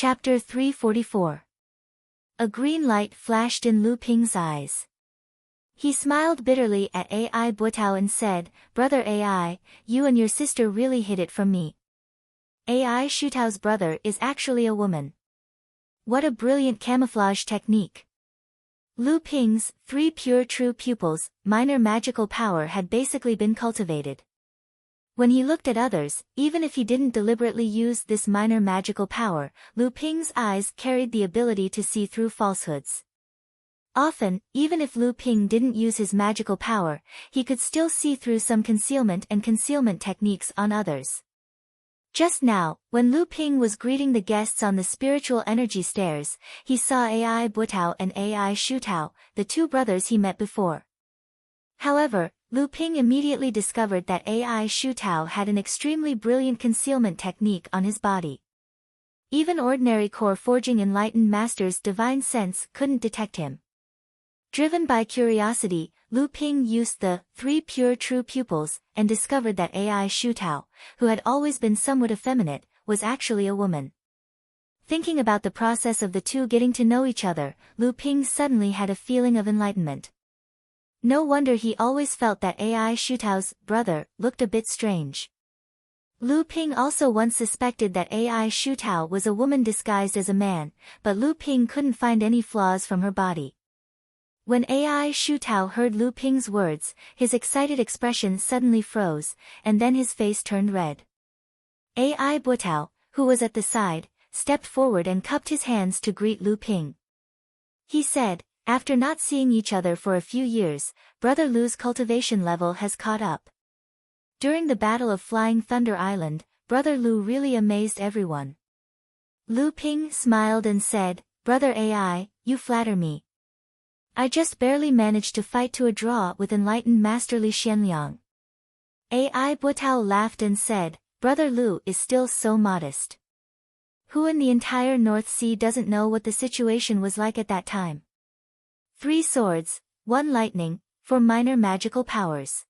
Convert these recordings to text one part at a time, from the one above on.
Chapter 344. A green light flashed in Lu Ping's eyes. He smiled bitterly at Ai Butao and said, "Brother Ai, you and your sister really hid it from me. Ai Shutao's brother is actually a woman. What a brilliant camouflage technique." Lu Ping's 3 pure true pupils, minor magical power had basically been cultivated. When he looked at others, even if he didn't deliberately use this minor magical power, Lu Ping's eyes carried the ability to see through falsehoods. Often, even if Lu Ping didn't use his magical power, he could still see through some concealment techniques on others. Just now, when Lu Ping was greeting the guests on the spiritual energy stairs, he saw Ai Butao and Ai Shutao, the 2 brothers he met before. However, Lu Ping immediately discovered that Ai Shutao had an extremely brilliant concealment technique on his body. Even ordinary core forging enlightened master's divine sense couldn't detect him. Driven by curiosity, Lu Ping used the 3 pure true pupils and discovered that Ai Shutao, who had always been somewhat effeminate, was actually a woman. Thinking about the process of the 2 getting to know each other, Lu Ping suddenly had a feeling of enlightenment. No wonder he always felt that Ai Shutao's brother looked a bit strange. Lu Ping also once suspected that Ai Shutao was a woman disguised as a man, but Lu Ping couldn't find any flaws from her body. When Ai Shutao heard Lu Ping's words, his excited expression suddenly froze, and then his face turned red. Ai Butao, who was at the side, stepped forward and cupped his hands to greet Lu Ping. He said, "After not seeing each other for a few years, Brother Lu's cultivation level has caught up. During the Battle of Flying Thunder Island, Brother Lu really amazed everyone." Lu Ping smiled and said, "Brother Ai, you flatter me. I just barely managed to fight to a draw with enlightened Master Li Xianliang." Ai Butao laughed and said, "Brother Lu is still so modest. Who in the entire North Sea doesn't know what the situation was like at that time? 3 swords, 1 lightning, for minor magical powers.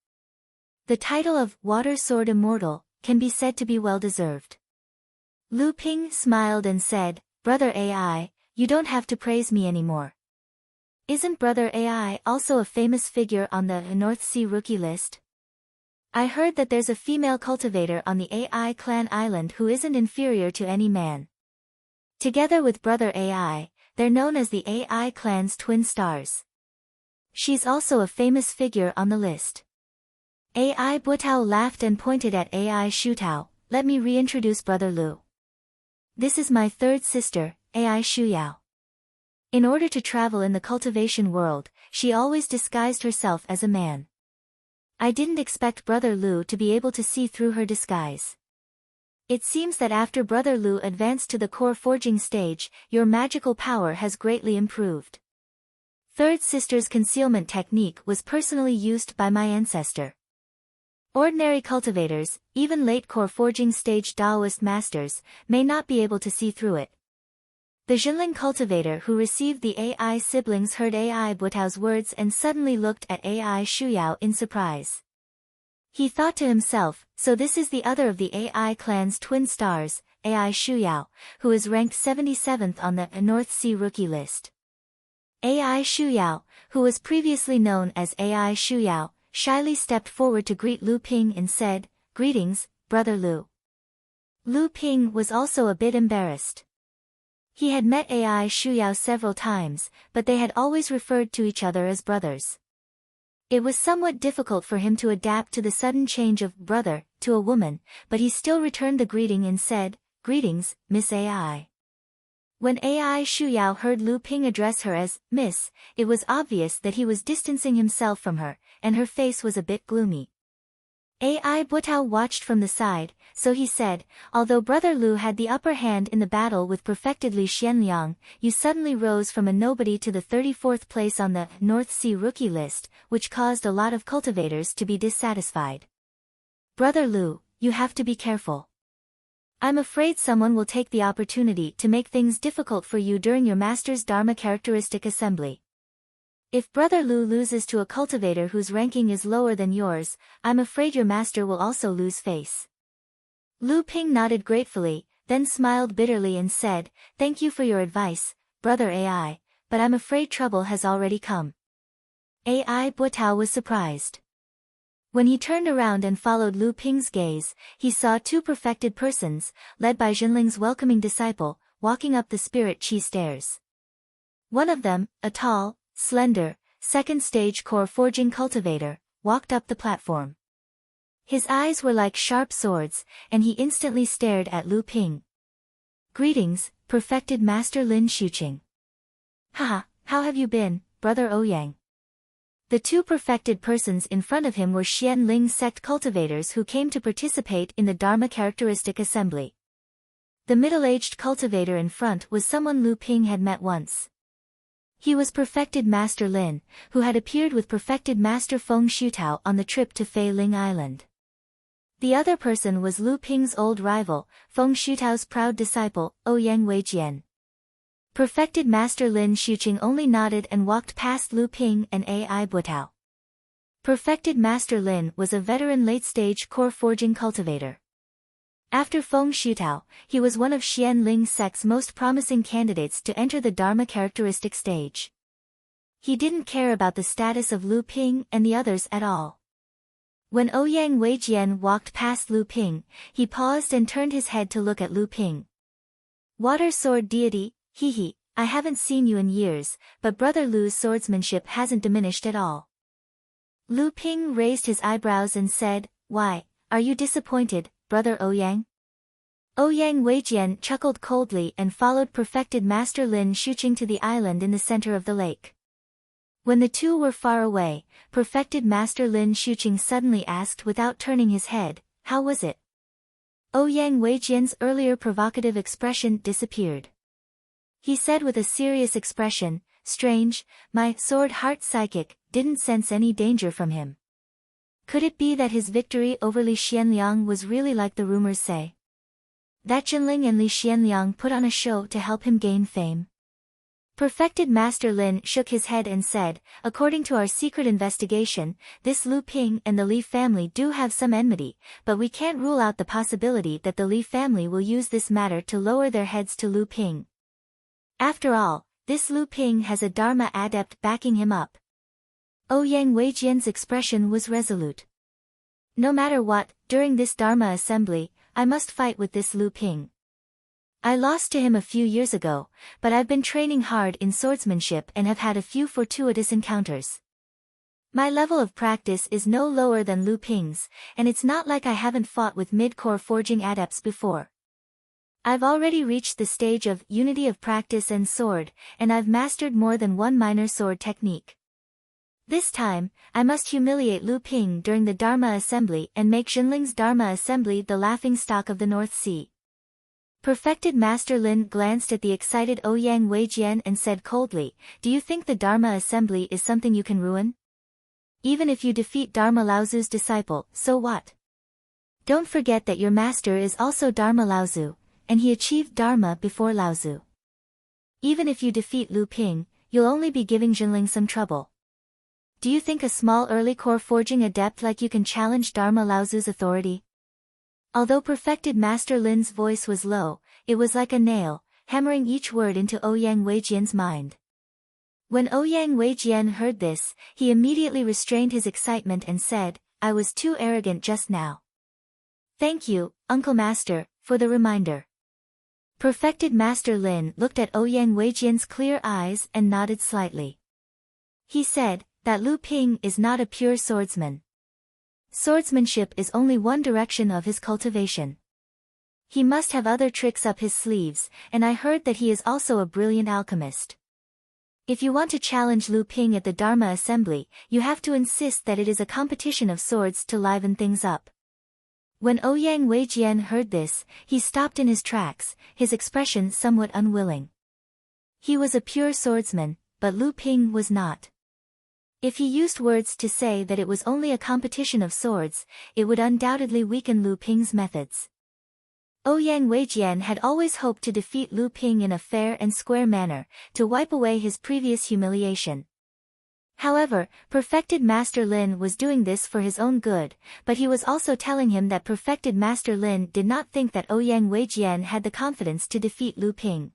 The title of Water Sword Immortal can be said to be well-deserved." Lu Ping smiled and said, "Brother Ai, you don't have to praise me anymore. Isn't Brother Ai also a famous figure on the North Sea rookie list? I heard that there's a female cultivator on the Ai clan island who isn't inferior to any man. Together with Brother Ai, they're known as the Ai clan's twin stars. She's also a famous figure on the list." Ai Butao laughed and pointed at Ai Shutao, "Let me reintroduce Brother Lu. This is my 3rd sister, Ai Shuyao. In order to travel in the cultivation world, she always disguised herself as a man. I didn't expect Brother Lu to be able to see through her disguise. It seems that after Brother Lu advanced to the core forging stage, your magical power has greatly improved. 3rd sister's concealment technique was personally used by my ancestor. Ordinary cultivators, even late core forging stage Taoist masters, may not be able to see through it." The Jinling cultivator who received the Ai siblings heard Ai Butao's words and suddenly looked at Ai Shuyao in surprise. He thought to himself, so this is the other of the Ai clan's twin stars, Ai Shuyao, who is ranked 77th on the North Sea rookie list. Ai Shuyao, who was previously known as Ai Shuyao, shyly stepped forward to greet Lu Ping and said, "Greetings, Brother Lu." Lu Ping was also a bit embarrassed. He had met Ai Shuyao several times, but they had always referred to each other as brothers. It was somewhat difficult for him to adapt to the sudden change of brother to a woman, but he still returned the greeting and said, "Greetings, Miss Ai." When Ai Shuyao heard Lu Ping address her as Miss, it was obvious that he was distancing himself from her, and her face was a bit gloomy. Ai Butao watched from the side, so he said, "Although Brother Lu had the upper hand in the battle with perfected Li Xianliang, you suddenly rose from a nobody to the 34th place on the North Sea rookie list, which caused a lot of cultivators to be dissatisfied. Brother Lu, you have to be careful. I'm afraid someone will take the opportunity to make things difficult for you during your master's Dharma characteristic assembly. If Brother Lu loses to a cultivator whose ranking is lower than yours, I'm afraid your master will also lose face." Lu Ping nodded gratefully, then smiled bitterly and said, "Thank you for your advice, brother AI, but I'm afraid trouble has already come." AI Buatao was surprised. When he turned around and followed Lu Ping's gaze, he saw two perfected persons, led by Jinling's welcoming disciple, walking up the spirit chi stairs. One of them, a tall, slender, second-stage core forging cultivator, walked up the platform. His eyes were like sharp swords, and he instantly stared at Lu Ping. "Greetings, perfected Master Lin Xuqing." "Haha, how have you been, brother Ouyang?" The two perfected persons in front of him were Xian Ling sect cultivators who came to participate in the Dharma characteristic assembly. The middle-aged cultivator in front was someone Lu Ping had met once. He was perfected Master Lin, who had appeared with perfected Master Feng Shutao on the trip to Fei Ling Island. The other person was Lu Ping's old rival, Feng Shutao's proud disciple, Ouyang Weijian. Perfected Master Lin Xuqing only nodded and walked past Lu Ping and AI Buatao. Perfected Master Lin was a veteran late-stage core forging cultivator. After Feng Shutao, he was one of Xian Ling sect's most promising candidates to enter the Dharma characteristic stage. He didn't care about the status of Lu Ping and the others at all. When Ouyang Weijian walked past Lu Ping, he paused and turned his head to look at Lu Ping. "Water sword deity, hee, I haven't seen you in years, but brother Lu's swordsmanship hasn't diminished at all." Lu Ping raised his eyebrows and said, "Why, are you disappointed, brother Ouyang?" Ouyang Weijian chuckled coldly and followed perfected Master Lin Xuqing to the island in the center of the lake. When the two were far away, perfected Master Lin Xuqing suddenly asked without turning his head, "How was it?" Ouyang Weijian's earlier provocative expression disappeared. He said with a serious expression, "Strange, my sword heart psychic didn't sense any danger from him." Could it be that his victory over Li Xianliang was really like the rumors say? That Jinling and Li Xianliang put on a show to help him gain fame? Perfected Master Lin shook his head and said, "According to our secret investigation, this Lu Ping and the Li family do have some enmity, but we can't rule out the possibility that the Li family will use this matter to lower their heads to Lu Ping. After all, this Lu Ping has a Dharma adept backing him up." Ouyang Weijian's expression was resolute. "No matter what, during this Dharma assembly, I must fight with this Lu Ping. I lost to him a few years ago, but I've been training hard in swordsmanship and have had a few fortuitous encounters. My level of practice is no lower than Lu Ping's, and it's not like I haven't fought with mid-core forging adepts before. I've already reached the stage of unity of practice and sword, and I've mastered more than one minor sword technique. This time, I must humiliate Lu Ping during the Dharma assembly and make Jinling's Dharma assembly the laughingstock of the North Sea." Perfected Master Lin glanced at the excited Ouyang Weijian and said coldly, "Do you think the Dharma assembly is something you can ruin? Even if you defeat Dharma Laozu's disciple, so what? Don't forget that your master is also Dharma Laozu, and he achieved Dharma before Laozu. Even if you defeat Lu Ping, you'll only be giving Jinling some trouble. Do you think a small early core forging adept like you can challenge Dharma Laozu's authority?" Although perfected Master Lin's voice was low, it was like a nail, hammering each word into Ouyang Weijian's mind. When Ouyang Weijian heard this, he immediately restrained his excitement and said, "I was too arrogant just now. Thank you, Uncle Master, for the reminder." Perfected Master Lin looked at Ouyang Weijian's clear eyes and nodded slightly. He said, "That Lu Ping is not a pure swordsman. Swordsmanship is only one direction of his cultivation. He must have other tricks up his sleeves, and I heard that he is also a brilliant alchemist. If you want to challenge Lu Ping at the Dharma assembly, you have to insist that it is a competition of swords to liven things up." When Ouyang Weijian heard this, he stopped in his tracks, his expression somewhat unwilling. He was a pure swordsman, but Lu Ping was not. If he used words to say that it was only a competition of swords, it would undoubtedly weaken Lu Ping's methods. Ouyang Weijian had always hoped to defeat Lu Ping in a fair and square manner, to wipe away his previous humiliation. However, Perfected Master Lin was doing this for his own good, but he was also telling him that Perfected Master Lin did not think that Ouyang Weijian had the confidence to defeat Lu Ping.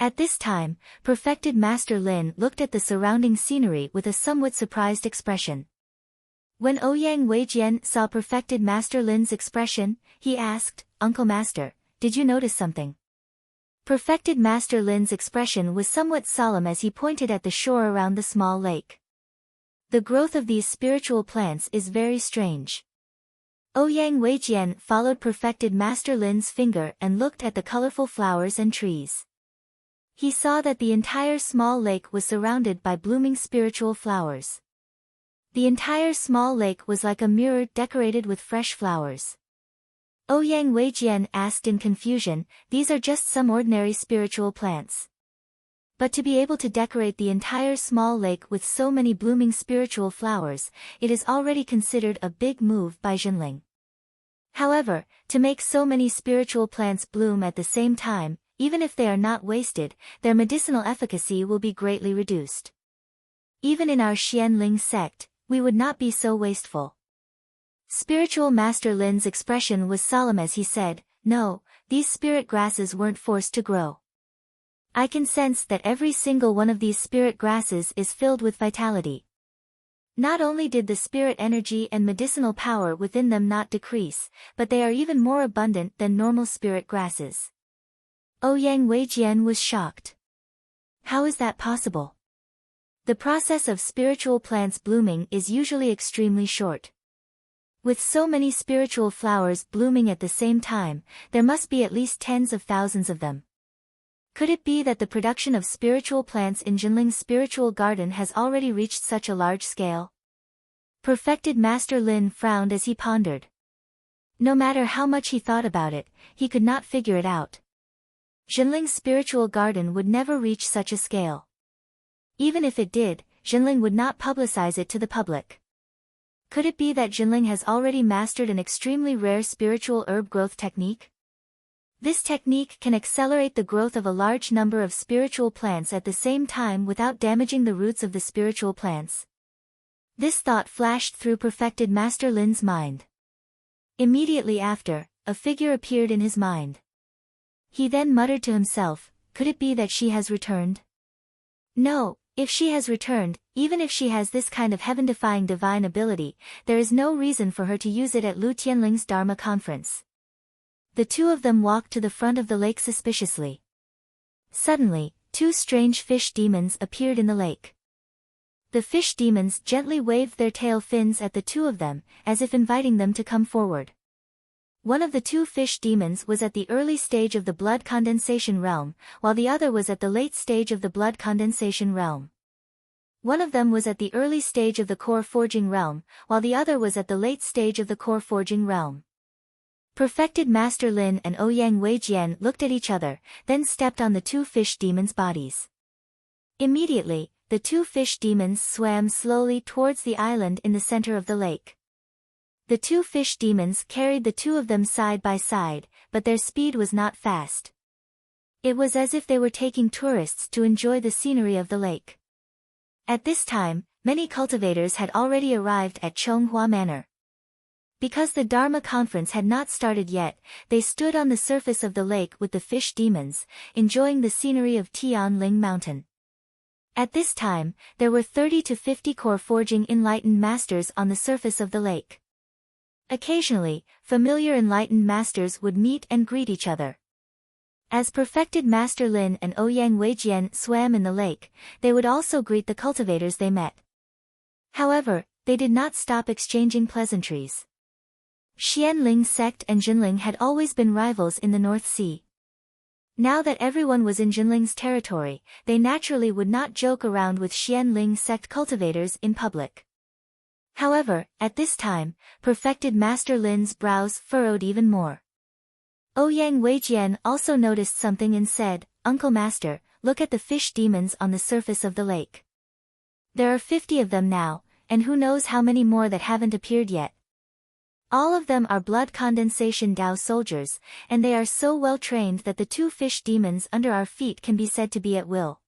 At this time, Perfected Master Lin looked at the surrounding scenery with a somewhat surprised expression. When Ouyang Weijian saw Perfected Master Lin's expression, he asked, "Uncle Master, did you notice something?" Perfected Master Lin's expression was somewhat solemn as he pointed at the shore around the small lake. The growth of these spiritual plants is very strange. Ouyang Weijian followed Perfected Master Lin's finger and looked at the colorful flowers and trees. He saw that the entire small lake was surrounded by blooming spiritual flowers. The entire small lake was like a mirror decorated with fresh flowers. Ouyang Weijian asked in confusion, "These are just some ordinary spiritual plants. But to be able to decorate the entire small lake with so many blooming spiritual flowers, it is already considered a big move by Jinling. However, to make so many spiritual plants bloom at the same time, even if they are not wasted, their medicinal efficacy will be greatly reduced. Even in our Xianling sect, we would not be so wasteful." Spiritual Master Lin's expression was solemn as he said, "No, these spirit grasses weren't forced to grow. I can sense that every single one of these spirit grasses is filled with vitality. Not only did the spirit energy and medicinal power within them not decrease, but they are even more abundant than normal spirit grasses." Ouyang Weijian was shocked. How is that possible? The process of spiritual plants blooming is usually extremely short. With so many spiritual flowers blooming at the same time, there must be at least tens of thousands of them. Could it be that the production of spiritual plants in Jinling's spiritual garden has already reached such a large scale? Perfected Master Lin frowned as he pondered. No matter how much he thought about it, he could not figure it out. Jinling's spiritual garden would never reach such a scale. Even if it did, Jinling would not publicize it to the public. Could it be that Jinling has already mastered an extremely rare spiritual herb growth technique? This technique can accelerate the growth of a large number of spiritual plants at the same time without damaging the roots of the spiritual plants. This thought flashed through Perfected Master Lin's mind. Immediately after, a figure appeared in his mind. He then muttered to himself, "Could it be that she has returned? No. If she has returned, even if she has this kind of heaven-defying divine ability, there is no reason for her to use it at Lu Tianling's Dharma conference." The two of them walked to the front of the lake suspiciously. Suddenly, two strange fish demons appeared in the lake. The fish demons gently waved their tail fins at the two of them, as if inviting them to come forward. One of the two fish demons was at the early stage of the blood condensation realm, while the other was at the late stage of the blood condensation realm. One of them was at the early stage of the core forging realm, while the other was at the late stage of the core forging realm. Perfected Master Lin and Ouyang Weijian looked at each other, then stepped on the two fish demons' bodies. Immediately, the two fish demons swam slowly towards the island in the center of the lake. The two fish demons carried the two of them side by side, but their speed was not fast. It was as if they were taking tourists to enjoy the scenery of the lake. At this time, many cultivators had already arrived at Chonghua Manor. Because the Dharma conference had not started yet, they stood on the surface of the lake with the fish demons, enjoying the scenery of Tianling Mountain. At this time, there were 30 to 50 core forging enlightened masters on the surface of the lake. Occasionally, familiar enlightened masters would meet and greet each other. As Perfected Master Lin and Ouyang Weijian swam in the lake, they would also greet the cultivators they met. However, they did not stop exchanging pleasantries. Xianling sect and Jinling had always been rivals in the North Sea. Now that everyone was in Jinling's territory, they naturally would not joke around with Xianling sect cultivators in public. However, at this time, Perfected Master Lin's brows furrowed even more. Ouyang Weijian also noticed something and said, "Uncle Master, look at the fish demons on the surface of the lake. There are 50 of them now, and who knows how many more that haven't appeared yet. All of them are blood condensation Dao soldiers, and they are so well trained that the two fish demons under our feet can be said to be at will.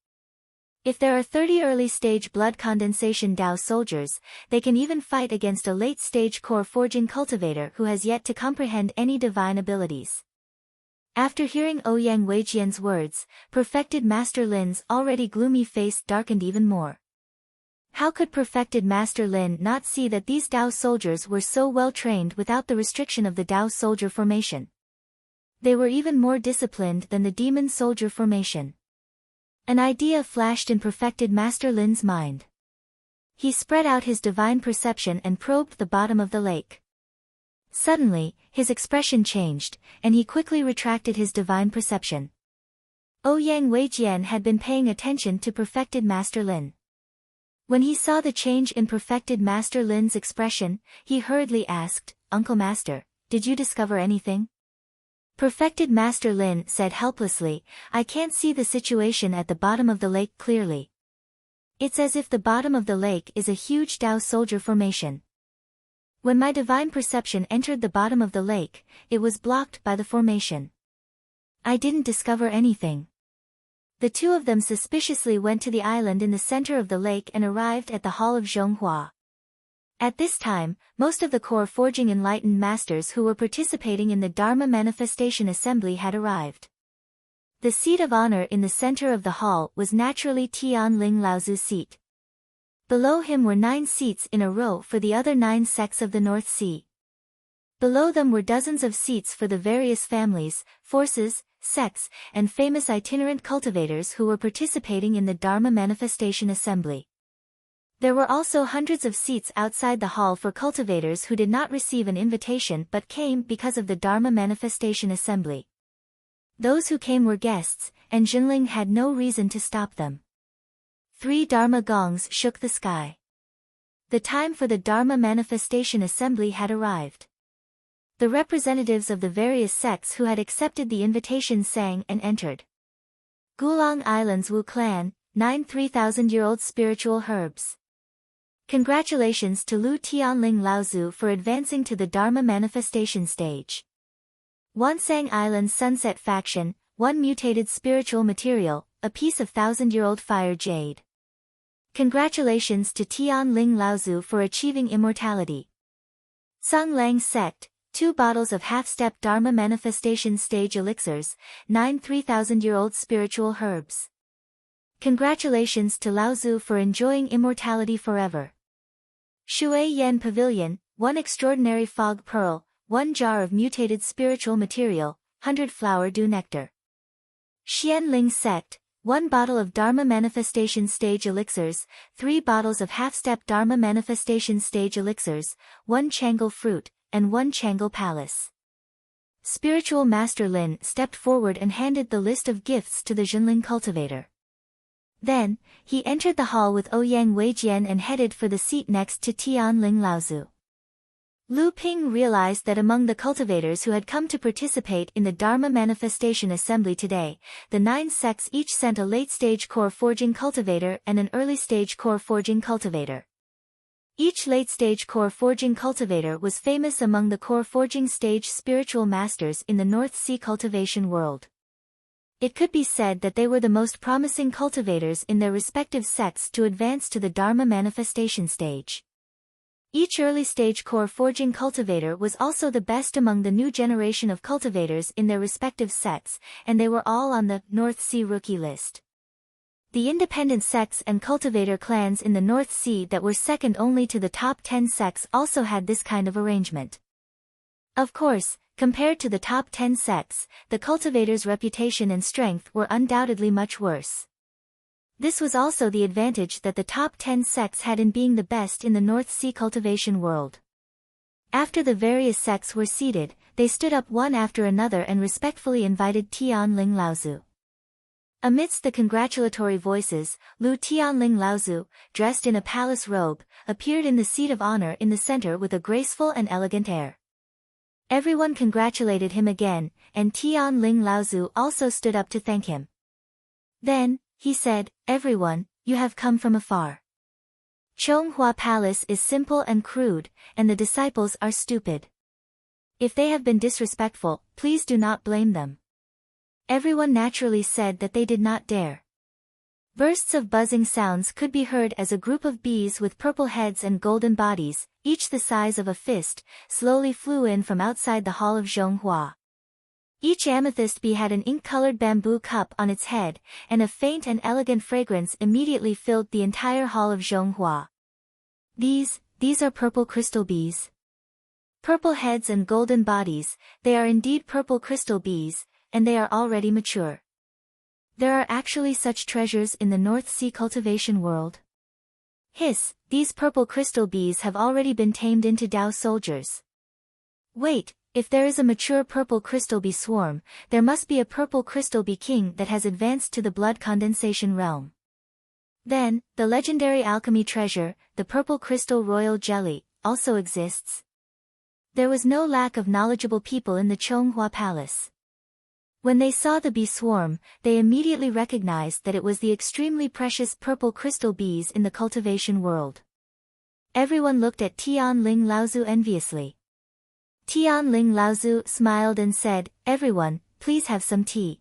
If there are 30 early-stage blood condensation Dao soldiers, they can even fight against a late-stage core forging cultivator who has yet to comprehend any divine abilities. After hearing Ouyang Weijian's words, perfected Master Lin's already gloomy face darkened even more. How could perfected Master Lin not see that these Dao soldiers were so well trained without the restriction of the Dao soldier formation? They were even more disciplined than the demon soldier formation. An idea flashed in perfected Master Lin's mind. He spread out his divine perception and probed the bottom of the lake. Suddenly, his expression changed, and he quickly retracted his divine perception. Ouyang Weijian had been paying attention to perfected Master Lin. When he saw the change in perfected Master Lin's expression, he hurriedly asked, "Uncle Master, did you discover anything?" Perfected Master Lin said helplessly, "I can't see the situation at the bottom of the lake clearly. It's as if the bottom of the lake is a huge Dao soldier formation. When my divine perception entered the bottom of the lake, it was blocked by the formation. I didn't discover anything." The two of them suspiciously went to the island in the center of the lake and arrived at the Hall of Zhonghua. At this time, most of the core forging enlightened masters who were participating in the Dharma Manifestation Assembly had arrived. The seat of honor in the center of the hall was naturally Tianling Laozu's seat. Below him were 9 seats in a row for the other 9 sects of the North Sea. Below them were dozens of seats for the various families, forces, sects, and famous itinerant cultivators who were participating in the Dharma Manifestation Assembly. There were also hundreds of seats outside the hall for cultivators who did not receive an invitation but came because of the Dharma Manifestation Assembly. Those who came were guests, and Jinling had no reason to stop them. 3 Dharma gongs shook the sky. The time for the Dharma Manifestation Assembly had arrived. The representatives of the various sects who had accepted the invitation sang and entered. Gulang Islands Wu Clan, 9 3,000-year-old spiritual herbs. Congratulations to Lu Tianling Laozu for advancing to the Dharma Manifestation stage. Wansang Island Sunset Faction, 1 mutated spiritual material, a piece of 1,000-year-old fire jade. Congratulations to Tianling Laozu for achieving immortality. Sung Lang Sect, 2 bottles of half-step Dharma Manifestation Stage elixirs, 9 3,000-year-old spiritual herbs. Congratulations to Laozu for enjoying immortality forever. Shui Yen Pavilion, 1 extraordinary fog pearl, 1 jar of mutated spiritual material, 100 flower dew nectar. Xianling Sect, 1 bottle of Dharma Manifestation Stage elixirs, 3 bottles of half-step Dharma Manifestation Stage elixirs, 1 Changle fruit, and 1 Changle Palace. Spiritual Master Lin stepped forward and handed the list of gifts to the Jinling cultivator. Then, he entered the hall with Ouyang Weijian and headed for the seat next to Tianling Laozu. Lu Ping realized that among the cultivators who had come to participate in the Dharma Manifestation Assembly today, the 9 sects each sent a late-stage core forging cultivator and an early-stage core forging cultivator. Each late-stage core forging cultivator was famous among the core forging stage spiritual masters in the North Sea cultivation world. It could be said that they were the most promising cultivators in their respective sects to advance to the Dharma Manifestation stage. Each early-stage core forging cultivator was also the best among the new generation of cultivators in their respective sects, and they were all on the North Sea Rookie list. The independent sects and cultivator clans in the North Sea that were second only to the top 10 sects also had this kind of arrangement. Of course, compared to the top 10 sects, the cultivators' reputation and strength were undoubtedly much worse. This was also the advantage that the top 10 sects had in being the best in the North Sea cultivation world. After the various sects were seated, they stood up one after another and respectfully invited Tianling Laozu. Amidst the congratulatory voices, Lu Tianling Laozu, dressed in a palace robe, appeared in the seat of honor in the center with a graceful and elegant air. Everyone congratulated him again, and Tianling Laozu also stood up to thank him. Then, he said, "Everyone, you have come from afar. Zhonghua Palace is simple and crude, and the disciples are stupid. If they have been disrespectful, please do not blame them." Everyone naturally said that they did not dare. Bursts of buzzing sounds could be heard as a group of bees with purple heads and golden bodies, each the size of a fist, slowly flew in from outside the hall of Zhonghua. Each amethyst bee had an ink-colored bamboo cup on its head, and a faint and elegant fragrance immediately filled the entire hall of Zhonghua. These are purple crystal bees. Purple heads and golden bodies, they are indeed purple crystal bees, and they are already mature. There are actually such treasures in the North Sea cultivation world. Hiss, these purple crystal bees have already been tamed into Dao soldiers. Wait, if there is a mature purple crystal bee swarm, there must be a purple crystal bee king that has advanced to the blood condensation realm. Then, the legendary alchemy treasure, the purple crystal royal jelly, also exists. There was no lack of knowledgeable people in the Chonghua Palace. When they saw the bee swarm, they immediately recognized that it was the extremely precious purple crystal bees in the cultivation world. Everyone looked at Tianling Laozu enviously. Tianling Laozu smiled and said, "Everyone, please have some tea."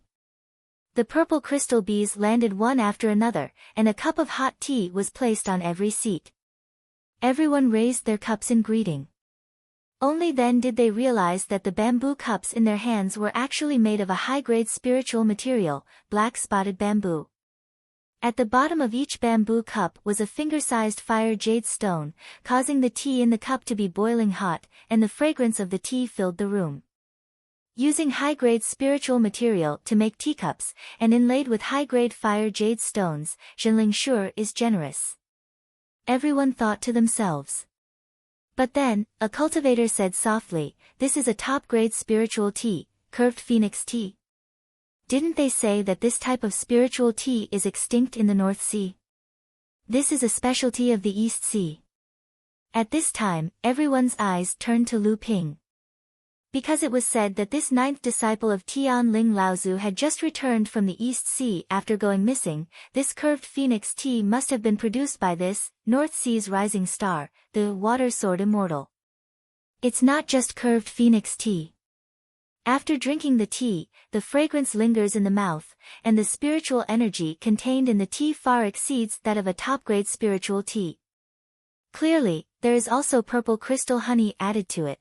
The purple crystal bees landed one after another, and a cup of hot tea was placed on every seat. Everyone raised their cups in greeting. Only then did they realize that the bamboo cups in their hands were actually made of a high-grade spiritual material, black spotted bamboo. At the bottom of each bamboo cup was a finger-sized fire jade stone, causing the tea in the cup to be boiling hot, and the fragrance of the tea filled the room. Using high-grade spiritual material to make teacups, and inlaid with high-grade fire jade stones, Zhenling sure is generous. Everyone thought to themselves. But then, a cultivator said softly, "This is a top-grade spiritual tea, curved phoenix tea. Didn't they say that this type of spiritual tea is extinct in the North Sea? This is a specialty of the East Sea." At this time, everyone's eyes turned to Lu Ping. Because it was said that this ninth disciple of Tianling Laozu had just returned from the East Sea after going missing, this curved phoenix tea must have been produced by this, North Sea's rising star, the water sword immortal. It's not just curved phoenix tea. After drinking the tea, the fragrance lingers in the mouth, and the spiritual energy contained in the tea far exceeds that of a top-grade spiritual tea. Clearly, there is also purple crystal honey added to it.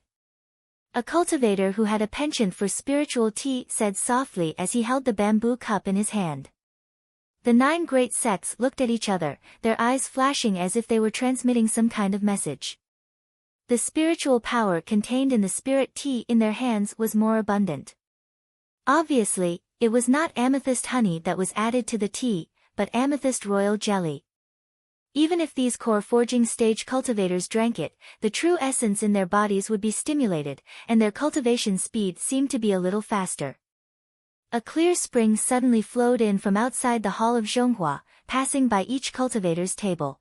A cultivator who had a penchant for spiritual tea said softly as he held the bamboo cup in his hand. The 9 great sects looked at each other, their eyes flashing as if they were transmitting some kind of message. The spiritual power contained in the spirit tea in their hands was more abundant. Obviously, it was not amethyst honey that was added to the tea, but amethyst royal jelly. Even if these core forging stage cultivators drank it, the true essence in their bodies would be stimulated, and their cultivation speed seemed to be a little faster. A clear spring suddenly flowed in from outside the hall of Zhonghua, passing by each cultivator's table.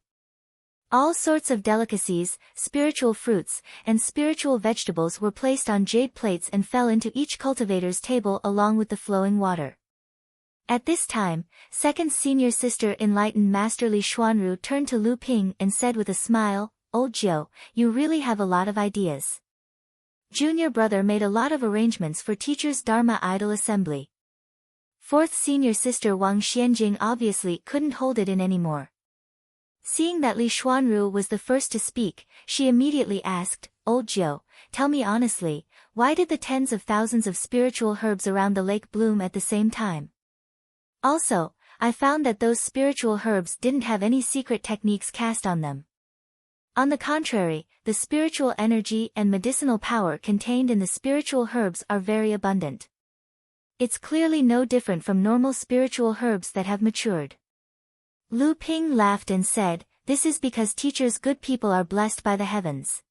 All sorts of delicacies, spiritual fruits, and spiritual vegetables were placed on jade plates and fell into each cultivator's table along with the flowing water. At this time, second senior sister enlightened Master Li Xuanru turned to Lu Ping and said with a smile, "Old Jiu, you really have a lot of ideas." Junior brother made a lot of arrangements for teacher's Dharma idol assembly. Fourth senior sister Wang Xianjing obviously couldn't hold it in anymore. Seeing that Li Xuanru was the first to speak, she immediately asked, "Old Jiu, tell me honestly, why did the tens of thousands of spiritual herbs around the lake bloom at the same time? Also, I found that those spiritual herbs didn't have any secret techniques cast on them. On the contrary, the spiritual energy and medicinal power contained in the spiritual herbs are very abundant. It's clearly no different from normal spiritual herbs that have matured." Lu Ping laughed and said, "This is because teacher's good people are blessed by the heavens.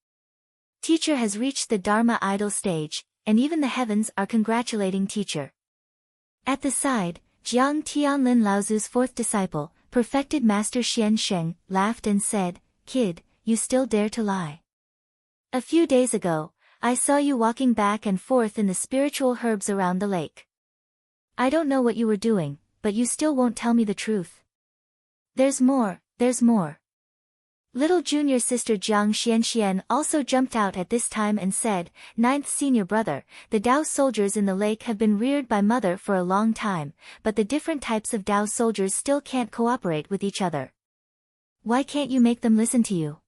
Teacher has reached the Dharma idol stage, and even the heavens are congratulating teacher." At the side, Jiang Tianlin Laozu's fourth disciple, perfected Master Xian Sheng, laughed and said, "Kid, you still dare to lie. A few days ago, I saw you walking back and forth in the spiritual herbs around the lake. I don't know what you were doing, but you still won't tell me the truth." There's more, there's more." Little junior sister Jiang Xianxian also jumped out at this time and said, "Ninth senior brother, the Dao soldiers in the lake have been reared by mother for a long time, but the different types of Dao soldiers still can't cooperate with each other. Why can't you make them listen to you?"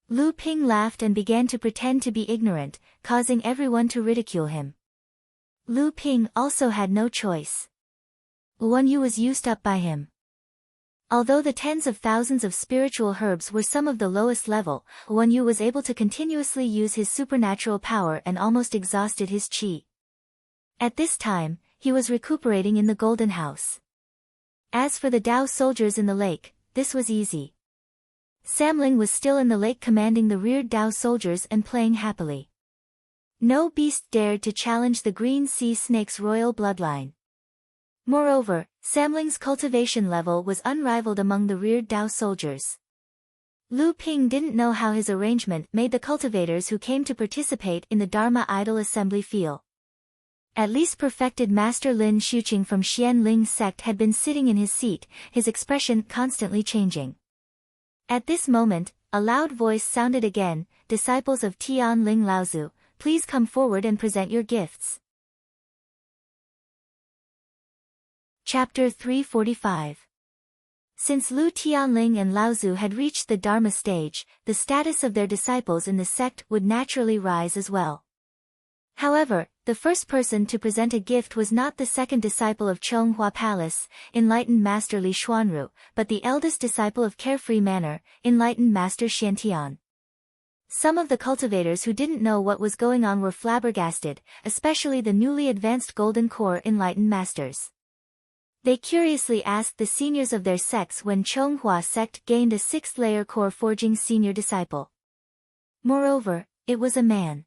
Lu Ping laughed and began to pretend to be ignorant, causing everyone to ridicule him. Lu Ping also had no choice. Wan Yu was used up by him. Although the tens of thousands of spiritual herbs were some of the lowest level, Wan Yu was able to continuously use his supernatural power and almost exhausted his qi. At this time, he was recuperating in the Golden House. As for the Dao soldiers in the lake, this was easy. Samling was still in the lake commanding the reared Dao soldiers and playing happily. No beast dared to challenge the Green Sea Snake's royal bloodline. Moreover, Samling's cultivation level was unrivaled among the reared Dao soldiers. Lu Ping didn't know how his arrangement made the cultivators who came to participate in the Dharma Idol Assembly feel. At least perfected Master Lin Xuqing from Xian Ling sect had been sitting in his seat, his expression constantly changing. At this moment, a loud voice sounded again, "Disciples of Tian Ling Laozu, please come forward and present your gifts." Chapter 345. Since Lu Tianling and Laozu had reached the Dharma stage, the status of their disciples in the sect would naturally rise as well. However, the first person to present a gift was not the second disciple of Chonghua Palace, enlightened Master Li Xuanru, but the eldest disciple of Carefree Manor, enlightened Master Xiantian. Some of the cultivators who didn't know what was going on were flabbergasted, especially the newly advanced Golden Core enlightened masters. They curiously asked the seniors of their sects when Chonghua sect gained a 6th-layer core forging senior disciple. Moreover, it was a man.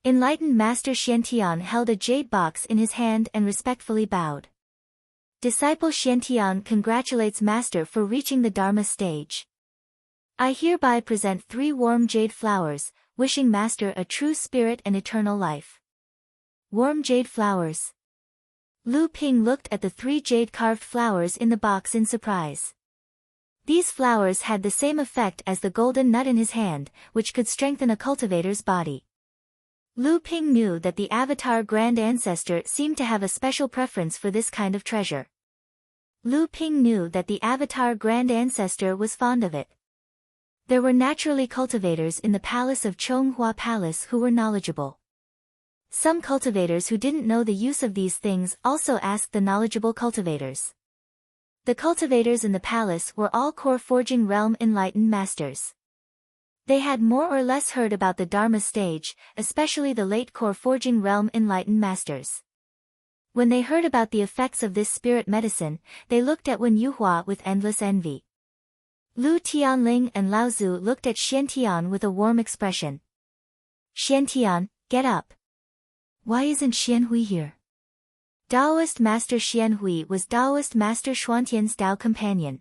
Enlightened Master Xiantian held a jade box in his hand and respectfully bowed. Disciple Xiantian congratulates Master for reaching the Dharma stage. I hereby present 3 warm jade flowers, wishing Master a true spirit and eternal life. Warm jade flowers. Lu Ping looked at the 3 jade-carved flowers in the box in surprise. These flowers had the same effect as the golden nut in his hand, which could strengthen a cultivator's body. Lu Ping knew that the Avatar Grand Ancestor seemed to have a special preference for this kind of treasure. Lu Ping knew that the Avatar Grand Ancestor was fond of it. There were naturally cultivators in the palace of Chonghua Palace who were knowledgeable. Some cultivators who didn't know the use of these things also asked the knowledgeable cultivators. The cultivators in the palace were all core forging realm enlightened masters. They had more or less heard about the Dharma stage, especially the late core forging realm enlightened masters. When they heard about the effects of this spirit medicine, they looked at Wen Yuhua with endless envy. Lu Tianling and Laozu looked at Xiantian with a warm expression. "Xiantian, get up. Why isn't Xianhui here?" Daoist Master Xianhui was Daoist Master Xuantian's Dao companion.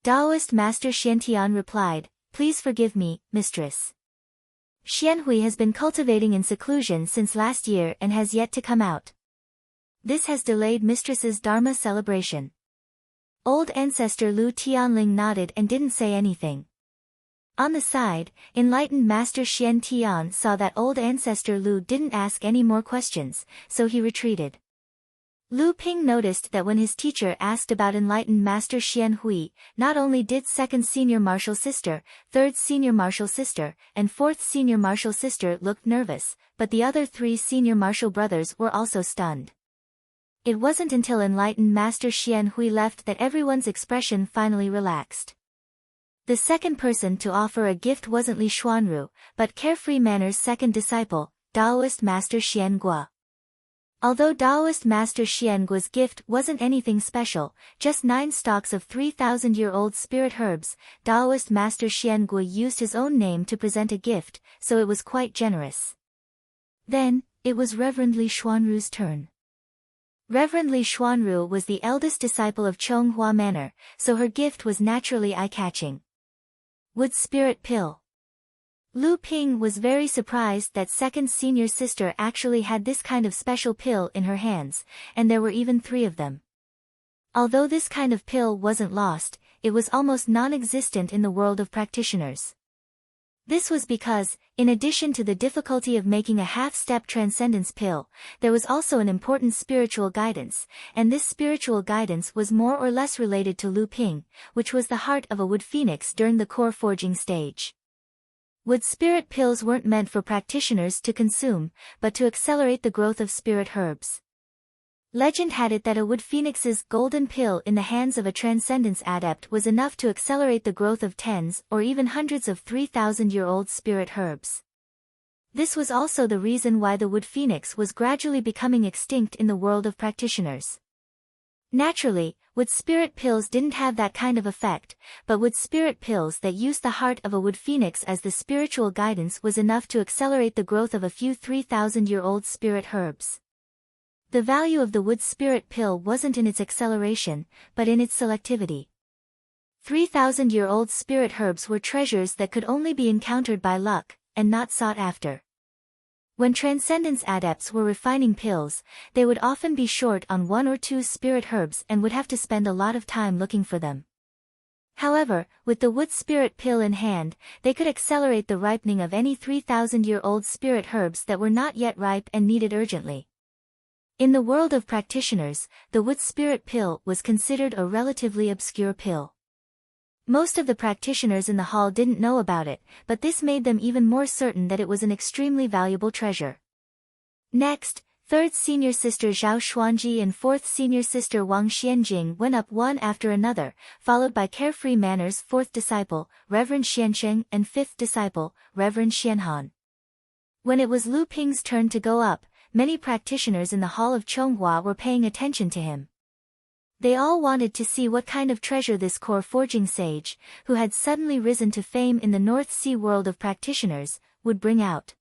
Daoist Master Xiantian replied, "Please forgive me, mistress. Xianhui has been cultivating in seclusion since last year and has yet to come out. This has delayed mistress's Dharma celebration." Old ancestor Lu Tianling nodded and didn't say anything. On the side, enlightened Master Xiantian saw that old ancestor Lu didn't ask any more questions, so he retreated. Lu Ping noticed that when his teacher asked about enlightened Master Xianhui, not only did 2nd senior martial sister, 3rd senior martial sister, and 4th senior martial sister look nervous, but the other 3 senior martial brothers were also stunned. It wasn't until enlightened Master Xianhui left that everyone's expression finally relaxed. The second person to offer a gift wasn't Li Xuanru, but Carefree Manor's second disciple, Daoist Master Xiangua. Although Daoist Master Xiangua's gift wasn't anything special, just 9 stalks of 3,000-year-old spirit herbs, Daoist Master Xiangua used his own name to present a gift, so it was quite generous. Then, it was Reverend Li Xuanru's turn. Reverend Li Xuanru was the eldest disciple of Chonghua Manor, so her gift was naturally eye-catching. Wood Spirit Pill. Lu Ping was very surprised that 2nd senior sister actually had this kind of special pill in her hands, and there were even 3 of them. Although this kind of pill wasn't lost, it was almost non-existent in the world of practitioners. This was because, in addition to the difficulty of making a half-step transcendence pill, there was also an important spiritual guidance, and this spiritual guidance was more or less related to Lu Ping, which was the heart of a wood phoenix during the core forging stage. Wood spirit pills weren't meant for practitioners to consume, but to accelerate the growth of spirit herbs. Legend had it that a wood phoenix's golden pill in the hands of a transcendence adept was enough to accelerate the growth of tens or even hundreds of 3,000-year-old spirit herbs. This was also the reason why the wood phoenix was gradually becoming extinct in the world of practitioners. Naturally, wood spirit pills didn't have that kind of effect, but wood spirit pills that used the heart of a wood phoenix as the spiritual guidance was enough to accelerate the growth of a few 3,000-year-old spirit herbs. The value of the wood spirit pill wasn't in its acceleration, but in its selectivity. 3,000-year-old spirit herbs were treasures that could only be encountered by luck, and not sought after. When transcendence adepts were refining pills, they would often be short on one or two spirit herbs and would have to spend a lot of time looking for them. However, with the wood spirit pill in hand, they could accelerate the ripening of any 3,000-year-old spirit herbs that were not yet ripe and needed urgently. In the world of practitioners, the wood spirit pill was considered a relatively obscure pill. Most of the practitioners in the hall didn't know about it, but this made them even more certain that it was an extremely valuable treasure. Next, 3rd Senior Sister Zhao Xuanji and 4th Senior Sister Wang Xianjing went up one after another, followed by Carefree Manner's 4th disciple, Reverend Xiansheng, and 5th disciple, Reverend Xianhan. When it was Lu Ping's turn to go up, many practitioners in the Hall of Chonghua were paying attention to him. They all wanted to see what kind of treasure this core forging sage, who had suddenly risen to fame in the North Sea world of practitioners, would bring out.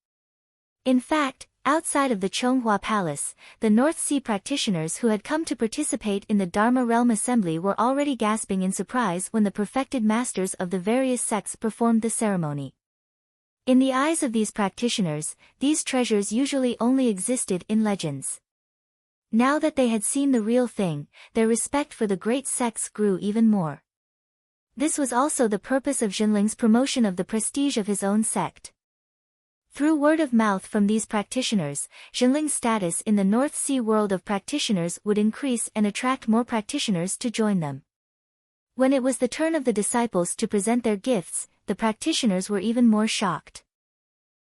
In fact, outside of the Chonghua Palace, the North Sea practitioners who had come to participate in the Dharma Realm Assembly were already gasping in surprise when the perfected masters of the various sects performed the ceremony. In the eyes of these practitioners, these treasures usually only existed in legends. Now that they had seen the real thing, their respect for the great sects grew even more. This was also the purpose of Jinling's promotion of the prestige of his own sect. Through word of mouth from these practitioners, Jinling's status in the North Sea world of practitioners would increase and attract more practitioners to join them. When it was the turn of the disciples to present their gifts, the practitioners were even more shocked.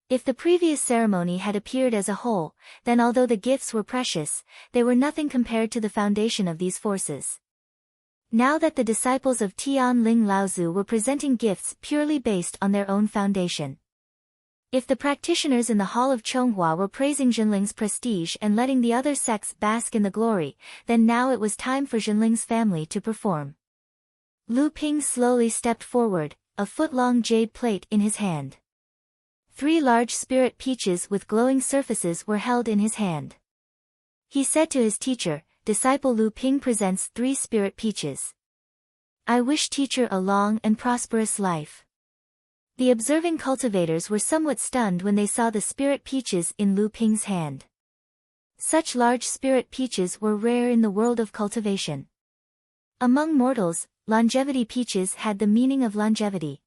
If the previous ceremony had appeared as a whole, then although the gifts were precious, they were nothing compared to the foundation of these forces. Now that the disciples of Tian Ling Laozu were presenting gifts purely based on their own foundation. If the practitioners in the Hall of Chonghua were praising Jinling's prestige and letting the other sects bask in the glory, then now it was time for Jinling's family to perform. Lu Ping slowly stepped forward, a foot-long jade plate in his hand. 3 large spirit peaches with glowing surfaces were held in his hand. He said to his teacher, "Disciple Lu Ping presents 3 spirit peaches. I wish teacher a long and prosperous life." The observing cultivators were somewhat stunned when they saw the spirit peaches in Lu Ping's hand. Such large spirit peaches were rare in the world of cultivation. Among mortals, longevity peaches had the meaning of longevity.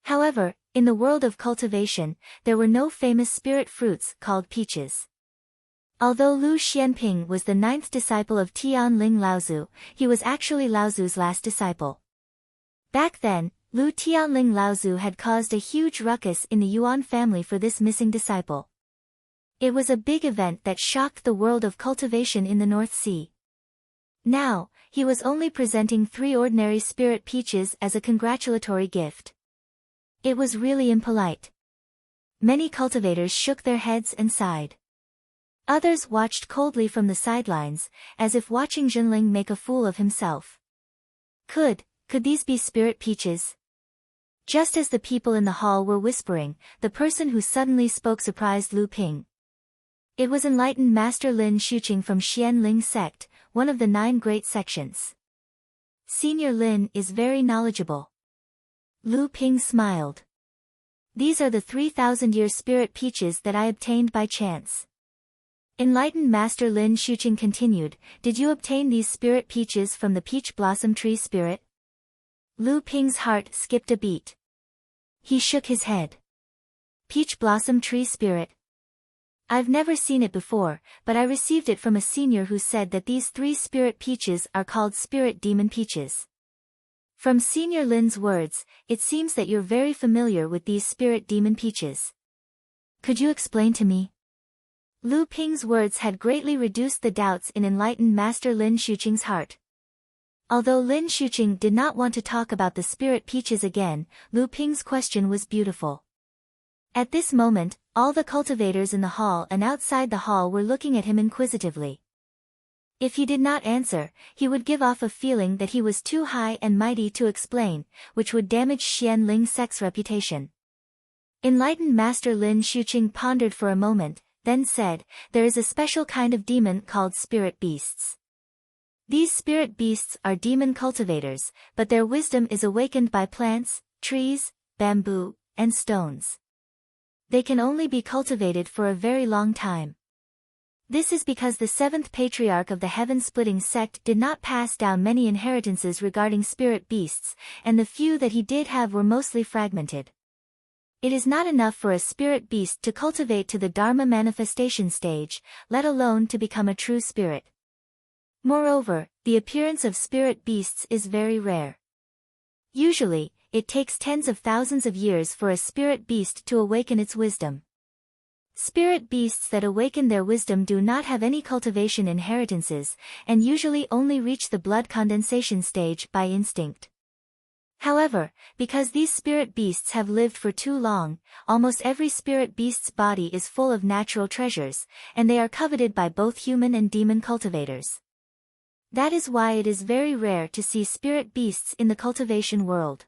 However, in the world of cultivation, there were no famous spirit fruits called peaches. Although Lu Xianping was the 9th disciple of Tian Ling Laozu, he was actually Laozu's last disciple. Back then, Lu Tianling Laozu had caused a huge ruckus in the Yuan family for this missing disciple. It was a big event that shocked the world of cultivation in the North Sea. Now, he was only presenting 3 ordinary spirit peaches as a congratulatory gift. It was really impolite. Many cultivators shook their heads and sighed. Others watched coldly from the sidelines, as if watching Jinling make a fool of himself. Could these be spirit peaches? Just as the people in the hall were whispering, the person who suddenly spoke surprised Lu Ping. It was enlightened Master Lin Xuqing from Xian Ling sect, one of the 9 great sections. Senior Lin is very knowledgeable. Lu Ping smiled. These are the 3,000-year spirit peaches that I obtained by chance. Enlightened Master Lin Xuqing continued, "Did you obtain these spirit peaches from the peach blossom tree spirit?" Lu Ping's heart skipped a beat. He shook his head. Peach Blossom Tree Spirit. I've never seen it before, but I received it from a senior who said that these 3 spirit peaches are called spirit demon peaches. From Senior Lin's words, it seems that you're very familiar with these spirit demon peaches. Could you explain to me? Lu Ping's words had greatly reduced the doubts in enlightened Master Lin Xuqing's heart. Although Lin Xuqing did not want to talk about the spirit peaches again, Lu Ping's question was beautiful. At this moment, all the cultivators in the hall and outside the hall were looking at him inquisitively. If he did not answer, he would give off a feeling that he was too high and mighty to explain, which would damage Xian Ling Sec's reputation. Enlightened Master Lin Xuqing pondered for a moment, then said, there is a special kind of demon called spirit beasts. These spirit beasts are demon cultivators, but their wisdom is awakened by plants, trees, bamboo, and stones. They can only be cultivated for a very long time. This is because the 7th patriarch of the heaven-splitting sect did not pass down many inheritances regarding spirit beasts, and the few that he did have were mostly fragmented. It is not enough for a spirit beast to cultivate to the Dharma manifestation stage, let alone to become a true spirit. Moreover, the appearance of spirit beasts is very rare. Usually, it takes tens of thousands of years for a spirit beast to awaken its wisdom. Spirit beasts that awaken their wisdom do not have any cultivation inheritances, and usually only reach the blood condensation stage by instinct. However, because these spirit beasts have lived for too long, almost every spirit beast's body is full of natural treasures, and they are coveted by both human and demon cultivators. That is why it is very rare to see spirit beasts in the cultivation world.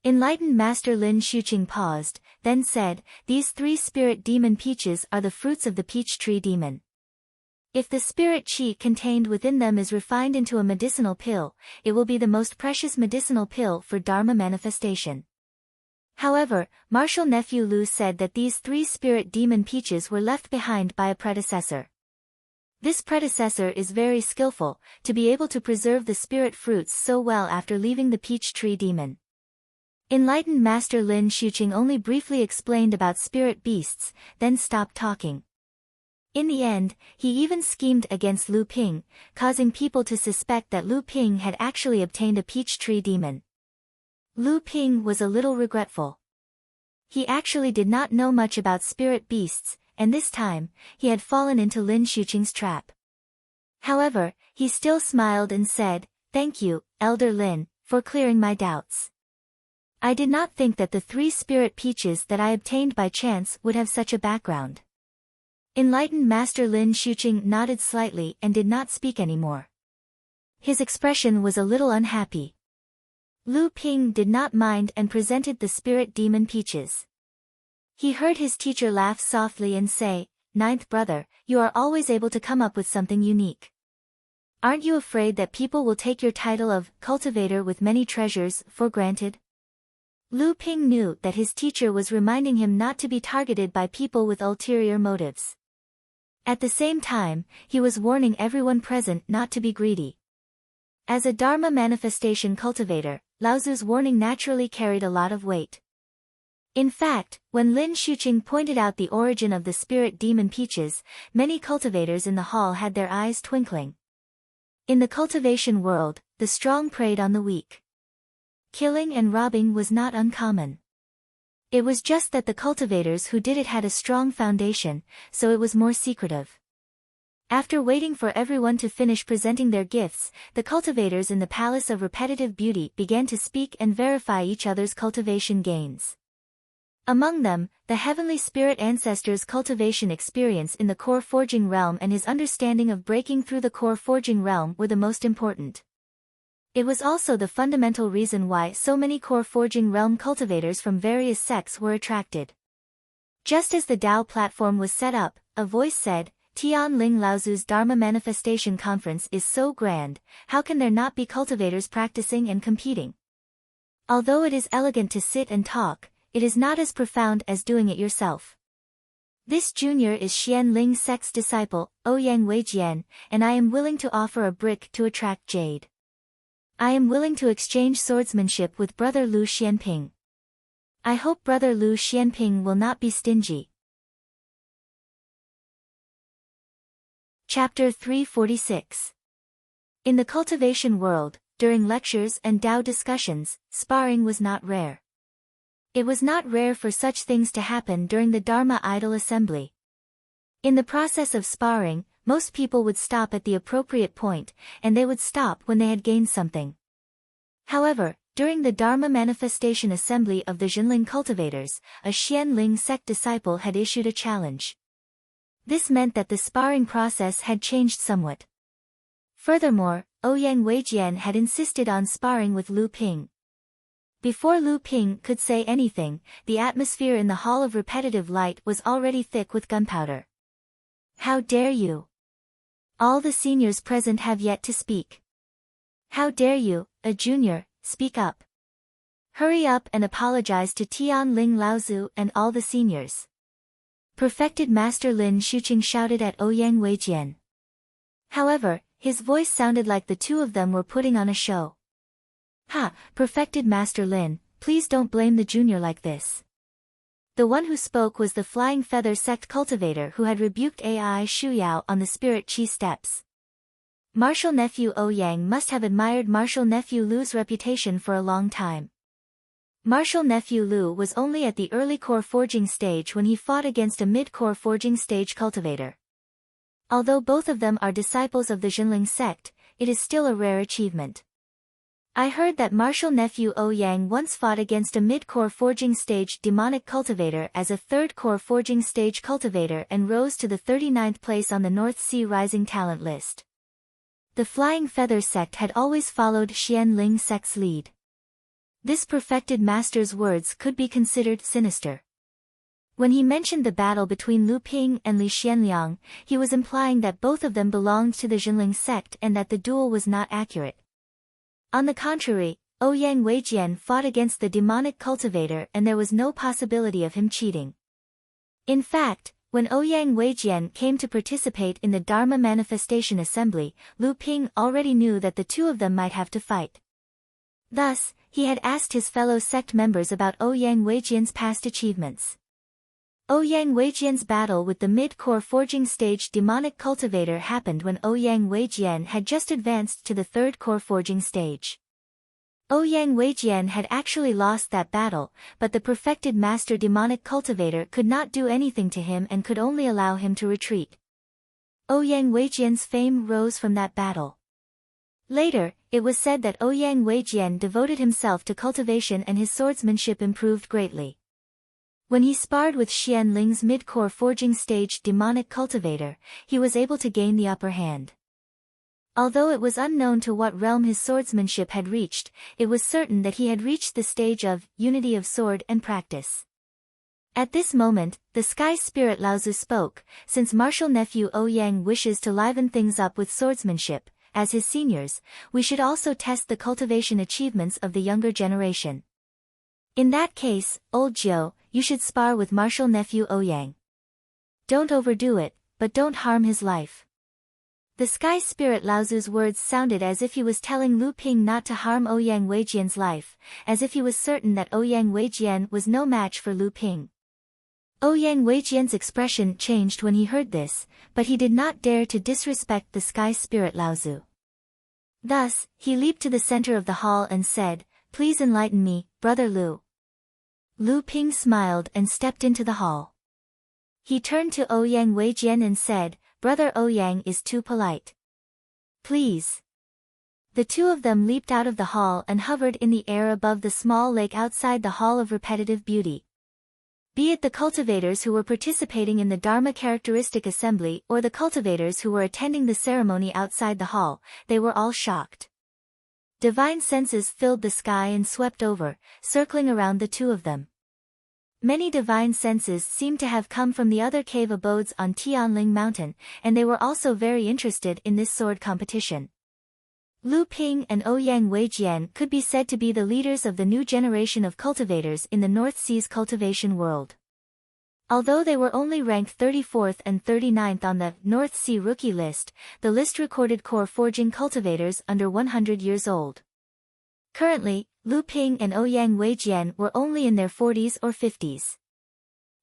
Enlightened Master Lin Xuqing paused, then said, these 3 spirit demon peaches are the fruits of the peach tree demon. If the spirit qi contained within them is refined into a medicinal pill, it will be the most precious medicinal pill for Dharma manifestation. However, martial nephew Lu said that these 3 spirit demon peaches were left behind by a predecessor. This predecessor is very skillful, to be able to preserve the spirit fruits so well after leaving the peach tree demon. Enlightened Master Lin Xuqing only briefly explained about spirit beasts, then stopped talking. In the end, he even schemed against Lu Ping, causing people to suspect that Lu Ping had actually obtained a peach tree demon. Lu Ping was a little regretful. He actually did not know much about spirit beasts, and this time, he had fallen into Lin Xuqing's trap. However, he still smiled and said, thank you, Elder Lin, for clearing my doubts. I did not think that the 3 spirit peaches that I obtained by chance would have such a background. Enlightened Master Lin Xuqing nodded slightly and did not speak anymore. His expression was a little unhappy. Lu Ping did not mind and presented the spirit demon peaches. He heard his teacher laugh softly and say, 9th brother, you are always able to come up with something unique. Aren't you afraid that people will take your title of cultivator with many treasures for granted? Lu Ping knew that his teacher was reminding him not to be targeted by people with ulterior motives. At the same time, he was warning everyone present not to be greedy. As a Dharma manifestation cultivator, Laozu's warning naturally carried a lot of weight. In fact, when Lin Xuqing pointed out the origin of the spirit demon peaches, many cultivators in the hall had their eyes twinkling. In the cultivation world, the strong preyed on the weak. Killing and robbing was not uncommon. It was just that the cultivators who did it had a strong foundation, so it was more secretive. After waiting for everyone to finish presenting their gifts, the cultivators in the Palace of Repetitive Beauty began to speak and verify each other's cultivation gains. Among them, the Heavenly Spirit Ancestor's cultivation experience in the core forging realm and his understanding of breaking through the core forging realm were the most important. It was also the fundamental reason why so many core forging realm cultivators from various sects were attracted. Just as the Tao platform was set up, a voice said, Tian Ling Laozu's Dharma Manifestation Conference is so grand, how can there not be cultivators practicing and competing? Although it is elegant to sit and talk, it is not as profound as doing it yourself. This junior is Xian Ling Sec's disciple, Ouyang Weijian, and I am willing to offer a brick to attract jade. I am willing to exchange swordsmanship with Brother Lu Xianping. I hope Brother Lu Xianping will not be stingy. Chapter 346. In the cultivation world, during lectures and Tao discussions, sparring was not rare. It was not rare for such things to happen during the Dharma Idol Assembly. In the process of sparring, most people would stop at the appropriate point, and they would stop when they had gained something. However, during the Dharma Manifestation Assembly of the Jinling cultivators, a Xianling sect disciple had issued a challenge. This meant that the sparring process had changed somewhat. Furthermore, Ouyang Weijian had insisted on sparring with Lu Ping. Before Lu Ping could say anything, the atmosphere in the Hall of Repetitive Light was already thick with gunpowder. How dare you? All the seniors present have yet to speak. How dare you, a junior, speak up. Hurry up and apologize to Tian Ling Laozu and all the seniors. Perfected Master Lin Shuqing shouted at Ouyang Weijian. However, his voice sounded like the two of them were putting on a show. Ha, Perfected Master Lin, please don't blame the junior like this. The one who spoke was the Flying Feather sect cultivator who had rebuked AI Shuyao on the Spirit Chi steps. Martial nephew Ouyang must have admired martial nephew Lu's reputation for a long time. Martial nephew Lu was only at the early core forging stage when he fought against a mid-core forging stage cultivator. Although both of them are disciples of the Jinling sect, it is still a rare achievement. I heard that martial nephew Ouyang once fought against a mid-core forging stage demonic cultivator as a third-core forging stage cultivator and rose to the 39th place on the North Sea Rising Talent list. The Flying Feather sect had always followed Xianling sect's lead. This perfected master's words could be considered sinister. When he mentioned the battle between Lu Ping and Li Xianliang, he was implying that both of them belonged to the Jinling sect and that the duel was not accurate. On the contrary, Ouyang Weijian fought against the demonic cultivator and there was no possibility of him cheating. In fact, when Ouyang Weijian came to participate in the Dharma Manifestation Assembly, Lu Ping already knew that the two of them might have to fight. Thus, he had asked his fellow sect members about Ouyang Weijian's past achievements. Ouyang Weijian's battle with the mid-core forging stage demonic cultivator happened when Ouyang Weijian had just advanced to the third core forging stage. Ouyang Weijian had actually lost that battle, but the perfected master demonic cultivator could not do anything to him and could only allow him to retreat. Ouyang Weijian's fame rose from that battle. Later, it was said that Ouyang Weijian devoted himself to cultivation and his swordsmanship improved greatly. When he sparred with Xianling's mid-core forging stage demonic cultivator, he was able to gain the upper hand. Although it was unknown to what realm his swordsmanship had reached, it was certain that he had reached the stage of unity of sword and practice. At this moment, the Sky Spirit Laozu spoke, since martial nephew Ouyang wishes to liven things up with swordsmanship, as his seniors, we should also test the cultivation achievements of the younger generation. In that case, old Jiu, you should spar with martial nephew Ouyang. Don't overdo it, but don't harm his life. The Sky Spirit Laozu's words sounded as if he was telling Lu Ping not to harm Ouyang Weijian's life, as if he was certain that Ouyang Weijian was no match for Lu Ping. Ouyang Weijian's expression changed when he heard this, but he did not dare to disrespect the Sky Spirit Laozu. Thus, he leaped to the center of the hall and said, "Please enlighten me, Brother Lu." Lu Ping smiled and stepped into the hall. He turned to Ouyang Weijian and said, "Brother Ouyang is too polite. Please." The two of them leaped out of the hall and hovered in the air above the small lake outside the Hall of Repetitive Beauty. Be it the cultivators who were participating in the Dharma Characteristic Assembly or the cultivators who were attending the ceremony outside the hall, they were all shocked. Divine senses filled the sky and swept over, circling around the two of them. Many divine senses seemed to have come from the other cave abodes on Tianling Mountain, and they were also very interested in this sword competition. Lu Ping and Ouyang Weijian could be said to be the leaders of the new generation of cultivators in the North Sea's cultivation world. Although they were only ranked 34th and 39th on the North Sea Rookie list, the list recorded core forging cultivators under 100 years old. Currently, Lu Ping and Ouyang Weijian were only in their 40s or 50s.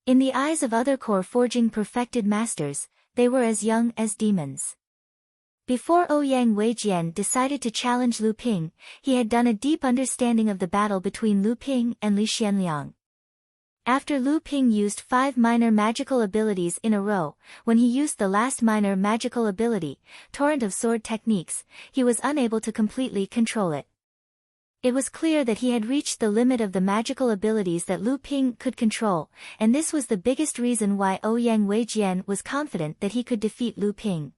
In the eyes of other core forging perfected masters, they were as young as demons. Before Ouyang Weijian decided to challenge Lu Ping, he had done a deep understanding of the battle between Lu Ping and Li Xianliang. After Lu Ping used 5 minor magical abilities in a row, when he used the last minor magical ability, Torrent of Sword Techniques, he was unable to completely control it. It was clear that he had reached the limit of the magical abilities that Lu Ping could control, and this was the biggest reason why Ouyang Weijian was confident that he could defeat Lu Ping.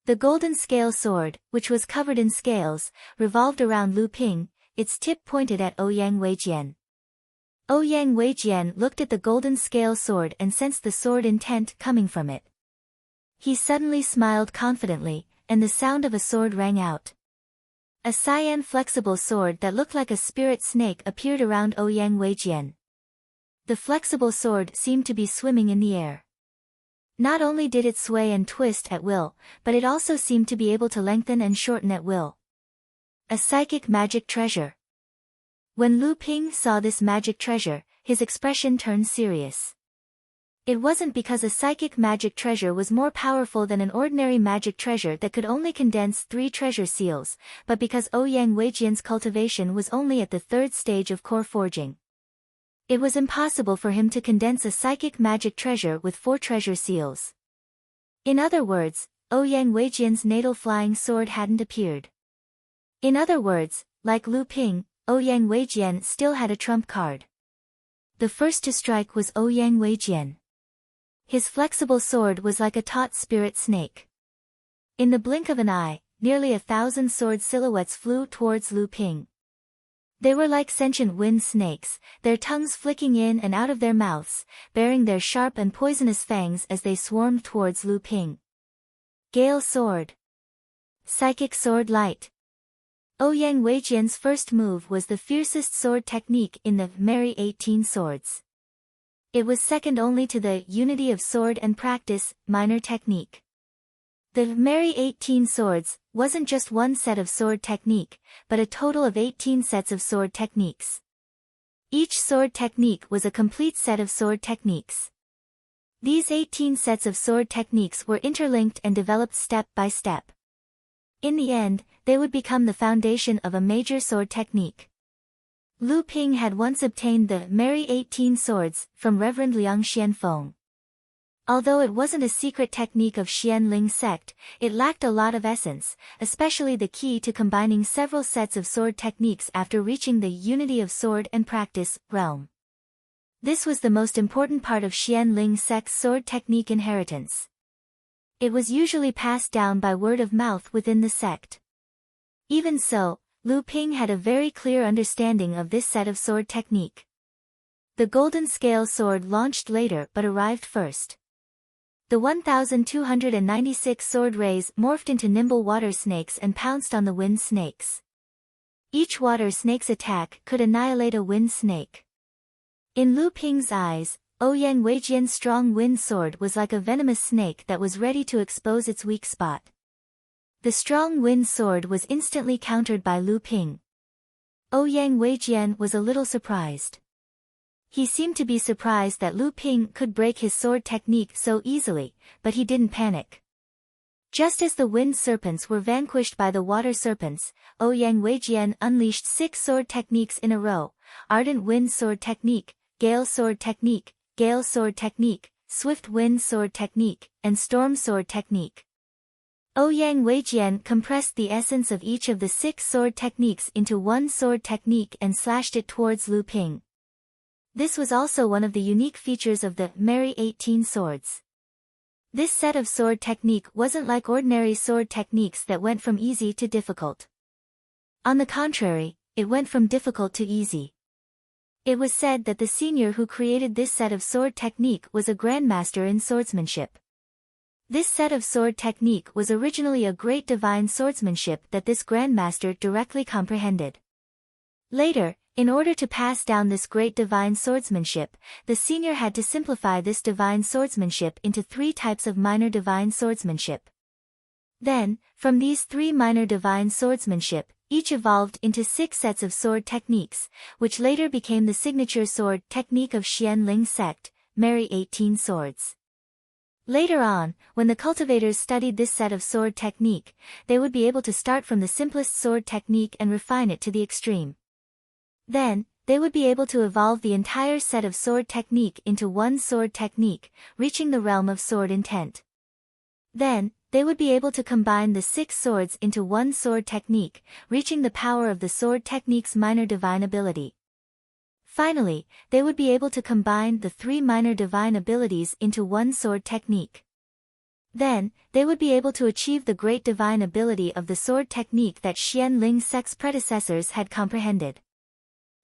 The golden scale sword, which was covered in scales, revolved around Lu Ping, its tip pointed at Ouyang Weijian. Ouyang Weijian looked at the golden scale sword and sensed the sword intent coming from it. He suddenly smiled confidently, and the sound of a sword rang out. A cyan flexible sword that looked like a spirit snake appeared around Ouyang Weijian. The flexible sword seemed to be swimming in the air. Not only did it sway and twist at will, but it also seemed to be able to lengthen and shorten at will. A psychic magic treasure. When Lu Ping saw this magic treasure, his expression turned serious. It wasn't because a psychic magic treasure was more powerful than an ordinary magic treasure that could only condense 3 treasure seals, but because Ouyang Weijian's cultivation was only at the 3rd stage of core forging. It was impossible for him to condense a psychic magic treasure with 4 treasure seals. In other words, Ouyang Weijian's natal flying sword hadn't appeared. In other words, like Lu Ping, Ouyang Weijian still had a trump card. The first to strike was Ouyang Weijian. His flexible sword was like a taut spirit snake. In the blink of an eye, nearly 1,000 sword silhouettes flew towards Lu Ping. They were like sentient wind snakes, their tongues flicking in and out of their mouths, bearing their sharp and poisonous fangs as they swarmed towards Lu Ping. Gale Sword. Psychic Sword Light. Ouyang Weijian's first move was the fiercest sword technique in the Merry 18 Swords. It was second only to the Unity of Sword and Practice minor technique. The Merry 18 Swords wasn't just one set of sword technique, but a total of 18 sets of sword techniques. Each sword technique was a complete set of sword techniques. These 18 sets of sword techniques were interlinked and developed step by step. In the end, they would become the foundation of a major sword technique. Lu Ping had once obtained the Merry 18 Swords from Reverend Liang Xianfeng. Although it wasn't a secret technique of Xianling sect, it lacked a lot of essence, especially the key to combining several sets of sword techniques after reaching the Unity of Sword and Practice realm. This was the most important part of Xianling sect's sword technique inheritance. It was usually passed down by word of mouth within the sect. Even so, Lu Ping had a very clear understanding of this set of sword technique. The golden scale sword launched later but arrived first. The 1,296 sword rays morphed into nimble water snakes and pounced on the wind snakes. Each water snake's attack could annihilate a wind snake. In Lu Ping's eyes, Ouyang Weijian's strong wind sword was like a venomous snake that was ready to expose its weak spot. The strong wind sword was instantly countered by Lu Ping. Ouyang Weijian was a little surprised. He seemed to be surprised that Lu Ping could break his sword technique so easily, but he didn't panic. Just as the wind serpents were vanquished by the water serpents, Ouyang Weijian unleashed 6 sword techniques in a row: Ardent Wind Sword Technique, Gale Sword Technique, Gale Sword Technique, Swift Wind Sword Technique, and Storm Sword Technique. Ouyang Weijian compressed the essence of each of the 6 sword techniques into one sword technique and slashed it towards Lu Ping. This was also one of the unique features of the Merry 18 Swords. This set of sword technique wasn't like ordinary sword techniques that went from easy to difficult. On the contrary, it went from difficult to easy. It was said that the senior who created this set of sword technique was a grandmaster in swordsmanship. This set of sword technique was originally a great divine swordsmanship that this grandmaster directly comprehended. Later, in order to pass down this great divine swordsmanship, the senior had to simplify this divine swordsmanship into 3 types of minor divine swordsmanship. Then, from these 3 minor divine swordsmanship, each evolved into 6 sets of sword techniques, which later became the signature sword technique of Xianling sect, Marry 18 Swords. Later on, when the cultivators studied this set of sword technique, they would be able to start from the simplest sword technique and refine it to the extreme. Then, they would be able to evolve the entire set of sword technique into one sword technique, reaching the realm of sword intent. Then, they would be able to combine the 6 swords into one sword technique, reaching the power of the sword technique's minor divine ability. Finally, they would be able to combine the 3 minor divine abilities into one sword technique. Then, they would be able to achieve the great divine ability of the sword technique that Xianling sect's predecessors had comprehended.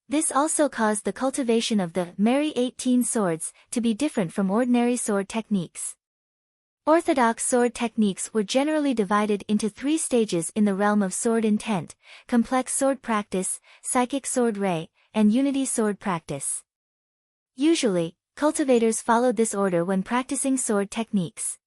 This also caused the cultivation of the Marry 18 Swords to be different from ordinary sword techniques. Orthodox sword techniques were generally divided into 3 stages in the realm of sword intent: complex sword practice, psychic sword ray, and unity sword practice. Usually, cultivators followed this order when practicing sword techniques.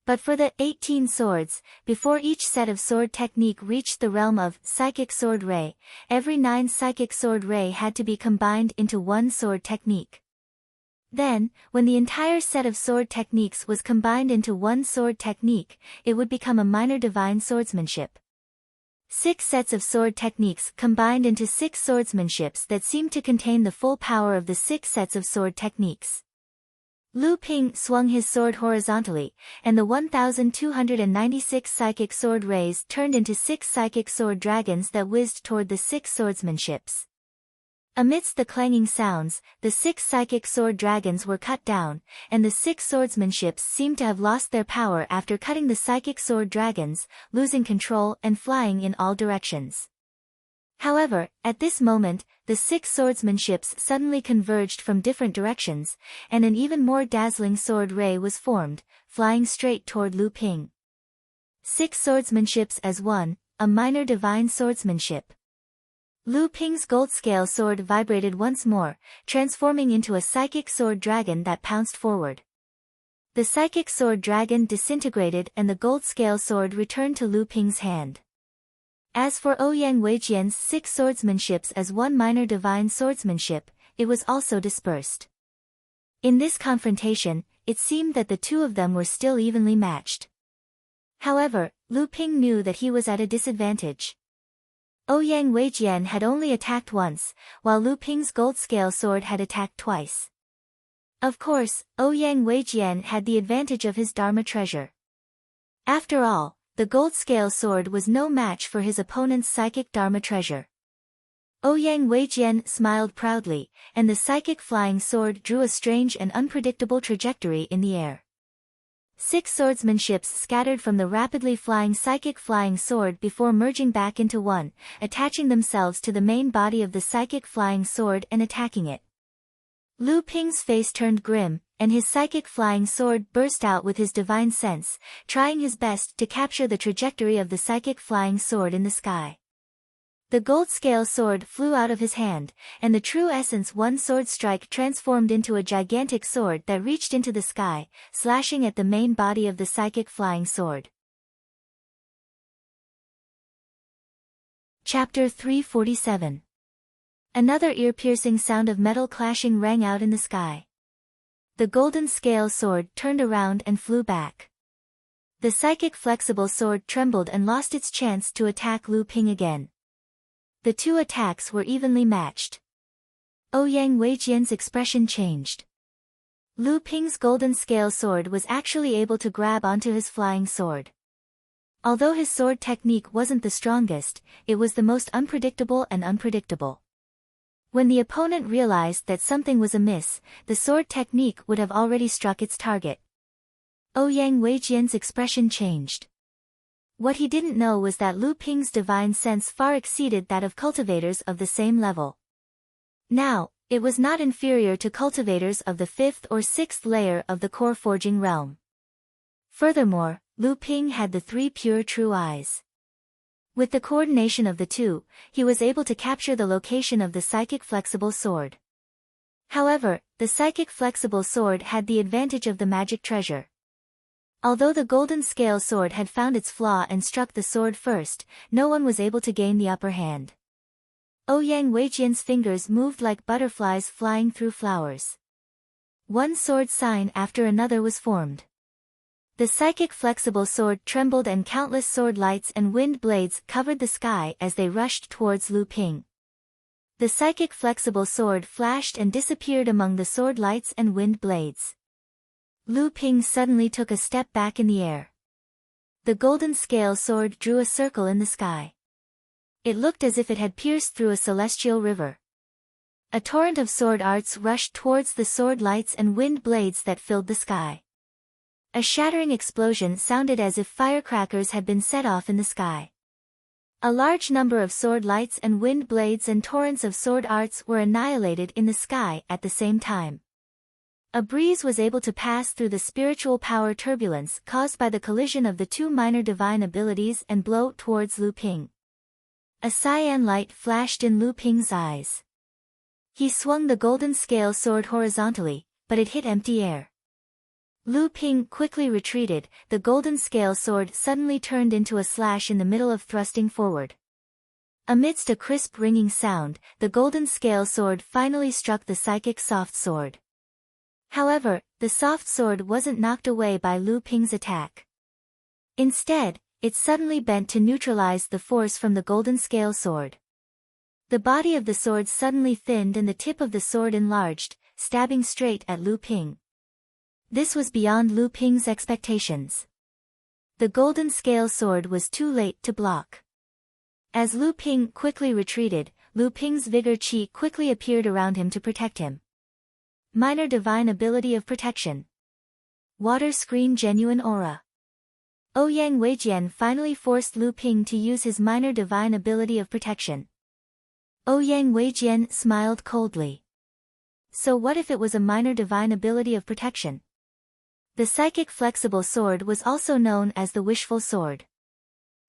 But for the 18 swords, before each set of sword technique reached the realm of psychic sword ray, every 9 psychic sword ray had to be combined into one sword technique. Then, when the entire set of sword techniques was combined into one sword technique, it would become a minor divine swordsmanship. 6 sets of sword techniques combined into 6 swordsmanships that seemed to contain the full power of the 6 sets of sword techniques. Lu Ping swung his sword horizontally, and the 1,296 psychic sword rays turned into 6 psychic sword dragons that whizzed toward the 6 swordsmanships. Amidst the clanging sounds, the 6 psychic sword dragons were cut down, and the 6 swordsmanships seemed to have lost their power after cutting the psychic sword dragons, losing control and flying in all directions. However, at this moment, the 6 swordsmanships suddenly converged from different directions, and an even more dazzling sword ray was formed, flying straight toward Lu Ping. 6 swordsmanships as one, a minor divine swordsmanship. Lu Ping's gold scale sword vibrated once more, transforming into a psychic sword dragon that pounced forward. The psychic sword dragon disintegrated and the gold scale sword returned to Lu Ping's hand. As for Ouyang Weijian's 6 swordsmanships as one minor divine swordsmanship, it was also dispersed. In this confrontation, it seemed that the two of them were still evenly matched. However, Lu Ping knew that he was at a disadvantage. Ouyang Weijian had only attacked once, while Lu Ping's gold scale sword had attacked twice. Of course, Ouyang Weijian had the advantage of his Dharma treasure. After all, the gold scale sword was no match for his opponent's psychic Dharma treasure. Ouyang Weijian smiled proudly, and the psychic flying sword drew a strange and unpredictable trajectory in the air. 6 swordsmanships scattered from the rapidly flying psychic flying sword before merging back into one, attaching themselves to the main body of the psychic flying sword and attacking it. Lu Ping's face turned grim, and his psychic flying sword burst out with his divine sense, trying his best to capture the trajectory of the psychic flying sword in the sky. The gold scale sword flew out of his hand, and the true essence one sword strike transformed into a gigantic sword that reached into the sky, slashing at the main body of the psychic flying sword. Chapter 347. Another ear-piercing sound of metal clashing rang out in the sky. The golden scale sword turned around and flew back. The psychic flexible sword trembled and lost its chance to attack Lu Ping again. The two attacks were evenly matched. Ouyang Weijian's expression changed. Lu Ping's golden scale sword was actually able to grab onto his flying sword. Although his sword technique wasn't the strongest, it was the most unpredictable and unpredictable. When the opponent realized that something was amiss, the sword technique would have already struck its target. Ouyang Weijian's expression changed. What he didn't know was that Lu Ping's divine sense far exceeded that of cultivators of the same level. Now, it was not inferior to cultivators of the 5th or 6th layer of the core forging realm. Furthermore, Lu Ping had the 3 pure true eyes. With the coordination of the two, he was able to capture the location of the psychic flexible sword. However, the psychic flexible sword had the advantage of the magic treasure. Although the golden scale sword had found its flaw and struck the sword first, no one was able to gain the upper hand. Ouyang Weijian's fingers moved like butterflies flying through flowers. One sword sign after another was formed. The psychic flexible sword trembled and countless sword lights and wind blades covered the sky as they rushed towards Lu Ping. The psychic flexible sword flashed and disappeared among the sword lights and wind blades. Lu Ping suddenly took a step back in the air. The golden scale sword drew a circle in the sky. It looked as if it had pierced through a celestial river. A torrent of sword arts rushed towards the sword lights and wind blades that filled the sky. A shattering explosion sounded as if firecrackers had been set off in the sky. A large number of sword lights and wind blades and torrents of sword arts were annihilated in the sky at the same time. A breeze was able to pass through the spiritual power turbulence caused by the collision of the two minor divine abilities and blow towards Lu Ping. A cyan light flashed in Lu Ping's eyes. He swung the golden scale sword horizontally, but it hit empty air. Lu Ping quickly retreated, the golden scale sword suddenly turned into a slash in the middle of thrusting forward. Amidst a crisp ringing sound, the golden scale sword finally struck the psychic soft sword. However, the soft sword wasn't knocked away by Lu Ping's attack. Instead, it suddenly bent to neutralize the force from the golden scale sword. The body of the sword suddenly thinned and the tip of the sword enlarged, stabbing straight at Lu Ping. This was beyond Lu Ping's expectations. The golden scale sword was too late to block. As Lu Ping quickly retreated, Lu Ping's vigor chi quickly appeared around him to protect him. Minor divine ability of protection. Water screen genuine aura. Ouyang Weijian finally forced Lu Ping to use his minor divine ability of protection. Ouyang Weijian smiled coldly. So what if it was a minor divine ability of protection? The psychic flexible sword was also known as the wishful sword.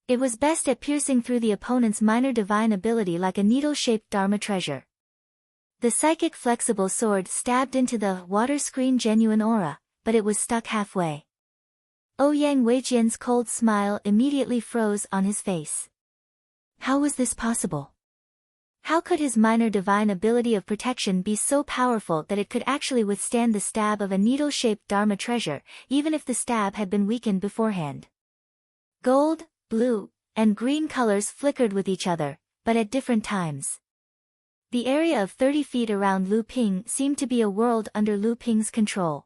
It was best at piercing through the opponent's minor divine ability like a needle-shaped dharma treasure. The psychic flexible sword stabbed into the water screen genuine aura, but it was stuck halfway. Ouyang Weijian's cold smile immediately froze on his face. How was this possible? How could his minor divine ability of protection be so powerful that it could actually withstand the stab of a needle-shaped dharma treasure, even if the stab had been weakened beforehand? Gold, blue, and green colors flickered with each other, but at different times. The area of 30 feet around Lu Ping seemed to be a world under Lu Ping's control.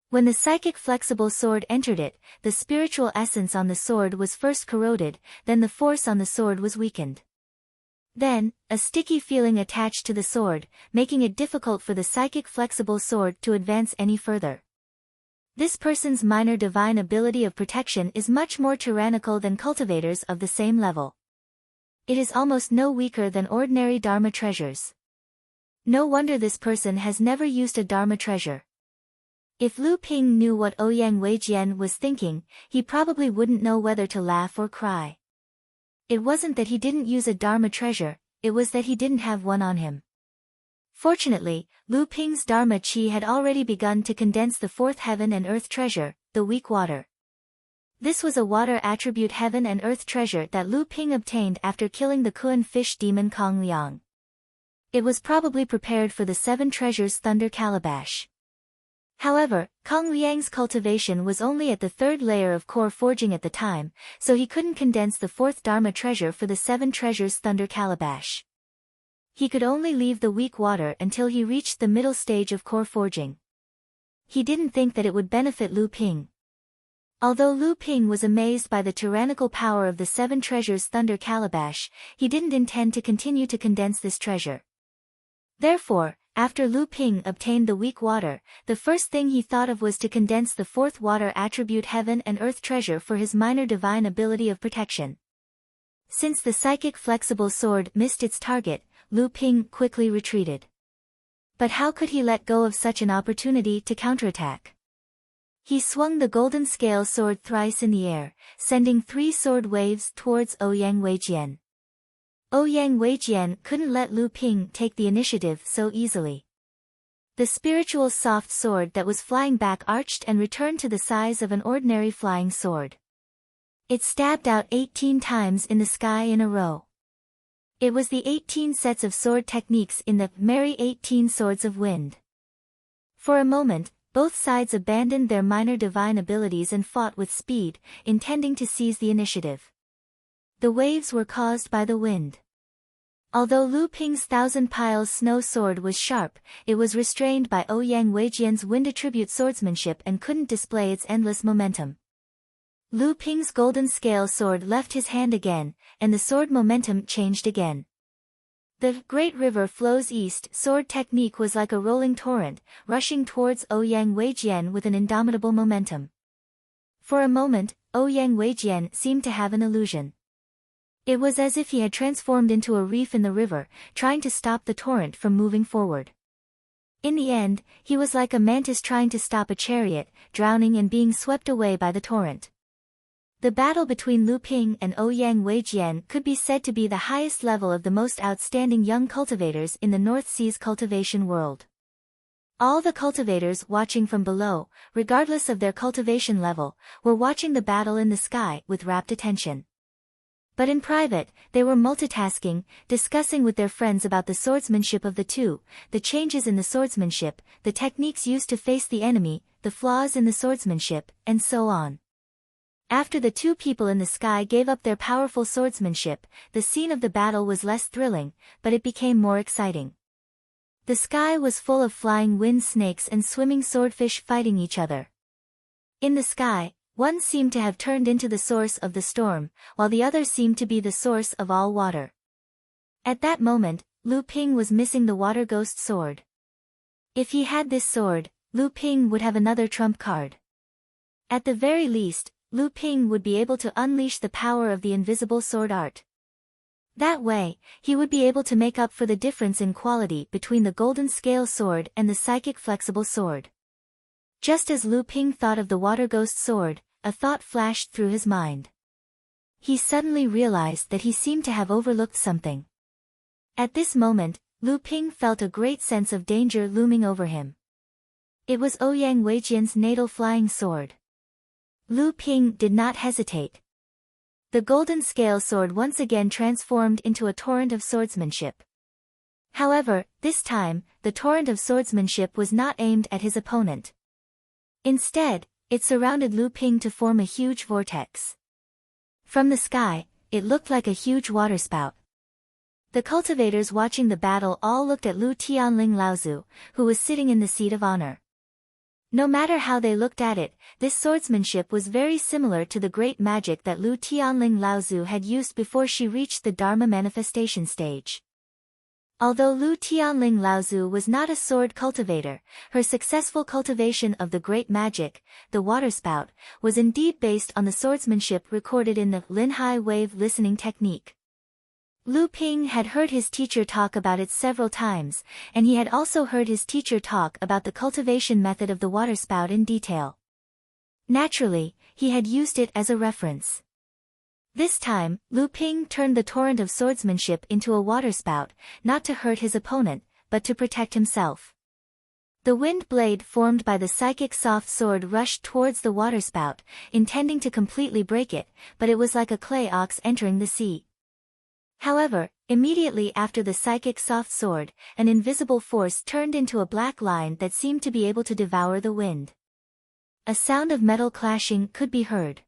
When the psychic flexible sword entered it, the spiritual essence on the sword was first corroded, then the force on the sword was weakened. Then, a sticky feeling attached to the sword, making it difficult for the psychic flexible sword to advance any further. This person's minor divine ability of protection is much more tyrannical than cultivators of the same level. It is almost no weaker than ordinary dharma treasures. No wonder this person has never used a dharma treasure. If Lu Ping knew what Ouyang Weijian was thinking, he probably wouldn't know whether to laugh or cry. It wasn't that he didn't use a dharma treasure, it was that he didn't have one on him. Fortunately, Lu Ping's dharma chi had already begun to condense the fourth heaven and earth treasure, the weak water. This was a water attribute heaven and earth treasure that Lu Ping obtained after killing the Kuan fish demon Kong Liang. It was probably prepared for the seven treasures thunder calabash. However, Kong Liang's cultivation was only at the third layer of core forging at the time, so he couldn't condense the fourth dharma treasure for the seven treasures thunder calabash. He could only leave the weak water until he reached the middle stage of core forging. He didn't think that it would benefit Lu Ping. Although Lu Ping was amazed by the tyrannical power of the seven treasures thunder calabash, he didn't intend to continue to condense this treasure. Therefore, after Lu Ping obtained the weak water, the first thing he thought of was to condense the fourth water attribute heaven and earth treasure for his minor divine ability of protection. Since the psychic flexible sword missed its target, Lu Ping quickly retreated. But how could he let go of such an opportunity to counterattack? He swung the golden scale sword thrice in the air, sending 3 sword waves towards Ouyang Weijian. Ouyang Weijian couldn't let Lu Ping take the initiative so easily. The spiritual soft sword that was flying back arched and returned to the size of an ordinary flying sword. It stabbed out 18 times in the sky in a row. It was the 18 sets of sword techniques in the Merry 18 Swords of Wind. For a moment, both sides abandoned their minor divine abilities and fought with speed, intending to seize the initiative. The waves were caused by the wind. Although Lu Ping's Thousand Piles snow sword was sharp, it was restrained by Ouyang Weijian's wind attribute swordsmanship and couldn't display its endless momentum. Lu Ping's golden scale sword left his hand again, and the sword momentum changed again. The great river flows east sword technique was like a rolling torrent, rushing towards Ouyang Weijian with an indomitable momentum. For a moment, Ouyang Weijian seemed to have an illusion. It was as if he had transformed into a reef in the river, trying to stop the torrent from moving forward. In the end, he was like a mantis trying to stop a chariot, drowning and being swept away by the torrent. The battle between Lu Ping and Ouyang Weijian could be said to be the highest level of the most outstanding young cultivators in the North Sea's cultivation world. All the cultivators watching from below, regardless of their cultivation level, were watching the battle in the sky with rapt attention. But in private, they were multitasking, discussing with their friends about the swordsmanship of the two, the changes in the swordsmanship, the techniques used to face the enemy, the flaws in the swordsmanship, and so on. After the two people in the sky gave up their powerful swordsmanship, the scene of the battle was less thrilling, but it became more exciting. The sky was full of flying wind snakes and swimming swordfish fighting each other. In the sky, one seemed to have turned into the source of the storm, while the other seemed to be the source of all water. At that moment, Lu Ping was missing the water ghost sword. If he had this sword, Lu Ping would have another trump card. At the very least, Lu Ping would be able to unleash the power of the invisible sword art. That way, he would be able to make up for the difference in quality between the golden scale sword and the psychic flexible sword. Just as Lu Ping thought of the water ghost sword, a thought flashed through his mind. He suddenly realized that he seemed to have overlooked something. At this moment, Lu Ping felt a great sense of danger looming over him. It was Ouyang Weijian's natal flying sword. Lu Ping did not hesitate. The golden scale sword once again transformed into a torrent of swordsmanship. However, this time, the torrent of swordsmanship was not aimed at his opponent. Instead, it surrounded Lu Ping to form a huge vortex. From the sky, it looked like a huge waterspout. The cultivators watching the battle all looked at Lu Tianling Laozu, who was sitting in the seat of honor. No matter how they looked at it, this swordsmanship was very similar to the great magic that Lu Tianling Laozu had used before she reached the Dharma manifestation stage. Although Lu Tianling Laozu was not a sword cultivator, her successful cultivation of the great magic, the waterspout, was indeed based on the swordsmanship recorded in the Linhai wave listening technique. Lu Ping had heard his teacher talk about it several times, and he had also heard his teacher talk about the cultivation method of the waterspout in detail. Naturally, he had used it as a reference. This time, Lu Ping turned the torrent of swordsmanship into a waterspout, not to hurt his opponent, but to protect himself. The wind blade formed by the psychic soft sword rushed towards the waterspout, intending to completely break it, but it was like a clay ox entering the sea. However, immediately after the psychic soft sword, an invisible force turned into a black line that seemed to be able to devour the wind. A sound of metal clashing could be heard.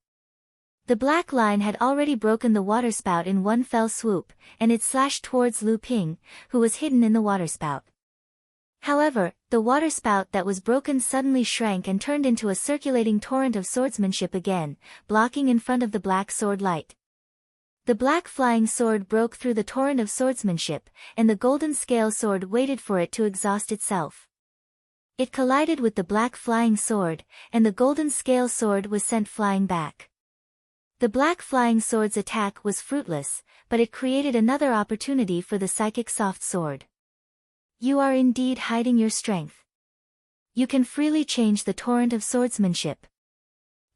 The black line had already broken the waterspout in one fell swoop, and it slashed towards Lu Ping, who was hidden in the waterspout. However, the waterspout that was broken suddenly shrank and turned into a circulating torrent of swordsmanship again, blocking in front of the black sword light. The black flying sword broke through the torrent of swordsmanship, and the golden scale sword waited for it to exhaust itself. It collided with the black flying sword, and the golden scale sword was sent flying back. The black flying sword's attack was fruitless, but it created another opportunity for the psychic soft sword. You are indeed hiding your strength. You can freely change the torrent of swordsmanship.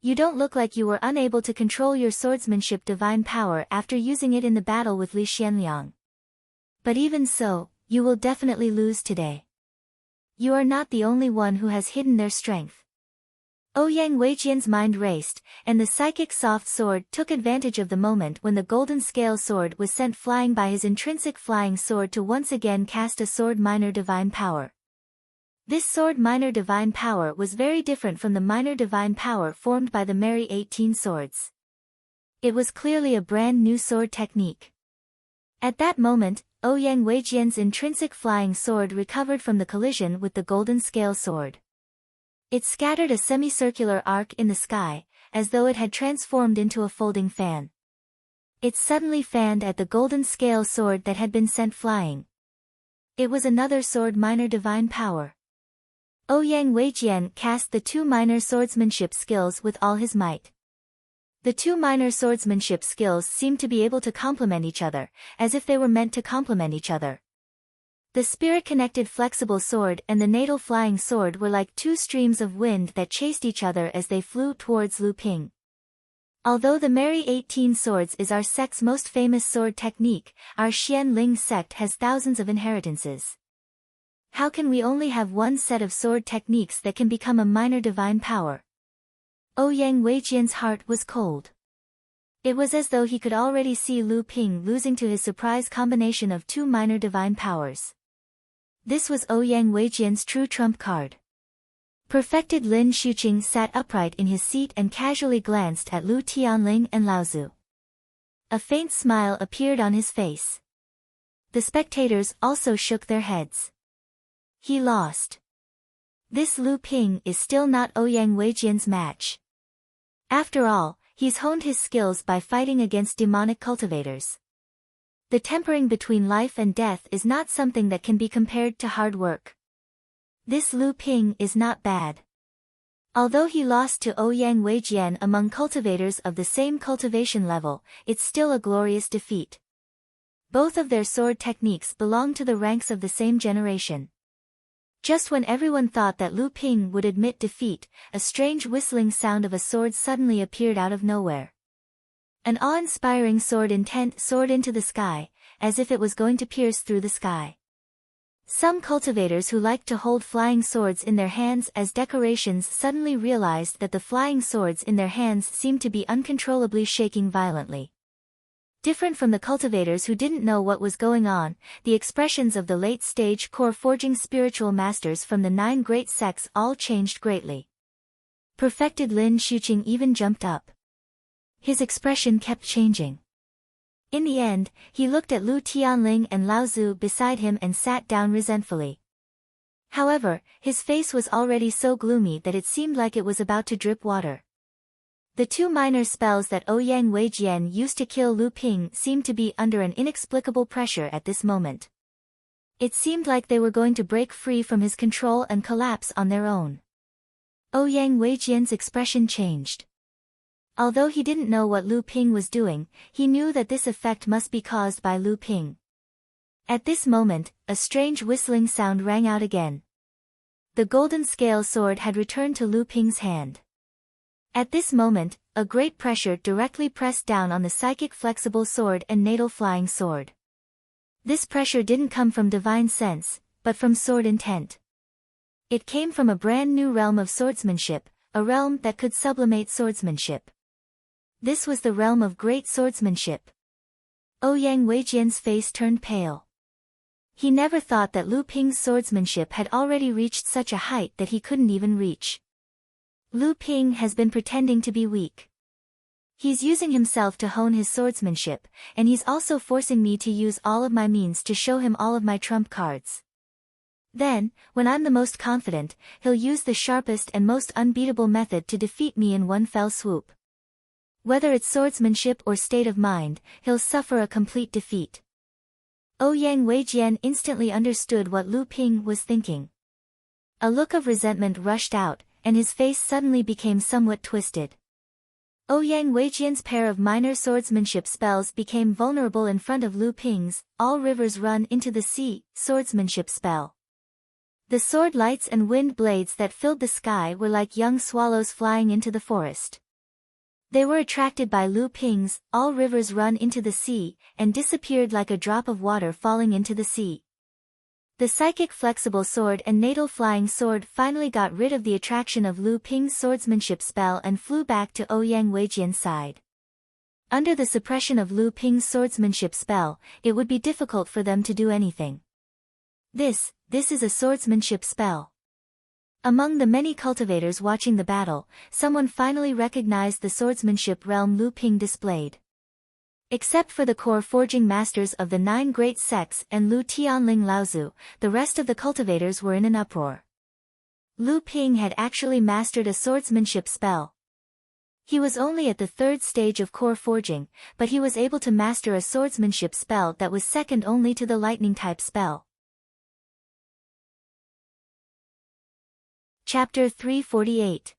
You don't look like you were unable to control your swordsmanship divine power after using it in the battle with Li Xianliang. But even so, you will definitely lose today. You are not the only one who has hidden their strength. Ouyang Weijian's mind raced, and the psychic soft sword took advantage of the moment when the golden scale sword was sent flying by his intrinsic flying sword to once again cast a sword minor divine power. This sword minor divine power was very different from the minor divine power formed by the merry 18 swords. It was clearly a brand new sword technique. At that moment, Ouyang Weijian's intrinsic flying sword recovered from the collision with the golden scale sword. It scattered a semicircular arc in the sky, as though it had transformed into a folding fan. It suddenly fanned at the golden scale sword that had been sent flying. It was another sword minor divine power. Ouyang Weijian cast the 2 minor swordsmanship skills with all his might. The 2 minor swordsmanship skills seemed to be able to complement each other, as if they were meant to complement each other. The spirit-connected flexible sword and the natal flying sword were like 2 streams of wind that chased each other as they flew towards Lu Ping. Although the merry 18 swords is our sect's most famous sword technique, our Xian Ling sect has thousands of inheritances. How can we only have one set of sword techniques that can become a minor divine power? Ouyang Weijian's heart was cold. It was as though he could already see Lu Ping losing to his surprise combination of 2 minor divine powers. This was Ouyang Weijian's true trump card. Perfected Lin Xuqing sat upright in his seat and casually glanced at Lu Tianling and Laozu. A faint smile appeared on his face. The spectators also shook their heads. He lost. This Lu Ping is still not Ouyang Weijian's match. After all, he's honed his skills by fighting against demonic cultivators. The tempering between life and death is not something that can be compared to hard work. This Lu Ping is not bad. Although he lost to Ouyang Weijian among cultivators of the same cultivation level, it's still a glorious defeat. Both of their sword techniques belong to the ranks of the same generation. Just when everyone thought that Lu Ping would admit defeat, a strange whistling sound of a sword suddenly appeared out of nowhere. An awe-inspiring sword intent soared into the sky, as if it was going to pierce through the sky. Some cultivators who liked to hold flying swords in their hands as decorations suddenly realized that the flying swords in their hands seemed to be uncontrollably shaking violently. Different from the cultivators who didn't know what was going on, the expressions of the late-stage core forging spiritual masters from the 9 great sects all changed greatly. Perfected Lin Xuqing even jumped up. His expression kept changing. In the end, he looked at Lu Tianling and Laozu beside him and sat down resentfully. However, his face was already so gloomy that it seemed like it was about to drip water. The 2 minor spells that Ouyang Weijian used to kill Lu Ping seemed to be under an inexplicable pressure at this moment. It seemed like they were going to break free from his control and collapse on their own. Ouyang Weijian's expression changed. Although he didn't know what Lu Ping was doing, he knew that this effect must be caused by Lu Ping. At this moment, a strange whistling sound rang out again. The golden scale sword had returned to Lu Ping's hand. At this moment, a great pressure directly pressed down on the psychic flexible sword and natal flying sword. This pressure didn't come from divine sense, but from sword intent. It came from a brand new realm of swordsmanship, a realm that could sublimate swordsmanship. This was the realm of great swordsmanship. Ouyang Weijian's face turned pale. He never thought that Lu Ping's swordsmanship had already reached such a height that he couldn't even reach. Lu Ping has been pretending to be weak. He's using himself to hone his swordsmanship, and he's also forcing me to use all of my means to show him all of my trump cards. Then, when I'm the most confident, he'll use the sharpest and most unbeatable method to defeat me in one fell swoop. Whether it's swordsmanship or state of mind, he'll suffer a complete defeat. Ouyang Weijian instantly understood what Lu Ping was thinking. A look of resentment rushed out, and his face suddenly became somewhat twisted. Ouyang Weijian's pair of minor swordsmanship spells became vulnerable in front of Lu Ping's all rivers run into the sea swordsmanship spell. The sword lights and wind blades that filled the sky were like young swallows flying into the forest. They were attracted by Lu Ping's all rivers run into the sea, and disappeared like a drop of water falling into the sea. The psychic flexible sword and natal flying sword finally got rid of the attraction of Lu Ping's swordsmanship spell and flew back to Ouyang Weijian's side. Under the suppression of Lu Ping's swordsmanship spell, it would be difficult for them to do anything. This is a swordsmanship spell. Among the many cultivators watching the battle, someone finally recognized the swordsmanship realm Lu Ping displayed. Except for the core forging masters of the 9 great sects and Lu Tianling Laozu, the rest of the cultivators were in an uproar. Lu Ping had actually mastered a swordsmanship spell. He was only at the 3rd stage of core forging, but he was able to master a swordsmanship spell that was second only to the lightning-type spell. Chapter 348.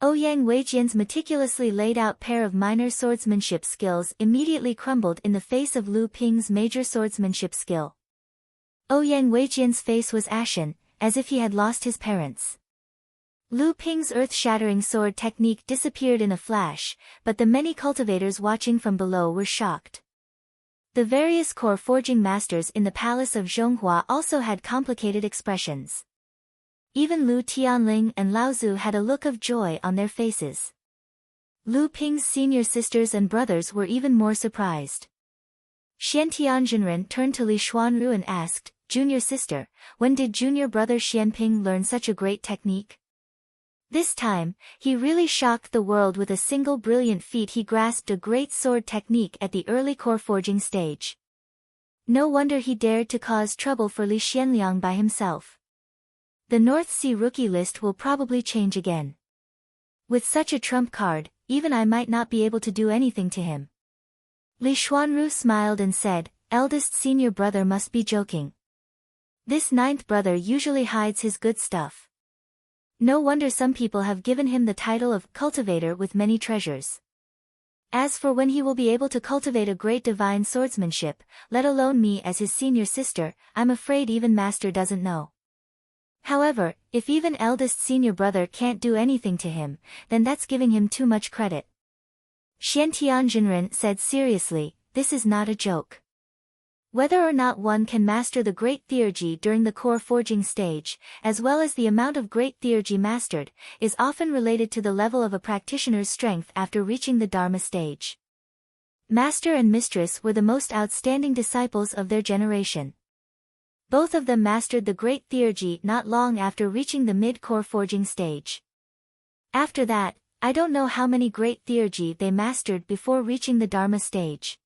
Ouyang Weijian's meticulously laid-out pair of minor swordsmanship skills immediately crumbled in the face of Lu Ping's major swordsmanship skill. Ouyang Weijian's face was ashen, as if he had lost his parents. Lu Ping's earth-shattering sword technique disappeared in a flash, but the many cultivators watching from below were shocked. The various core forging masters in the palace of Zhonghua also had complicated expressions. Even Lu Tianling and Laozu had a look of joy on their faces. Lu Ping's senior sisters and brothers were even more surprised. Xian Tianjinren turned to Li Xuanru and asked, "Junior sister, when did junior brother Xianping learn such a great technique?" This time, he really shocked the world with a single brilliant feat. He grasped a great sword technique at the early core forging stage. No wonder he dared to cause trouble for Li Xianliang by himself. The North Sea rookie list will probably change again. With such a trump card, even I might not be able to do anything to him. Li Xuanru smiled and said, "Eldest senior brother must be joking. This 9th brother usually hides his good stuff. No wonder some people have given him the title of cultivator with many treasures. As for when he will be able to cultivate a great divine swordsmanship, let alone me as his senior sister, I'm afraid even master doesn't know." However, if even eldest senior brother can't do anything to him, then that's giving him too much credit. Xian Tianjinren said seriously, "This is not a joke. Whether or not one can master the great theurgy during the core forging stage, as well as the amount of great theurgy mastered, is often related to the level of a practitioner's strength after reaching the Dharma stage. Master and mistress were the most outstanding disciples of their generation. Both of them mastered the great theurgy not long after reaching the mid-core forging stage. After that, I don't know how many great theurgy they mastered before reaching the Dharma stage.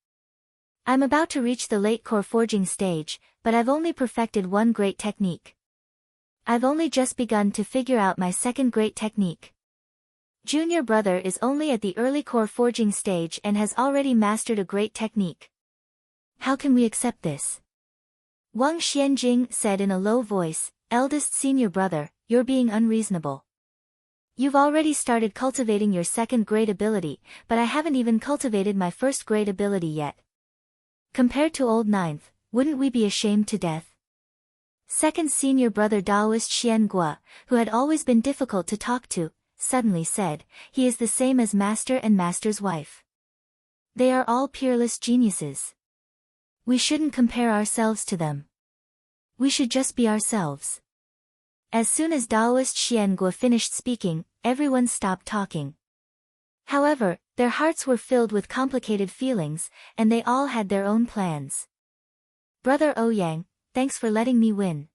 I'm about to reach the late core forging stage, but I've only perfected one great technique. I've only just begun to figure out my second great technique. Junior brother is only at the early core forging stage and has already mastered a great technique. How can we accept this?" Wang Xianjing said in a low voice, "Eldest senior brother, you're being unreasonable. You've already started cultivating your second great ability, but I haven't even cultivated my first great ability yet. Compared to old 9th, wouldn't we be ashamed to death?" Second senior brother Daoist Xian Gua, who had always been difficult to talk to, suddenly said, "He is the same as master and master's wife. They are all peerless geniuses. We shouldn't compare ourselves to them. We should just be ourselves." As soon as Daoist Xian Gua finished speaking, everyone stopped talking. However, their hearts were filled with complicated feelings, and they all had their own plans. "Brother Ouyang, thanks for letting me win."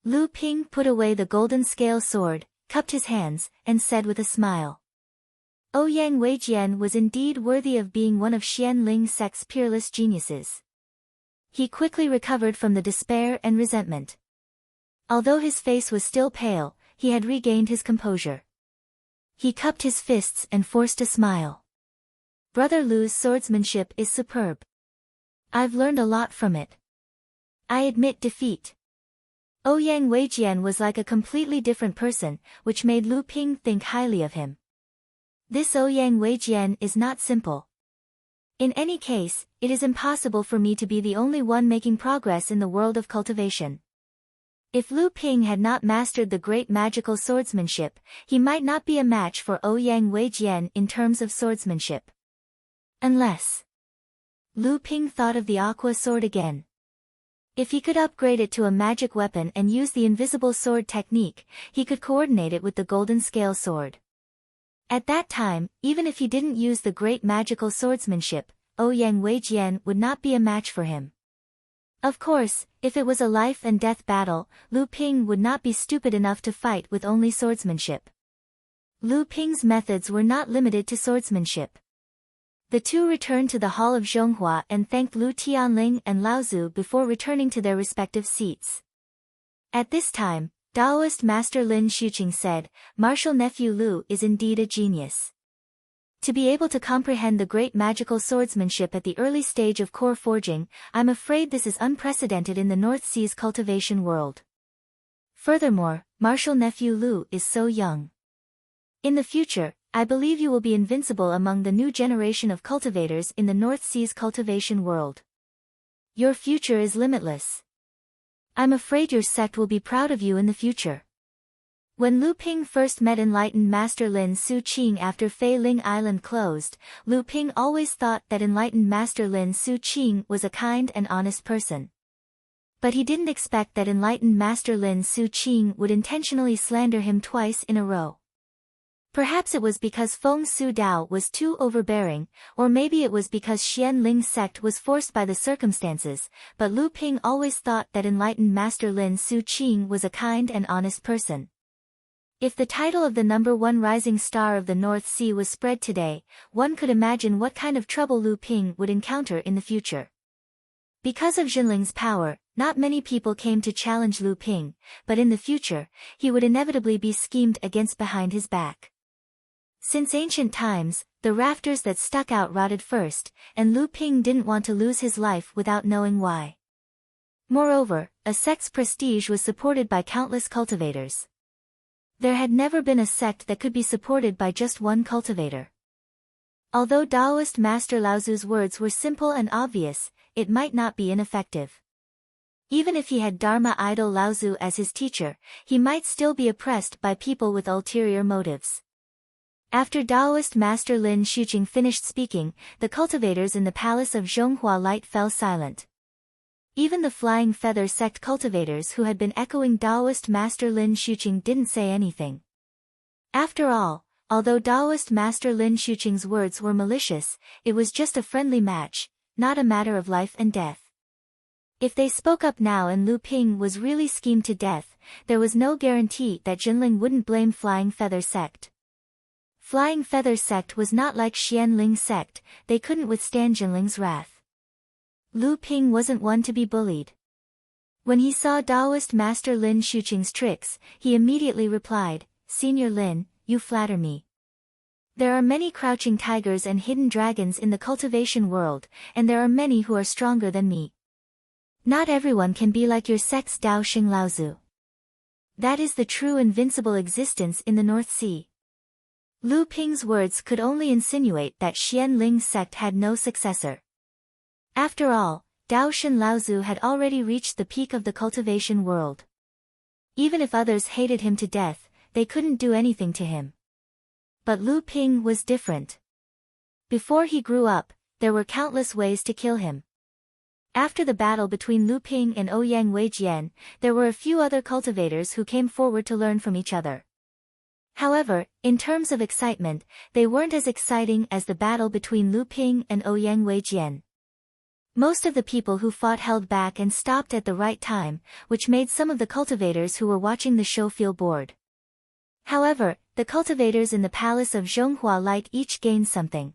Lu Ping put away the golden scale sword, cupped his hands, and said with a smile. Ouyang Weijian was indeed worthy of being one of Xianling sect's peerless geniuses. He quickly recovered from the despair and resentment. Although his face was still pale, he had regained his composure. He cupped his fists and forced a smile. "Brother Lu's swordsmanship is superb. I've learned a lot from it. I admit defeat." Ouyang Weijian was like a completely different person, which made Lu Ping think highly of him. This Ouyang Weijian is not simple. In any case, it is impossible for me to be the only one making progress in the world of cultivation. If Lu Ping had not mastered the great magical swordsmanship, he might not be a match for Ouyang Weijian in terms of swordsmanship. Unless... Lu Ping thought of the aqua sword again. If he could upgrade it to a magic weapon and use the invisible sword technique, he could coordinate it with the golden scale sword. At that time, even if he didn't use the great magical swordsmanship, Ouyang Weijian would not be a match for him. Of course, if it was a life and death battle, Lu Ping would not be stupid enough to fight with only swordsmanship. Lu Ping's methods were not limited to swordsmanship. The two returned to the hall of Zhonghua and thanked Lu Tianling and Laozu before returning to their respective seats. At this time, Taoist Master Lin Xuqing said, "Martial nephew Lu is indeed a genius. To be able to comprehend the great magical swordsmanship at the early stage of core forging, I'm afraid this is unprecedented in the North Sea's cultivation world. Furthermore, martial nephew Lu is so young. In the future, I believe you will be invincible among the new generation of cultivators in the North Sea's cultivation world. Your future is limitless. I'm afraid your sect will be proud of you in the future." When Lu Ping first met enlightened Master Lin Xuqing after Fei Ling Island closed, Lu Ping always thought that enlightened Master Lin Xuqing was a kind and honest person. But he didn't expect that enlightened Master Lin Xuqing would intentionally slander him twice in a row. Perhaps it was because Feng Su Dao was too overbearing, or maybe it was because Xian Ling's sect was forced by the circumstances, but Lu Ping always thought that enlightened Master Lin Xuqing was a kind and honest person. If the title of the #1 rising star of the North Sea was spread today, one could imagine what kind of trouble Lu Ping would encounter in the future. Because of Jinling's power, not many people came to challenge Lu Ping, but in the future, he would inevitably be schemed against behind his back. Since ancient times, the rafters that stuck out rotted first, and Lu Ping didn't want to lose his life without knowing why. Moreover, a sect's prestige was supported by countless cultivators. There had never been a sect that could be supported by just one cultivator. Although Taoist Master Laozu's words were simple and obvious, it might not be ineffective. Even if he had Dharma idol Laozu as his teacher, he might still be oppressed by people with ulterior motives. After Taoist Master Lin Xuqing finished speaking, the cultivators in the palace of Zhonghua Light fell silent. Even the Flying Feather sect cultivators who had been echoing Taoist Master Lin Xuqing didn't say anything. After all, although Taoist Master Lin Xuqing's words were malicious, it was just a friendly match, not a matter of life and death. If they spoke up now and Lu Ping was really schemed to death, there was no guarantee that Jinling wouldn't blame Flying Feather sect. Flying Feather sect was not like Xian Ling sect, they couldn't withstand Jinling's wrath. Lu Ping wasn't one to be bullied. When he saw Taoist Master Lin Xuqing's tricks, he immediately replied, "Senior Lin, you flatter me. There are many crouching tigers and hidden dragons in the cultivation world, and there are many who are stronger than me. Not everyone can be like your sect's Dao Xing Laozu. That is the true invincible existence in the North Sea." Lu Ping's words could only insinuate that Xian Ling's sect had no successor. After all, Dao Shen Laozu had already reached the peak of the cultivation world. Even if others hated him to death, they couldn't do anything to him. But Lu Ping was different. Before he grew up, there were countless ways to kill him. After the battle between Lu Ping and Ouyang Weijian, there were a few other cultivators who came forward to learn from each other. However, in terms of excitement, they weren't as exciting as the battle between Lu Ping and Ouyang Weijian. Most of the people who fought held back and stopped at the right time, which made some of the cultivators who were watching the show feel bored. However, the cultivators in the palace of Zhonghua Light each gained something.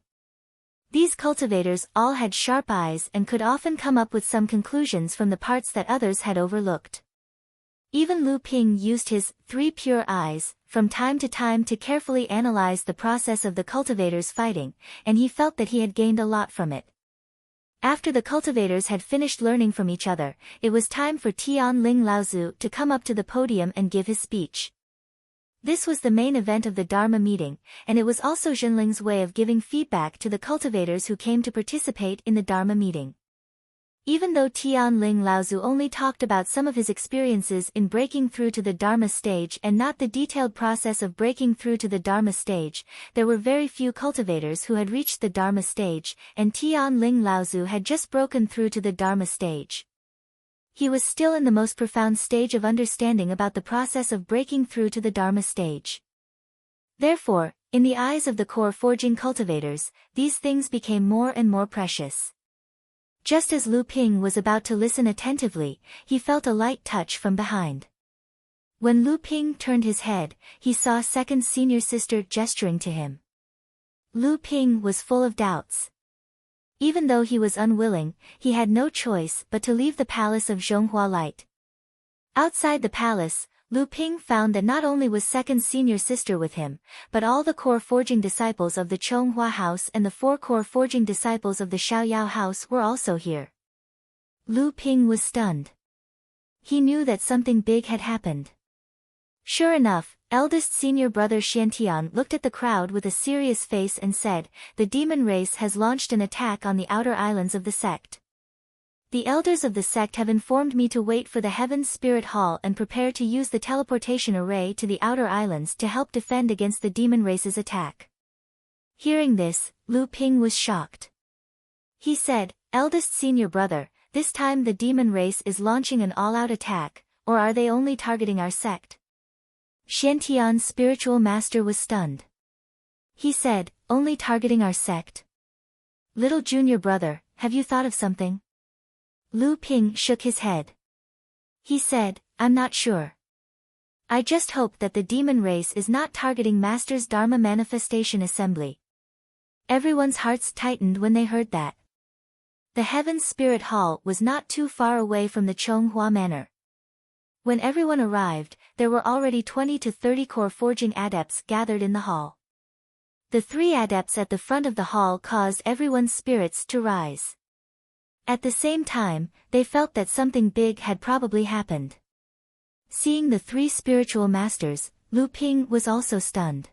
These cultivators all had sharp eyes and could often come up with some conclusions from the parts that others had overlooked. Even Lu Ping used his 3 pure eyes from time to time to carefully analyze the process of the cultivators fighting, and he felt that he had gained a lot from it. After the cultivators had finished learning from each other, it was time for Tianling Laozu to come up to the podium and give his speech. This was the main event of the Dharma meeting, and it was also Jinling's way of giving feedback to the cultivators who came to participate in the Dharma meeting. Even though Tianling Laozu only talked about some of his experiences in breaking through to the Dharma stage and not the detailed process of breaking through to the Dharma stage, there were very few cultivators who had reached the Dharma stage, and Tianling Laozu had just broken through to the Dharma stage. He was still in the most profound stage of understanding about the process of breaking through to the Dharma stage. Therefore, in the eyes of the core forging cultivators, these things became more and more precious. Just as Lu Ping was about to listen attentively, he felt a light touch from behind. When Lu Ping turned his head, he saw second senior sister gesturing to him. Lu Ping was full of doubts. Even though he was unwilling, he had no choice but to leave the palace of Zhonghua Light. Outside the palace, Lu Ping found that not only was second senior sister with him, but all the core forging disciples of the Chonghua house and the 4 core forging disciples of the Xiaoyao house were also here. Lu Ping was stunned. He knew that something big had happened. Sure enough, eldest senior brother Xiantian looked at the crowd with a serious face and said, "The demon race has launched an attack on the outer islands of the sect. The elders of the sect have informed me to wait for the Heaven's Spirit Hall and prepare to use the teleportation array to the outer islands to help defend against the demon race's attack." Hearing this, Lu Ping was shocked. He said, "Eldest senior brother, this time the demon race is launching an all-out attack, or are they only targeting our sect?" Xiantian's spiritual master was stunned. He said, "Only targeting our sect? Little junior brother, have you thought of something?" Lu Ping shook his head. He said, "I'm not sure. I just hope that the demon race is not targeting Master's Dharma Manifestation Assembly." Everyone's hearts tightened when they heard that. The Heaven's Spirit Hall was not too far away from the Chonghua Manor. When everyone arrived, there were already 20 to 30 core forging adepts gathered in the hall. The 3 adepts at the front of the hall caused everyone's spirits to rise. At the same time, they felt that something big had probably happened. Seeing the 3 spiritual masters, Lu Ping was also stunned.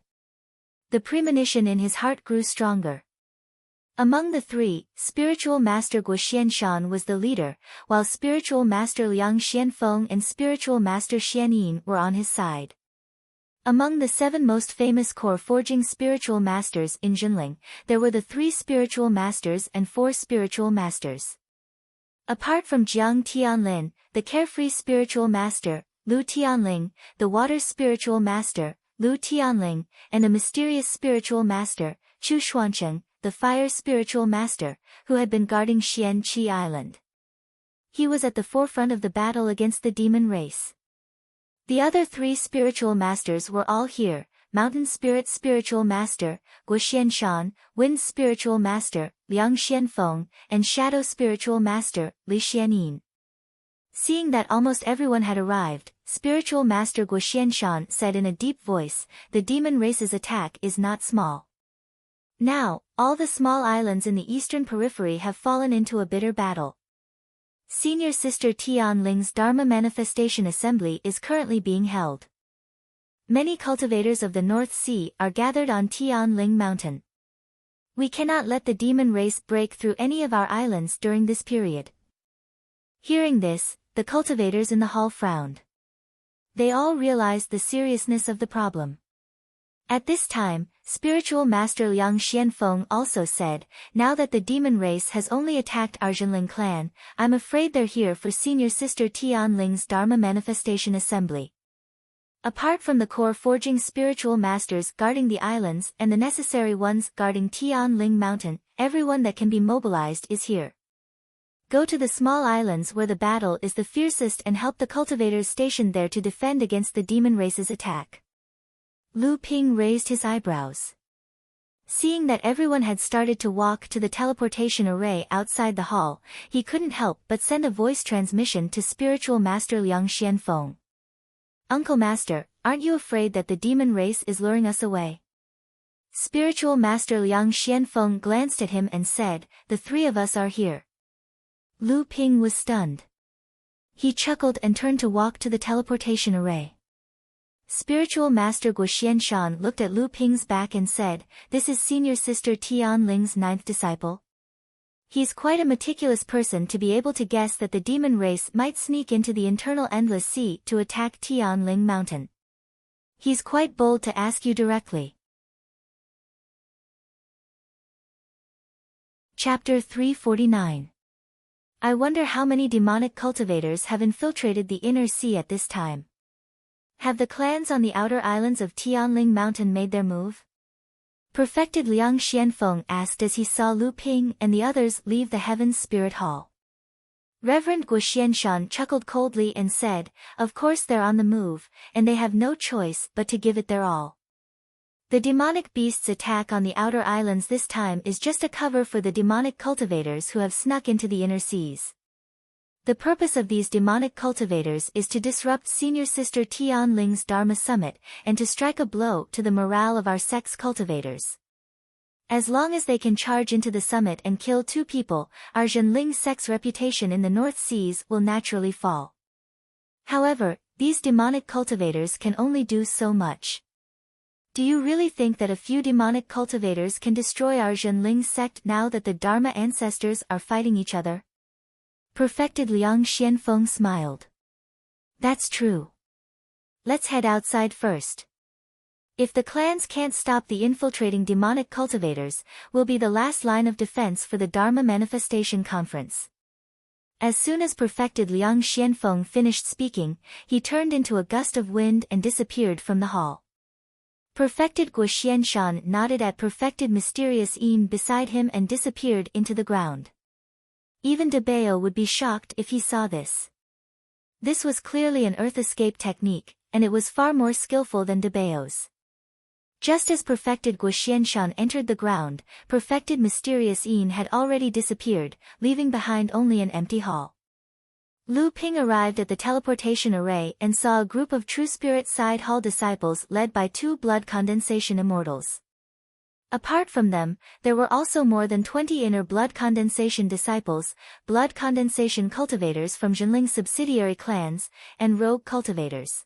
The premonition in his heart grew stronger. Among the 3, spiritual master Guo Xianshan was the leader, while spiritual master Liang Xianfeng and spiritual master Xianyin were on his side. Among the 7 most famous core forging spiritual masters in Jinling, there were the 3 spiritual masters and 4 spiritual masters. Apart from Jiang Tianlin, the carefree spiritual master, Lu Tianling, the water spiritual master, Lu Tianling, and the mysterious spiritual master, Chu Xuancheng, the fire spiritual master, who had been guarding Xian Qi Island. He was at the forefront of the battle against the demon race. The other 3 spiritual masters were all here: Mountain Spirit Spiritual Master, Guo Xianshan, Wind Spiritual Master, Liang Xianfeng, and Shadow Spiritual Master, Li Xianyin. Seeing that almost everyone had arrived, Spiritual Master Guo Xianshan said in a deep voice, "The demon race's attack is not small. Now, all the small islands in the eastern periphery have fallen into a bitter battle. Senior Sister Tian Ling's Dharma Manifestation Assembly is currently being held. Many cultivators of the North Sea are gathered on Tian Ling Mountain. We cannot let the demon race break through any of our islands during this period." Hearing this, the cultivators in the hall frowned. They all realized the seriousness of the problem. At this time, spiritual master Liang Xianfeng also said, "Now that the demon race has only attacked our Jinling clan, I'm afraid they're here for senior sister Tian Ling's Dharma Manifestation Assembly. Apart from the core forging spiritual masters guarding the islands and the necessary ones guarding Tian Ling Mountain, everyone that can be mobilized is here. Go to the small islands where the battle is the fiercest and help the cultivators stationed there to defend against the demon race's attack." Lu Ping raised his eyebrows. Seeing that everyone had started to walk to the teleportation array outside the hall, he couldn't help but send a voice transmission to spiritual master Liang Xianfeng. "Uncle Master, aren't you afraid that the demon race is luring us away?" Spiritual master Liang Xianfeng glanced at him and said, "The 3 of us are here." Lu Ping was stunned. He chuckled and turned to walk to the teleportation array. Spiritual Master Guo Xianshan looked at Lu Ping's back and said, "This is senior sister Tian Ling's 9th disciple. He's quite a meticulous person to be able to guess that the demon race might sneak into the internal endless sea to attack Tian Ling Mountain. He's quite bold to ask you directly." Chapter 349. I wonder how many demonic cultivators have infiltrated the inner sea at this time. Have the clans on the outer islands of Tianling Mountain made their move? Perfected Liang Xianfeng asked as he saw Lu Ping and the others leave the Heaven's Spirit Hall. Reverend Guo Xianshan chuckled coldly and said, "Of course they're on the move, and they have no choice but to give it their all." The demonic beast's attack on the outer islands this time is just a cover for the demonic cultivators who have snuck into the inner seas. The purpose of these demonic cultivators is to disrupt Senior Sister Tianling's Dharma Summit and to strike a blow to the morale of our sect's cultivators. As long as they can charge into the summit and kill 2 people, our Zhenling sect's reputation in the North Seas will naturally fall. However, these demonic cultivators can only do so much. Do you really think that a few demonic cultivators can destroy our Zhenling sect now that the Dharma ancestors are fighting each other? Perfected Liang Xianfeng smiled. That's true. Let's head outside first. If the clans can't stop the infiltrating demonic cultivators, we'll be the last line of defense for the Dharma Manifestation Conference. As soon as Perfected Liang Xianfeng finished speaking, he turned into a gust of wind and disappeared from the hall. Perfected Guo Xianshan nodded at Perfected Mysterious Yin beside him and disappeared into the ground. Even De Bao would be shocked if he saw this. This was clearly an earth escape technique, and it was far more skillful than De Bao's. Just as Perfected Guo Xianshan entered the ground, Perfected Mysterious Yin had already disappeared, leaving behind only an empty hall. Lu Ping arrived at the teleportation array and saw a group of True Spirit Side Hall disciples led by 2 blood condensation immortals. Apart from them, there were also more than 20 inner blood condensation disciples, blood condensation cultivators from Zhenling subsidiary clans, and rogue cultivators.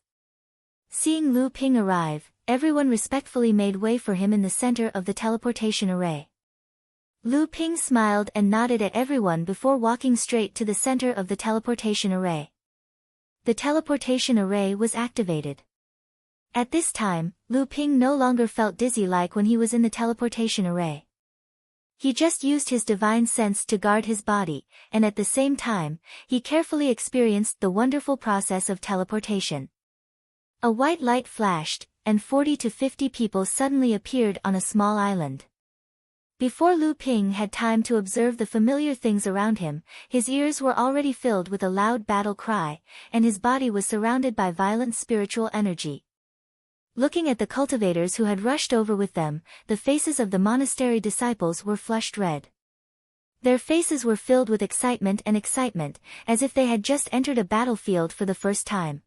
Seeing Lu Ping arrive, everyone respectfully made way for him in the center of the teleportation array. Lu Ping smiled and nodded at everyone before walking straight to the center of the teleportation array. The teleportation array was activated. At this time, Lu Ping no longer felt dizzy like when he was in the teleportation array. He just used his divine sense to guard his body, and at the same time, he carefully experienced the wonderful process of teleportation. A white light flashed, and 40 to 50 people suddenly appeared on a small island. Before Lu Ping had time to observe the familiar things around him, his ears were already filled with a loud battle cry, and his body was surrounded by violent spiritual energy. Looking at the cultivators who had rushed over with them, the faces of the monastery disciples were flushed red. Their faces were filled with excitement, as if they had just entered a battlefield for the first time.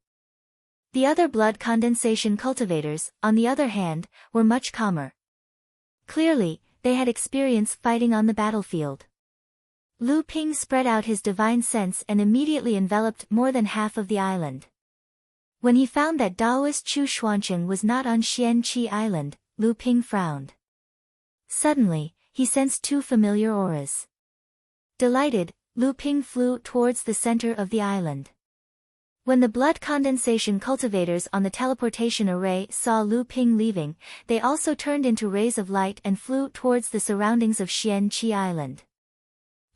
The other blood condensation cultivators, on the other hand, were much calmer. Clearly, they had experience fighting on the battlefield. Lu Ping spread out his divine sense and immediately enveloped more than half of the island. When he found that Daoist Chu Xuancheng was not on Xianqi Island, Lu Ping frowned. Suddenly, he sensed 2 familiar auras. Delighted, Lu Ping flew towards the center of the island. When the blood condensation cultivators on the teleportation array saw Lu Ping leaving, they also turned into rays of light and flew towards the surroundings of Xianqi Island.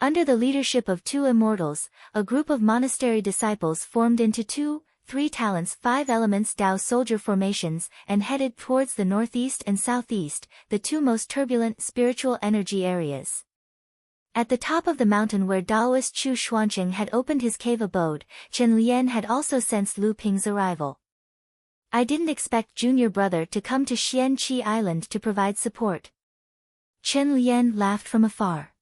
Under the leadership of 2 immortals, a group of monastery disciples formed into 2, 3 talents 5 elements Dao soldier formations and headed towards the northeast and southeast, the 2 most turbulent spiritual energy areas. At the top of the mountain where Daoist Chu Xuancheng had opened his cave abode, Chen Lian had also sensed Lu Ping's arrival. I didn't expect junior brother to come to Xianqi Island to provide support. Chen Lian laughed from afar.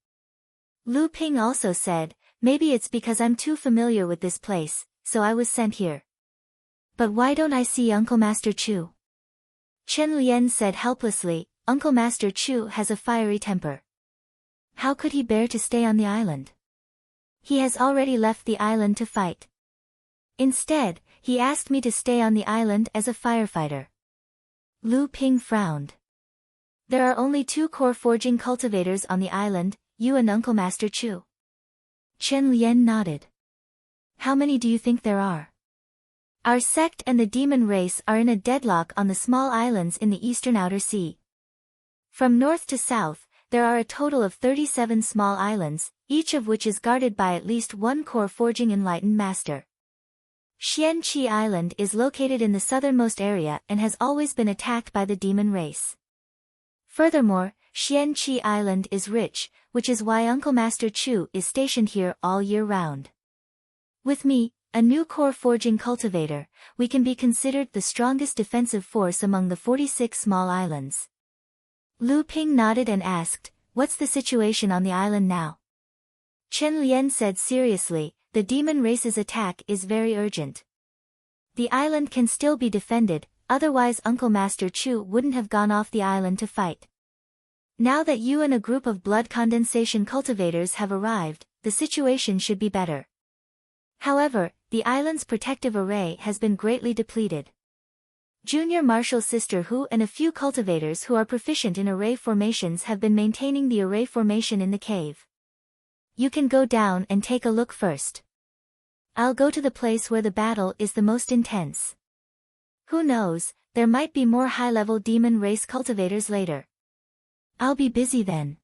Lu Ping also said, maybe it's because I'm too familiar with this place, so I was sent here. But why don't I see Uncle Master Chu? Chen Lian said helplessly, Uncle Master Chu has a fiery temper. How could he bear to stay on the island? He has already left the island to fight. Instead, he asked me to stay on the island as a firefighter. Lu Ping frowned. There are only 2 core forging cultivators on the island, you and Uncle Master Chu. Chen Lian nodded. How many do you think there are? Our sect and the demon race are in a deadlock on the small islands in the eastern outer sea. From north to south, there are a total of 37 small islands, each of which is guarded by at least one core forging enlightened master. Xianqi Island is located in the southernmost area and has always been attacked by the demon race. Furthermore, Xianqi Island is rich, which is why Uncle Master Chu is stationed here all year round. With me, a new core forging cultivator, we can be considered the strongest defensive force among the 46 small islands. Lu Ping nodded and asked, "What's the situation on the island now?" Chen Lian said seriously, "The demon race's attack is very urgent. The island can still be defended, otherwise Uncle Master Chu wouldn't have gone off the island to fight. Now that you and a group of blood condensation cultivators have arrived, the situation should be better. However, the island's protective array has been greatly depleted. Junior Marshal Sister Hu and a few cultivators who are proficient in array formations have been maintaining the array formation in the cave. You can go down and take a look first. I'll go to the place where the battle is the most intense. Who knows, there might be more high-level demon race cultivators later. I'll be busy then."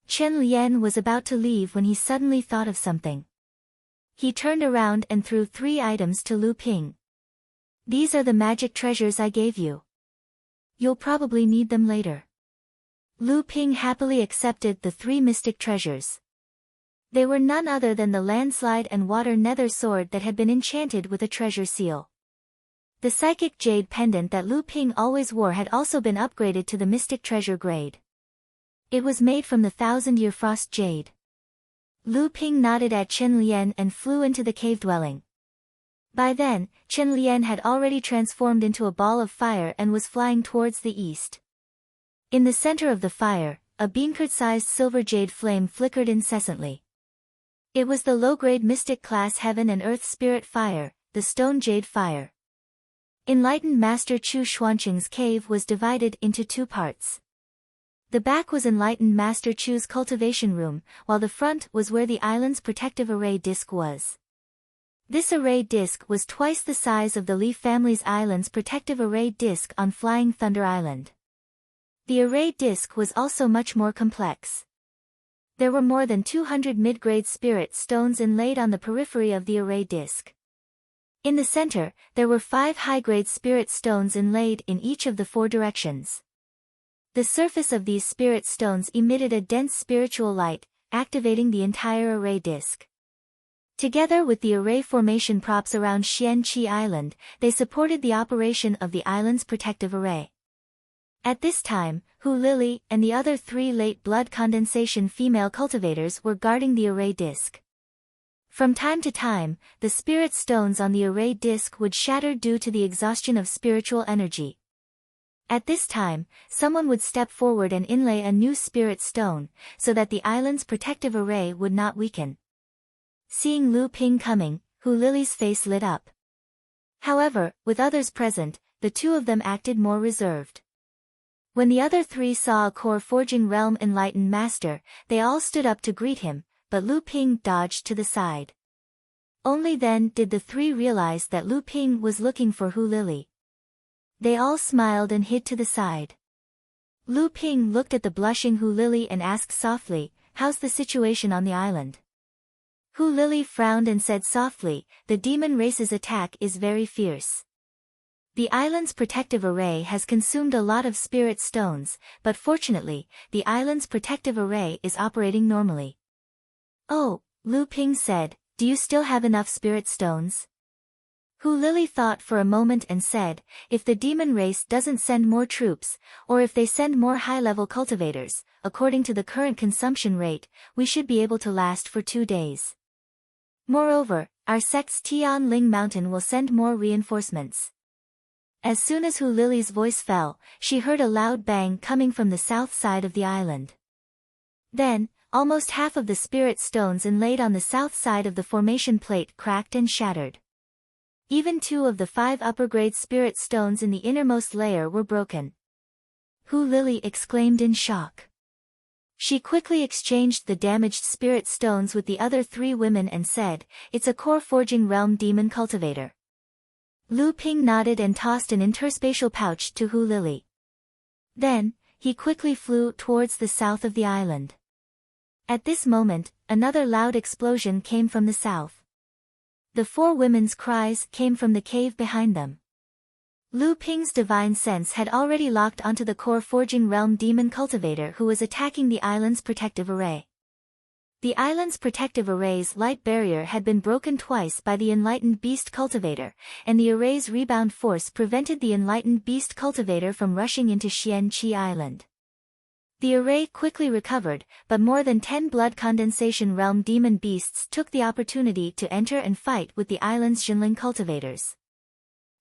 Chen Lian was about to leave when he suddenly thought of something. He turned around and threw 3 items to Lu Ping. "These are the magic treasures I gave you. You'll probably need them later." Lu Ping happily accepted the 3 mystic treasures. They were none other than the landslide and water nether sword that had been enchanted with a treasure seal. The psychic jade pendant that Lu Ping always wore had also been upgraded to the mystic treasure grade. It was made from the 1,000-year frost jade. Lu Ping nodded at Chen Lian and flew into the cave dwelling. By then, Chen Lian had already transformed into a ball of fire and was flying towards the east. In the center of the fire, a beancurd-sized silver jade flame flickered incessantly. It was the low-grade mystic class heaven and earth spirit fire, the stone jade fire. Enlightened Master Chu Xuanqing's cave was divided into 2 parts. The back was Enlightened Master Chu's cultivation room, while the front was where the island's protective array disc was. This array disc was twice the size of the Li family's island's protective array disc on Flying Thunder Island. The array disc was also much more complex. There were more than 200 mid-grade spirit stones inlaid on the periphery of the array disc. In the center, there were 5 high-grade spirit stones inlaid in each of the 4 directions. The surface of these spirit stones emitted a dense spiritual light, activating the entire array disc. Together with the array formation props around Xianqi Island, they supported the operation of the island's protective array. At this time, Hu Lily and the other 3 late blood condensation female cultivators were guarding the array disc. From time to time, the spirit stones on the array disc would shatter due to the exhaustion of spiritual energy. At this time, someone would step forward and inlay a new spirit stone, so that the island's protective array would not weaken. Seeing Lu Ping coming, Hu Lily's face lit up. However, with others present, the 2 of them acted more reserved. When the other 3 saw a core forging realm enlightened master, they all stood up to greet him, but Lu Ping dodged to the side. Only then did the 3 realize that Lu Ping was looking for Hu Lily. They all smiled and hid to the side. Lu Ping looked at the blushing Hu Lily and asked softly, "How's the situation on the island?" Hu Lily frowned and said softly, "The demon race's attack is very fierce. The island's protective array has consumed a lot of spirit stones, but fortunately, the island's protective array is operating normally." "Oh," Lu Ping said, "do you still have enough spirit stones?" Hu Lily thought for a moment and said, "If the demon race doesn't send more troops, or if they send more high-level cultivators, according to the current consumption rate, we should be able to last for 2 days. Moreover, our sect's Tian Ling Mountain will send more reinforcements." As soon as Hu Lily's voice fell, she heard a loud bang coming from the south side of the island. Then, almost half of the spirit stones inlaid on the south side of the formation plate cracked and shattered. Even 2 of the 5 upper-grade spirit stones in the innermost layer were broken. Hu Lily exclaimed in shock. She quickly exchanged the damaged spirit stones with the other 3 women and said, "It's a core forging realm demon cultivator." Lu Ping nodded and tossed an interspatial pouch to Hu Lily. Then, he quickly flew towards the south of the island. At this moment, another loud explosion came from the south. The four women's cries came from the cave behind them. Lu Ping's divine sense had already locked onto the core forging realm demon cultivator who was attacking the island's protective array. The island's protective array's light barrier had been broken twice by the enlightened beast cultivator, and the array's rebound force prevented the enlightened beast cultivator from rushing into Xianqi Island. The array quickly recovered, but more than 10 blood condensation realm demon beasts took the opportunity to enter and fight with the island's Jinling cultivators.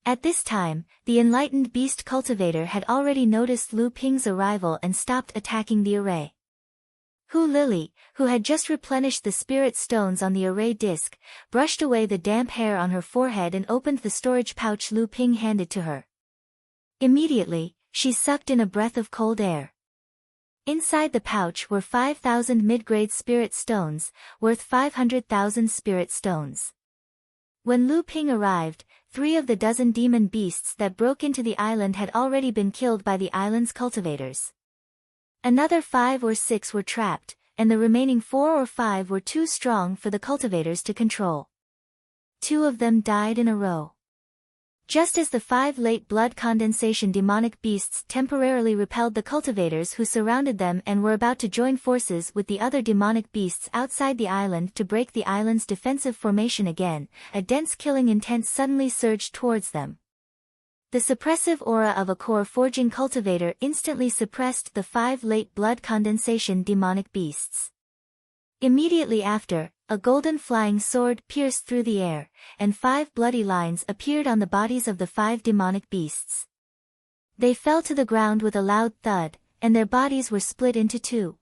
At this time, the enlightened beast cultivator had already noticed Lu Ping's arrival and stopped attacking the array. Hu Lily, who had just replenished the spirit stones on the array disc, brushed away the damp hair on her forehead and opened the storage pouch Lu Ping handed to her. Immediately, she sucked in a breath of cold air. Inside the pouch were 5,000 mid-grade spirit stones, worth 500,000 spirit stones. When Lu Ping arrived, 3 of the dozen demon beasts that broke into the island had already been killed by the island's cultivators. Another 5 or 6 were trapped, and the remaining 4 or 5 were too strong for the cultivators to control. 2 of them died in a row. Just as the 5 late blood condensation demonic beasts temporarily repelled the cultivators who surrounded them and were about to join forces with the other demonic beasts outside the island to break the island's defensive formation again, a dense killing intent suddenly surged towards them. The suppressive aura of a core forging cultivator instantly suppressed the 5 late blood condensation demonic beasts. Immediately after, a golden flying sword pierced through the air, and 5 bloody lines appeared on the bodies of the 5 demonic beasts. They fell to the ground with a loud thud, and their bodies were split into 2.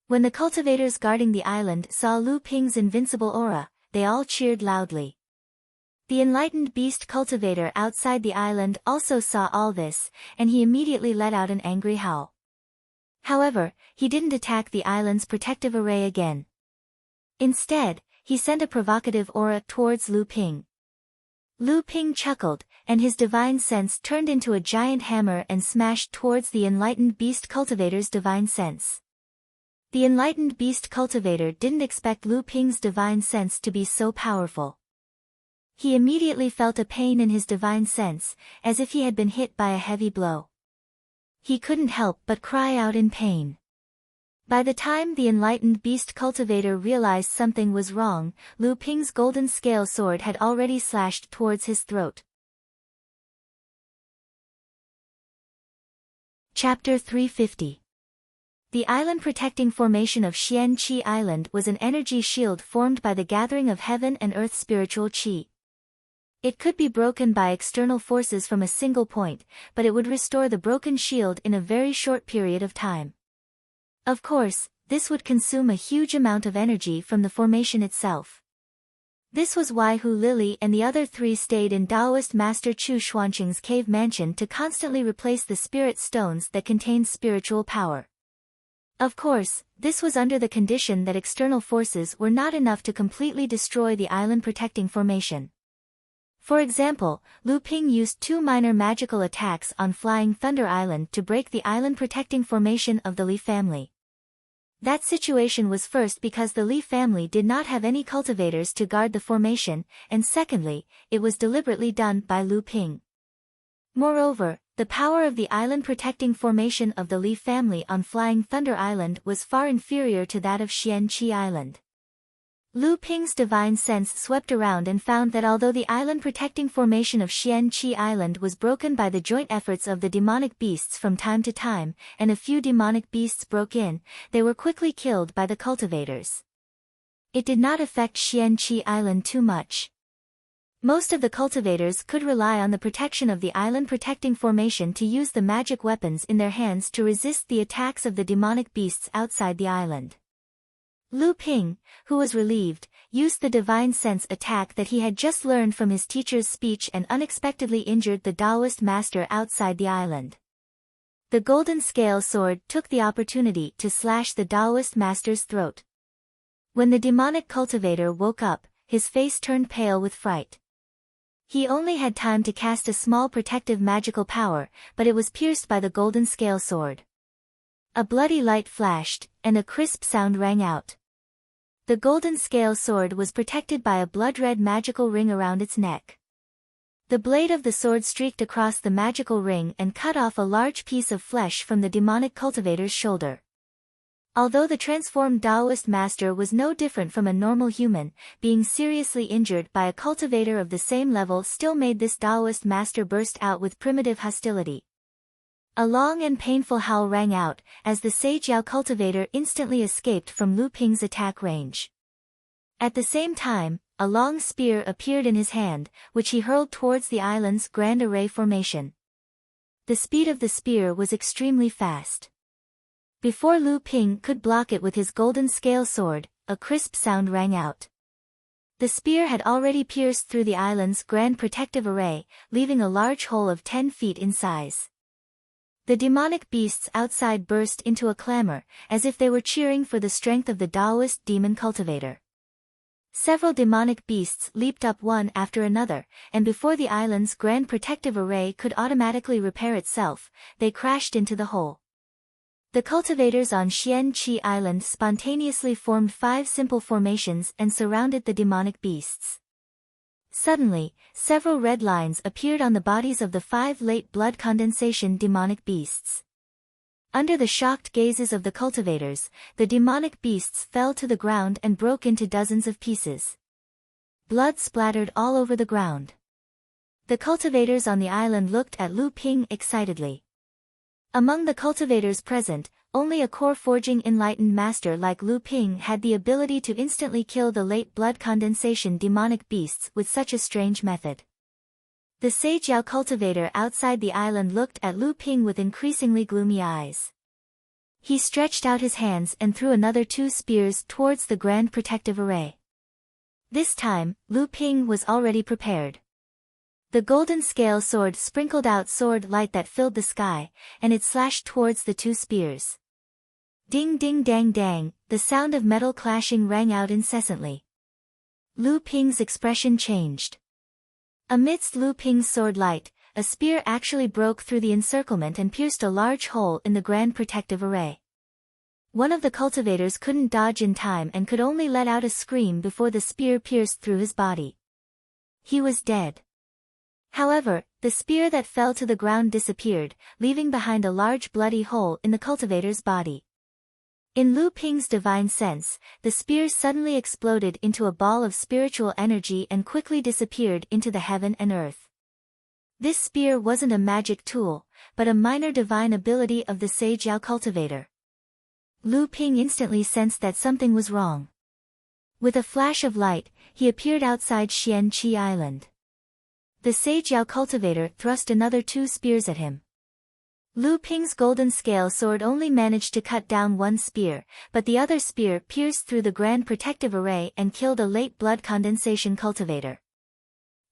When the cultivators guarding the island saw Lu Ping's invincible aura, they all cheered loudly. The enlightened beast cultivator outside the island also saw all this, and he immediately let out an angry howl. However, he didn't attack the island's protective array again. Instead, he sent a provocative aura towards Lu Ping. Lu Ping chuckled, and his divine sense turned into a giant hammer and smashed towards the enlightened beast cultivator's divine sense. The enlightened beast cultivator didn't expect Lu Ping's divine sense to be so powerful. He immediately felt a pain in his divine sense, as if he had been hit by a heavy blow. He couldn't help but cry out in pain. By the time the enlightened beast cultivator realized something was wrong, Lu Ping's golden scale sword had already slashed towards his throat. Chapter 350. The island-protecting formation of Xianqi Island was an energy shield formed by the gathering of heaven and earth spiritual qi. It could be broken by external forces from a single point, but it would restore the broken shield in a very short period of time. Of course, this would consume a huge amount of energy from the formation itself. This was why Hu Lily and the other 3 stayed in Taoist Master Chu Xuanqing's cave mansion to constantly replace the spirit stones that contained spiritual power. Of course, this was under the condition that external forces were not enough to completely destroy the island-protecting formation. For example, Lu Ping used 2 minor magical attacks on Flying Thunder Island to break the island-protecting formation of the Li family. That situation was first because the Li family did not have any cultivators to guard the formation, and secondly, it was deliberately done by Lu Ping. Moreover, the power of the island-protecting formation of the Li family on Flying Thunder Island was far inferior to that of Xianqi Island. Lu Ping's divine sense swept around and found that although the island-protecting formation of Xianqi Island was broken by the joint efforts of the demonic beasts from time to time, and a few demonic beasts broke in, they were quickly killed by the cultivators. It did not affect Xianqi Island too much. Most of the cultivators could rely on the protection of the island-protecting formation to use the magic weapons in their hands to resist the attacks of the demonic beasts outside the island. Lu Ping, who was relieved, used the divine sense attack that he had just learned from his teacher's speech and unexpectedly injured the Taoist master outside the island. The golden scale sword took the opportunity to slash the Taoist master's throat. When the demonic cultivator woke up, his face turned pale with fright. He only had time to cast a small protective magical power, but it was pierced by the golden scale sword. A bloody light flashed, and a crisp sound rang out. The golden scale sword was protected by a blood-red magical ring around its neck. The blade of the sword streaked across the magical ring and cut off a large piece of flesh from the demonic cultivator's shoulder. Although the transformed Taoist master was no different from a normal human, being seriously injured by a cultivator of the same level still made this Taoist master burst out with primitive hostility. A long and painful howl rang out, as the Sage Yao cultivator instantly escaped from Lu Ping's attack range. At the same time, a long spear appeared in his hand, which he hurled towards the island's Grand Array formation. The speed of the spear was extremely fast. Before Lu Ping could block it with his golden scale sword, a crisp sound rang out. The spear had already pierced through the island's Grand Protective Array, leaving a large hole of 10 feet in size. The demonic beasts outside burst into a clamor, as if they were cheering for the strength of the Taoist demon cultivator. Several demonic beasts leaped up one after another, and before the island's Grand Protective Array could automatically repair itself, they crashed into the hole. The cultivators on Xian Qi Island spontaneously formed 5 simple formations and surrounded the demonic beasts. Suddenly, several red lines appeared on the bodies of the 5 late blood condensation demonic beasts. Under the shocked gazes of the cultivators, the demonic beasts fell to the ground and broke into dozens of pieces. Blood splattered all over the ground. The cultivators on the island looked at Lu Ping excitedly. Among the cultivators present, only a core-forging enlightened master like Lu Ping had the ability to instantly kill the late blood condensation demonic beasts with such a strange method. The Sage Yao cultivator outside the island looked at Lu Ping with increasingly gloomy eyes. He stretched out his hands and threw another 2 spears towards the Grand Protective Array. This time, Lu Ping was already prepared. The golden scale sword sprinkled out sword light that filled the sky, and it slashed towards the 2 spears. Ding ding dang dang, the sound of metal clashing rang out incessantly. Lu Ping's expression changed. Amidst Lu Ping's sword light, a spear actually broke through the encirclement and pierced a large hole in the Grand Protective Array. One of the cultivators couldn't dodge in time and could only let out a scream before the spear pierced through his body. He was dead. However, the spear that fell to the ground disappeared, leaving behind a large bloody hole in the cultivator's body. In Lu Ping's divine sense, the spear suddenly exploded into a ball of spiritual energy and quickly disappeared into the heaven and earth. This spear wasn't a magic tool, but a minor divine ability of the Sage Yao cultivator. Lu Ping instantly sensed that something was wrong. With a flash of light, he appeared outside Xian Qi Island. The Sage Yao cultivator thrust another 2 spears at him. Lu Ping's golden scale sword only managed to cut down 1 spear, but the other spear pierced through the Grand Protective Array and killed a late blood condensation cultivator.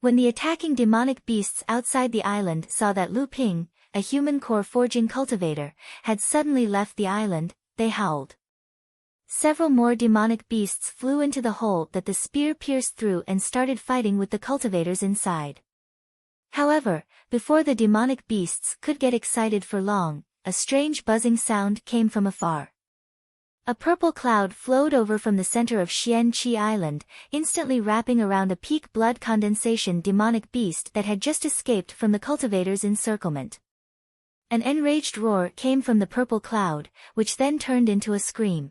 When the attacking demonic beasts outside the island saw that Lu Ping, a human core forging cultivator, had suddenly left the island, they howled. Several more demonic beasts flew into the hole that the spear pierced through and started fighting with the cultivators inside. However, before the demonic beasts could get excited for long, a strange buzzing sound came from afar. A purple cloud flowed over from the center of Xian Qi Island, instantly wrapping around a peak blood condensation demonic beast that had just escaped from the cultivator's encirclement. An enraged roar came from the purple cloud, which then turned into a scream.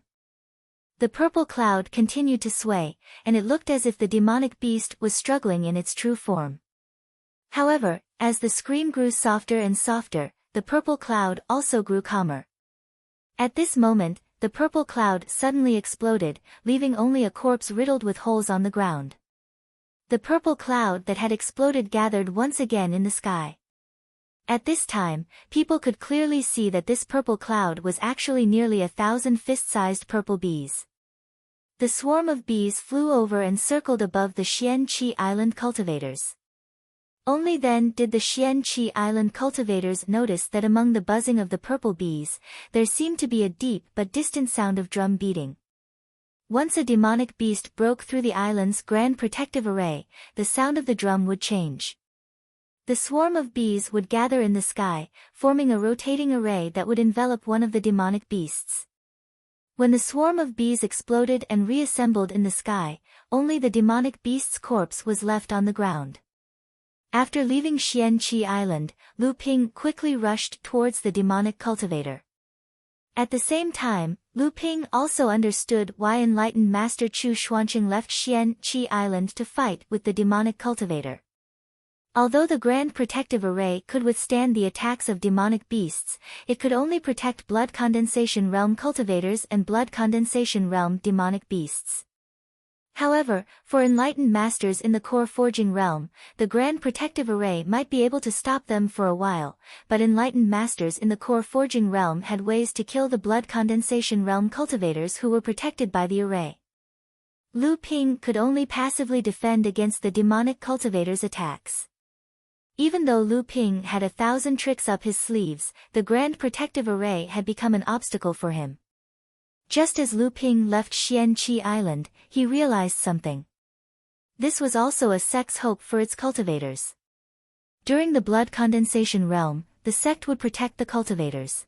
The purple cloud continued to sway, and it looked as if the demonic beast was struggling in its true form. However, as the scream grew softer and softer, the purple cloud also grew calmer. At this moment, the purple cloud suddenly exploded, leaving only a corpse riddled with holes on the ground. The purple cloud that had exploded gathered once again in the sky. At this time, people could clearly see that this purple cloud was actually nearly 1,000 fist-sized purple bees. The swarm of bees flew over and circled above the Xian Qi Island cultivators. Only then did the Xian Qi Island cultivators notice that among the buzzing of the purple bees, there seemed to be a deep but distant sound of drum beating. Once a demonic beast broke through the island's Grand Protective Array, the sound of the drum would change. The swarm of bees would gather in the sky, forming a rotating array that would envelop one of the demonic beasts. When the swarm of bees exploded and reassembled in the sky, only the demonic beast's corpse was left on the ground. After leaving Xianqi Island, Lu Ping quickly rushed towards the demonic cultivator. At the same time, Lu Ping also understood why enlightened Master Chu Xuanqing left Xianqi Island to fight with the demonic cultivator. Although the Grand Protective Array could withstand the attacks of demonic beasts, it could only protect Blood Condensation Realm cultivators and Blood Condensation Realm demonic beasts. However, for enlightened masters in the core forging realm, the Grand Protective Array might be able to stop them for a while, but enlightened masters in the core forging realm had ways to kill the Blood Condensation Realm cultivators who were protected by the array. Lu Ping could only passively defend against the demonic cultivators' attacks. Even though Lu Ping had 1,000 tricks up his sleeves, the Grand Protective Array had become an obstacle for him. Just as Lu Ping left Xianqi Island, he realized something. This was also a sect's hope for its cultivators. During the Blood Condensation Realm, the sect would protect the cultivators.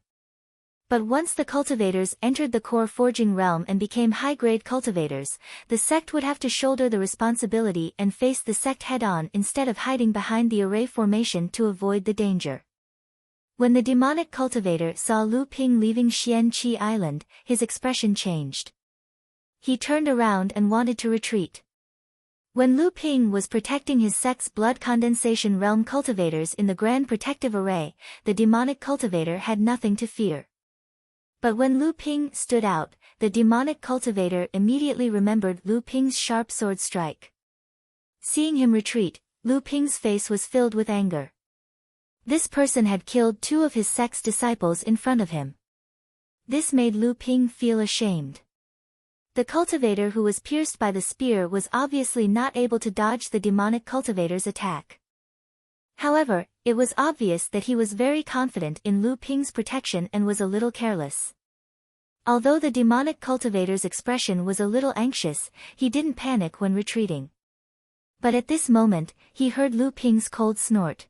But once the cultivators entered the core forging realm and became high-grade cultivators, the sect would have to shoulder the responsibility and face the sect head-on instead of hiding behind the array formation to avoid the danger. When the demonic cultivator saw Lu Ping leaving Xianqi Island, his expression changed. He turned around and wanted to retreat. When Lu Ping was protecting his sect's Blood Condensation Realm cultivators in the Grand Protective Array, the demonic cultivator had nothing to fear. But when Lu Ping stood out, the demonic cultivator immediately remembered Lu Ping's sharp sword strike. Seeing him retreat, Lu Ping's face was filled with anger. This person had killed 2 of his sect's disciples in front of him. This made Lu Ping feel ashamed. The cultivator who was pierced by the spear was obviously not able to dodge the demonic cultivator's attack. However, it was obvious that he was very confident in Lu Ping's protection and was a little careless. Although the demonic cultivator's expression was a little anxious, he didn't panic when retreating. But at this moment, he heard Lu Ping's cold snort.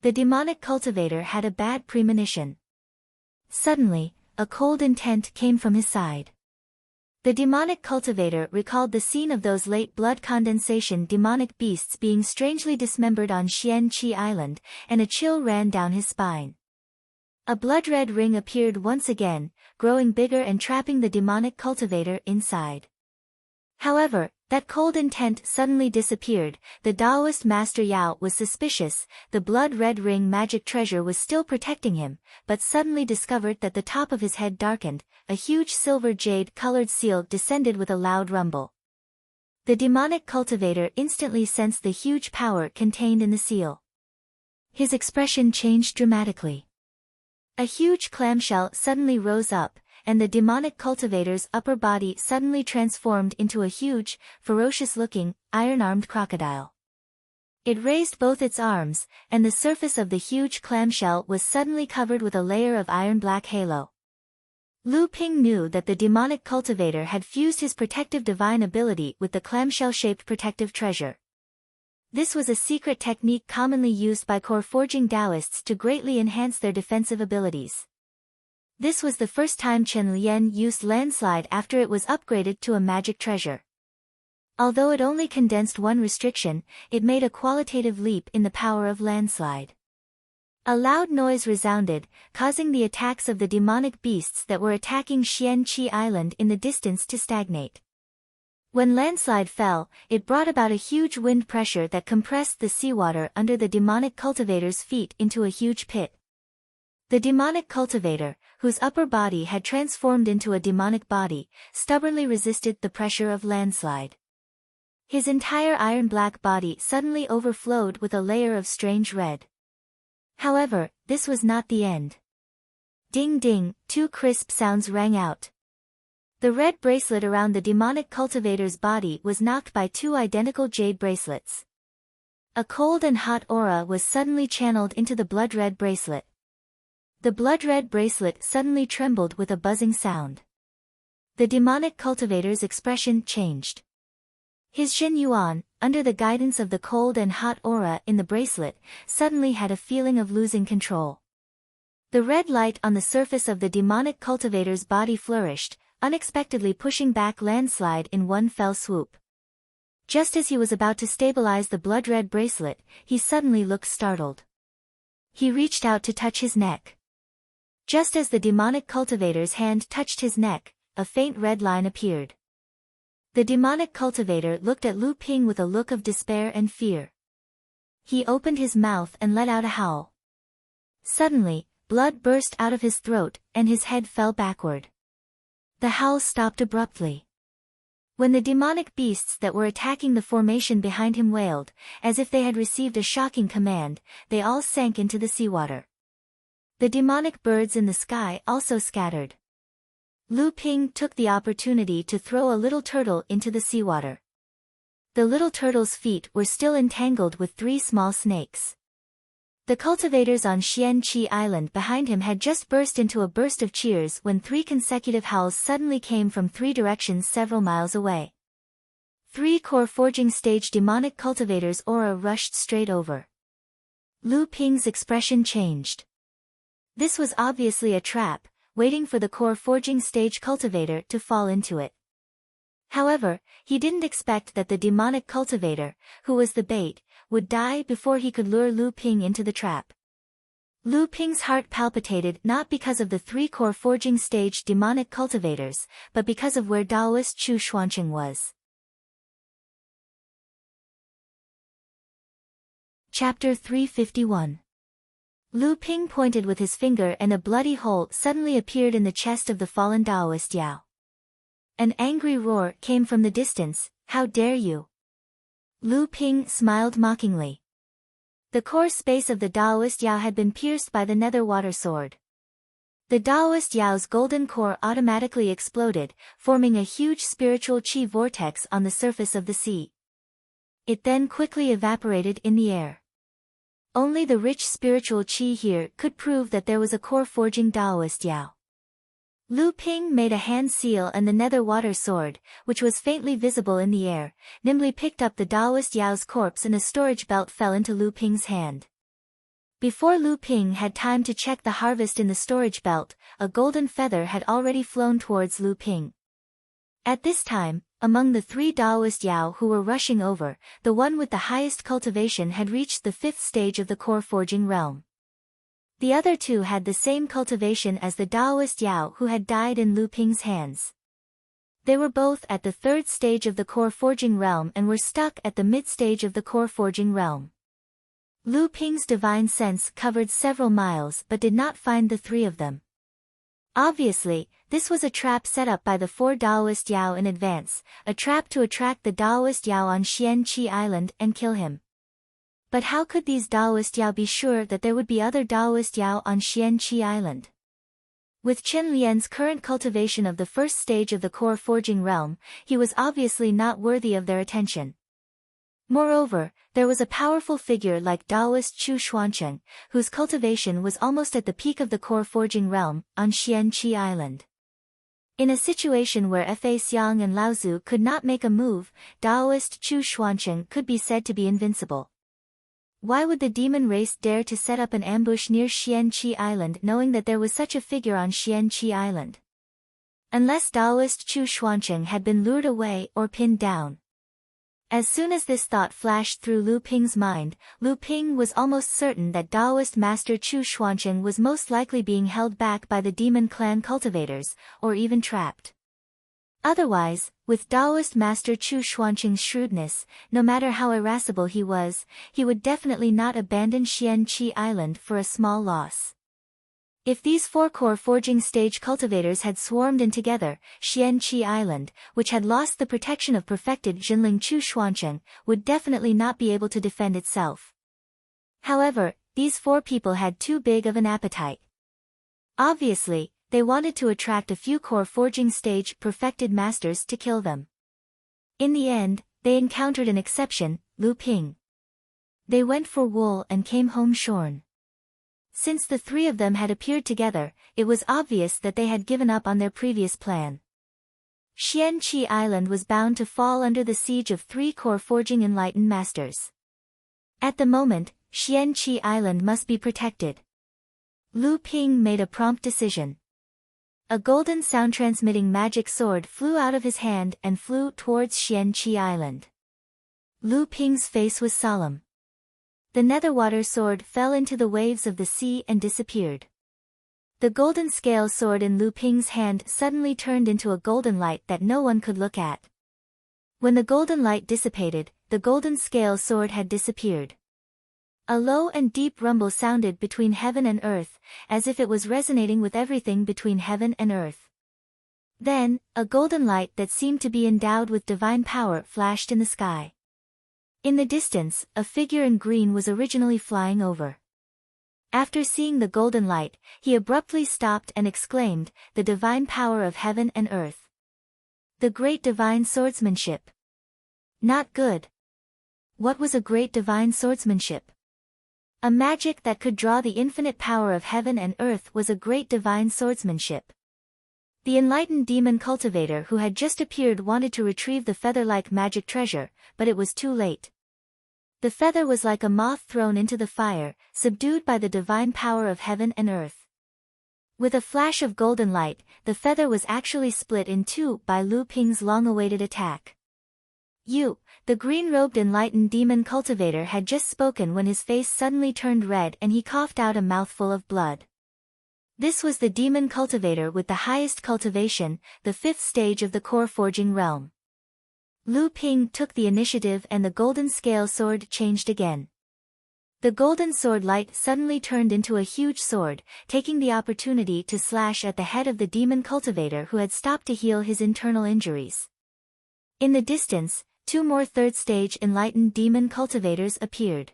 The demonic cultivator had a bad premonition. Suddenly, a cold intent came from his side. The demonic cultivator recalled the scene of those late blood condensation demonic beasts being strangely dismembered on Xianqi Island, and a chill ran down his spine. A blood-red ring appeared once again, growing bigger and trapping the demonic cultivator inside. However, that cold intent suddenly disappeared. The Taoist Master Yao was suspicious. The blood-red ring magic treasure was still protecting him, but suddenly discovered that the top of his head darkened. A huge silver jade-colored seal descended with a loud rumble. The demonic cultivator instantly sensed the huge power contained in the seal. His expression changed dramatically. A huge clamshell suddenly rose up, and the demonic cultivator's upper body suddenly transformed into a huge, ferocious-looking, iron-armed crocodile. It raised both its arms, and the surface of the huge clamshell was suddenly covered with a layer of iron-black halo. Lu Ping knew that the demonic cultivator had fused his protective divine ability with the clamshell-shaped protective treasure. This was a secret technique commonly used by core forging Taoists to greatly enhance their defensive abilities. This was the first time Chen Lian used landslide after it was upgraded to a magic treasure. Although it only condensed one restriction, it made a qualitative leap in the power of landslide. A loud noise resounded, causing the attacks of the demonic beasts that were attacking Xianqi Island in the distance to stagnate. When landslide fell, it brought about a huge wind pressure that compressed the seawater under the demonic cultivator's feet into a huge pit. The demonic cultivator, whose upper body had transformed into a demonic body, stubbornly resisted the pressure of landslide. His entire iron-black body suddenly overflowed with a layer of strange red. However, this was not the end. Ding ding, 2 crisp sounds rang out. The red bracelet around the demonic cultivator's body was knocked by 2 identical jade bracelets. A cold and hot aura was suddenly channeled into the blood-red bracelet. The blood-red bracelet suddenly trembled with a buzzing sound. The demonic cultivator's expression changed. His Zhen Yuan, under the guidance of the cold and hot aura in the bracelet, suddenly had a feeling of losing control. The red light on the surface of the demonic cultivator's body flourished, unexpectedly pushing back landslide in one fell swoop. Just as he was about to stabilize the blood-red bracelet, he suddenly looked startled. He reached out to touch his neck. Just as the demonic cultivator's hand touched his neck, a faint red line appeared. The demonic cultivator looked at Lu Ping with a look of despair and fear. He opened his mouth and let out a howl. Suddenly, blood burst out of his throat, and his head fell backward. The howl stopped abruptly. When the demonic beasts that were attacking the formation behind him wailed, as if they had received a shocking command, they all sank into the seawater. The demonic birds in the sky also scattered. Lu Ping took the opportunity to throw a little turtle into the seawater. The little turtle's feet were still entangled with 3 small snakes. The cultivators on Xianqi Island behind him had just burst into a burst of cheers when 3 consecutive howls suddenly came from 3 directions several miles away. 3 core forging stage demonic cultivators' aura rushed straight over. Lu Ping's expression changed. This was obviously a trap, waiting for the core forging stage cultivator to fall into it. However, he didn't expect that the demonic cultivator, who was the bait, would die before he could lure Lu Ping into the trap. Lu Ping's heart palpitated not because of the 3 core forging stage demonic cultivators, but because of where Taoist Chu Xuanqing was. Chapter 351. Lu Ping pointed with his finger and a bloody hole suddenly appeared in the chest of the fallen Taoist Yao. An angry roar came from the distance. "How dare you!" Lu Ping smiled mockingly. The core space of the Taoist Yao had been pierced by the nether water sword. The Taoist Yao's golden core automatically exploded, forming a huge spiritual qi vortex on the surface of the sea. It then quickly evaporated in the air. Only the rich spiritual qi here could prove that there was a core forging Taoist Yao. Lu Ping made a hand seal and the nether water sword, which was faintly visible in the air, nimbly picked up the Taoist Yao's corpse and a storage belt fell into Lu Ping's hand. Before Lu Ping had time to check the harvest in the storage belt, a golden feather had already flown towards Lu Ping. At this time, among the 3 Taoist Yao who were rushing over, the one with the highest cultivation had reached the 5th stage of the core forging realm. The other 2 had the same cultivation as the Taoist Yao who had died in Lu Ping's hands. They were both at the 3rd stage of the core forging realm and were stuck at the mid-stage of the core forging realm. Lu Ping's divine sense covered several miles but did not find the 3 of them. Obviously, this was a trap set up by the 4 Taoist Yao in advance, a trap to attract the Taoist Yao on Xianqi Island and kill him. But how could these Taoist Yao be sure that there would be other Taoist Yao on Xianqi Island? With Chen Lian's current cultivation of the 1st stage of the core forging realm, he was obviously not worthy of their attention. Moreover, there was a powerful figure like Taoist Chu Xuanqing, whose cultivation was almost at the peak of the core forging realm, on Xianqi Island. In a situation where Fa Xiang and Laozu could not make a move, Taoist Chu Xuanqing could be said to be invincible. Why would the demon race dare to set up an ambush near Xianqi Island knowing that there was such a figure on Xianqi Island? Unless Taoist Chu Xuanqing had been lured away or pinned down. As soon as this thought flashed through Lu Ping's mind, Lu Ping was almost certain that Taoist Master Chu Xuanqing was most likely being held back by the demon clan cultivators, or even trapped. Otherwise, with Taoist Master Chu Xuanqing's shrewdness, no matter how irascible he would definitely not abandon Xianqi Island for a small loss. If these 4 core forging stage cultivators had swarmed in together, Xianqi Island, which had lost the protection of perfected Jinling Chu Xuanqing, would definitely not be able to defend itself. However, these 4 people had too big of an appetite. Obviously, they wanted to attract a few core forging stage perfected masters to kill them. In the end, they encountered an exception, Lu Ping. They went for wool and came home shorn. Since the 3 of them had appeared together, it was obvious that they had given up on their previous plan. Xianqi Island was bound to fall under the siege of 3 core forging enlightened masters. At the moment, Xianqi Island must be protected. Lu Ping made a prompt decision. A golden sound-transmitting magic sword flew out of his hand and flew towards Xianqi Island. Lu Ping's face was solemn. The netherwater sword fell into the waves of the sea and disappeared. The golden scale sword in Lu Ping's hand suddenly turned into a golden light that no one could look at. When the golden light dissipated, the golden scale sword had disappeared. A low and deep rumble sounded between heaven and earth, as if it was resonating with everything between heaven and earth. Then, a golden light that seemed to be endowed with divine power flashed in the sky. In the distance, a figure in green was originally flying over. After seeing the golden light, he abruptly stopped and exclaimed, "The divine power of heaven and earth. The great divine swordsmanship." Not good. What was a great divine swordsmanship? A magic that could draw the infinite power of heaven and earth was a great divine swordsmanship. The enlightened demon cultivator who had just appeared wanted to retrieve the feather-like magic treasure, but it was too late. The feather was like a moth thrown into the fire, subdued by the divine power of heaven and earth. With a flash of golden light, the feather was actually split in two by Lu Ping's long-awaited attack. The green-robed enlightened demon cultivator had just spoken when his face suddenly turned red and he coughed out a mouthful of blood. This was the demon cultivator with the highest cultivation, the fifth stage of the core forging realm. Lu Ping took the initiative and the golden scale sword changed again. The golden sword light suddenly turned into a huge sword, taking the opportunity to slash at the head of the demon cultivator who had stopped to heal his internal injuries. In the distance, two more third-stage enlightened demon cultivators appeared.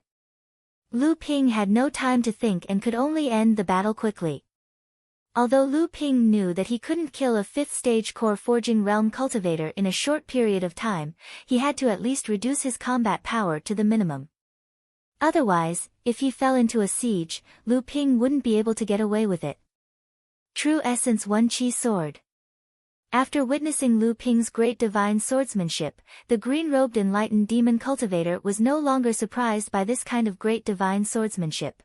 Lu Ping had no time to think and could only end the battle quickly. Although Lu Ping knew that he couldn't kill a fifth-stage core forging realm cultivator in a short period of time, he had to at least reduce his combat power to the minimum. Otherwise, if he fell into a siege, Lu Ping wouldn't be able to get away with it. True Essence 1 Qi Sword. After witnessing Lu Ping's great divine swordsmanship, the green-robed enlightened demon cultivator was no longer surprised by this kind of great divine swordsmanship.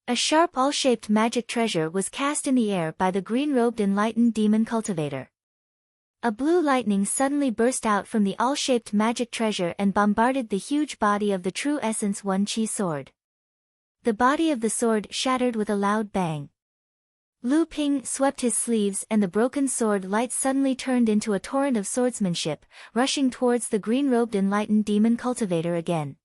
A sharp all-shaped magic treasure was cast in the air by the green-robed enlightened demon cultivator. A blue lightning suddenly burst out from the all-shaped magic treasure and bombarded the huge body of the True Essence 1 Qi sword. The body of the sword shattered with a loud bang. Lu Ping swept his sleeves and the broken sword light suddenly turned into a torrent of swordsmanship, rushing towards the green-robed enlightened demon cultivator again.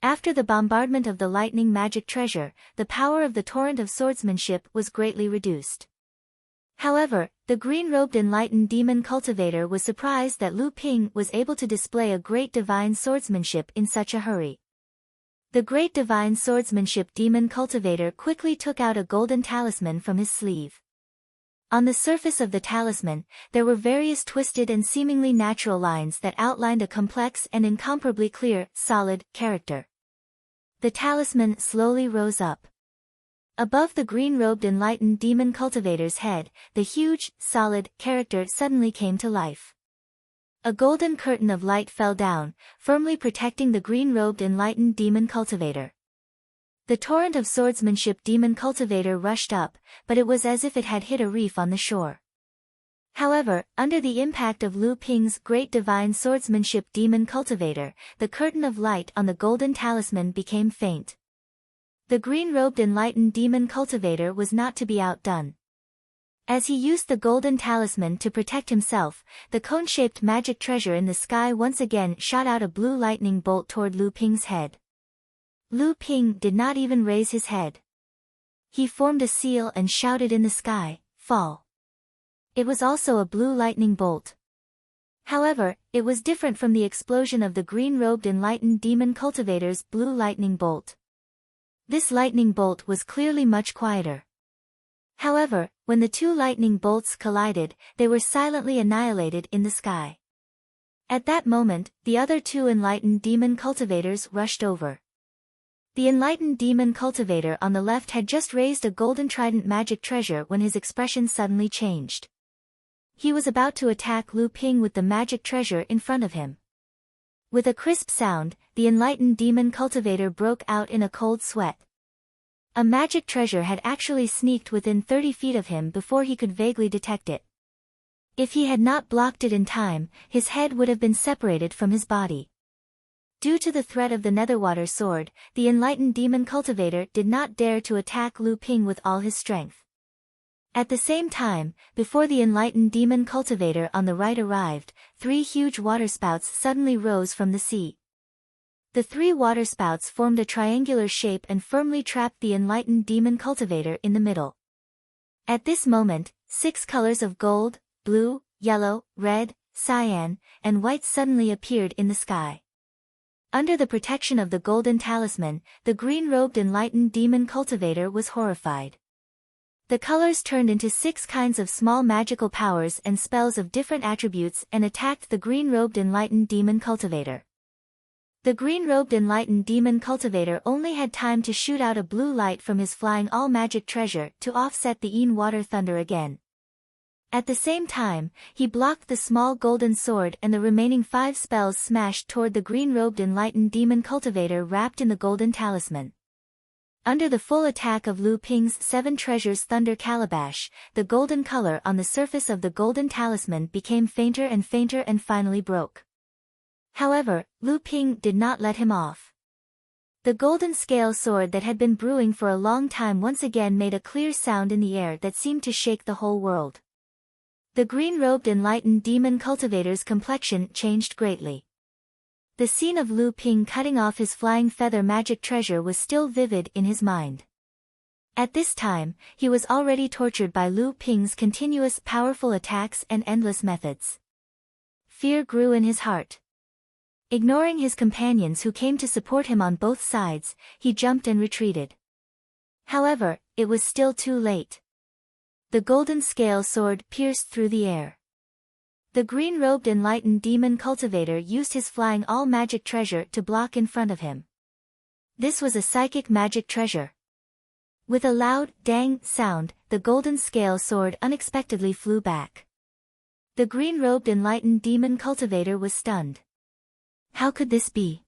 After the bombardment of the lightning magic treasure, the power of the torrent of swordsmanship was greatly reduced. However, the green-robed enlightened demon cultivator was surprised that Lu Ping was able to display a great divine swordsmanship in such a hurry. The great divine swordsmanship demon cultivator quickly took out a golden talisman from his sleeve. On the surface of the talisman, there were various twisted and seemingly natural lines that outlined a complex and incomparably clear, solid, character. The talisman slowly rose up. Above the green-robed enlightened demon cultivator's head, the huge, solid, character suddenly came to life. A golden curtain of light fell down, firmly protecting the green-robed enlightened demon cultivator. The torrent of swordsmanship demon cultivator rushed up, but it was as if it had hit a reef on the shore. However, under the impact of Lu Ping's great divine swordsmanship demon cultivator, the curtain of light on the golden talisman became faint. The green-robed enlightened demon cultivator was not to be outdone. As he used the golden talisman to protect himself, the cone-shaped magic treasure in the sky once again shot out a blue lightning bolt toward Lu Ping's head. Lu Ping did not even raise his head. He formed a seal and shouted in the sky, "Fall." It was also a blue lightning bolt. However, it was different from the explosion of the green-robed enlightened demon cultivator's blue lightning bolt. This lightning bolt was clearly much quieter. However, when the two lightning bolts collided, they were silently annihilated in the sky. At that moment, the other two enlightened demon cultivators rushed over. The enlightened demon cultivator on the left had just raised a golden trident magic treasure when his expression suddenly changed. He was about to attack Lu Ping with the magic treasure in front of him. With a crisp sound, the enlightened demon cultivator broke out in a cold sweat. A magic treasure had actually sneaked within 30 feet of him before he could vaguely detect it. If he had not blocked it in time, his head would have been separated from his body. Due to the threat of the Netherwater Sword, the enlightened demon cultivator did not dare to attack Lu Ping with all his strength. At the same time, before the enlightened demon cultivator on the right arrived, 3 huge waterspouts suddenly rose from the sea. The 3 waterspouts formed a triangular shape and firmly trapped the enlightened demon cultivator in the middle. At this moment, 6 colors of gold, blue, yellow, red, cyan, and white suddenly appeared in the sky. Under the protection of the golden talisman, the green-robed enlightened demon cultivator was horrified. The colors turned into 6 kinds of small magical powers and spells of different attributes and attacked the green-robed enlightened demon cultivator. The green-robed enlightened demon cultivator only had time to shoot out a blue light from his flying all-magic treasure to offset the Een water thunder again. At the same time, he blocked the small golden sword and the remaining 5 spells smashed toward the green-robed enlightened demon cultivator wrapped in the golden talisman. Under the full attack of Lu Ping's 7 treasures thunder calabash, the golden color on the surface of the golden talisman became fainter and finally broke. However, Lu Ping did not let him off. The golden scale sword that had been brewing for a long time once again made a clear sound in the air that seemed to shake the whole world. The green-robed enlightened demon cultivator's complexion changed greatly. The scene of Lu Ping cutting off his flying feather magic treasure was still vivid in his mind. At this time, he was already tortured by Lu Ping's continuous powerful attacks and endless methods. Fear grew in his heart. Ignoring his companions who came to support him on both sides, he jumped and retreated. However, it was still too late. The golden scale sword pierced through the air. The green-robed enlightened demon cultivator used his flying all-magic treasure to block in front of him. This was a psychic magic treasure. With a loud, dang sound, the golden scale sword unexpectedly flew back. The green-robed enlightened demon cultivator was stunned. How could this be?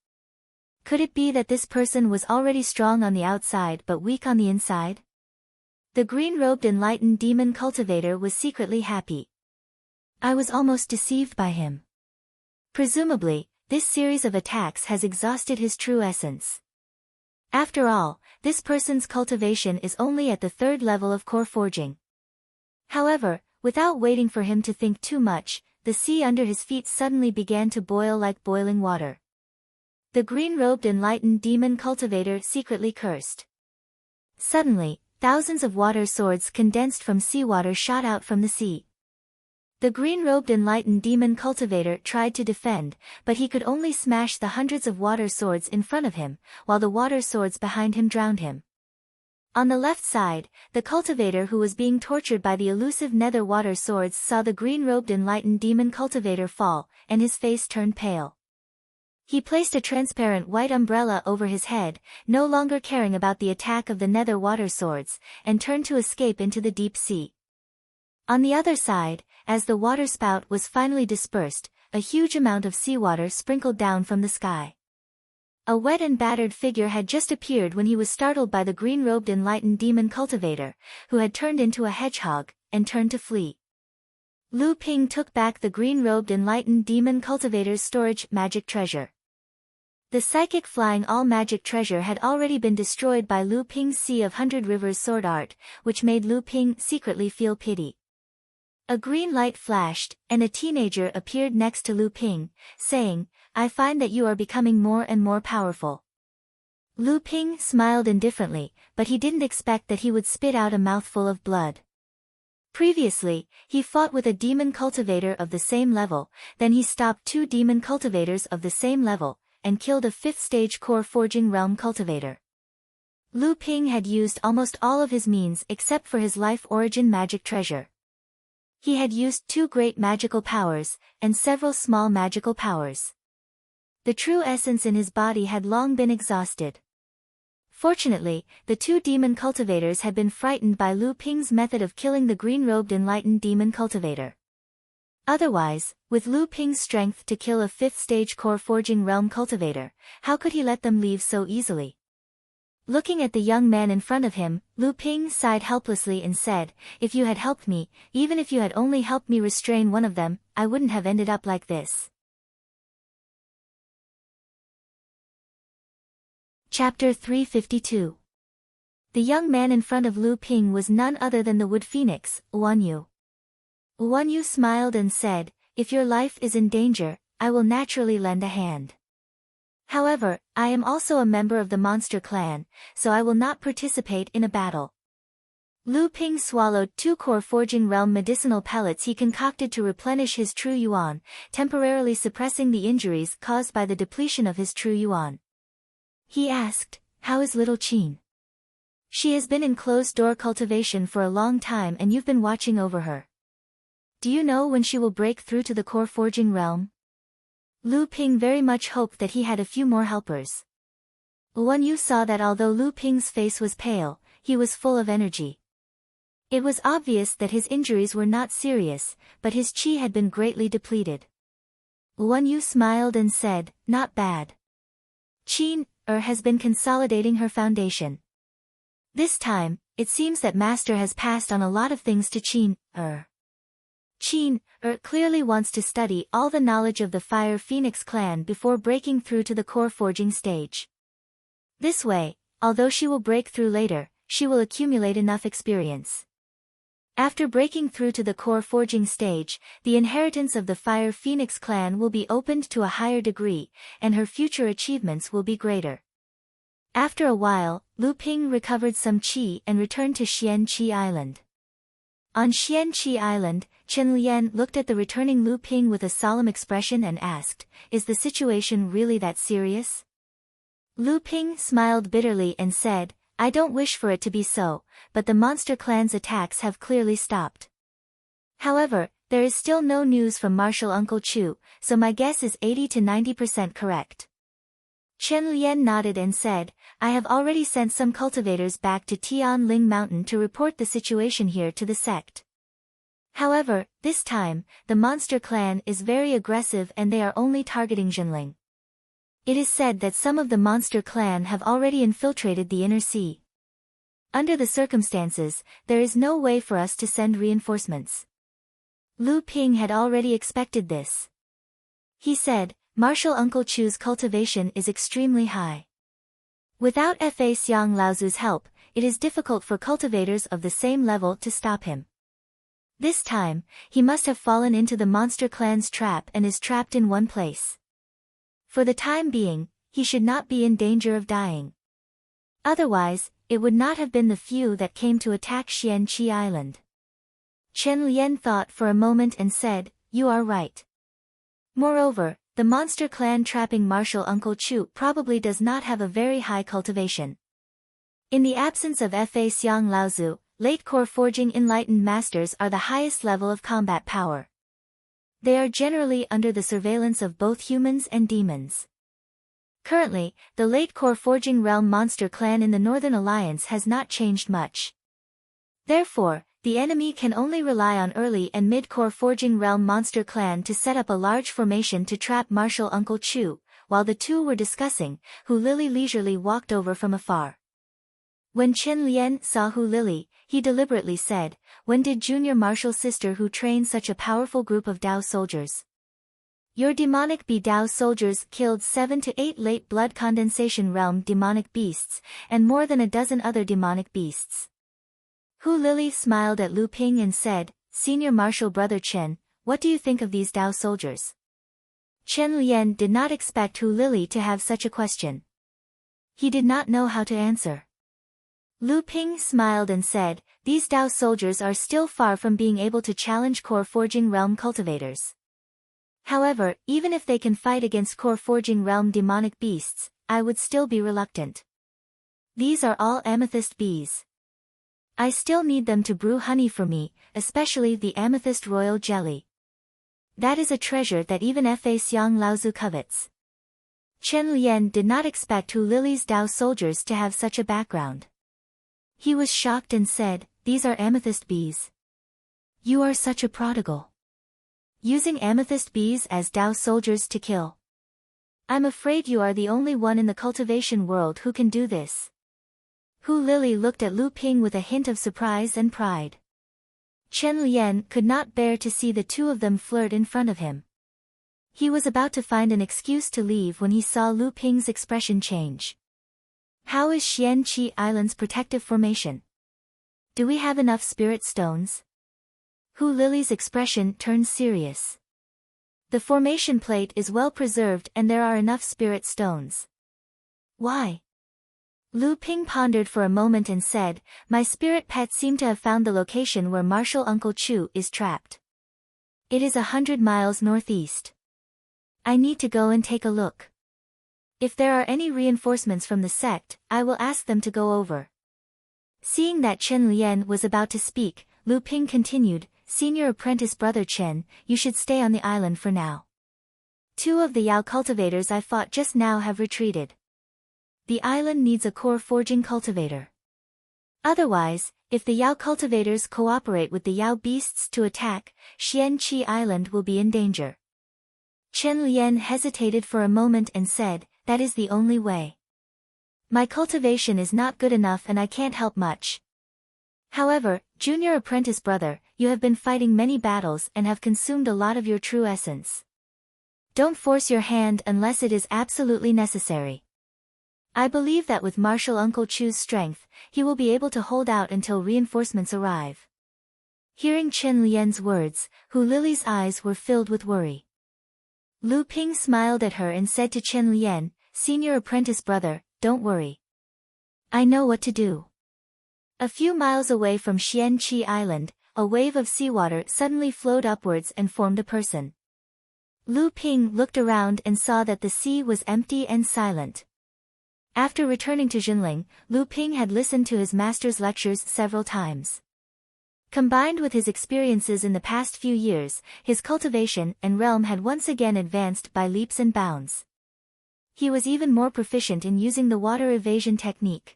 Could it be that this person was already strong on the outside but weak on the inside? The green-robed enlightened demon cultivator was secretly happy. I was almost deceived by him. Presumably, this series of attacks has exhausted his true essence. After all, this person's cultivation is only at the 3rd level of core forging. However, without waiting for him to think too much, the sea under his feet suddenly began to boil like boiling water. The green-robed enlightened demon cultivator secretly cursed. Suddenly, thousands of water swords condensed from seawater shot out from the sea. The green-robed enlightened demon cultivator tried to defend, but he could only smash the hundreds of water swords in front of him, while the water swords behind him drowned him. On the left side, the cultivator who was being tortured by the elusive nether water swords saw the green-robed enlightened demon cultivator fall, and his face turned pale. He placed a transparent white umbrella over his head, no longer caring about the attack of the nether water swords, and turned to escape into the deep sea. On the other side, as the waterspout was finally dispersed, a huge amount of seawater sprinkled down from the sky. A wet and battered figure had just appeared when he was startled by the green-robed enlightened demon cultivator, who had turned into a hedgehog, and turned to flee. Lu Ping took back the green-robed enlightened demon cultivator's storage magic treasure. The psychic flying all-magic treasure had already been destroyed by Lu Ping's Sea of Hundred Rivers sword art, which made Lu Ping secretly feel pity. A green light flashed, and a teenager appeared next to Lu Ping, saying, "I find that you are becoming more and more powerful." Lu Ping smiled indifferently, but he didn't expect that he would spit out a mouthful of blood. Previously, he fought with a demon cultivator of the same level, then he stopped 2 demon cultivators of the same level, and killed a 5th-stage core forging realm cultivator. Lu Ping had used almost all of his means except for his life origin magic treasure. He had used 2 great magical powers, and several small magical powers. The true essence in his body had long been exhausted. Fortunately, the 2 demon cultivators had been frightened by Lu Ping's method of killing the green-robed enlightened demon cultivator. Otherwise, with Lu Ping's strength to kill a 5th-stage core forging realm cultivator, how could he let them leave so easily? Looking at the young man in front of him, Lu Ping sighed helplessly and said, "If you had helped me, even if you had only helped me restrain one of them, I wouldn't have ended up like this." Chapter 352. The young man in front of Lu Ping was none other than the wood phoenix, Yu. Yu smiled and said, "If your life is in danger, I will naturally lend a hand. However, I am also a member of the monster clan, so I will not participate in a battle." Lu Ping swallowed 2 core forging realm medicinal pellets he concocted to replenish his true yuan, temporarily suppressing the injuries caused by the depletion of his true yuan. He asked, "How is little Qin?" "She has been in closed-door cultivation for a long time and you've been watching over her. Do you know when she will break through to the core forging realm?" Lu Ping very much hoped that he had a few more helpers. Yu saw that although Lu Ping's face was pale, he was full of energy. It was obvious that his injuries were not serious, but his qi had been greatly depleted. Yu smiled and said, "Not bad. Qin has been consolidating her foundation. This time, it seems that Master has passed on a lot of things to Qin Qin clearly wants to study all the knowledge of the Fire Phoenix clan before breaking through to the core forging stage. This way, although she will break through later, she will accumulate enough experience. After breaking through to the core forging stage, the inheritance of the Fire Phoenix clan will be opened to a higher degree, and her future achievements will be greater." After a while, Lu Ping recovered some qi and returned to Xianqi Island. On Xianqi Island, Chen Lian looked at the returning Lu Ping with a solemn expression and asked, "Is the situation really that serious?" Lu Ping smiled bitterly and said, "I don't wish for it to be so, but the monster clan's attacks have clearly stopped. However, there is still no news from Martial Uncle Chu, so my guess is 80 to 90% correct." Chen Lian nodded and said, "I have already sent some cultivators back to Tianling Mountain to report the situation here to the sect. However, this time, the monster clan is very aggressive and they are only targeting Jinling. It is said that some of the monster clan have already infiltrated the inner sea. Under the circumstances, there is no way for us to send reinforcements." Lu Ping had already expected this. He said, "Martial Uncle Chu's cultivation is extremely high. Without Fa Xiang Laozu's help, it is difficult for cultivators of the same level to stop him. This time, he must have fallen into the monster clan's trap and is trapped in one place. For the time being, he should not be in danger of dying. Otherwise, it would not have been the few that came to attack Xianqi Island." Chen Lian thought for a moment and said, "You are right. Moreover, the monster clan trapping Martial Uncle Chu probably does not have a very high cultivation. In the absence of Fa Xiang Laozu, late core forging enlightened masters are the highest level of combat power. They are generally under the surveillance of both humans and demons. Currently, the late core forging realm monster clan in the Northern Alliance has not changed much. Therefore, the enemy can only rely on early and mid-core forging realm monster clan to set up a large formation to trap Martial Uncle Chu." While the two were discussing, Hu Lili leisurely walked over from afar. When Chen Lian saw Hu Lili, he deliberately said, "When did Junior Martial's sister who trained such a powerful group of Dao soldiers? Your demonic Bi Dao soldiers killed 7 to 8 late blood condensation realm demonic beasts, and more than a dozen other demonic beasts." Hu Lili smiled at Lu Ping and said, "Senior Martial Brother Chen, what do you think of these Dao soldiers?" Chen Lian did not expect Hu Lili to have such a question. He did not know how to answer. Lu Ping smiled and said, "These Dao soldiers are still far from being able to challenge core forging realm cultivators. However, even if they can fight against core forging realm demonic beasts, I would still be reluctant. These are all amethyst bees. I still need them to brew honey for me, especially the amethyst royal jelly. That is a treasure that even Fa Xiang Laozu covets." Chen Lian did not expect Hu Lili's Dao soldiers to have such a background. He was shocked and said, "These are amethyst bees. You are such a prodigal. Using amethyst bees as Dao soldiers to kill. I'm afraid you are the only one in the cultivation world who can do this." Hu Lili looked at Lu Ping with a hint of surprise and pride. Chen Lian could not bear to see the two of them flirt in front of him. He was about to find an excuse to leave when he saw Lu Ping's expression change. How is Xianqi Island's protective formation? Do we have enough spirit stones? Hu Lili's expression turned serious. The formation plate is well preserved and there are enough spirit stones. Why? Lu Ping pondered for a moment and said, my spirit pet seemed to have found the location where Martial Uncle Chu is trapped. It is 100 miles northeast. I need to go and take a look. If there are any reinforcements from the sect, I will ask them to go over. Seeing that Chen Lian was about to speak, Lu Ping continued, Senior Apprentice Brother Chen, you should stay on the island for now. 2 of the Yao cultivators I fought just now have retreated. The island needs a core forging cultivator. Otherwise, if the Yao cultivators cooperate with the Yao beasts to attack, Xianqi Island will be in danger. Chen Lian hesitated for a moment and said, that is the only way. My cultivation is not good enough and I can't help much. However, Junior Apprentice Brother, you have been fighting many battles and have consumed a lot of your true essence. Don't force your hand unless it is absolutely necessary. I believe that with Martial Uncle Chu's strength, he will be able to hold out until reinforcements arrive. Hearing Chen Lian's words, Hu Lili's eyes were filled with worry. Lu Ping smiled at her and said to Chen Lian, Senior Apprentice Brother, don't worry. I know what to do. A few miles away from Xianqi Island, a wave of seawater suddenly flowed upwards and formed a person. Lu Ping looked around and saw that the sea was empty and silent. After returning to Jinling, Lu Ping had listened to his master's lectures several times. Combined with his experiences in the past few years, his cultivation and realm had once again advanced by leaps and bounds. He was even more proficient in using the water evasion technique.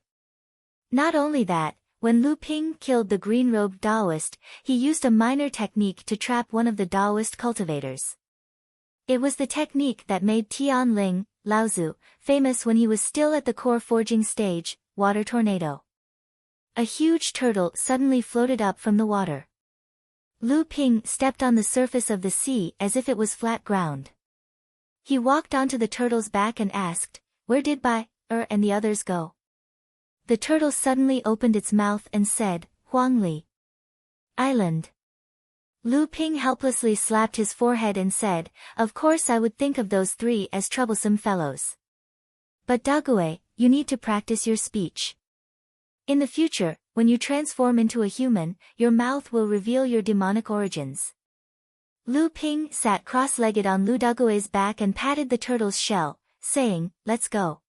Not only that, when Lu Ping killed the green-robed Daoist, he used a minor technique to trap one of the Daoist cultivators. It was the technique that made Tian Ling, Laozu, famous when he was still at the core forging stage, water tornado. A huge turtle suddenly floated up from the water. Lu Ping stepped on the surface of the sea as if it was flat ground. He walked onto the turtle's back and asked, where did Bai, and the others go? The turtle suddenly opened its mouth and said, Huangli Island. Lu Ping helplessly slapped his forehead and said, of course I would think of those 3 as troublesome fellows. But Dague, you need to practice your speech. In the future, when you transform into a human, your mouth will reveal your demonic origins. Lu Ping sat cross-legged on Lu Dague's back and patted the turtle's shell, saying, let's go.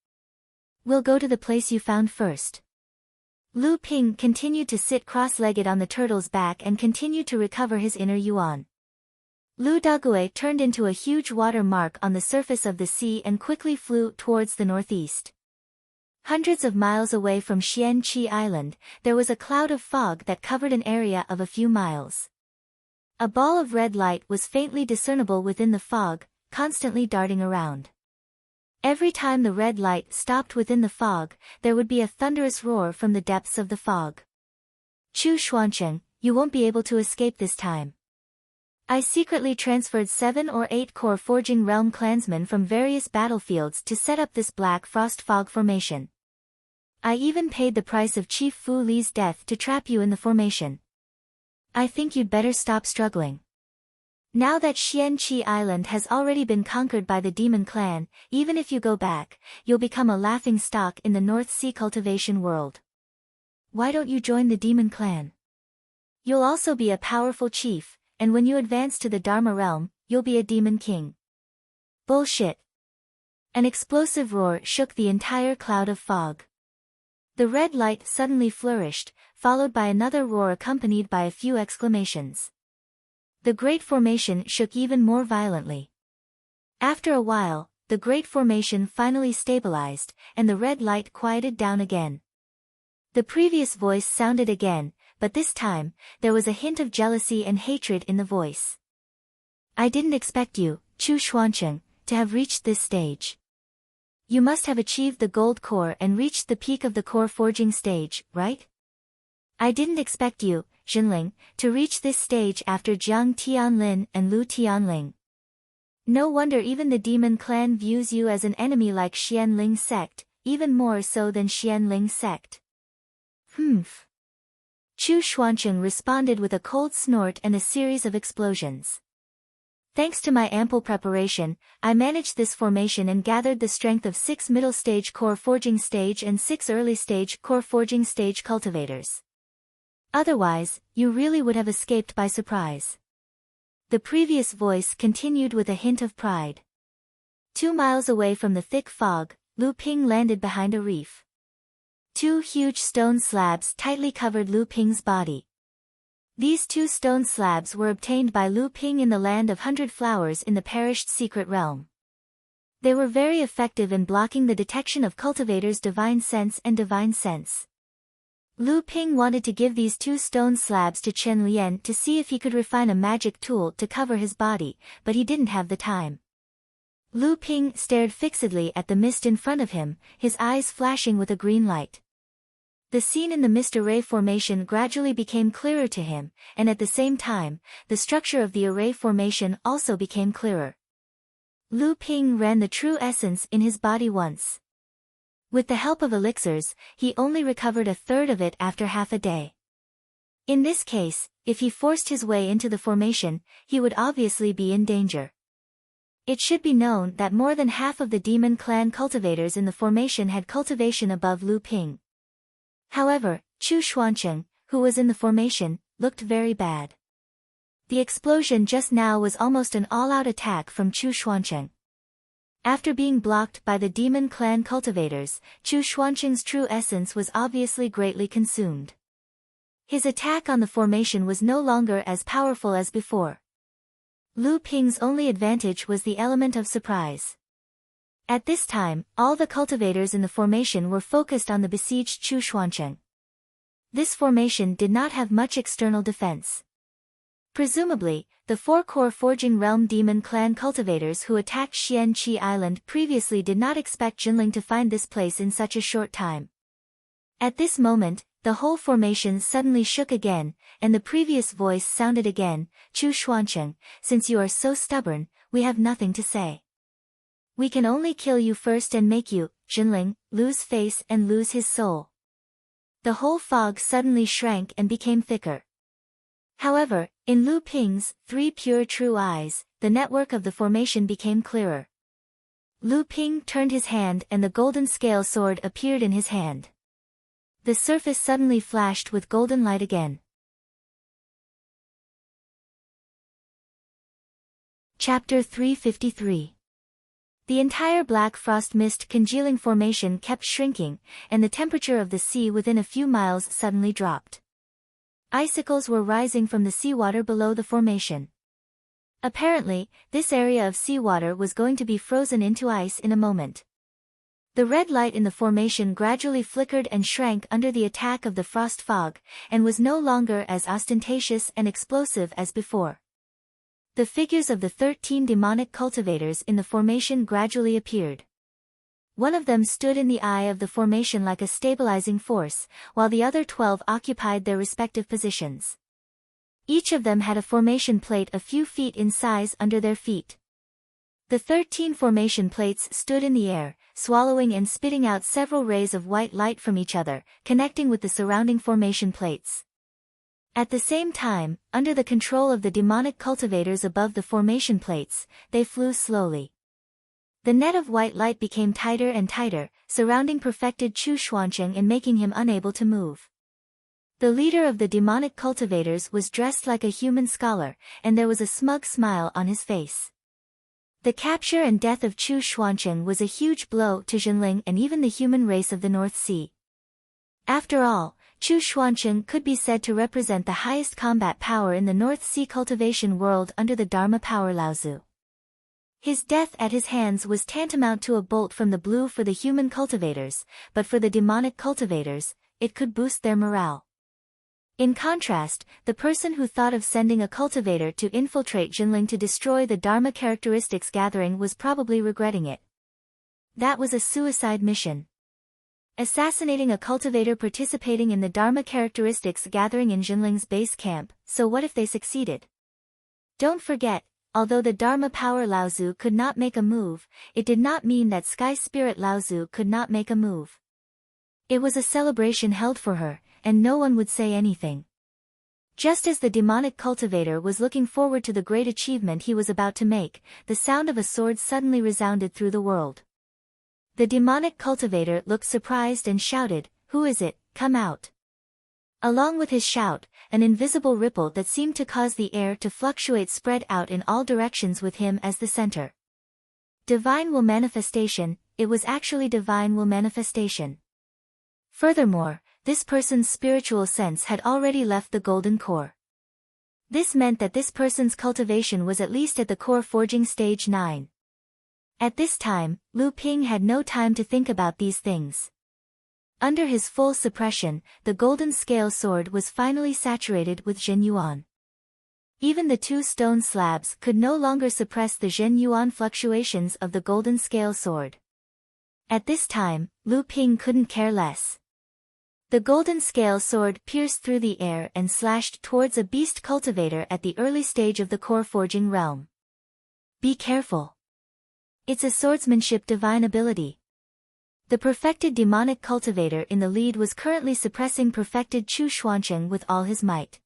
We'll go to the place you found first. Lu Ping continued to sit cross-legged on the turtle's back and continued to recover his inner yuan. Lu Dague turned into a huge water mark on the surface of the sea and quickly flew towards the northeast. Hundreds of miles away from Xianqi Island, there was a cloud of fog that covered an area of a few miles. A ball of red light was faintly discernible within the fog, constantly darting around. Every time the red light stopped within the fog, there would be a thunderous roar from the depths of the fog. Chu Xuancheng, you won't be able to escape this time. I secretly transferred 7 or 8 core forging realm clansmen from various battlefields to set up this black frost fog formation. I even paid the price of Chief Fu Li's death to trap you in the formation. I think you'd better stop struggling. Now that Xianqi Island has already been conquered by the Demon Clan, even if you go back, you'll become a laughing stock in the North Sea cultivation world. Why don't you join the Demon Clan? You'll also be a powerful chief, and when you advance to the Dharma realm, you'll be a demon king. Bullshit. An explosive roar shook the entire cloud of fog. The red light suddenly flourished, followed by another roar accompanied by a few exclamations. The Great Formation shook even more violently. After a while, the Great Formation finally stabilized, and the red light quieted down again. The previous voice sounded again, but this time, there was a hint of jealousy and hatred in the voice. I didn't expect you, Chu Xuancheng, to have reached this stage. You must have achieved the gold core and reached the peak of the core forging stage, right? I didn't expect you, Jinling, to reach this stage after Jiang Tianlin and Lu Tianling. No wonder even the demon clan views you as an enemy like Xianling sect, even more so than Xianling sect. Humph. Chu Xuancheng responded with a cold snort and a series of explosions. Thanks to my ample preparation, I managed this formation and gathered the strength of 6 middle stage core forging stage and 6 early stage core forging stage cultivators. Otherwise, you really would have escaped by surprise. The previous voice continued with a hint of pride. 2 miles away from the thick fog, Lu Ping landed behind a reef. 2 huge stone slabs tightly covered Lu Ping's body. These 2 stone slabs were obtained by Lu Ping in the Land of 100 Flowers in the perished secret realm. They were very effective in blocking the detection of cultivators' divine sense and divine sense. Lu Ping wanted to give these 2 stone slabs to Chen Lian to see if he could refine a magic tool to cover his body, but he didn't have the time. Lu Ping stared fixedly at the mist in front of him, his eyes flashing with a green light. The scene in the mist array formation gradually became clearer to him, and at the same time, the structure of the array formation also became clearer. Lu Ping ran the true essence in his body once. With the help of elixirs, he only recovered a third of it after half a day. In this case, if he forced his way into the formation, he would obviously be in danger. It should be known that more than half of the demon clan cultivators in the formation had cultivation above Lu Ping. However, Chu Xuancheng, who was in the formation, looked very bad. The explosion just now was almost an all-out attack from Chu Xuancheng. After being blocked by the demon clan cultivators, Chu Xuancheng's true essence was obviously greatly consumed. His attack on the formation was no longer as powerful as before. Lu Ping's only advantage was the element of surprise. At this time, all the cultivators in the formation were focused on the besieged Chu Xuancheng. This formation did not have much external defense. Presumably, the 4-core Forging Realm Demon Clan cultivators who attacked Xianqi Island previously did not expect Jinling to find this place in such a short time. At this moment, the whole formation suddenly shook again, and the previous voice sounded again, Chu Xuancheng, since you are so stubborn, we have nothing to say. We can only kill you first and make you, Jinling, lose face and lose his soul. The whole fog suddenly shrank and became thicker. However, in Lu Ping's 3 pure true eyes, the network of the formation became clearer. Lu Ping turned his hand and the golden scale sword appeared in his hand. The surface suddenly flashed with golden light again. Chapter 353. The entire black frost mist congealing formation kept shrinking, and the temperature of the sea within a few miles suddenly dropped. Icicles were rising from the seawater below the formation. Apparently, this area of seawater was going to be frozen into ice in a moment. The red light in the formation gradually flickered and shrank under the attack of the frost fog, and was no longer as ostentatious and explosive as before. The figures of the 13 demonic cultivators in the formation gradually appeared. One of them stood in the eye of the formation like a stabilizing force, while the other 12 occupied their respective positions. Each of them had a formation plate a few feet in size under their feet. The 13 formation plates stood in the air, swallowing and spitting out several rays of white light from each other, connecting with the surrounding formation plates. At the same time, under the control of the demonic cultivators above the formation plates, they flew slowly. The net of white light became tighter and tighter, surrounding perfected Chu Xuancheng and making him unable to move. The leader of the demonic cultivators was dressed like a human scholar, and there was a smug smile on his face. The capture and death of Chu Xuancheng was a huge blow to Jinling and even the human race of the North Sea. After all, Chu Xuancheng could be said to represent the highest combat power in the North Sea cultivation world under the Dharma power Laozu. His death at his hands was tantamount to a bolt from the blue for the human cultivators, but for the demonic cultivators, it could boost their morale. In contrast, the person who thought of sending a cultivator to infiltrate Jinling to destroy the Dharma characteristics gathering was probably regretting it. That was a suicide mission. Assassinating a cultivator participating in the Dharma characteristics gathering in Jinling's base camp, so what if they succeeded? Don't forget, although the Dharma power Laozu could not make a move, it did not mean that Sky Spirit Laozu could not make a move. It was a celebration held for her, and no one would say anything. Just as the demonic cultivator was looking forward to the great achievement he was about to make, the sound of a sword suddenly resounded through the world. The demonic cultivator looked surprised and shouted, "Who is it? Come out." Along with his shout, an invisible ripple that seemed to cause the air to fluctuate spread out in all directions with him as the center. Divine will manifestation, it was actually divine will manifestation. Furthermore, this person's spiritual sense had already left the golden core. This meant that this person's cultivation was at least at the core forging stage 9. At this time, Lu Ping had no time to think about these things. Under his full suppression, the golden scale sword was finally saturated with Zhen Yuan. Even the 2 stone slabs could no longer suppress the Zhen Yuan fluctuations of the golden scale sword. At this time, Lu Ping couldn't care less. The golden scale sword pierced through the air and slashed towards a beast cultivator at the early stage of the core forging realm. Be careful. It's a swordsmanship divine ability. The perfected demonic cultivator in the lead was currently suppressing perfected Chu Xuancheng with all his might.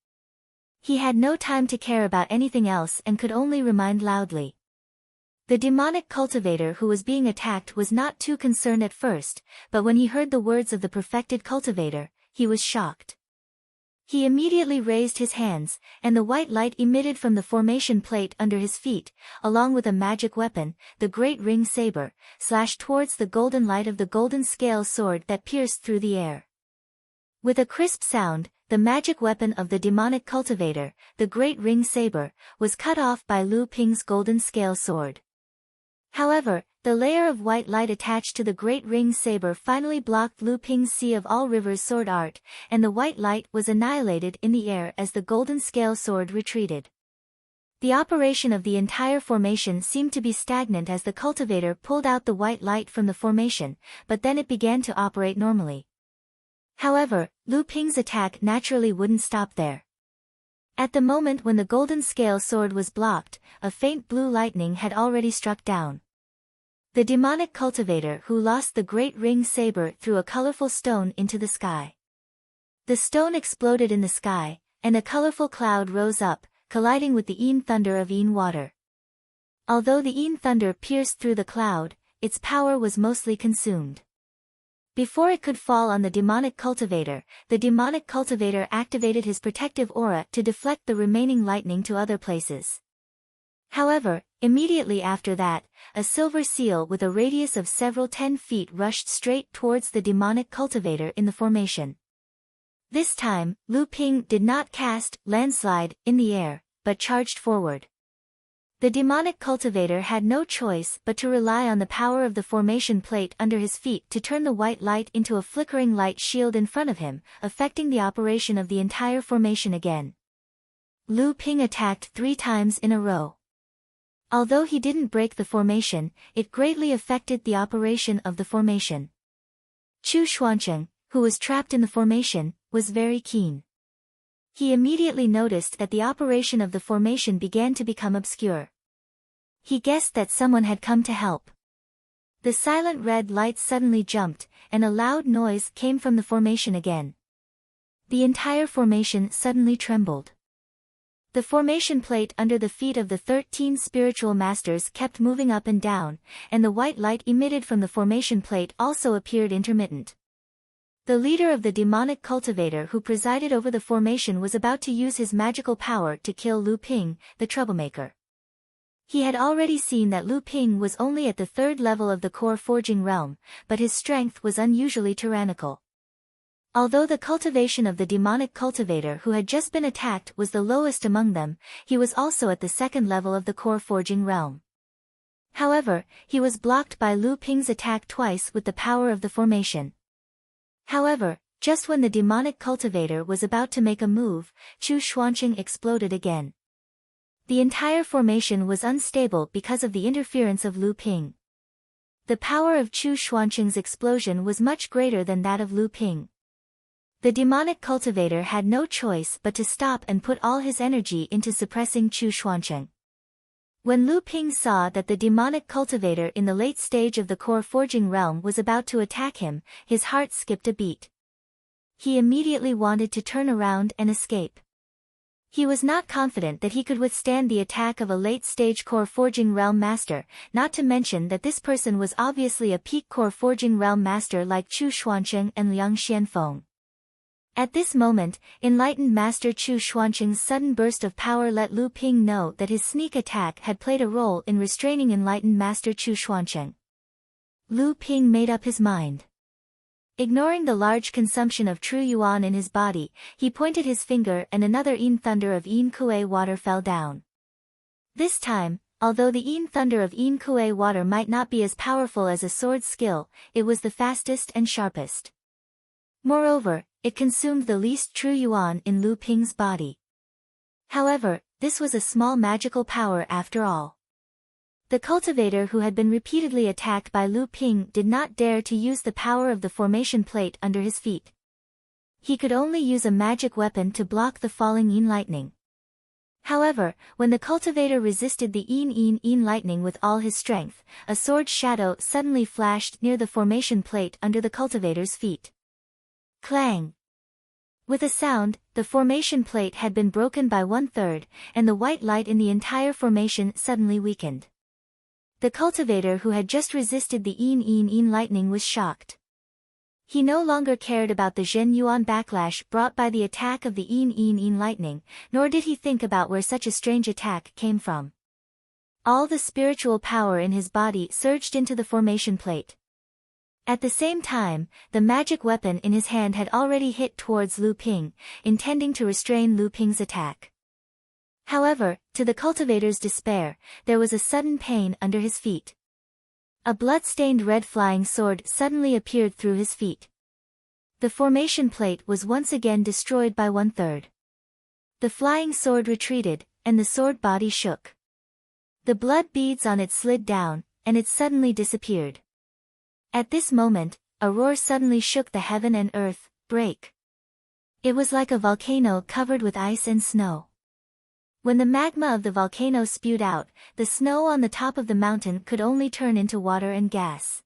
He had no time to care about anything else and could only remind loudly. The demonic cultivator who was being attacked was not too concerned at first, but when he heard the words of the perfected cultivator, he was shocked. He immediately raised his hands, and the white light emitted from the formation plate under his feet, along with a magic weapon, the great ring saber, slashed towards the golden light of the golden scale sword that pierced through the air. With a crisp sound, the magic weapon of the demonic cultivator, the great ring saber, was cut off by Lu Ping's golden scale sword. However, the layer of white light attached to the great ring saber finally blocked Lu Ping's Sea of All Rivers sword art, and the white light was annihilated in the air as the golden scale sword retreated. The operation of the entire formation seemed to be stagnant as the cultivator pulled out the white light from the formation, but then it began to operate normally. However, Lu Ping's attack naturally wouldn't stop there. At the moment when the golden scale sword was blocked, a faint blue lightning had already struck down. The demonic cultivator who lost the great ring saber threw a colorful stone into the sky. The stone exploded in the sky, and a colorful cloud rose up, colliding with the Yin thunder of Yin water. Although the Yin thunder pierced through the cloud, its power was mostly consumed. Before it could fall on the demonic cultivator activated his protective aura to deflect the remaining lightning to other places. However, immediately after that, a silver seal with a radius of several 10 feet rushed straight towards the demonic cultivator in the formation. This time, Lu Ping did not cast landslide in the air, but charged forward. The demonic cultivator had no choice but to rely on the power of the formation plate under his feet to turn the white light into a flickering light shield in front of him, affecting the operation of the entire formation again. Lu Ping attacked 3 times in a row. Although he didn't break the formation, it greatly affected the operation of the formation. Chu Xuancheng, who was trapped in the formation, was very keen. He immediately noticed that the operation of the formation began to become obscure. He guessed that someone had come to help. The silent red light suddenly jumped, and a loud noise came from the formation again. The entire formation suddenly trembled. The formation plate under the feet of the 13 spiritual masters kept moving up and down, and the white light emitted from the formation plate also appeared intermittent. The leader of the demonic cultivator who presided over the formation was about to use his magical power to kill Lu Ping, the troublemaker. He had already seen that Lu Ping was only at the 3rd level of the core forging realm, but his strength was unusually tyrannical. Although the cultivation of the demonic cultivator who had just been attacked was the lowest among them, he was also at the 2nd level of the core forging realm. However, he was blocked by Lu Ping's attack twice with the power of the formation. However, just when the demonic cultivator was about to make a move, Chu Xuancheng exploded again. The entire formation was unstable because of the interference of Lu Ping. The power of Chu Xuancheng's explosion was much greater than that of Lu Ping. The demonic cultivator had no choice but to stop and put all his energy into suppressing Chu Xuancheng. When Lu Ping saw that the demonic cultivator in the late stage of the core forging realm was about to attack him, his heart skipped a beat. He immediately wanted to turn around and escape. He was not confident that he could withstand the attack of a late-stage core forging realm master, not to mention that this person was obviously a peak core forging realm master like Chu Xuancheng and Liang Xianfeng. At this moment, enlightened Master Chu Xuancheng's sudden burst of power let Lu Ping know that his sneak attack had played a role in restraining enlightened Master Chu Xuancheng. Lu Ping made up his mind. Ignoring the large consumption of true yuan in his body, he pointed his finger and another Yin thunder of Yin Kuei water fell down. This time, although the Yin thunder of Yin Kuei water might not be as powerful as a sword skill, it was the fastest and sharpest. Moreover, it consumed the least true yuan in Lu Ping's body. However, this was a small magical power after all. The cultivator who had been repeatedly attacked by Lu Ping did not dare to use the power of the formation plate under his feet. He could only use a magic weapon to block the falling Yin lightning. However, when the cultivator resisted the Yin lightning with all his strength, a sword shadow suddenly flashed near the formation plate under the cultivator's feet. Clang! With a sound, the formation plate had been broken by 1/3, and the white light in the entire formation suddenly weakened. The cultivator who had just resisted the Yin lightning was shocked. He no longer cared about the Zhen Yuan backlash brought by the attack of the Yin lightning, nor did he think about where such a strange attack came from. All the spiritual power in his body surged into the formation plate. At the same time, the magic weapon in his hand had already hit towards Lu Ping, intending to restrain Lu Ping's attack. However, to the cultivator's despair, there was a sudden pain under his feet. A blood-stained red flying sword suddenly appeared through his feet. The formation plate was once again destroyed by 1/3. The flying sword retreated, and the sword body shook. The blood beads on it slid down, and it suddenly disappeared. At this moment, a roar suddenly shook the heaven and earth. Break! It was like a volcano covered with ice and snow. When the magma of the volcano spewed out, the snow on the top of the mountain could only turn into water and gas.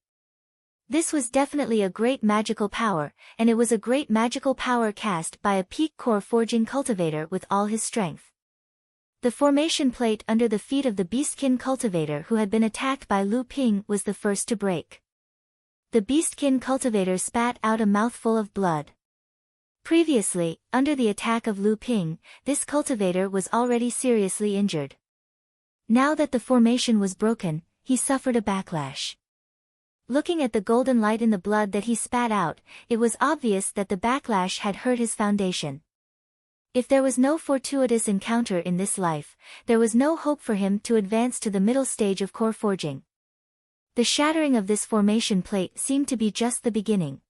This was definitely a great magical power, and it was a great magical power cast by a peak core forging cultivator with all his strength. The formation plate under the feet of the beastkin cultivator who had been attacked by Lu Ping was the first to break. The beastkin cultivator spat out a mouthful of blood. Previously, under the attack of Lu Ping, this cultivator was already seriously injured. Now that the formation was broken, he suffered a backlash. Looking at the golden light in the blood that he spat out, it was obvious that the backlash had hurt his foundation. If there was no fortuitous encounter in this life, there was no hope for him to advance to the middle stage of core forging. The shattering of this formation plate seemed to be just the beginning.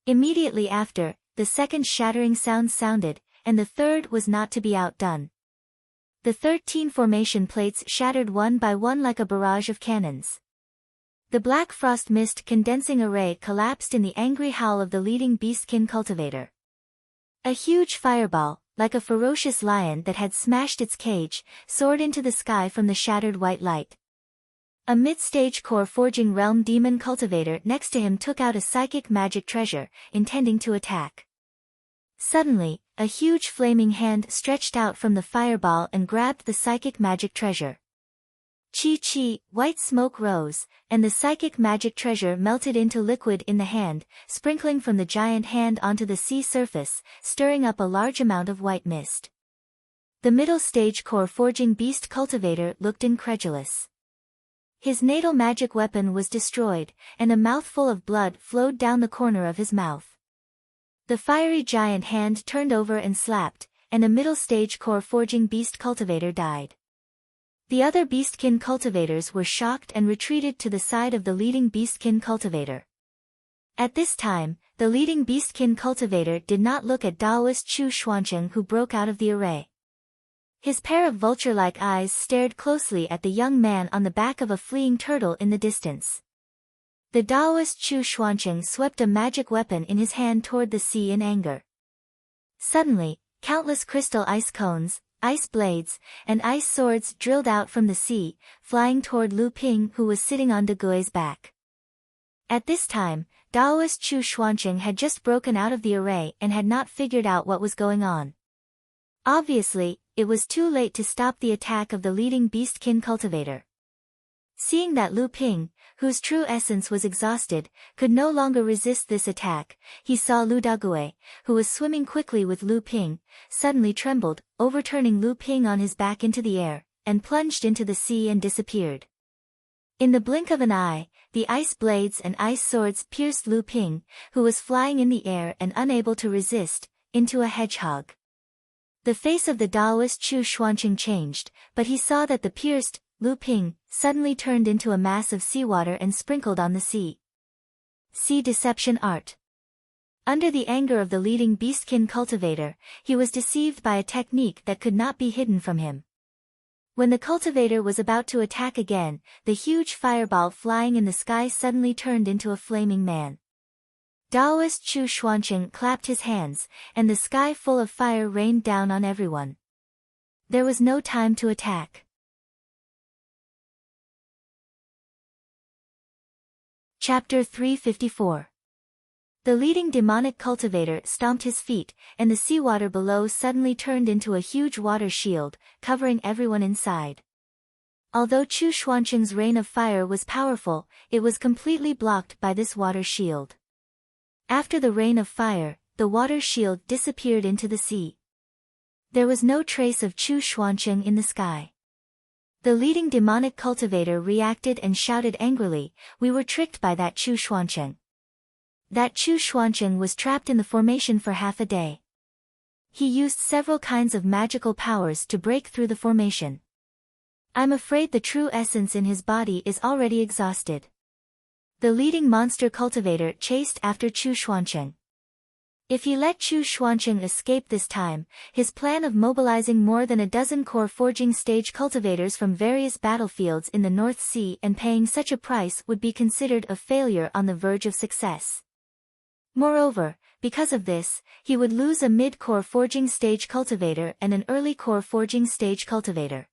Immediately after, the second shattering sound sounded, and the third was not to be outdone. The 13 formation plates shattered one by one like a barrage of cannons. The black frost mist condensing array collapsed in the angry howl of the leading beastkin cultivator. A huge fireball, like a ferocious lion that had smashed its cage, soared into the sky from the shattered white light. A mid-stage core forging realm demon cultivator next to him took out a psychic magic treasure, intending to attack. Suddenly, a huge flaming hand stretched out from the fireball and grabbed the psychic magic treasure. Chi, white smoke rose, and the psychic magic treasure melted into liquid in the hand, sprinkling from the giant hand onto the sea surface, stirring up a large amount of white mist. The middle stage core forging beast cultivator looked incredulous. His natal magic weapon was destroyed, and a mouthful of blood flowed down the corner of his mouth. The fiery giant hand turned over and slapped, and a middle stage core forging beast cultivator died. The other beastkin cultivators were shocked and retreated to the side of the leading beastkin cultivator. At this time, the leading beastkin cultivator did not look at Daoist Chu Xuancheng who broke out of the array. His pair of vulture-like eyes stared closely at the young man on the back of a fleeing turtle in the distance. The Taoist Chu Xuancheng swept a magic weapon in his hand toward the sea in anger. Suddenly, countless crystal ice cones, ice blades, and ice swords drilled out from the sea, flying toward Lu Ping, who was sitting on De Gui's back. At this time, Taoist Chu Xuancheng had just broken out of the array and had not figured out what was going on. Obviously, it was too late to stop the attack of the leading beastkin cultivator. Seeing that Lu Ping, whose true essence was exhausted, could no longer resist this attack, he saw Lu Dagui, who was swimming quickly with Lu Ping, suddenly trembled, overturning Lu Ping on his back into the air, and plunged into the sea and disappeared. In the blink of an eye, the ice blades and ice swords pierced Lu Ping, who was flying in the air and unable to resist, into a hedgehog. The face of the Taoist Chu Xuancheng changed, but he saw that the pierced Lu Ping suddenly turned into a mass of seawater and sprinkled on the sea. Sea deception art. Under the anger of the leading beastkin cultivator, he was deceived by a technique that could not be hidden from him. When the cultivator was about to attack again, the huge fireball flying in the sky suddenly turned into a flaming man. Taoist Chu Xuancheng clapped his hands, and the sky full of fire rained down on everyone. There was no time to attack. Chapter 354. The leading demonic cultivator stomped his feet, and the seawater below suddenly turned into a huge water shield, covering everyone inside. Although Chu Xuancheng's rain of fire was powerful, it was completely blocked by this water shield. After the rain of fire, the water shield disappeared into the sea. There was no trace of Chu Xuancheng in the sky. The leading demonic cultivator reacted and shouted angrily, "We were tricked by that Chu Xuancheng." That Chu Xuancheng was trapped in the formation for half a day. He used several kinds of magical powers to break through the formation. I'm afraid the true essence in his body is already exhausted. The leading monster cultivator chased after Chu Xuancheng. If he let Chu Xuancheng escape this time, his plan of mobilizing more than a dozen core forging stage cultivators from various battlefields in the North Sea and paying such a price would be considered a failure on the verge of success. Moreover, because of this, he would lose a mid-core forging stage cultivator and an early core forging stage cultivator.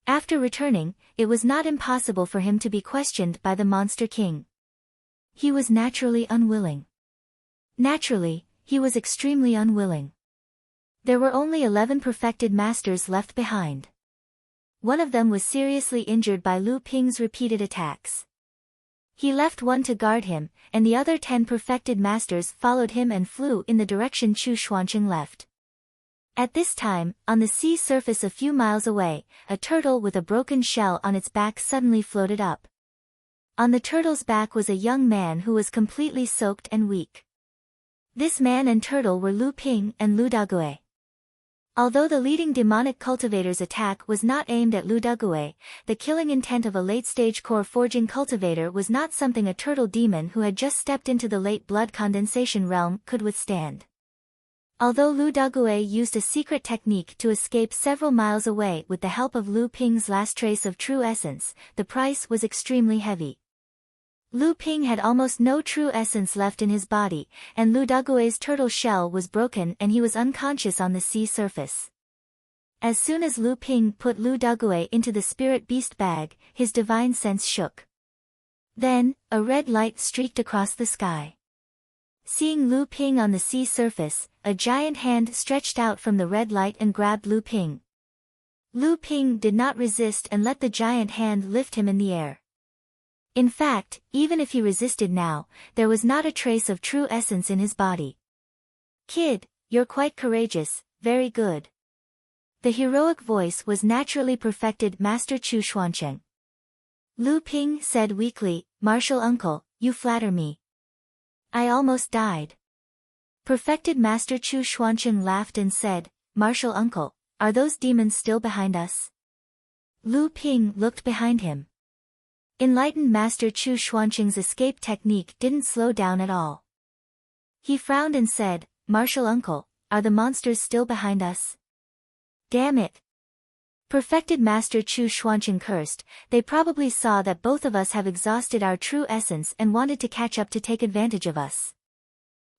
After returning, it was not impossible for him to be questioned by the Monster King. He was naturally unwilling. Naturally, he was extremely unwilling. There were only 11 perfected masters left behind. One of them was seriously injured by Lu Ping's repeated attacks. He left one to guard him, and the other 10 perfected masters followed him and flew in the direction Chu Xuancheng left. At this time, on the sea surface a few miles away, a turtle with a broken shell on its back suddenly floated up. On the turtle's back was a young man who was completely soaked and weak. This man and turtle were Lu Ping and Lu Dagui. Although the leading demonic cultivator's attack was not aimed at Lu Dagui, the killing intent of a late-stage core forging cultivator was not something a turtle demon who had just stepped into the late blood condensation realm could withstand. Although Lu Dagui used a secret technique to escape several miles away with the help of Lu Ping's last trace of true essence, the price was extremely heavy. Lu Ping had almost no true essence left in his body, and Lu Dagui's turtle shell was broken and he was unconscious on the sea surface. As soon as Lu Ping put Lu Dagui into the spirit beast bag, his divine sense shook. Then, a red light streaked across the sky. Seeing Lu Ping on the sea surface, a giant hand stretched out from the red light and grabbed Lu Ping. Lu Ping did not resist and let the giant hand lift him in the air. In fact, even if he resisted now, there was not a trace of true essence in his body. "Kid, you're quite courageous, very good." The heroic voice was naturally perfected Master Chu Xuancheng. Lu Ping said weakly, "Martial uncle, you flatter me. I almost died." Perfected Master Chu Xuancheng laughed and said, "Martial uncle, are those demons still behind us?" Lu Ping looked behind him. Enlightened Master Chu Xuancheng's escape technique didn't slow down at all. He frowned and said, "Martial uncle, are the monsters still behind us?" "Damn it. Perfected Master Chu Xuanqing cursed. They probably saw that both of us have exhausted our true essence and wanted to catch up to take advantage of us.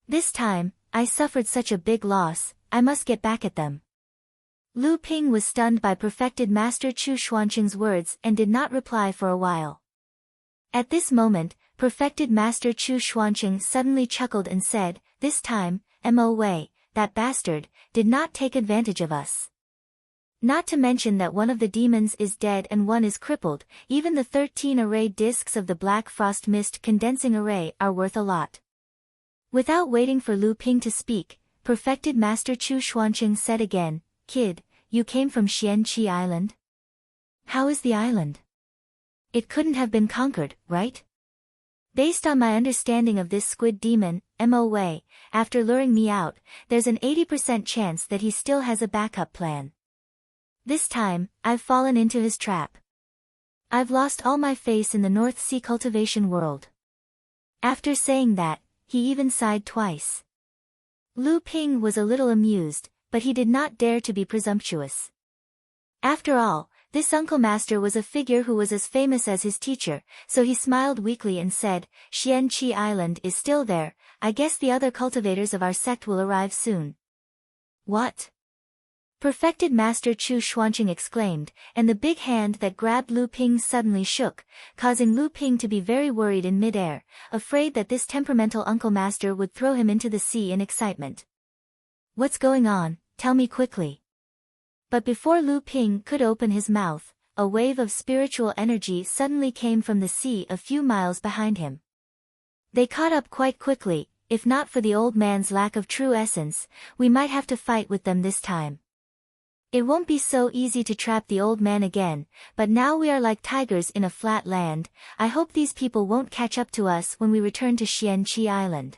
This time, I suffered such a big loss, I must get back at them. Lu Ping was stunned by Perfected Master Chu Xuanqing's words and did not reply for a while. At this moment, Perfected Master Chu Xuanqing suddenly chuckled and said, "This time, Mo Wei, that bastard, did not take advantage of us. Not to mention that one of the demons is dead and one is crippled, even the 13 array discs of the Black Frost Mist condensing array are worth a lot." Without waiting for Lu Ping to speak, Perfected Master Chu Xuanqing said again, "Kid, you came from Xianqi Island? How is the island? It couldn't have been conquered, right? Based on my understanding of this squid demon, Mo Wei, after luring me out, there's an 80% chance that he still has a backup plan. This time, I've fallen into his trap. I've lost all my faith in the North Sea cultivation world." After saying that, he even sighed twice. Lu Ping was a little amused, but he did not dare to be presumptuous. After all, this Uncle Master was a figure who was as famous as his teacher, so he smiled weakly and said, "Xianqi Island is still there, I guess the other cultivators of our sect will arrive soon." "What?" Perfected Master Chu Xuanqing exclaimed, and the big hand that grabbed Lu Ping suddenly shook, causing Lu Ping to be very worried in mid-air, afraid that this temperamental Uncle Master would throw him into the sea in excitement. "What's going on? Tell me quickly." But before Lu Ping could open his mouth, a wave of spiritual energy suddenly came from the sea a few miles behind him. They caught up quite quickly. If not for the old man's lack of true essence, we might have to fight with them this time. It won't be so easy to trap the old man again, but now we are like tigers in a flat land. I hope these people won't catch up to us when we return to Xianqi Island.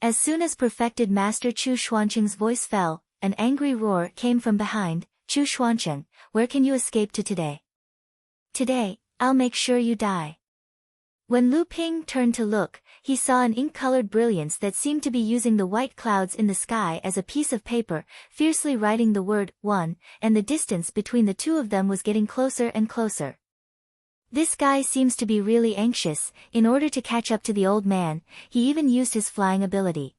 As soon as Perfected Master Chu Xuanqing's voice fell, an angry roar came from behind. "Chu Xuanqing, where can you escape to today? Today, I'll make sure you die." When Lu Ping turned to look, he saw an ink-colored brilliance that seemed to be using the white clouds in the sky as a piece of paper, fiercely writing the word, "one," and the distance between the two of them was getting closer and closer. This guy seems to be really anxious. In order to catch up to the old man, he even used his flying ability.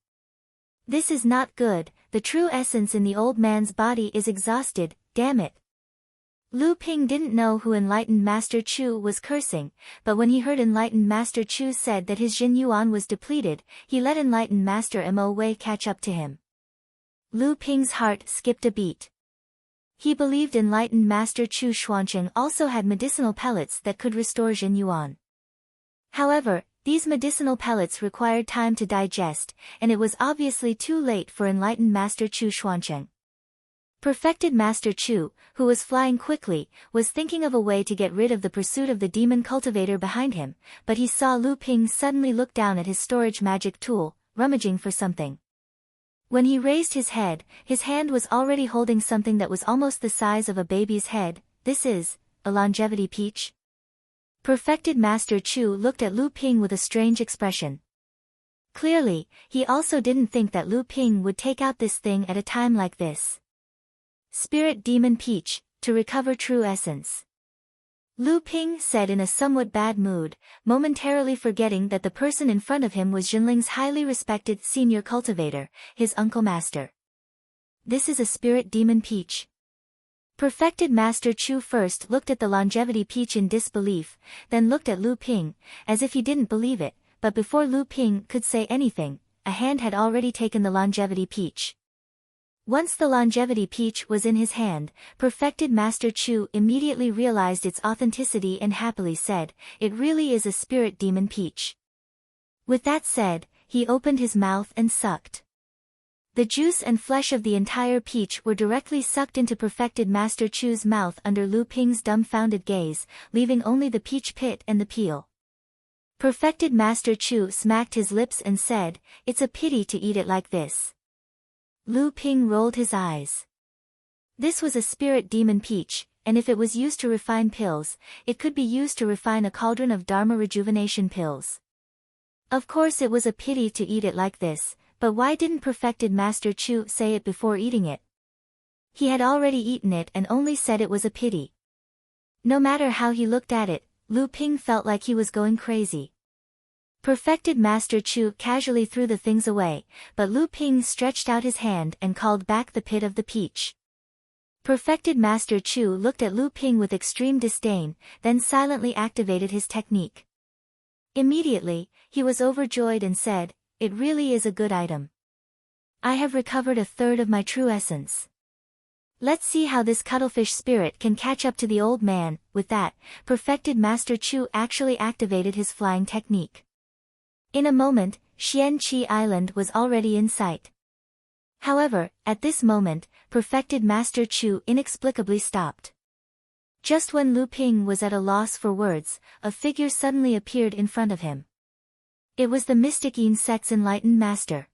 This is not good, the true essence in the old man's body is exhausted, damn it. Lu Ping didn't know who Enlightened Master Chu was cursing, but when he heard Enlightened Master Chu said that his Jin Yuan was depleted, he let Enlightened Master Mo Wei catch up to him. Lu Ping's heart skipped a beat. He believed Enlightened Master Chu Xuanqing also had medicinal pellets that could restore Jin Yuan. However, these medicinal pellets required time to digest, and it was obviously too late for Enlightened Master Chu Xuanqing. Perfected Master Chu, who was flying quickly, was thinking of a way to get rid of the pursuit of the demon cultivator behind him, but he saw Lu Ping suddenly look down at his storage magic tool, rummaging for something. When he raised his head, his hand was already holding something that was almost the size of a baby's head. "This is a longevity peach?" Perfected Master Chu looked at Lu Ping with a strange expression. Clearly, he also didn't think that Lu Ping would take out this thing at a time like this. "Spirit Demon Peach, to recover true essence," Lu Ping said in a somewhat bad mood, momentarily forgetting that the person in front of him was Jinling's highly respected senior cultivator, his Uncle Master. "This is a Spirit Demon Peach." Perfected Master Chu first looked at the longevity peach in disbelief, then looked at Lu Ping, as if he didn't believe it, but before Lu Ping could say anything, a hand had already taken the longevity peach. Once the longevity peach was in his hand, Perfected Master Chu immediately realized its authenticity and happily said, "It really is a spirit demon peach." With that said, he opened his mouth and sucked. The juice and flesh of the entire peach were directly sucked into Perfected Master Chu's mouth under Lu Ping's dumbfounded gaze, leaving only the peach pit and the peel. Perfected Master Chu smacked his lips and said, "It's a pity to eat it like this." Lu Ping rolled his eyes. This was a spirit demon peach, and if it was used to refine pills, it could be used to refine a cauldron of Dharma rejuvenation pills. Of course it was a pity to eat it like this, but why didn't Perfected Master Chu say it before eating it? He had already eaten it and only said it was a pity. No matter how he looked at it, Lu Ping felt like he was going crazy. Perfected Master Chu casually threw the things away, but Lu Ping stretched out his hand and called back the pit of the peach. Perfected Master Chu looked at Lu Ping with extreme disdain, then silently activated his technique. Immediately, he was overjoyed and said, "It really is a good item. I have recovered a third of my true essence. Let's see how this cuttlefish spirit can catch up to the old man." With that, Perfected Master Chu actually activated his flying technique. In a moment, Xianqi Island was already in sight. However, at this moment, Perfected Master Chu inexplicably stopped. Just when Lu Ping was at a loss for words, a figure suddenly appeared in front of him. It was the mystic insect's enlightened master.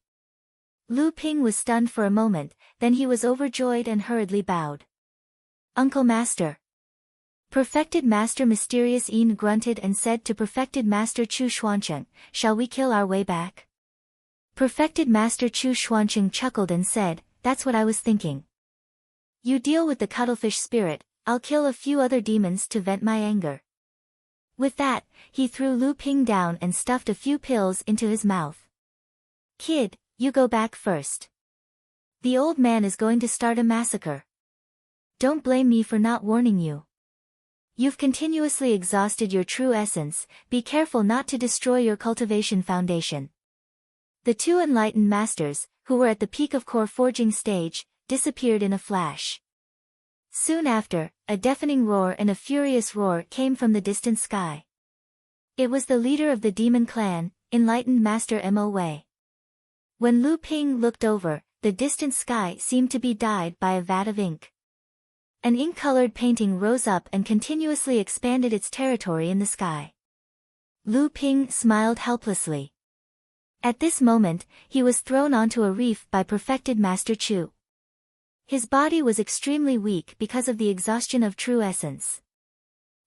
Lu Ping was stunned for a moment, then he was overjoyed and hurriedly bowed. "Uncle Master." Perfected Master Mysterious Yin grunted and said to Perfected Master Chu Xuancheng, "Shall we kill our way back?" Perfected Master Chu Xuancheng chuckled and said, "That's what I was thinking. You deal with the cuttlefish spirit, I'll kill a few other demons to vent my anger." With that, he threw Lu Ping down and stuffed a few pills into his mouth. "Kid, you go back first. The old man is going to start a massacre. Don't blame me for not warning you. You've continuously exhausted your true essence, be careful not to destroy your cultivation foundation." The two enlightened masters, who were at the peak of core forging stage, disappeared in a flash. Soon after, a deafening roar and a furious roar came from the distant sky. It was the leader of the demon clan, enlightened Master Mo Wei. When Lu Ping looked over, the distant sky seemed to be dyed by a vat of ink. An ink-colored painting rose up and continuously expanded its territory in the sky. Lu Ping smiled helplessly. At this moment, he was thrown onto a reef by Perfected Master Chu. His body was extremely weak because of the exhaustion of true essence.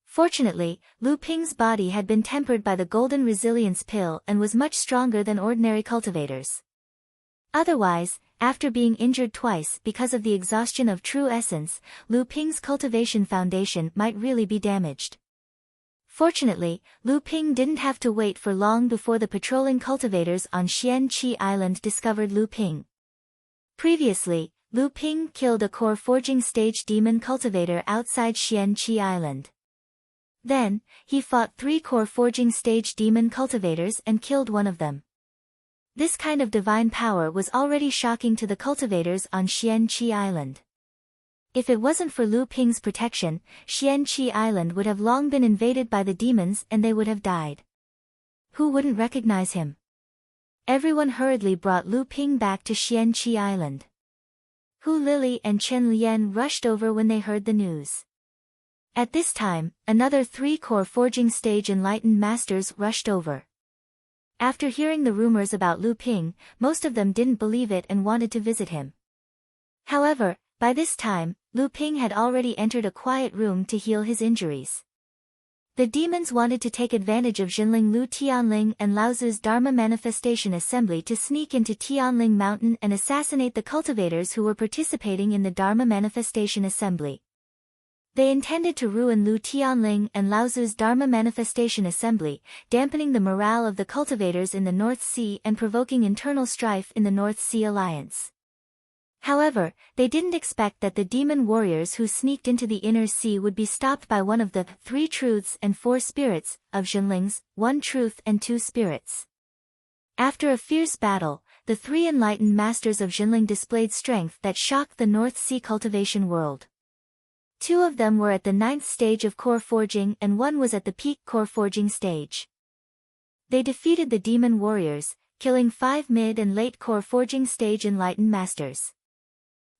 Fortunately, Lu Ping's body had been tempered by the Golden Resilience Pill and was much stronger than ordinary cultivators. Otherwise, after being injured twice because of the exhaustion of true essence, Lu Ping's cultivation foundation might really be damaged. Fortunately, Lu Ping didn't have to wait for long before the patrolling cultivators on Xianqi Island discovered Lu Ping. Previously, Lu Ping killed a core forging stage demon cultivator outside Xianqi Island. Then, he fought 3 core forging stage demon cultivators and killed one of them. This kind of divine power was already shocking to the cultivators on Xianqi Island. If it wasn't for Lu Ping's protection, Xianqi Island would have long been invaded by the demons and they would have died. Who wouldn't recognize him? Everyone hurriedly brought Lu Ping back to Xianqi Island. Hu Lili and Chen Lian rushed over when they heard the news. At this time, another 3 core forging stage enlightened masters rushed over. After hearing the rumors about Lu Ping, most of them didn't believe it and wanted to visit him. However, by this time, Lu Ping had already entered a quiet room to heal his injuries. The demons wanted to take advantage of Jinling Lu Tianling and Laozu's Dharma Manifestation Assembly to sneak into Tianling Mountain and assassinate the cultivators who were participating in the Dharma Manifestation Assembly. They intended to ruin Lu Tianling and Laozu's Dharma Manifestation Assembly, dampening the morale of the cultivators in the North Sea and provoking internal strife in the North Sea Alliance. However, they didn't expect that the demon warriors who sneaked into the inner sea would be stopped by one of the 3 truths and 4 spirits of Jinlings, 1 truth and 2 spirits. After a fierce battle, the 3 enlightened masters of Jinling displayed strength that shocked the North Sea cultivation world. 2 of them were at the 9th stage of core forging and 1 was at the peak core forging stage. They defeated the demon warriors, killing 5 mid and late core forging stage enlightened masters.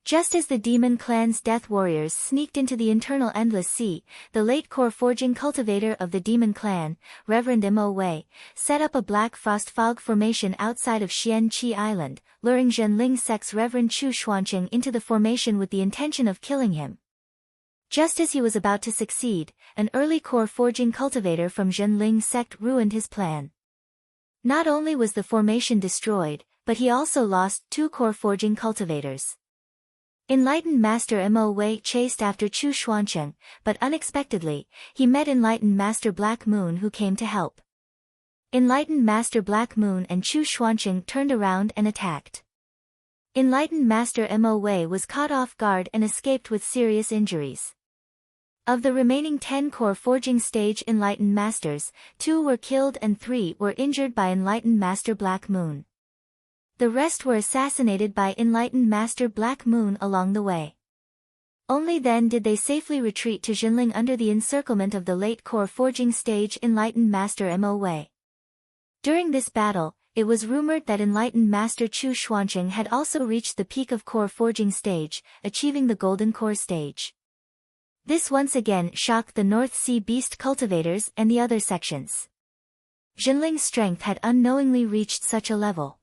Just as the demon clan's death warriors sneaked into the internal endless sea, the late core forging cultivator of the demon clan, Reverend Mo Wei, set up a black frost fog formation outside of Xianqi Island, luring Zhenling sect's Reverend Chu Xuancheng into the formation with the intention of killing him. Just as he was about to succeed, an early core forging cultivator from Zhenling sect ruined his plan. Not only was the formation destroyed, but he also lost 2 core forging cultivators. Enlightened Master Mo Wei chased after Chu Xuancheng, but unexpectedly, he met Enlightened Master Black Moon who came to help. Enlightened Master Black Moon and Chu Xuancheng turned around and attacked. Enlightened Master Mo Wei was caught off guard and escaped with serious injuries. Of the remaining 10 core forging stage Enlightened Masters, 2 were killed and 3 were injured by Enlightened Master Black Moon. The rest were assassinated by Enlightened Master Black Moon along the way. Only then did they safely retreat to Jinling under the encirclement of the late core forging stage Enlightened Master Mo Wei. During this battle, it was rumored that Enlightened Master Chu Xuancheng had also reached the peak of core forging stage, achieving the golden core stage. This once again shocked the North Sea beast cultivators and the other sections. Jinling's strength had unknowingly reached such a level.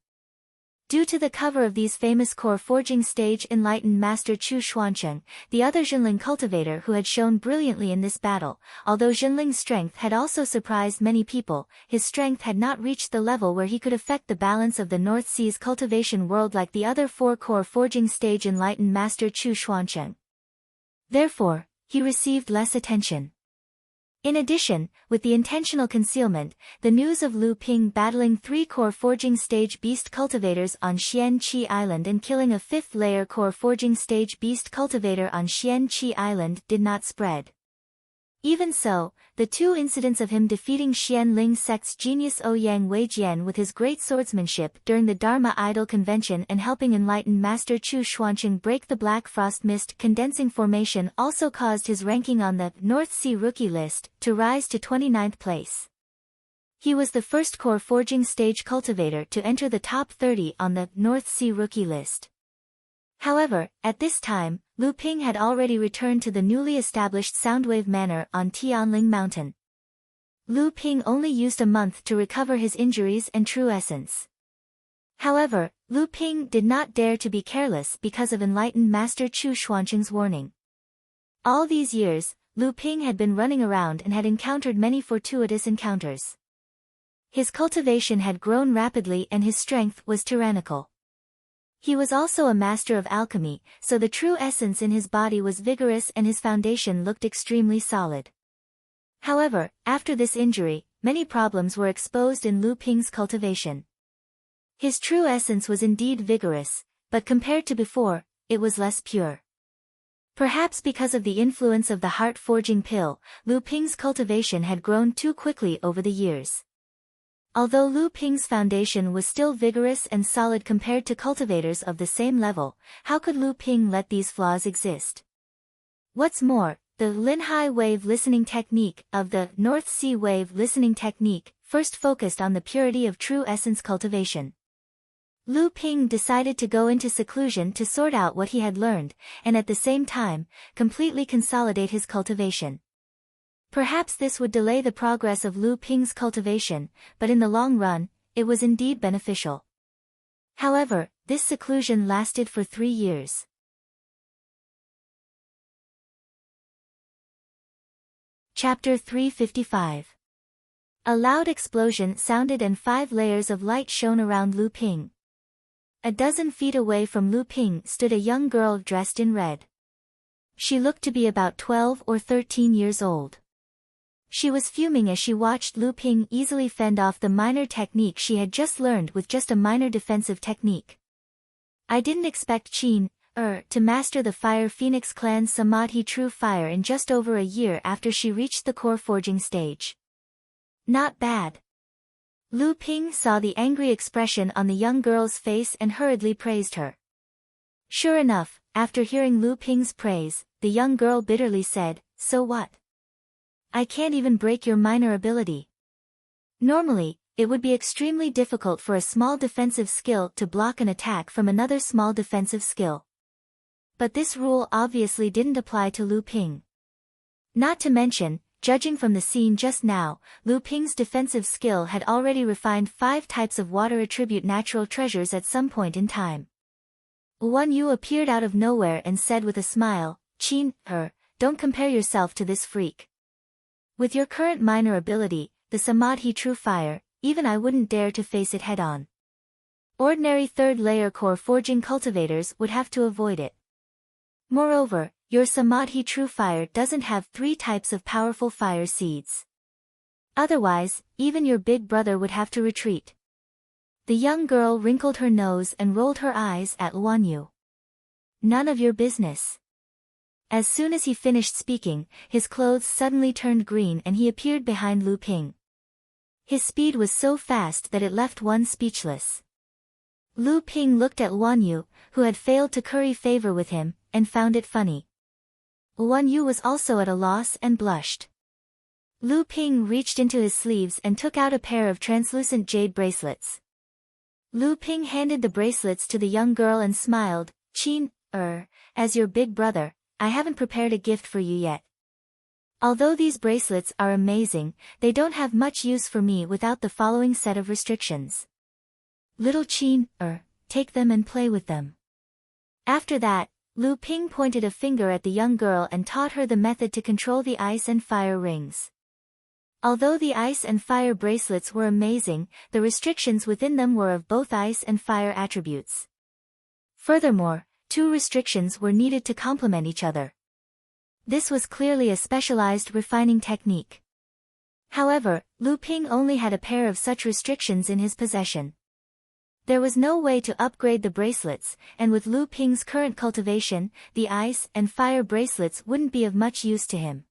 Due to the cover of these famous core forging stage Enlightened Master Chu Xuancheng, the other Jinling cultivator who had shown brilliantly in this battle, although Jinling's strength had also surprised many people, his strength had not reached the level where he could affect the balance of the North Sea's cultivation world like the other 4 core forging stage Enlightened Master Chu Xuancheng. Therefore, he received less attention. In addition, with the intentional concealment, the news of Lu Ping battling 3 core forging stage beast cultivators on Xian Qi Island and killing a 5th layer core forging stage beast cultivator on Xian Qi Island did not spread. Even so, the 2 incidents of him defeating Xian Ling sect's genius Ouyang Weijian with his great swordsmanship during the Dharma Idol Convention and helping Enlightened Master Chu Xuancheng break the Black Frost Mist condensing formation also caused his ranking on the North Sea Rookie list to rise to 29th place. He was the first core forging stage cultivator to enter the top 30 on the North Sea Rookie list. However, at this time, Lu Ping had already returned to the newly established Soundwave Manor on Tianling Mountain. Lu Ping only used a month to recover his injuries and true essence. However, Lu Ping did not dare to be careless because of Enlightened Master Chu Xuancheng's warning. All these years, Lu Ping had been running around and had encountered many fortuitous encounters. His cultivation had grown rapidly and his strength was tyrannical. He was also a master of alchemy, so the true essence in his body was vigorous and his foundation looked extremely solid. However, after this injury, many problems were exposed in Lu Ping's cultivation. His true essence was indeed vigorous, but compared to before, it was less pure. Perhaps because of the influence of the heart-forging pill, Lu Ping's cultivation had grown too quickly over the years. Although Lu Ping's foundation was still vigorous and solid compared to cultivators of the same level, how could Lu Ping let these flaws exist? What's more, the Linhai wave listening technique of the North Sea wave listening technique first focused on the purity of true essence cultivation. Lu Ping decided to go into seclusion to sort out what he had learned, and at the same time, completely consolidate his cultivation. Perhaps this would delay the progress of Lu Ping's cultivation, but in the long run, it was indeed beneficial. However, this seclusion lasted for 3 years. Chapter 355. A loud explosion sounded and 5 layers of light shone around Lu Ping. A dozen feet away from Lu Ping stood a young girl dressed in red. She looked to be about 12 or 13 years old. She was fuming as she watched Lu Ping easily fend off the minor technique she had just learned with just a minor defensive technique. I didn't expect Qin, to master the Fire Phoenix clan's Samadhi True Fire in just over a year after she reached the core forging stage. Not bad. Lu Ping saw the angry expression on the young girl's face and hurriedly praised her. Sure enough, after hearing Lu Ping's praise, the young girl bitterly said, "So what? I can't even break your minor ability." Normally, it would be extremely difficult for a small defensive skill to block an attack from another small defensive skill. But this rule obviously didn't apply to Lu Ping. Not to mention, judging from the scene just now, Lu Ping's defensive skill had already refined 5 types of water attribute natural treasures at some point in time. Wan Yu appeared out of nowhere and said with a smile, "Qin, don't compare yourself to this freak. With your current minor ability, the Samadhi True Fire, even I wouldn't dare to face it head-on. Ordinary 3rd layer core forging cultivators would have to avoid it." Moreover, your Samadhi true fire doesn't have 3 types of powerful fire seeds. Otherwise, even your big brother would have to retreat. The young girl wrinkled her nose and rolled her eyes at Luan Yu. None of your business. As soon as he finished speaking, his clothes suddenly turned green and he appeared behind Lu Ping. His speed was so fast that it left one speechless. Lu Ping looked at Luan Yu, who had failed to curry favor with him, and found it funny. Luan Yu was also at a loss and blushed. Lu Ping reached into his sleeves and took out a pair of translucent jade bracelets. Lu Ping handed the bracelets to the young girl and smiled, "Qin, as your big brother, I haven't prepared a gift for you yet. Although these bracelets are amazing, they don't have much use for me without the following set of restrictions. Little Qin, take them and play with them." After that, Lu Ping pointed a finger at the young girl and taught her the method to control the ice and fire rings. Although the ice and fire bracelets were amazing, the restrictions within them were of both ice and fire attributes. Furthermore, 2 restrictions were needed to complement each other. This was clearly a specialized refining technique. However, Lu Ping only had a pair of such restrictions in his possession. There was no way to upgrade the bracelets, and with Lu Ping's current cultivation, the ice and fire bracelets wouldn't be of much use to him.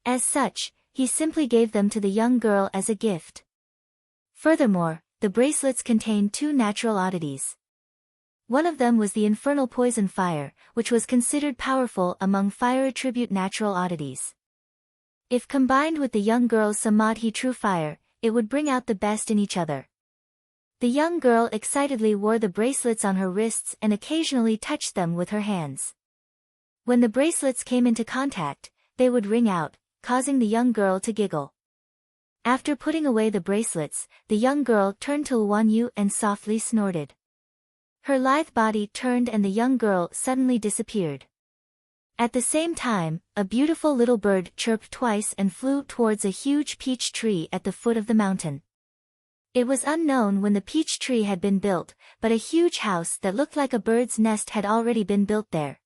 As such, he simply gave them to the young girl as a gift. Furthermore, the bracelets contained 2 natural oddities. One of them was the infernal poison fire, which was considered powerful among fire attribute natural oddities. If combined with the young girl's Samadhi true fire, it would bring out the best in each other. The young girl excitedly wore the bracelets on her wrists and occasionally touched them with her hands. When the bracelets came into contact, they would ring out, causing the young girl to giggle. After putting away the bracelets, the young girl turned to Luan Yu and softly snorted. Her lithe body turned and the young girl suddenly disappeared. At the same time, a beautiful little bird chirped twice and flew towards a huge peach tree at the foot of the mountain. It was unknown when the peach tree had been built, but a huge house that looked like a bird's nest had already been built there.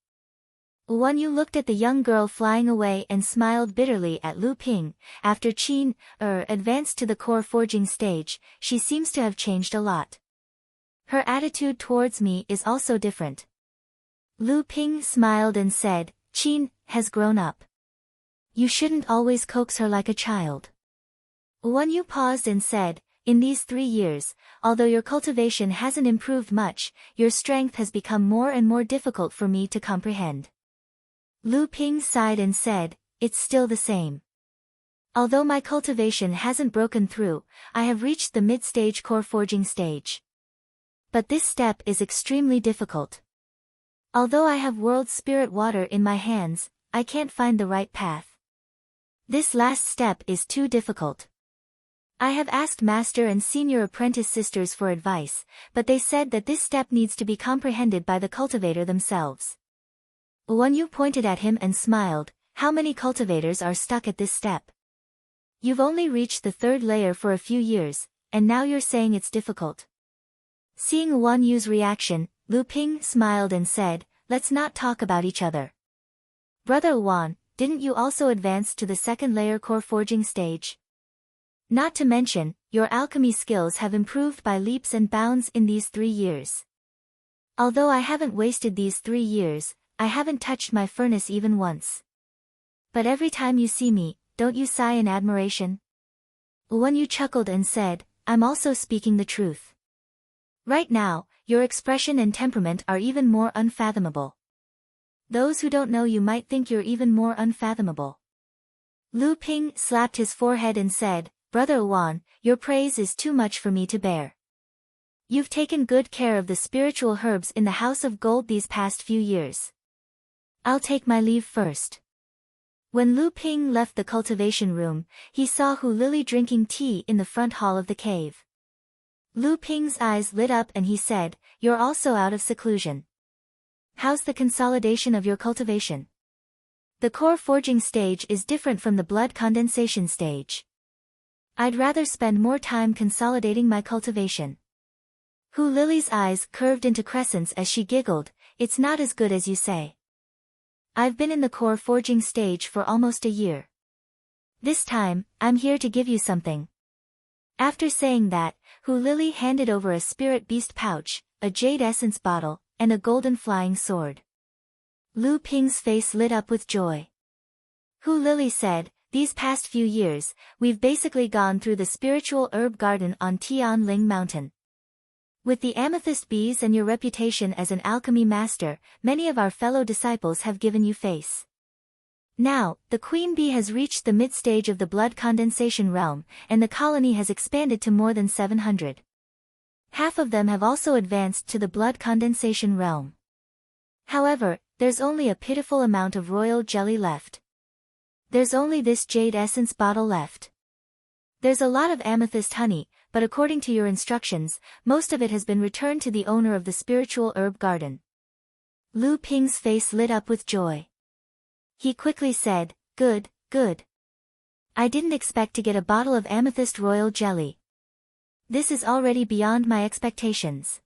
Luan Yu looked at the young girl flying away and smiled bitterly at Lu Ping. After Qin, advanced to the core forging stage, she seems to have changed a lot. Her attitude towards me is also different. Lu Ping smiled and said, "Qin has grown up. You shouldn't always coax her like a child." Luan Yu paused and said, "In these 3 years, although your cultivation hasn't improved much, your strength has become more and more difficult for me to comprehend." Lu Ping sighed and said, "It's still the same. Although my cultivation hasn't broken through, I have reached the mid-stage core forging stage. But this step is extremely difficult. Although I have world spirit water in my hands, I can't find the right path. This last step is too difficult. I have asked master and senior apprentice sisters for advice, but they said that this step needs to be comprehended by the cultivator themselves." Luan Yu pointed at him and smiled, "How many cultivators are stuck at this step? You've only reached the 3rd layer for a few years, and now you're saying it's difficult." Seeing Luan Yu's reaction, Lu Ping smiled and said, "Let's not talk about each other. Brother Luan, didn't you also advance to the 2nd layer core forging stage? Not to mention, your alchemy skills have improved by leaps and bounds in these 3 years. Although I haven't wasted these 3 years, I haven't touched my furnace even once. But every time you see me, don't you sigh in admiration?" Luan Yu chuckled and said, "I'm also speaking the truth. Right now, your expression and temperament are even more unfathomable. Those who don't know you might think you're even more unfathomable." Lu Ping slapped his forehead and said, "Brother Luan, your praise is too much for me to bear. You've taken good care of the spiritual herbs in the House of Gold these past few years. I'll take my leave first." When Lu Ping left the cultivation room, he saw Hu Lily drinking tea in the front hall of the cave. Lu Ping's eyes lit up and he said, "You're also out of seclusion. How's the consolidation of your cultivation? The core forging stage is different from the blood condensation stage. I'd rather spend more time consolidating my cultivation." Hu Lily's eyes curved into crescents as she giggled, "It's not as good as you say. I've been in the core forging stage for almost a year. This time, I'm here to give you something. After saying that, Hu Lili handed over a spirit beast pouch, a jade essence bottle, and a golden flying sword. Lu Ping's face lit up with joy. Hu Lili said, these past few years, we've basically gone through the spiritual herb garden on Tianling Mountain. With the amethyst bees and your reputation as an alchemy master, many of our fellow disciples have given you face. Now, the queen bee has reached the mid-stage of the blood condensation realm, and the colony has expanded to more than 700. Half of them have also advanced to the blood condensation realm. However, there's only a pitiful amount of royal jelly left. There's only this jade essence bottle left. There's a lot of amethyst honey, but according to your instructions, most of it has been returned to the owner of the spiritual herb garden. Lu Ping's face lit up with joy. He quickly said, good, good. I didn't expect to get a bottle of amethyst royal jelly. This is already beyond my expectations.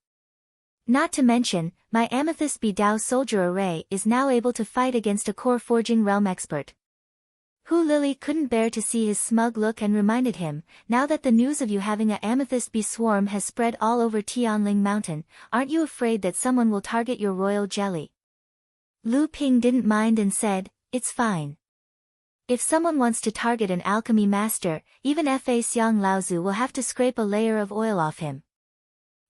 Not to mention, my amethyst Bidao soldier array is now able to fight against a core forging realm expert. Hu Lili couldn't bear to see his smug look and reminded him, now that the news of you having a amethyst bee swarm has spread all over Tianling Mountain, aren't you afraid that someone will target your royal jelly? Lu Ping didn't mind and said, it's fine. If someone wants to target an alchemy master, even Fa Xiang Laozu will have to scrape a layer of oil off him.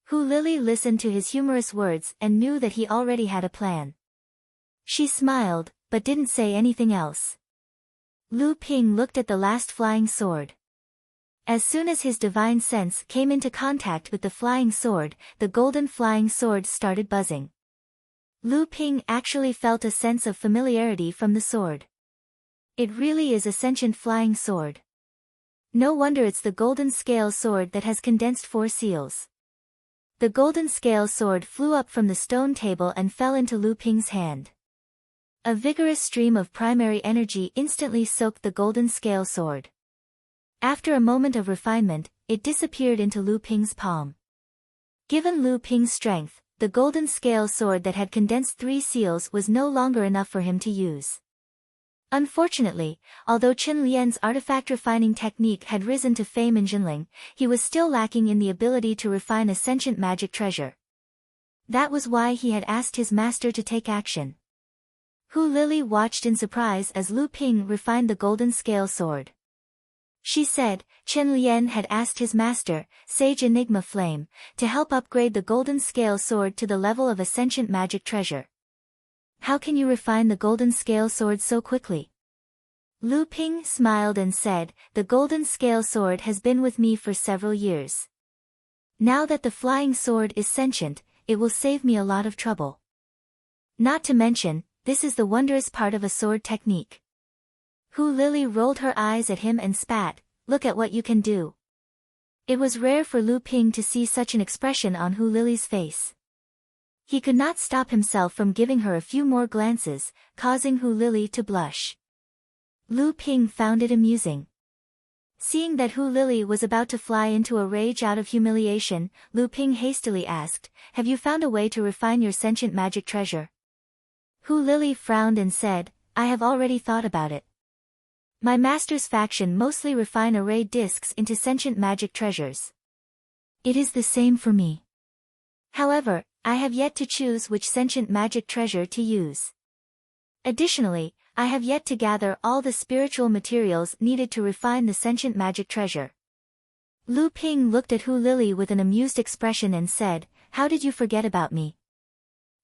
Hu Lili listened to his humorous words and knew that he already had a plan. She smiled, but didn't say anything else. Lu Ping looked at the last flying sword. As soon as his divine sense came into contact with the flying sword, the golden flying sword started buzzing. Lu Ping actually felt a sense of familiarity from the sword. It really is a sentient flying sword. No wonder it's the golden scale sword that has condensed 4 seals. The golden scale sword flew up from the stone table and fell into Lu Ping's hand. A vigorous stream of primary energy instantly soaked the golden scale sword. After a moment of refinement, it disappeared into Lu Ping's palm. Given Lu Ping's strength, the golden scale sword that had condensed 3 seals was no longer enough for him to use. Unfortunately, although Chen Lian's artifact refining technique had risen to fame in Jinling, he was still lacking in the ability to refine a sentient magic treasure. That was why he had asked his master to take action. Hu Lili watched in surprise as Lu Ping refined the golden scale sword. She said, Chen Lian had asked his master, Sage Enigma Flame, to help upgrade the golden scale sword to the level of a sentient magic treasure. How can you refine the golden scale sword so quickly? Lu Ping smiled and said, the golden scale sword has been with me for several years. Now that the flying sword is sentient, it will save me a lot of trouble. Not to mention, this is the wondrous part of a sword technique. Hu Lili rolled her eyes at him and spat, look at what you can do. It was rare for Lu Ping to see such an expression on Hu Lili's face. He could not stop himself from giving her a few more glances, causing Hu Lili to blush. Lu Ping found it amusing. Seeing that Hu Lili was about to fly into a rage out of humiliation, Lu Ping hastily asked, have you found a way to refine your sentient magic treasure? Hu Lili frowned and said, I have already thought about it. My master's faction mostly refine array discs into sentient magic treasures. It is the same for me. However, I have yet to choose which sentient magic treasure to use. Additionally, I have yet to gather all the spiritual materials needed to refine the sentient magic treasure. Lu Ping looked at Hu Lili with an amused expression and said, how did you forget about me?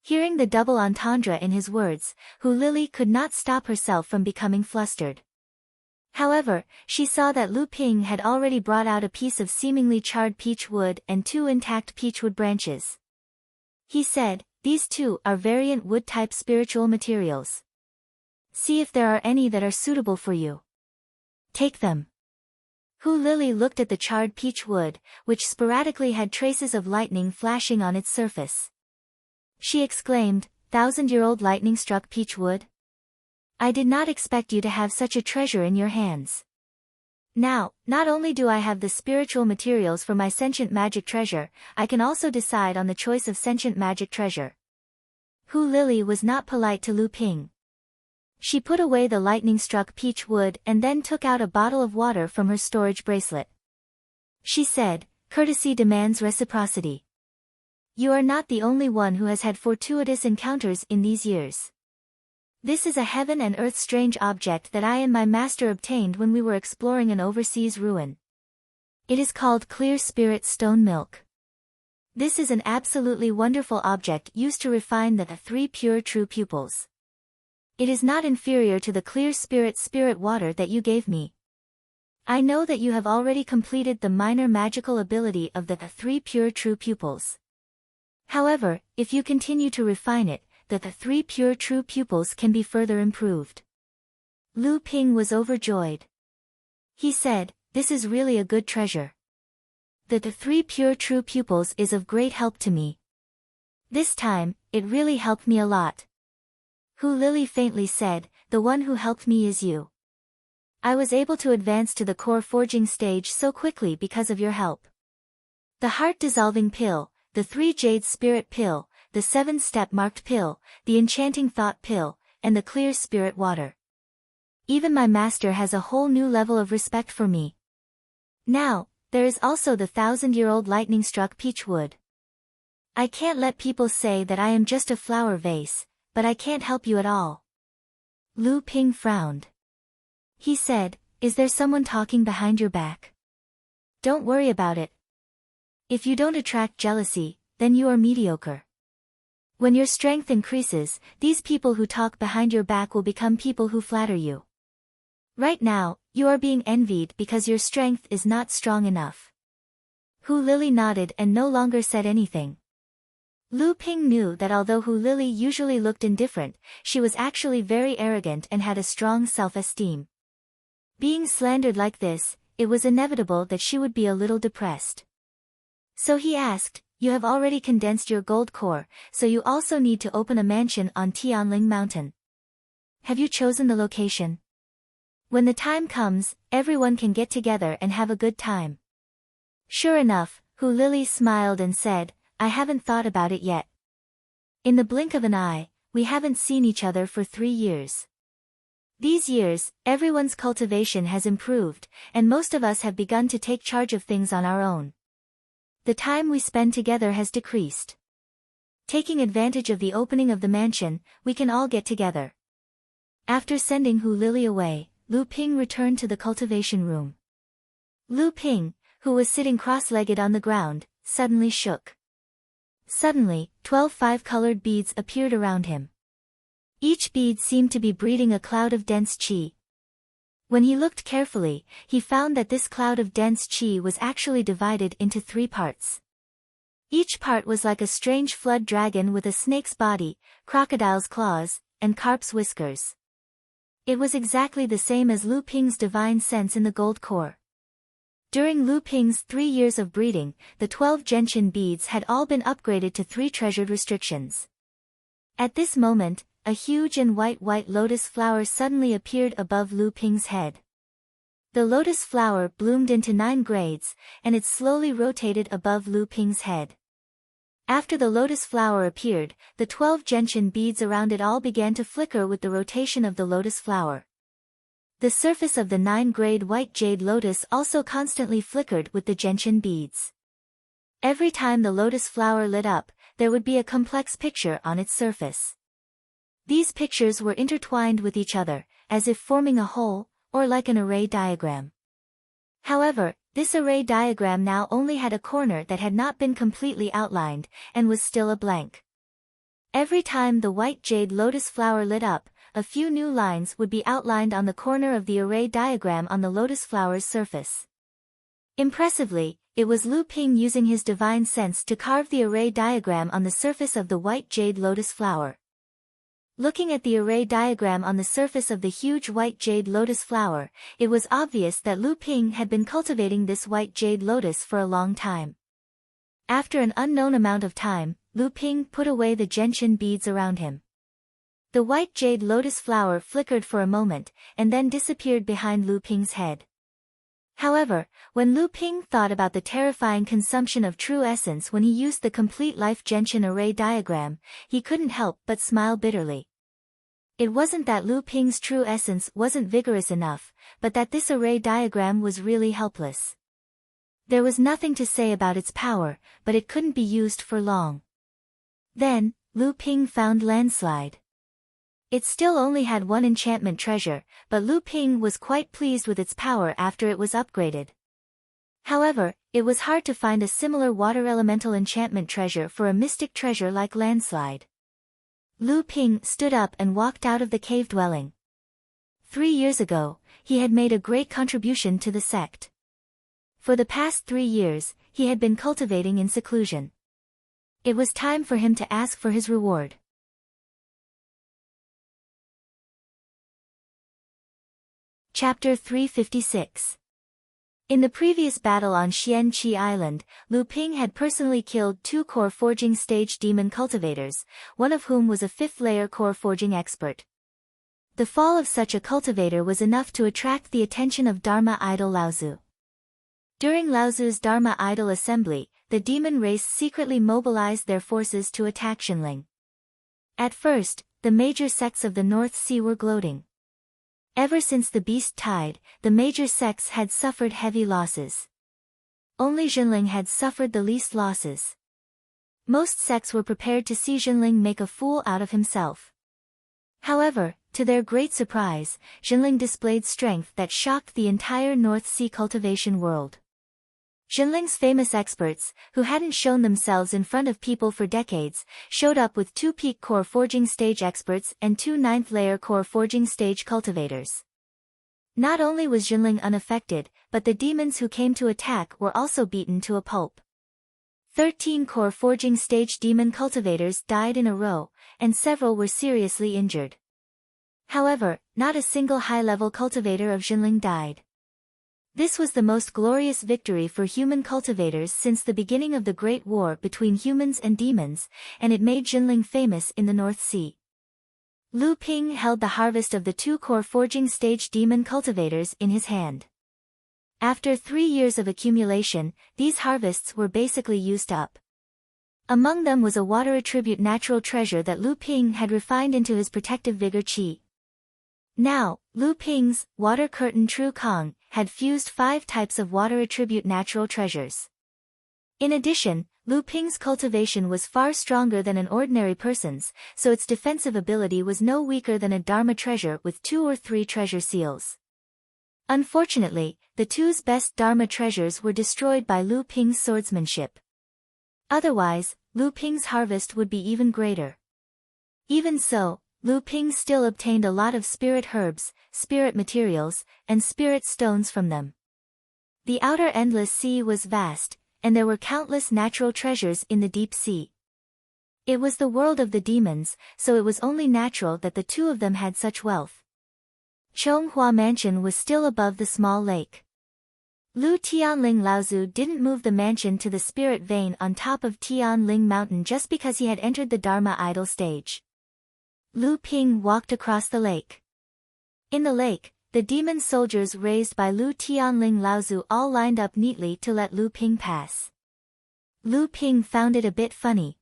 Hearing the double entendre in his words, Hu Lili could not stop herself from becoming flustered. However, she saw that Lu Ping had already brought out a piece of seemingly charred peach wood and 2 intact peachwood branches. He said, these 2 are variant wood-type spiritual materials. See if there are any that are suitable for you. Take them. Hu Lili looked at the charred peach wood, which sporadically had traces of lightning flashing on its surface. She exclaimed, 1,000-year-old lightning-struck peach wood? I did not expect you to have such a treasure in your hands. Now, not only do I have the spiritual materials for my sentient magic treasure, I can also decide on the choice of sentient magic treasure. Hu Lili was not polite to Lu Ping. She put away the lightning-struck peach wood and then took out a bottle of water from her storage bracelet. She said, "Courtesy demands reciprocity. You are not the only one who has had fortuitous encounters in these years. This is a heaven and earth strange object that I and my master obtained when we were exploring an overseas ruin. It is called clear spirit stone milk. This is an absolutely wonderful object used to refine the three pure true pupils. It is not inferior to the clear spirit water that you gave me. I know that you have already completed the minor magical ability of the three pure true pupils. However, if you continue to refine it, the three pure true pupils can be further improved." Lu Ping was overjoyed. He said, "This is really a good treasure. The three pure true pupils is of great help to me. This time, it really helped me a lot." Hu Lily faintly said, "The one who helped me is you. I was able to advance to the core forging stage so quickly because of your help. The heart-dissolving pill, the 3 jade spirit pill, the 7-step marked pill, the enchanting thought pill, and the clear spirit water. Even my master has a whole new level of respect for me. Now, there is also the 1,000-year-old lightning-struck peach wood. I can't let people say that I am just a flower vase, but I can't help you at all." Lu Ping frowned. He said, "Is there someone talking behind your back? Don't worry about it. If you don't attract jealousy, then you are mediocre. When your strength increases, these people who talk behind your back will become people who flatter you. Right now, you are being envied because your strength is not strong enough." Hu Lily nodded and no longer said anything. Lu Ping knew that although Hu Lily usually looked indifferent, she was actually very arrogant and had a strong self-esteem. Being slandered like this, it was inevitable that she would be a little depressed. So he asked, "You have already condensed your gold core, so you also need to open a mansion on Tianling Mountain. Have you chosen the location? When the time comes, everyone can get together and have a good time." Sure enough, Hu Lily smiled and said, "I haven't thought about it yet. In the blink of an eye, we haven't seen each other for 3 years. These years, everyone's cultivation has improved, and most of us have begun to take charge of things on our own. The time we spend together has decreased. Taking advantage of the opening of the mansion, we can all get together." After sending Hu Lily away, Lu Ping returned to the cultivation room. Lu Ping, who was sitting cross-legged on the ground, suddenly shook. Suddenly, 12 5-colored beads appeared around him. Each bead seemed to be breathing a cloud of dense qi. When he looked carefully, he found that this cloud of dense qi was actually divided into 3 parts. Each part was like a strange flood dragon with a snake's body, crocodile's claws, and carp's whiskers. It was exactly the same as Lu Ping's divine sense in the gold core. During Lu Ping's 3 years of breeding, the 12 gentian beads had all been upgraded to 3 treasured restrictions. At this moment, a huge and white lotus flower suddenly appeared above Lu Ping's head. The lotus flower bloomed into 9 grades, and it slowly rotated above Lu Ping's head. After the lotus flower appeared, the 12 gentian beads around it all began to flicker with the rotation of the lotus flower. The surface of the 9-grade white jade lotus also constantly flickered with the gentian beads. Every time the lotus flower lit up, there would be a complex picture on its surface. These pictures were intertwined with each other, as if forming a whole, or like an array diagram. However, this array diagram now only had a corner that had not been completely outlined, and was still a blank. Every time the white jade lotus flower lit up, a few new lines would be outlined on the corner of the array diagram on the lotus flower's surface. Impressively, it was Lu Ping using his divine sense to carve the array diagram on the surface of the white jade lotus flower. Looking at the array diagram on the surface of the huge white jade lotus flower, it was obvious that Lu Ping had been cultivating this white jade lotus for a long time. After an unknown amount of time, Lu Ping put away the gentian beads around him. The white jade lotus flower flickered for a moment, and then disappeared behind Lu Ping's head. However, when Lu Ping thought about the terrifying consumption of true essence when he used the complete life gentian array diagram, he couldn't help but smile bitterly. It wasn't that Lu Ping's true essence wasn't vigorous enough, but that this array diagram was really helpless. There was nothing to say about its power, but it couldn't be used for long. Then, Lu Ping found Landslide. It still only had one enchantment treasure, but Lu Ping was quite pleased with its power after it was upgraded. However, it was hard to find a similar water elemental enchantment treasure for a mystic treasure like Landslide. Lu Ping stood up and walked out of the cave dwelling. 3 years ago, he had made a great contribution to the sect. For the past 3 years, he had been cultivating in seclusion. It was time for him to ask for his reward. Chapter 356. In the previous battle on Xian Qi Island, Lu Ping had personally killed 2 core forging stage demon cultivators, one of whom was a 5th-layer core forging expert. The fall of such a cultivator was enough to attract the attention of Dharma idol Laozu. During Laozu's Dharma idol assembly, the demon race secretly mobilized their forces to attack Xinling. At first, the major sects of the North Sea were gloating. Ever since the beast tide, the major sects had suffered heavy losses. Only Xinling had suffered the least losses. Most sects were prepared to see Xinling make a fool out of himself. However, to their great surprise, Xinling displayed strength that shocked the entire North Sea cultivation world. Xinling's famous experts, who hadn't shown themselves in front of people for decades, showed up with 2 peak core forging stage experts and 2 9th-layer core forging stage cultivators. Not only was Xinling unaffected, but the demons who came to attack were also beaten to a pulp. 13 core forging stage demon cultivators died in a row, and several were seriously injured. However, not a single high-level cultivator of Xinling died. This was the most glorious victory for human cultivators since the beginning of the Great War between humans and demons, and it made Xinling famous in the North Sea. Lu Ping held the harvest of the 2 core forging stage demon cultivators in his hand. After 3 years of accumulation, these harvests were basically used up. Among them was a water attribute natural treasure that Lu Ping had refined into his protective vigor qi. Now, Lu Ping's water curtain True Kong had fused 5 types of water attribute natural treasures. In addition, Lu Ping's cultivation was far stronger than an ordinary person's, so its defensive ability was no weaker than a Dharma treasure with 2 or 3 treasure seals. Unfortunately, the 2's best Dharma treasures were destroyed by Lu Ping's swordsmanship. Otherwise, Lu Ping's harvest would be even greater. Even so, Lu Ping still obtained a lot of spirit herbs, spirit materials, and spirit stones from them. The outer endless sea was vast, and there were countless natural treasures in the deep sea. It was the world of the demons, so it was only natural that the 2 of them had such wealth. Chonghua Mansion was still above the small lake. Lu Tianling Laozu didn't move the mansion to the spirit vein on top of Tianling Mountain just because he had entered the Dharma idol stage. Lu Ping walked across the lake. In the lake, the demon soldiers raised by Lu Tianling Laozu all lined up neatly to let Lu Ping pass. Lu Ping found it a bit funny.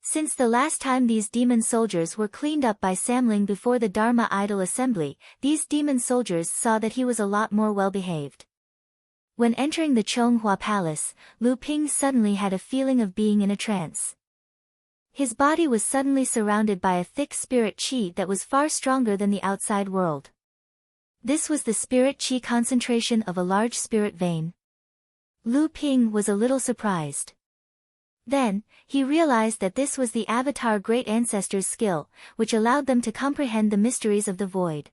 Since the last time these demon soldiers were cleaned up by Samling before the Dharma idol assembly, these demon soldiers saw that he was a lot more well-behaved. When entering the Chonghua Palace, Lu Ping suddenly had a feeling of being in a trance. His body was suddenly surrounded by a thick spirit qi that was far stronger than the outside world. This was the spirit qi concentration of a large spirit vein. Lu Ping was a little surprised. Then, he realized that this was the Avatar Great Ancestor's skill, which allowed them to comprehend the mysteries of the void.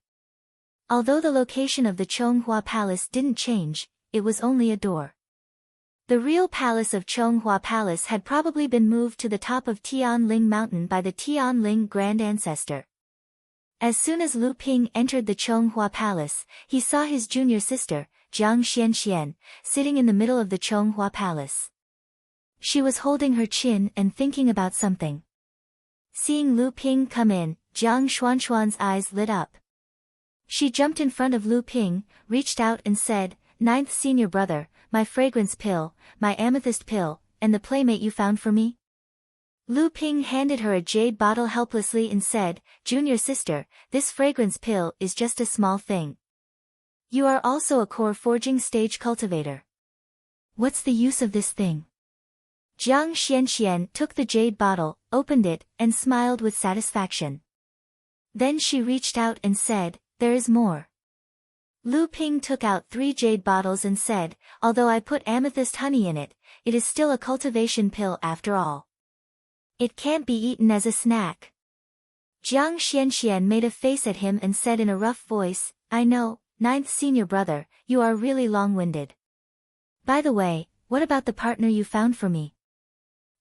Although the location of the Chonghua Palace didn't change, it was only a door. The real palace of Chonghua Palace had probably been moved to the top of Tianling Mountain by the Tianling Grand Ancestor. As soon as Lu Ping entered the Chonghua Palace, he saw his junior sister, Jiang Xianxian, sitting in the middle of the Chonghua Palace. She was holding her chin and thinking about something. Seeing Lu Ping come in, Jiang Xuanxuan's eyes lit up. She jumped in front of Lu Ping, reached out and said, "Ninth senior brother, my fragrance pill, my amethyst pill, and the playmate you found for me?" Lu Ping handed her a jade bottle helplessly and said, "Junior sister, this fragrance pill is just a small thing. You are also a core forging stage cultivator. What's the use of this thing?" Jiang Xianxian took the jade bottle, opened it, and smiled with satisfaction. Then she reached out and said, "There is more." Lu Ping took out 3 jade bottles and said, "Although I put amethyst honey in it, it is still a cultivation pill after all. It can't be eaten as a snack." Jiang Xianxian made a face at him and said in a rough voice, "I know, 9th senior brother, you are really long-winded. By the way, what about the partner you found for me?"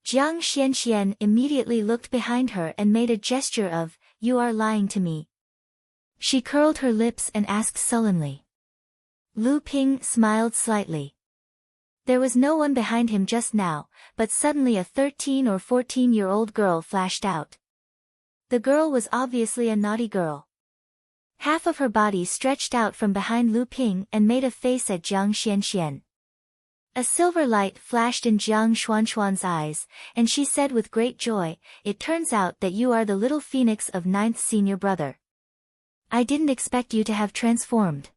Jiang Xianxian immediately looked behind her and made a gesture of, "You are lying to me." She curled her lips and asked sullenly. Lu Ping smiled slightly. There was no one behind him just now, but suddenly a 13 or 14-year-old girl flashed out. The girl was obviously a naughty girl. Half of her body stretched out from behind Lu Ping and made a face at Jiang Xianxian. A silver light flashed in Jiang Xuanxuan's eyes, and she said with great joy, "It turns out that you are the little phoenix of 9th senior brother. I didn't expect you to have transformed."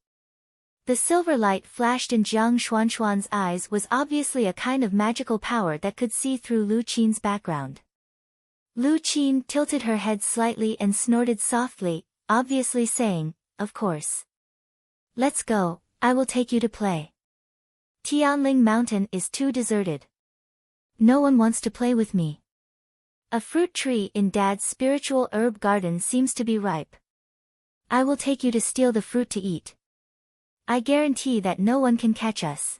The silver light flashed in Jiang Xuanxuan's eyes was obviously a kind of magical power that could see through Lu Qin's background. Lu Qin tilted her head slightly and snorted softly, obviously saying, "Of course. Let's go, I will take you to play. Tianling Mountain is too deserted. No one wants to play with me. A fruit tree in Dad's spiritual herb garden seems to be ripe. I will take you to steal the fruit to eat. I guarantee that no one can catch us."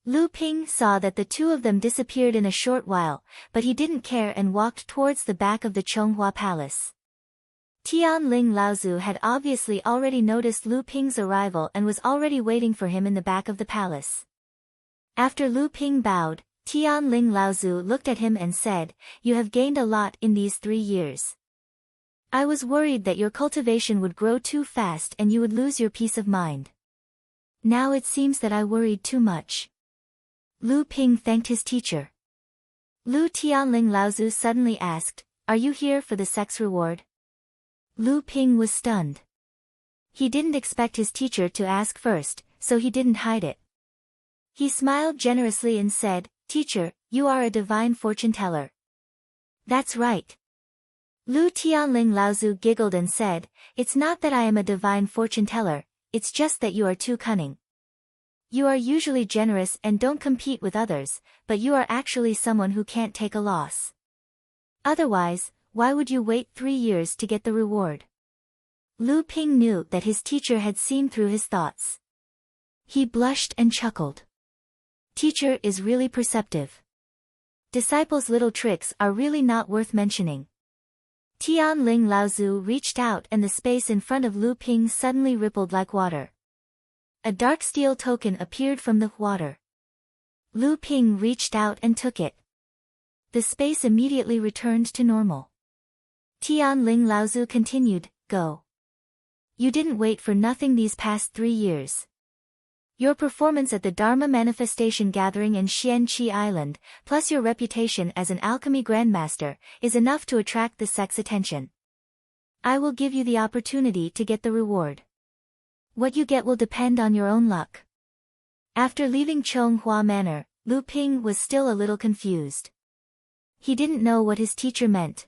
Lu Ping saw that the two of them disappeared in a short while, but he didn't care and walked towards the back of the Chonghua Palace. Tianling Laozu had obviously already noticed Lu Ping's arrival and was already waiting for him in the back of the palace. After Lu Ping bowed, Tianling Laozu looked at him and said, "You have gained a lot in these 3 years. I was worried that your cultivation would grow too fast and you would lose your peace of mind. Now it seems that I worried too much." Lu Ping thanked his teacher. Lu Tianling Laozu suddenly asked, "Are you here for the sex reward?" Lu Ping was stunned. He didn't expect his teacher to ask first, so he didn't hide it. He smiled generously and said, "Teacher, you are a divine fortune teller." "That's right." Lu Tianling Laozu giggled and said, "It's not that I am a divine fortune teller, it's just that you are too cunning. You are usually generous and don't compete with others, but you are actually someone who can't take a loss. Otherwise, why would you wait 3 years to get the reward?" Lu Ping knew that his teacher had seen through his thoughts. He blushed and chuckled. Teacher is really perceptive. Disciples' little tricks are really not worth mentioning. Tianling Laozu reached out and the space in front of Lu Ping suddenly rippled like water. A dark steel token appeared from the water. Lu Ping reached out and took it. The space immediately returned to normal. Tianling Laozu continued, "Go. You didn't wait for nothing these past 3 years. Your performance at the Dharma Manifestation Gathering in Xianqi Island, plus your reputation as an alchemy grandmaster, is enough to attract the sect's attention. I will give you the opportunity to get the reward. What you get will depend on your own luck." After leaving Chonghua Manor, Lu Ping was still a little confused. He didn't know what his teacher meant.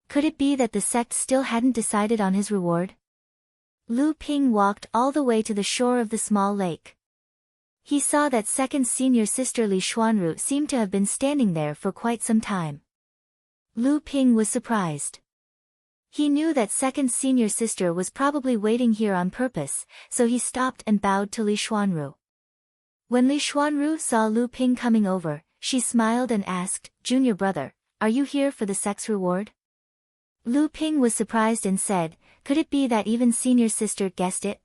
Could it be that the sect still hadn't decided on his reward? Lu Ping walked all the way to the shore of the small lake. He saw that second senior sister Li Xuanru seemed to have been standing there for quite some time. Lu Ping was surprised. He knew that second senior sister was probably waiting here on purpose, so he stopped and bowed to Li Xuanru. When Li Xuanru saw Lu Ping coming over, she smiled and asked, "Junior brother, are you here for the sex reward?" Lu Ping was surprised and said, "Could it be that even senior sister guessed it?"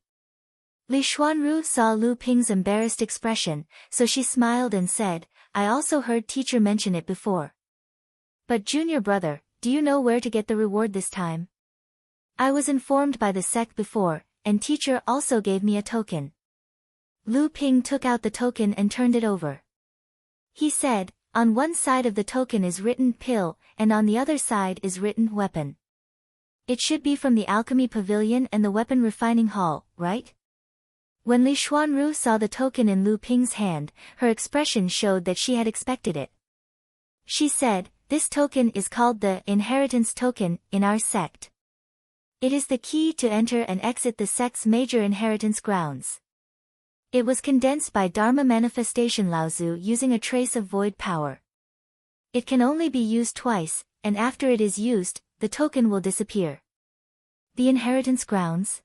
Li Xuanru saw Lu Ping's embarrassed expression, so she smiled and said, "I also heard teacher mention it before. But junior brother, do you know where to get the reward this time? I was informed by the sect before, and teacher also gave me a token." Lu Ping took out the token and turned it over. He said, On one side of the token is written pill, and on the other side is written weapon. It should be from the alchemy pavilion and the weapon refining hall, right? When Li Xuanru saw the token in Lu Ping's hand, her expression showed that she had expected it. She said, "This token is called the inheritance token in our sect. It is the key to enter and exit the sect's major inheritance grounds. It was condensed by Dharma manifestation Laozu using a trace of void power. It can only be used twice, and after it is used, the token will disappear." The inheritance grounds?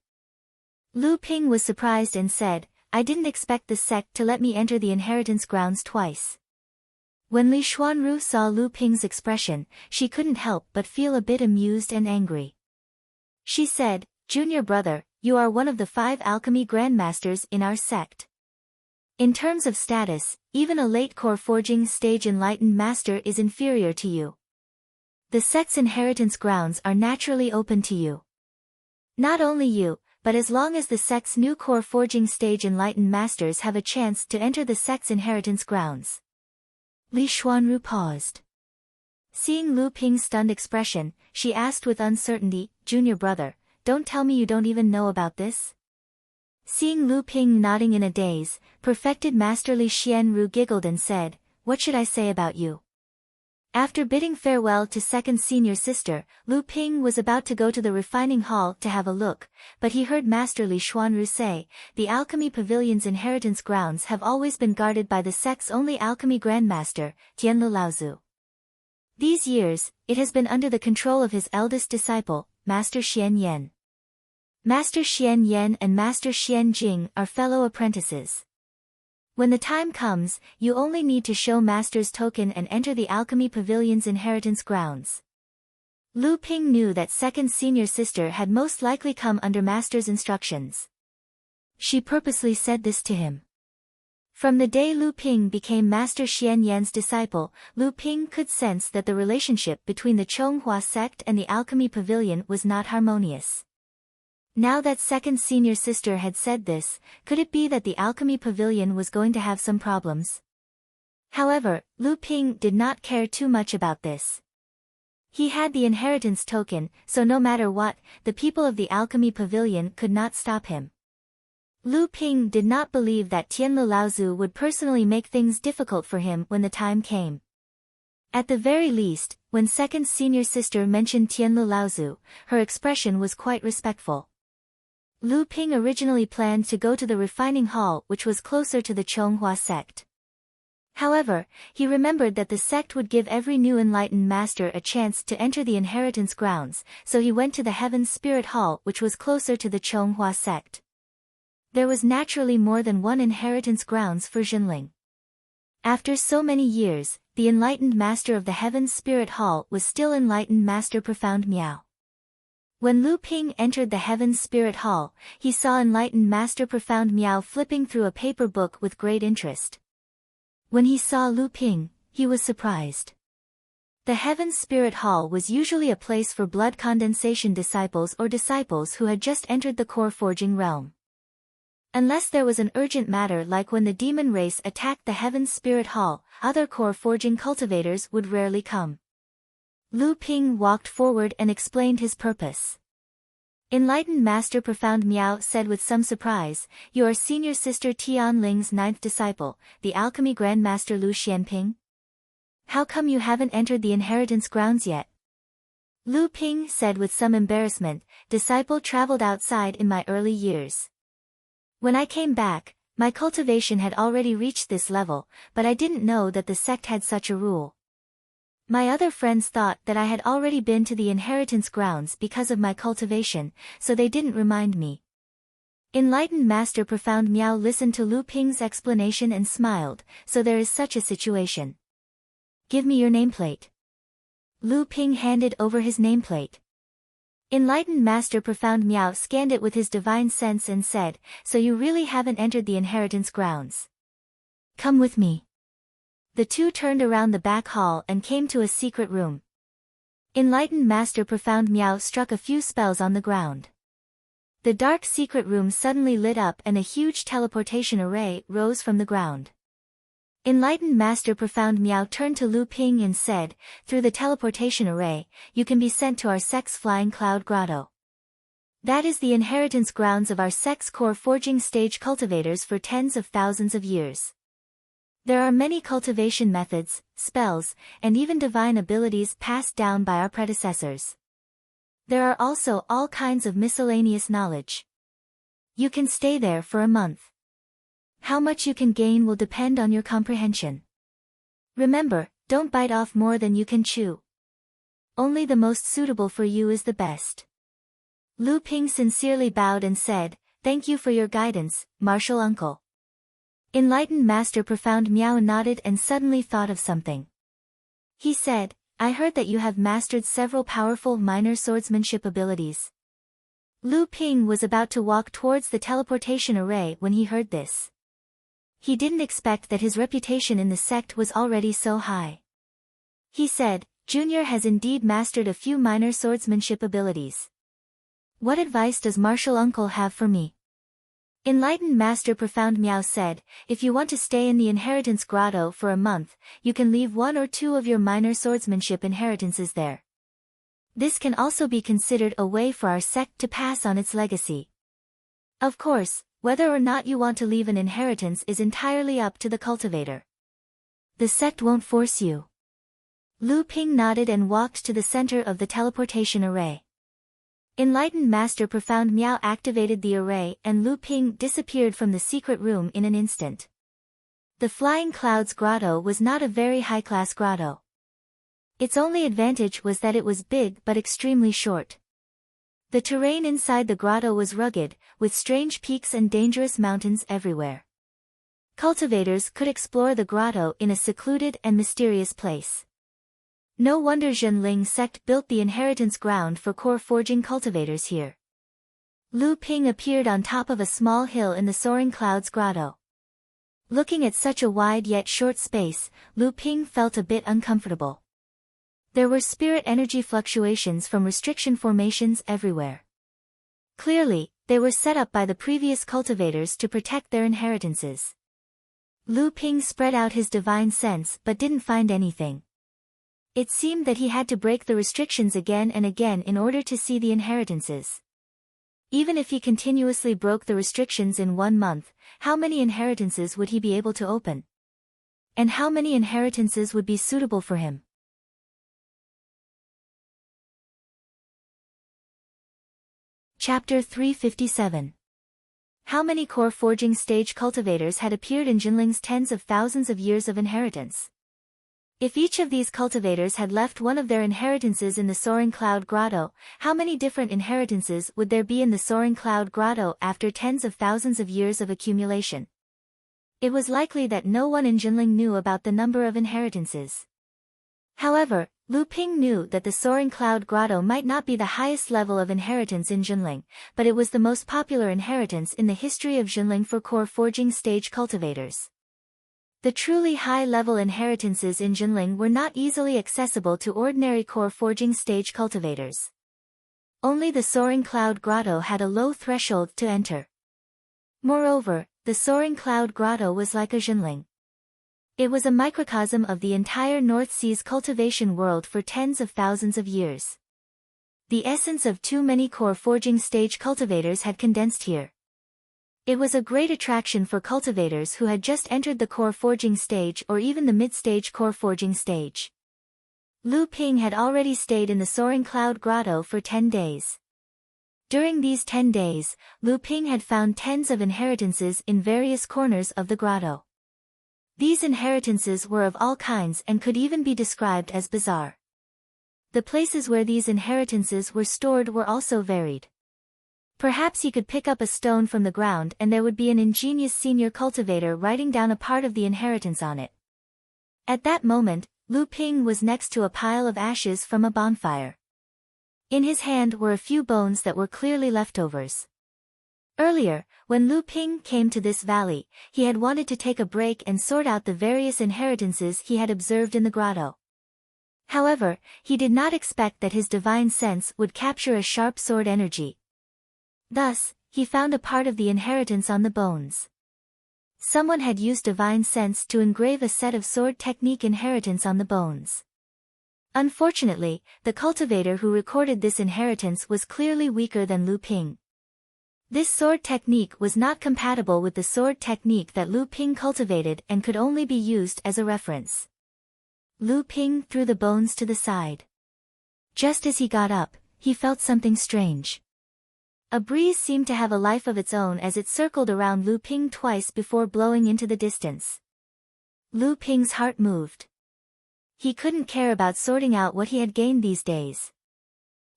Lu Ping was surprised and said, "I didn't expect the sect to let me enter the inheritance grounds twice." When Li Xuanru saw Lu Ping's expression, she couldn't help but feel a bit amused and angry. She said, "Junior brother, you are one of the 5 alchemy grandmasters in our sect. In terms of status, even a late core forging stage enlightened master is inferior to you. The sect's inheritance grounds are naturally open to you. Not only you, but as long as the sect's new core forging stage enlightened masters have a chance to enter the sect's inheritance grounds." Li Xuanru paused. Seeing Lu Ping's stunned expression, she asked with uncertainty, "Junior brother, don't tell me you don't even know about this?" Seeing Lu Ping nodding in a daze, perfected Master Li Xianru giggled and said, "What should I say about you?" After bidding farewell to second senior sister, Lu Ping was about to go to the refining hall to have a look, but he heard Master Li Xuanru say, "The alchemy pavilion's inheritance grounds have always been guarded by the sect's only alchemy grandmaster, Tianlu Laozu. These years, it has been under the control of his eldest disciple, Master Xian Yan. Master Xian Yan and Master Xian Jing are fellow apprentices. When the time comes, you only need to show Master's token and enter the alchemy pavilion's inheritance grounds." Lu Ping knew that second senior sister had most likely come under Master's instructions. She purposely said this to him. From the day Lu Ping became Master Xian Yan's disciple, Lu Ping could sense that the relationship between the Chonghua sect and the alchemy pavilion was not harmonious. Now that second senior sister had said this, could it be that the alchemy pavilion was going to have some problems? However, Lu Ping did not care too much about this. He had the inheritance token, so no matter what, the people of the alchemy pavilion could not stop him. Lu Ping did not believe that Tianlu Laozu would personally make things difficult for him when the time came. At the very least, when second senior sister mentioned Tianlu Laozu, her expression was quite respectful. Lu Ping originally planned to go to the refining hall which was closer to the Chonghua sect. However, he remembered that the sect would give every new enlightened master a chance to enter the inheritance grounds, so he went to the Heaven Spirit Hall which was closer to the Chonghua sect. There was naturally more than one inheritance grounds for Jinling. After so many years, the enlightened master of the Heaven Spirit Hall was still enlightened Master Profound Miao. When Lu Ping entered the Heaven Spirit Hall, he saw enlightened Master Profound Miao flipping through a paper book with great interest. When he saw Lu Ping, he was surprised. The Heaven Spirit Hall was usually a place for blood condensation disciples or disciples who had just entered the core forging realm. Unless there was an urgent matter like when the demon race attacked the Heaven Spirit Hall, other core forging cultivators would rarely come. Lu Ping walked forward and explained his purpose. Enlightened Master Profound Miao said with some surprise, "You are senior sister Tian Ling's 9th disciple, the alchemy grandmaster Lu Xianping? How come you haven't entered the inheritance grounds yet?" Lu Ping said with some embarrassment, "Disciple traveled outside in my early years. When I came back, my cultivation had already reached this level, but I didn't know that the sect had such a rule. My other friends thought that I had already been to the inheritance grounds because of my cultivation, so they didn't remind me." Enlightened Master Profound Miao listened to Lu Ping's explanation and smiled, "So there is such a situation. Give me your nameplate." Lu Ping handed over his nameplate. Enlightened Master Profound Miao scanned it with his divine sense and said, "So you really haven't entered the inheritance grounds? Come with me." The two turned around the back hall and came to a secret room. Enlightened Master Profound Miao struck a few spells on the ground. The dark secret room suddenly lit up and a huge teleportation array rose from the ground. Enlightened Master Profound Miao turned to Lu Ping and said, through the teleportation array, you can be sent to our sect's Flying Cloud Grotto. That is the inheritance grounds of our sect's core forging stage cultivators for tens of thousands of years. There are many cultivation methods, spells, and even divine abilities passed down by our predecessors. There are also all kinds of miscellaneous knowledge. You can stay there for a month. How much you can gain will depend on your comprehension. Remember, don't bite off more than you can chew. Only the most suitable for you is the best. Lu Ping sincerely bowed and said, thank you for your guidance, martial uncle. Enlightened Master Profound Miao nodded and suddenly thought of something. He said, I heard that you have mastered several powerful minor swordsmanship abilities. Lu Ping was about to walk towards the teleportation array when he heard this. He didn't expect that his reputation in the sect was already so high. He said, Junior has indeed mastered a few minor swordsmanship abilities. What advice does martial uncle have for me? Enlightened Master Profound Miao said, if you want to stay in the inheritance grotto for a month, you can leave one or two of your minor swordsmanship inheritances there. This can also be considered a way for our sect to pass on its legacy. Of course, whether or not you want to leave an inheritance is entirely up to the cultivator. The sect won't force you. Lu Ping nodded and walked to the center of the teleportation array. Enlightened Master Profound Miao activated the array and Lu Ping disappeared from the secret room in an instant. The Flying Clouds Grotto was not a very high-class grotto. Its only advantage was that it was big but extremely short. The terrain inside the grotto was rugged, with strange peaks and dangerous mountains everywhere. Cultivators could explore the grotto in a secluded and mysterious place. No wonder Zhenling sect built the inheritance ground for core forging cultivators here. Lu Ping appeared on top of a small hill in the Soaring Clouds Grotto. Looking at such a wide yet short space, Lu Ping felt a bit uncomfortable. There were spirit energy fluctuations from restriction formations everywhere. Clearly, they were set up by the previous cultivators to protect their inheritances. Lu Ping spread out his divine sense but didn't find anything. It seemed that he had to break the restrictions again and again in order to see the inheritances. Even if he continuously broke the restrictions in 1 month, how many inheritances would he be able to open? And how many inheritances would be suitable for him? Chapter 357. How many core forging stage cultivators had appeared in Jinling's tens of thousands of years of inheritance? If each of these cultivators had left one of their inheritances in the Soaring Cloud Grotto, how many different inheritances would there be in the Soaring Cloud Grotto after tens of thousands of years of accumulation? It was likely that no one in Jinling knew about the number of inheritances. However, Lu Ping knew that the Soaring Cloud Grotto might not be the highest level of inheritance in Jinling, but it was the most popular inheritance in the history of Jinling for core forging stage cultivators. The truly high-level inheritances in Jinling were not easily accessible to ordinary core forging stage cultivators. Only the Soaring Cloud Grotto had a low threshold to enter. Moreover, the Soaring Cloud Grotto was like a Jinling. It was a microcosm of the entire North Sea's cultivation world for tens of thousands of years. The essence of too many core forging stage cultivators had condensed here. It was a great attraction for cultivators who had just entered the core forging stage or even the mid-stage core forging stage. Lu Ping had already stayed in the Soaring Cloud Grotto for 10 days. During these 10 days, Lu Ping had found tens of inheritances in various corners of the grotto. These inheritances were of all kinds and could even be described as bizarre. The places where these inheritances were stored were also varied. Perhaps he could pick up a stone from the ground and there would be an ingenious senior cultivator writing down a part of the inheritance on it. At that moment, Lu Ping was next to a pile of ashes from a bonfire. In his hand were a few bones that were clearly leftovers. Earlier, when Lu Ping came to this valley, he had wanted to take a break and sort out the various inheritances he had observed in the grotto. However, he did not expect that his divine sense would capture a sharp sword energy. Thus, he found a part of the inheritance on the bones. Someone had used divine sense to engrave a set of sword technique inheritance on the bones. Unfortunately, the cultivator who recorded this inheritance was clearly weaker than Lu Ping. This sword technique was not compatible with the sword technique that Lu Ping cultivated and could only be used as a reference. Lu Ping threw the bones to the side. Just as he got up, he felt something strange. A breeze seemed to have a life of its own as it circled around Lu Ping twice before blowing into the distance. Lu Ping's heart moved. He couldn't care about sorting out what he had gained these days.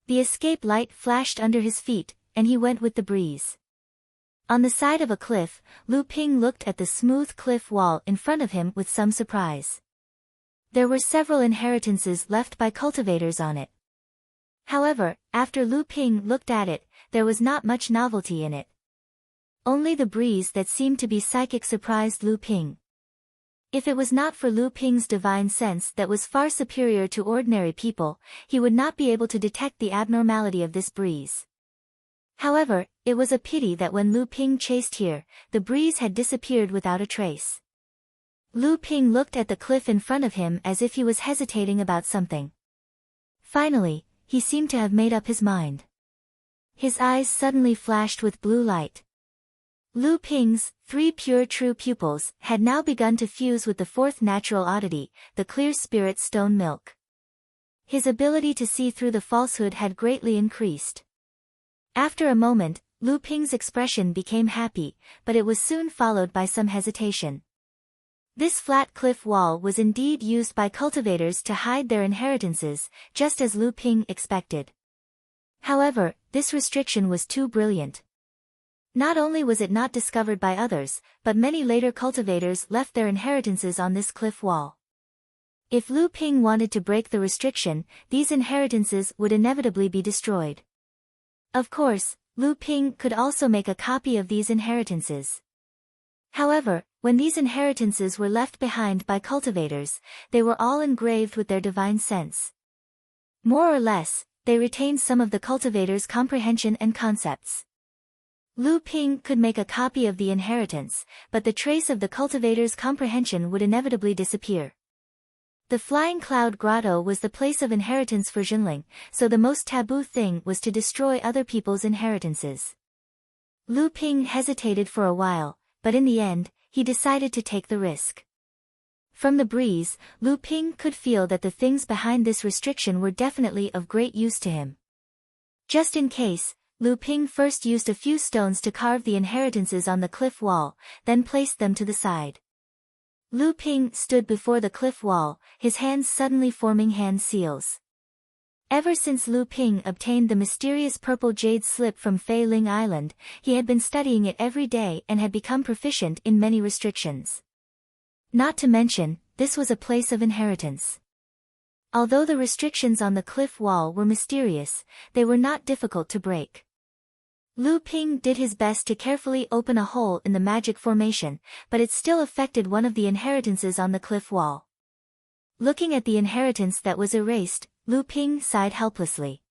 The escape light flashed under his feet, and he went with the breeze. On the side of a cliff, Lu Ping looked at the smooth cliff wall in front of him with some surprise. There were several inheritances left by cultivators on it. However, after Lu Ping looked at it, there was not much novelty in it. Only the breeze that seemed to be psychic surprised Lu Ping. If it was not for Lu Ping's divine sense that was far superior to ordinary people, he would not be able to detect the abnormality of this breeze. However, it was a pity that when Lu Ping chased here, the breeze had disappeared without a trace. Lu Ping looked at the cliff in front of him as if he was hesitating about something. Finally, he seemed to have made up his mind. His eyes suddenly flashed with blue light. Lu Ping's 3 pure true pupils had now begun to fuse with the 4th natural oddity, the clear spirit stone milk. His ability to see through the falsehood had greatly increased. After a moment, Lu Ping's expression became happy, but it was soon followed by some hesitation. This flat cliff wall was indeed used by cultivators to hide their inheritances, just as Lu Ping expected. However, this restriction was too brilliant. Not only was it not discovered by others, but many later cultivators left their inheritances on this cliff wall. If Lu Ping wanted to break the restriction, these inheritances would inevitably be destroyed. Of course, Lu Ping could also make a copy of these inheritances. However, when these inheritances were left behind by cultivators, they were all engraved with their divine sense. More or less, they retained some of the cultivator's comprehension and concepts. Lu Ping could make a copy of the inheritance, but the trace of the cultivator's comprehension would inevitably disappear. The Flying Cloud Grotto was the place of inheritance for Jinling, so the most taboo thing was to destroy other people's inheritances. Lu Ping hesitated for a while, but in the end, he decided to take the risk. From the breeze, Lu Ping could feel that the things behind this restriction were definitely of great use to him. Just in case, Lu Ping first used a few stones to carve the inheritances on the cliff wall, then placed them to the side. Lu Ping stood before the cliff wall, his hands suddenly forming hand seals. Ever since Lu Ping obtained the mysterious purple jade slip from Fei Ling Island, he had been studying it every day and had become proficient in many restrictions. Not to mention, this was a place of inheritance. Although the restrictions on the cliff wall were mysterious, they were not difficult to break. Lu Ping did his best to carefully open a hole in the magic formation, but it still affected one of the inheritances on the cliff wall. Looking at the inheritance that was erased, Lu Ping sighed helplessly.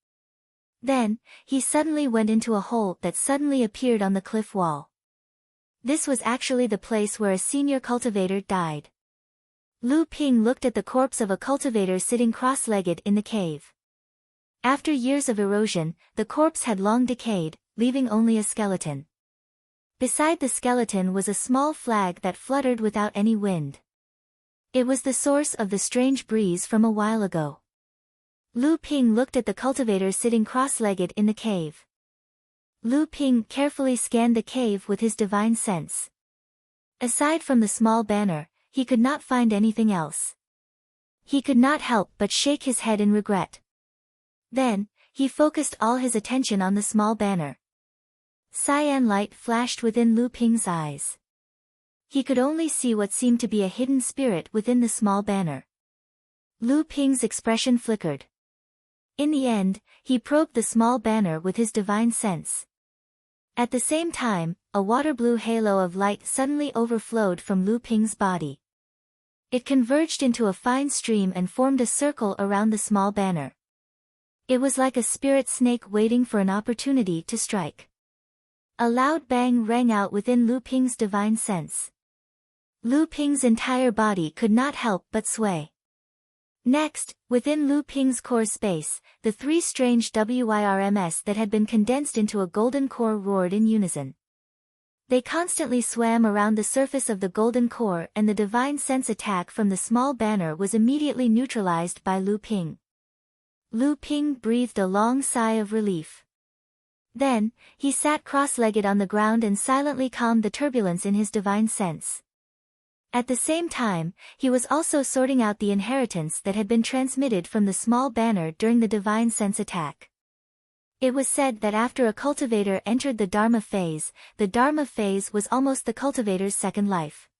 Then, he suddenly went into a hole that suddenly appeared on the cliff wall. This was actually the place where a senior cultivator died. Lu Ping looked at the corpse of a cultivator sitting cross-legged in the cave. After years of erosion, the corpse had long decayed, leaving only a skeleton. Beside the skeleton was a small flag that fluttered without any wind. It was the source of the strange breeze from a while ago. Lu Ping looked at the cultivator sitting cross-legged in the cave. Lu Ping carefully scanned the cave with his divine sense. Aside from the small banner, he could not find anything else. He could not help but shake his head in regret. Then, he focused all his attention on the small banner. Cyan light flashed within Lu Ping's eyes. He could only see what seemed to be a hidden spirit within the small banner. Lu Ping's expression flickered. In the end, he probed the small banner with his divine sense. At the same time, a water-blue halo of light suddenly overflowed from Lu Ping's body. It converged into a fine stream and formed a circle around the small banner. It was like a spirit snake waiting for an opportunity to strike. A loud bang rang out within Lu Ping's divine sense. Lu Ping's entire body could not help but sway. Next, within Lu Ping's core space, the three strange WIRMs that had been condensed into a golden core roared in unison. They constantly swam around the surface of the golden core, and the divine sense attack from the small banner was immediately neutralized by Lu Ping. Lu Ping breathed a long sigh of relief. Then, he sat cross-legged on the ground and silently calmed the turbulence in his divine sense. At the same time, he was also sorting out the inheritance that had been transmitted from the small banner during the divine sense attack. It was said that after a cultivator entered the Dharma phase was almost the cultivator's second life.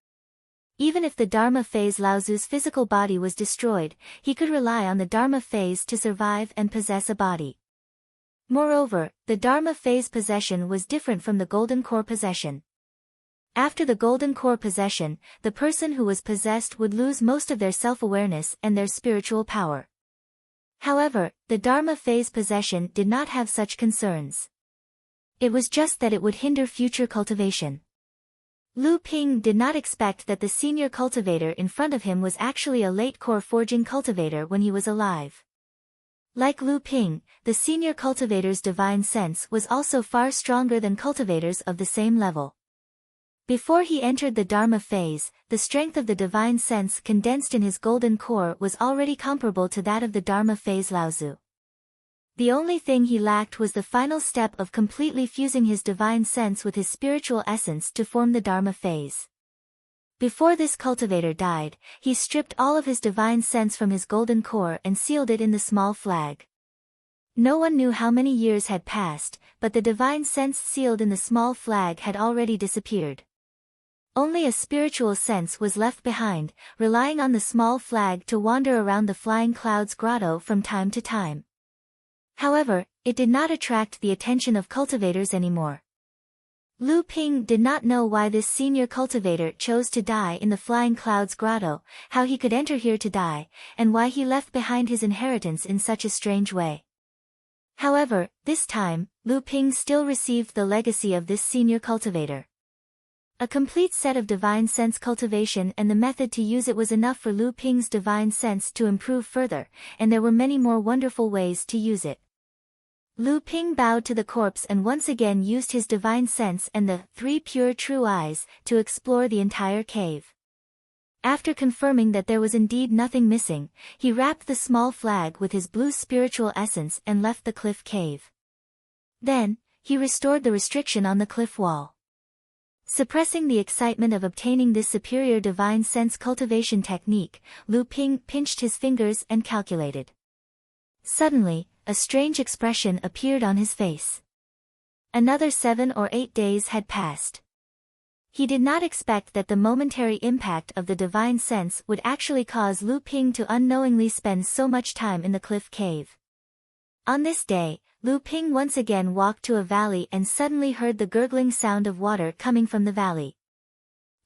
Even if the Dharma phase Laozu's physical body was destroyed, he could rely on the Dharma phase to survive and possess a body. Moreover, the Dharma phase possession was different from the golden core possession. After the golden core possession, the person who was possessed would lose most of their self-awareness and their spiritual power. However, the Dharma phase possession did not have such concerns. It was just that it would hinder future cultivation. Lu Ping did not expect that the senior cultivator in front of him was actually a late core forging cultivator when he was alive. Like Lu Ping, the senior cultivator's divine sense was also far stronger than cultivators of the same level. Before he entered the Dharma phase, the strength of the divine sense condensed in his golden core was already comparable to that of the Dharma phase Laozu. The only thing he lacked was the final step of completely fusing his divine sense with his spiritual essence to form the Dharma phase. Before this cultivator died, he stripped all of his divine sense from his golden core and sealed it in the small flag. No one knew how many years had passed, but the divine sense sealed in the small flag had already disappeared. Only a spiritual sense was left behind, relying on the small flag to wander around the flying clouds grotto from time to time. However, it did not attract the attention of cultivators anymore. Lu Ping did not know why this senior cultivator chose to die in the flying clouds grotto, how he could enter here to die, and why he left behind his inheritance in such a strange way. However, this time, Lu Ping still received the legacy of this senior cultivator. A complete set of divine sense cultivation and the method to use it was enough for Lu Ping's divine sense to improve further, and there were many more wonderful ways to use it. Lu Ping bowed to the corpse and once again used his divine sense and the 3 pure true eyes to explore the entire cave. After confirming that there was indeed nothing missing, he wrapped the small flag with his blue spiritual essence and left the cliff cave. Then, he restored the restriction on the cliff wall. Suppressing the excitement of obtaining this superior divine sense cultivation technique, Lu Ping pinched his fingers and calculated. Suddenly, a strange expression appeared on his face. Another 7 or 8 days had passed. He did not expect that the momentary impact of the divine sense would actually cause Lu Ping to unknowingly spend so much time in the cliff cave. On this day, Lu Ping once again walked to a valley and suddenly heard the gurgling sound of water coming from the valley.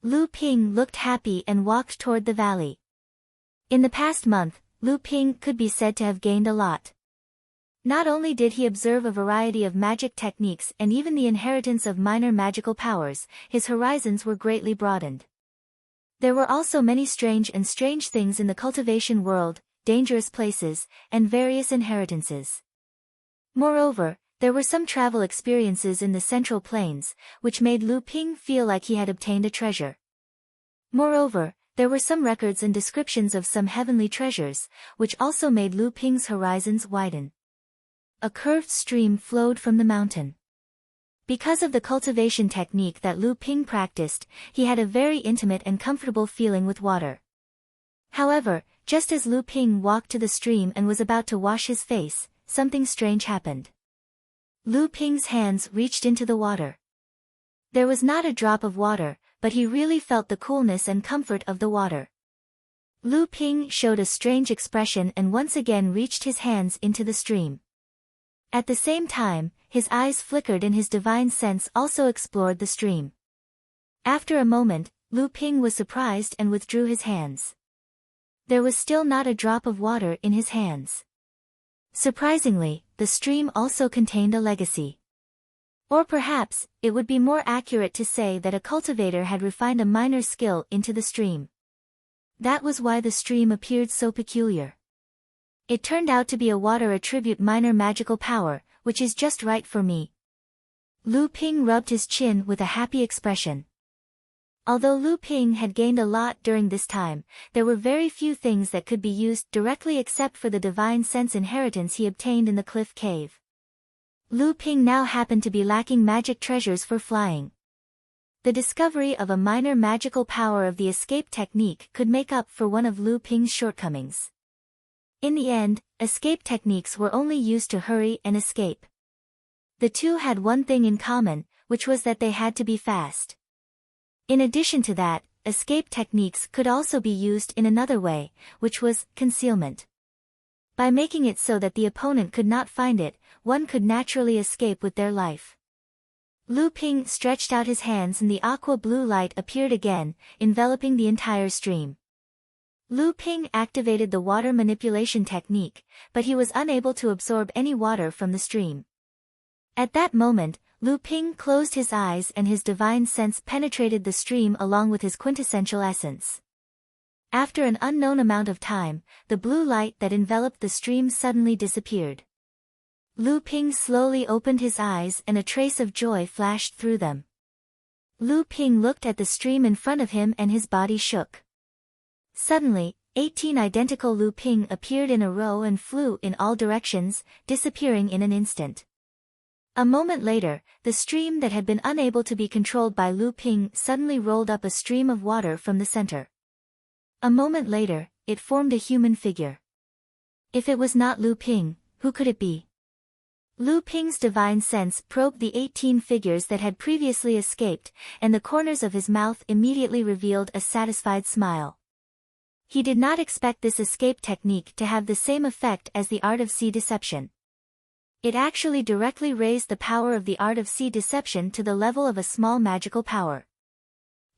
Lu Ping looked happy and walked toward the valley. In the past month, Lu Ping could be said to have gained a lot. Not only did he observe a variety of magic techniques and even the inheritance of minor magical powers, his horizons were greatly broadened. There were also many strange things in the cultivation world, dangerous places, and various inheritances. Moreover, there were some travel experiences in the Central Plains, which made Lu Ping feel like he had obtained a treasure. Moreover, there were some records and descriptions of some heavenly treasures, which also made Lu Ping's horizons widen. A curved stream flowed from the mountain. Because of the cultivation technique that Lu Ping practiced, he had a very intimate and comfortable feeling with water. However, just as Lu Ping walked to the stream and was about to wash his face, something strange happened. Lu Ping's hands reached into the water. There was not a drop of water, but he really felt the coolness and comfort of the water. Lu Ping showed a strange expression and once again reached his hands into the stream. At the same time, his eyes flickered and his divine sense also explored the stream. After a moment, Lu Ping was surprised and withdrew his hands. There was still not a drop of water in his hands. Surprisingly, the stream also contained a legacy. Or perhaps, it would be more accurate to say that a cultivator had refined a minor skill into the stream. That was why the stream appeared so peculiar. It turned out to be a water attribute minor magical power, which is just right for me. Lu Ping rubbed his chin with a happy expression. Although Lu Ping had gained a lot during this time, there were very few things that could be used directly except for the divine sense inheritance he obtained in the cliff cave. Lu Ping now happened to be lacking magic treasures for flying. The discovery of a minor magical power of the escape technique could make up for one of Lu Ping's shortcomings. In the end, escape techniques were only used to hurry and escape. The two had one thing in common, which was that they had to be fast. In addition to that, escape techniques could also be used in another way, which was concealment. By making it so that the opponent could not find it, one could naturally escape with their life. Lu Ping stretched out his hands and the aqua blue light appeared again, enveloping the entire stream. Lu Ping activated the water manipulation technique, but he was unable to absorb any water from the stream. At that moment, Lu Ping closed his eyes and his divine sense penetrated the stream along with his quintessential essence. After an unknown amount of time, the blue light that enveloped the stream suddenly disappeared. Lu Ping slowly opened his eyes and a trace of joy flashed through them. Lu Ping looked at the stream in front of him and his body shook. Suddenly, 18 identical Lu Ping appeared in a row and flew in all directions, disappearing in an instant. A moment later, the stream that had been unable to be controlled by Lu Ping suddenly rolled up a stream of water from the center. A moment later, it formed a human figure. If it was not Lu Ping, who could it be? Lu Ping's divine sense probed the 18 figures that had previously escaped, and the corners of his mouth immediately revealed a satisfied smile. He did not expect this escape technique to have the same effect as the art of sea deception. It actually directly raised the power of the art of sea deception to the level of a small magical power.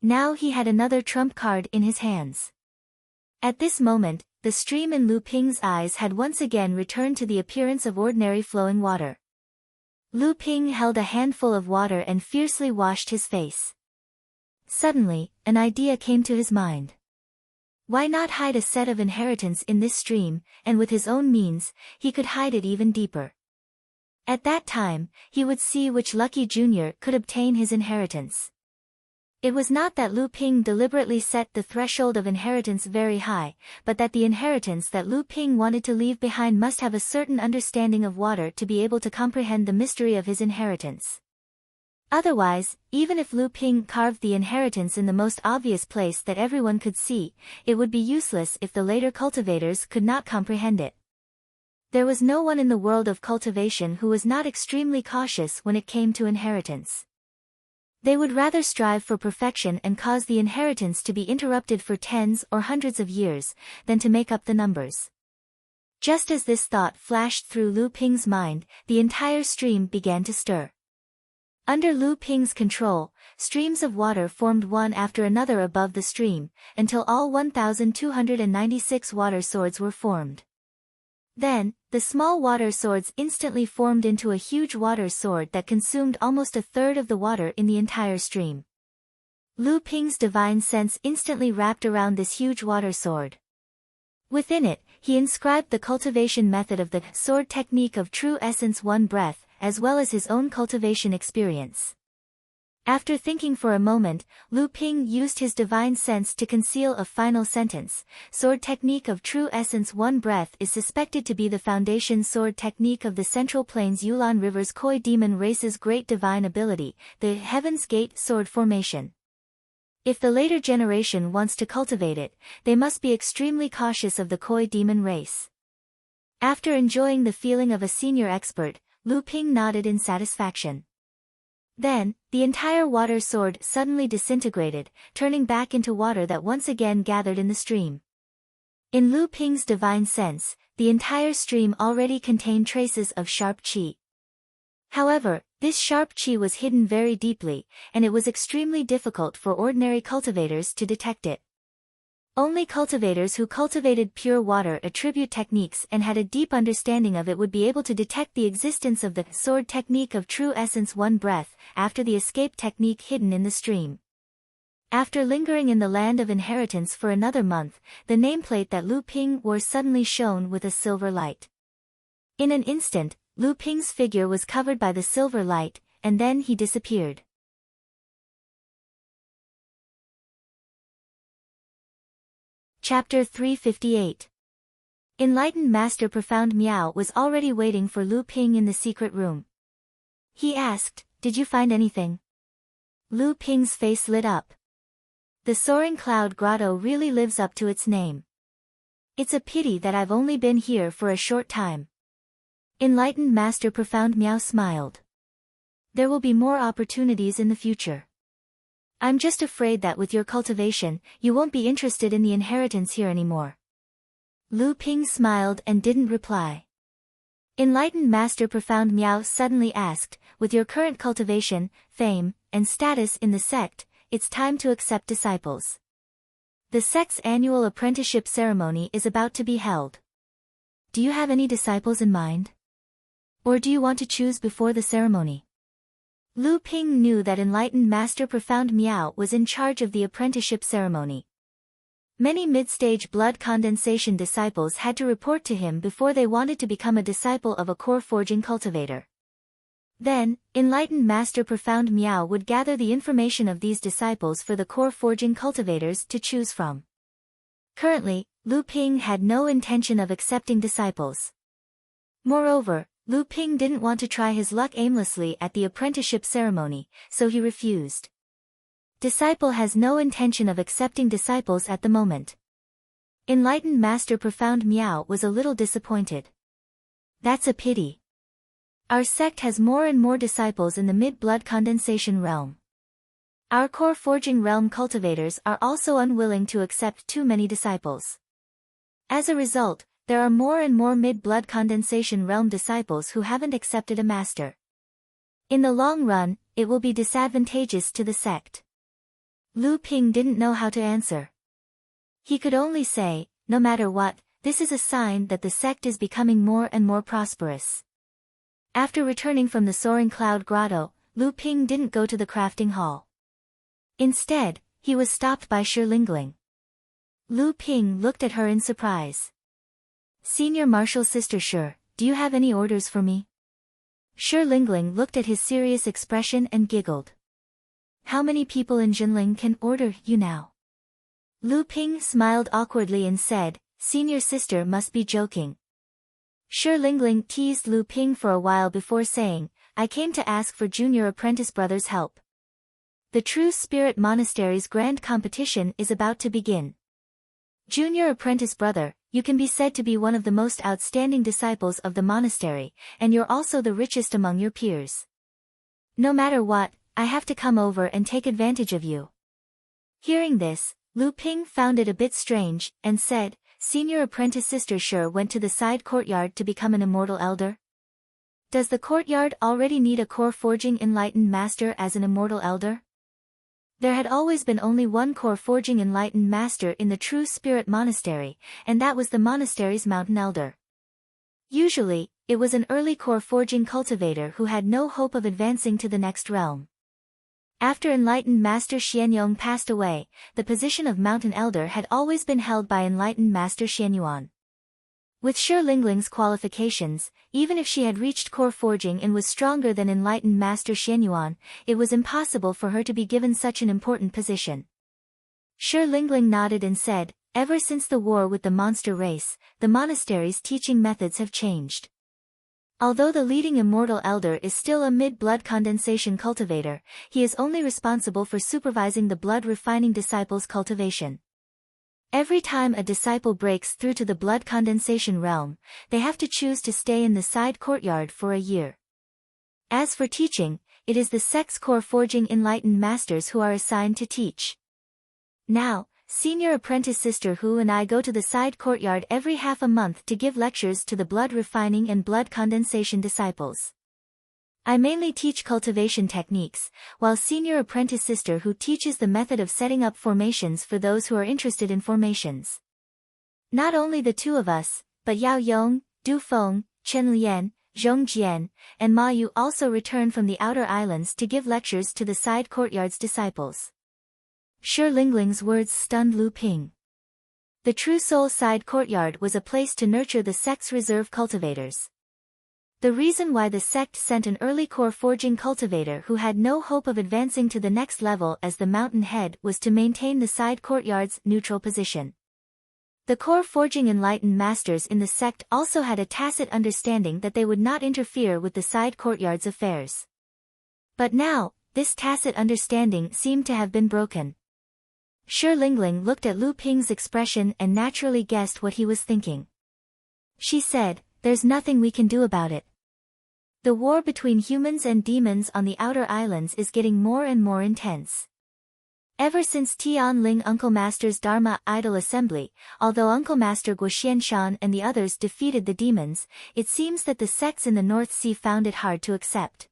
Now he had another trump card in his hands. At this moment, the stream in Lu Ping's eyes had once again returned to the appearance of ordinary flowing water. Lu Ping held a handful of water and fiercely washed his face. Suddenly, an idea came to his mind. Why not hide a set of inheritance in this stream, and with his own means, he could hide it even deeper. At that time, he would see which lucky junior could obtain his inheritance. It was not that Lu Ping deliberately set the threshold of inheritance very high, but that the inheritance that Lu Ping wanted to leave behind must have a certain understanding of water to be able to comprehend the mystery of his inheritance. Otherwise, even if Lu Ping carved the inheritance in the most obvious place that everyone could see, it would be useless if the later cultivators could not comprehend it. There was no one in the world of cultivation who was not extremely cautious when it came to inheritance. They would rather strive for perfection and cause the inheritance to be interrupted for tens or hundreds of years, than to make up the numbers. Just as this thought flashed through Lu Ping's mind, the entire stream began to stir. Under Lu Ping's control, streams of water formed one after another above the stream, until all 1,296 water swords were formed. Then, the small water swords instantly formed into a huge water sword that consumed almost a third of the water in the entire stream. Lu Ping's divine sense instantly wrapped around this huge water sword. Within it, he inscribed the cultivation method of the sword technique of true essence one breath, as well as his own cultivation experience. After thinking for a moment, Lu Ping used his divine sense to conceal a final sentence. Sword technique of true essence one breath is suspected to be the foundation sword technique of the Central Plains Yulon River's Koi demon race's great divine ability, the Heaven's Gate sword formation. If the later generation wants to cultivate it, they must be extremely cautious of the Koi demon race. After enjoying the feeling of a senior expert, Lu Ping nodded in satisfaction. Then, the entire water sword suddenly disintegrated, turning back into water that once again gathered in the stream. In Lu Ping's divine sense, the entire stream already contained traces of sharp qi. However, this sharp qi was hidden very deeply, and it was extremely difficult for ordinary cultivators to detect it. Only cultivators who cultivated pure water attribute techniques and had a deep understanding of it would be able to detect the existence of the sword technique of true essence one breath after the escape technique hidden in the stream. After lingering in the land of inheritance for another month, the nameplate that Lu Ping wore suddenly shone with a silver light. In an instant, Lu Ping's figure was covered by the silver light, and then he disappeared. Chapter 358. Enlightened Master Profound Miao was already waiting for Lu Ping in the secret room. He asked, "Did you find anything?" Lu Ping's face lit up. The Soaring Cloud Grotto really lives up to its name. It's a pity that I've only been here for a short time. Enlightened Master Profound Miao smiled. There will be more opportunities in the future. I'm just afraid that with your cultivation, you won't be interested in the inheritance here anymore. Lu Ping smiled and didn't reply. Enlightened Master Profound Miao suddenly asked, with your current cultivation, fame, and status in the sect, it's time to accept disciples. The sect's annual apprenticeship ceremony is about to be held. Do you have any disciples in mind? Or do you want to choose before the ceremony? Lu Ping knew that Enlightened Master Profound Miao was in charge of the apprenticeship ceremony. Many mid-stage blood condensation disciples had to report to him before they wanted to become a disciple of a core forging cultivator. Then, Enlightened Master Profound Miao would gather the information of these disciples for the core forging cultivators to choose from. Currently, Lu Ping had no intention of accepting disciples. Moreover, Lu Ping didn't want to try his luck aimlessly at the apprenticeship ceremony, so he refused. Disciple has no intention of accepting disciples at the moment. Enlightened Master Profound Miao was a little disappointed. That's a pity. Our sect has more and more disciples in the mid-blood condensation realm. Our core forging realm cultivators are also unwilling to accept too many disciples. As a result, there are more and more mid-blood condensation realm disciples who haven't accepted a master. In the long run, it will be disadvantageous to the sect. Lu Ping didn't know how to answer. He could only say, no matter what, this is a sign that the sect is becoming more and more prosperous. After returning from the Soaring Cloud Grotto, Lu Ping didn't go to the crafting hall. Instead, he was stopped by Shi Lingling. Lu Ping looked at her in surprise. Senior Marshal Sister Shi, do you have any orders for me? Shi Lingling looked at his serious expression and giggled. How many people in Jinling can order you now? Lu Ping smiled awkwardly and said, Senior Sister must be joking. Shi Lingling teased Lu Ping for a while before saying, I came to ask for Junior Apprentice Brothers' help. The True Spirit Monastery's grand competition is about to begin. Junior Apprentice Brother, you can be said to be one of the most outstanding disciples of the monastery, and you're also the richest among your peers. No matter what, I have to come over and take advantage of you. Hearing this, Lu Ping found it a bit strange, and said, Senior Apprentice Sister Shi went to the side courtyard to become an immortal elder? Does the courtyard already need a core forging enlightened master as an immortal elder? There had always been only one core forging enlightened master in the True Spirit Monastery, and that was the monastery's mountain elder. Usually, it was an early core forging cultivator who had no hope of advancing to the next realm. After enlightened Master Xianyong passed away, the position of mountain elder had always been held by enlightened Master Xianyuan. With Shi Lingling's qualifications, even if she had reached core forging and was stronger than enlightened Master Xianyuan, it was impossible for her to be given such an important position. Shi Lingling nodded and said, ever since the war with the monster race, the monastery's teaching methods have changed. Although the leading immortal elder is still a mid-blood condensation cultivator, he is only responsible for supervising the blood refining disciples' cultivation. Every time a disciple breaks through to the blood condensation realm, they have to choose to stay in the side courtyard for a year. As for teaching, it is the sect's core forging enlightened masters who are assigned to teach. Now, Senior Apprentice Sister Hu and I go to the side courtyard every half a month to give lectures to the blood refining and blood condensation disciples. I mainly teach cultivation techniques, while senior apprentice sister who teaches the method of setting up formations for those who are interested in formations. Not only the two of us, but Yao Yong, Du Feng, Chen Lian, Zhong Jian, and Ma Yu also returned from the outer islands to give lectures to the side courtyard's disciples. Shi Lingling's words stunned Lu Ping. The True Soul side courtyard was a place to nurture the sect's reserve cultivators. The reason why the sect sent an early core forging cultivator who had no hope of advancing to the next level as the mountain head was to maintain the side courtyard's neutral position. The core forging enlightened masters in the sect also had a tacit understanding that they would not interfere with the side courtyard's affairs. But now, this tacit understanding seemed to have been broken. Shi Lingling looked at Lu Ping's expression and naturally guessed what he was thinking. She said, "There's nothing we can do about it. The war between humans and demons on the outer islands is getting more and more intense. Ever since Tian Ling Uncle Master's Dharma Idol Assembly, although Uncle Master Guo Xianshan and the others defeated the demons, it seems that the sects in the North Sea found it hard to accept.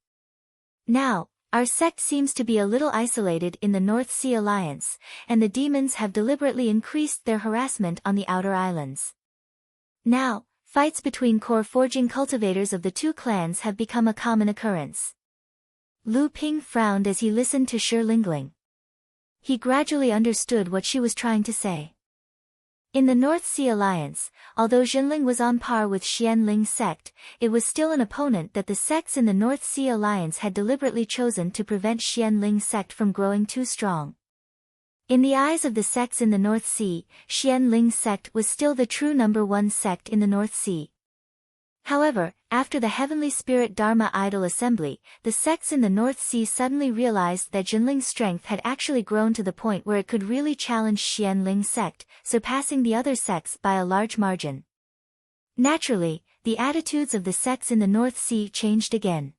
Now, our sect seems to be a little isolated in the North Sea Alliance, and the demons have deliberately increased their harassment on the outer islands. Now, fights between core forging cultivators of the two clans have become a common occurrence." Lu Ping frowned as he listened to Shi Lingling. He gradually understood what she was trying to say. In the North Sea Alliance, although Jinling was on par with Xian Ling's sect, it was still an opponent that the sects in the North Sea Alliance had deliberately chosen to prevent Xian Ling's sect from growing too strong. In the eyes of the sects in the North Sea, Xian Ling's sect was still the true number one sect in the North Sea. However, after the Heavenly Spirit Dharma Idol Assembly, the sects in the North Sea suddenly realized that Jinling's strength had actually grown to the point where it could really challenge Xian Ling's sect, surpassing the other sects by a large margin. Naturally, the attitudes of the sects in the North Sea changed again.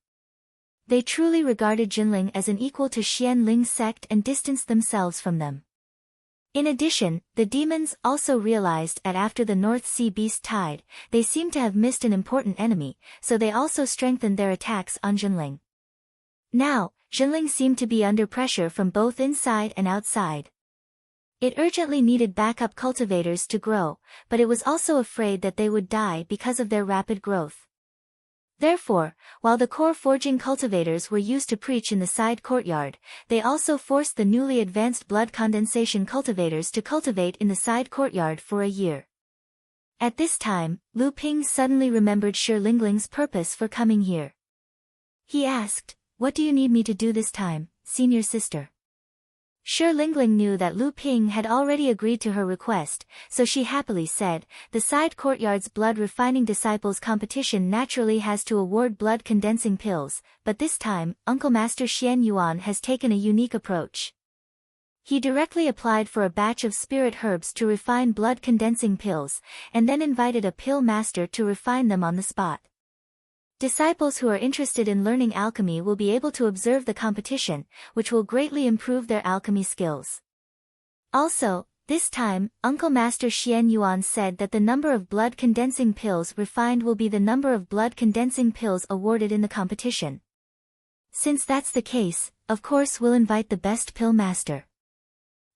They truly regarded Jinling as an equal to Xian Ling's sect and distanced themselves from them. In addition, the demons also realized that after the North Sea Beast Tide, they seemed to have missed an important enemy, so they also strengthened their attacks on Jinling. Now, Jinling seemed to be under pressure from both inside and outside. It urgently needed backup cultivators to grow, but it was also afraid that they would die because of their rapid growth. Therefore, while the core forging cultivators were used to preach in the side courtyard, they also forced the newly advanced blood condensation cultivators to cultivate in the side courtyard for a year. At this time, Lu Ping suddenly remembered Shi Lingling's purpose for coming here. He asked, "What do you need me to do this time, senior sister?" Shi Lingling knew that Lu Ping had already agreed to her request, so she happily said, "The side courtyard's blood refining disciples competition naturally has to award blood condensing pills, but this time, Uncle Master Xian Yuan has taken a unique approach. He directly applied for a batch of spirit herbs to refine blood condensing pills, and then invited a pill master to refine them on the spot. Disciples who are interested in learning alchemy will be able to observe the competition, which will greatly improve their alchemy skills. Also, this time, Uncle Master Xian Yuan said that the number of blood condensing pills refined will be the number of blood condensing pills awarded in the competition. Since that's the case, of course we'll invite the best pill master.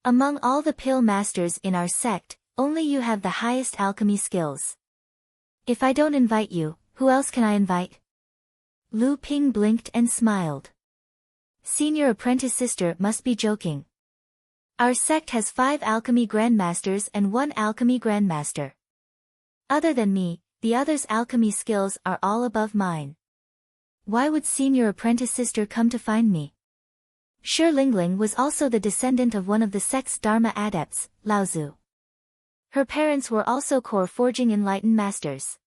Among all the pill masters in our sect, only you have the highest alchemy skills. If I don't invite you, who else can I invite?" Lu Ping blinked and smiled. Senior apprentice sister must be joking. Our sect has 5 alchemy grandmasters and 1 alchemy grandmaster. Other than me, the others' alchemy skills are all above mine. Why would senior apprentice sister come to find me? Shi Lingling was also the descendant of one of the sect's Dharma adepts, Laozu. Her parents were also core forging enlightened masters.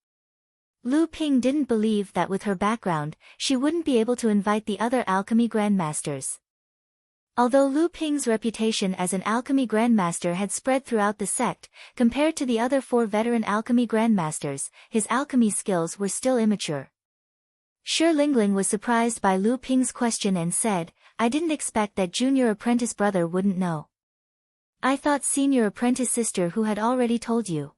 Lu Ping didn't believe that with her background, she wouldn't be able to invite the other alchemy grandmasters. Although Lu Ping's reputation as an alchemy grandmaster had spread throughout the sect, compared to the other 4 veteran alchemy grandmasters, his alchemy skills were still immature. Shi Lingling was surprised by Lu Ping's question and said, "I didn't expect that junior apprentice brother wouldn't know. I thought senior apprentice sister who had already told you."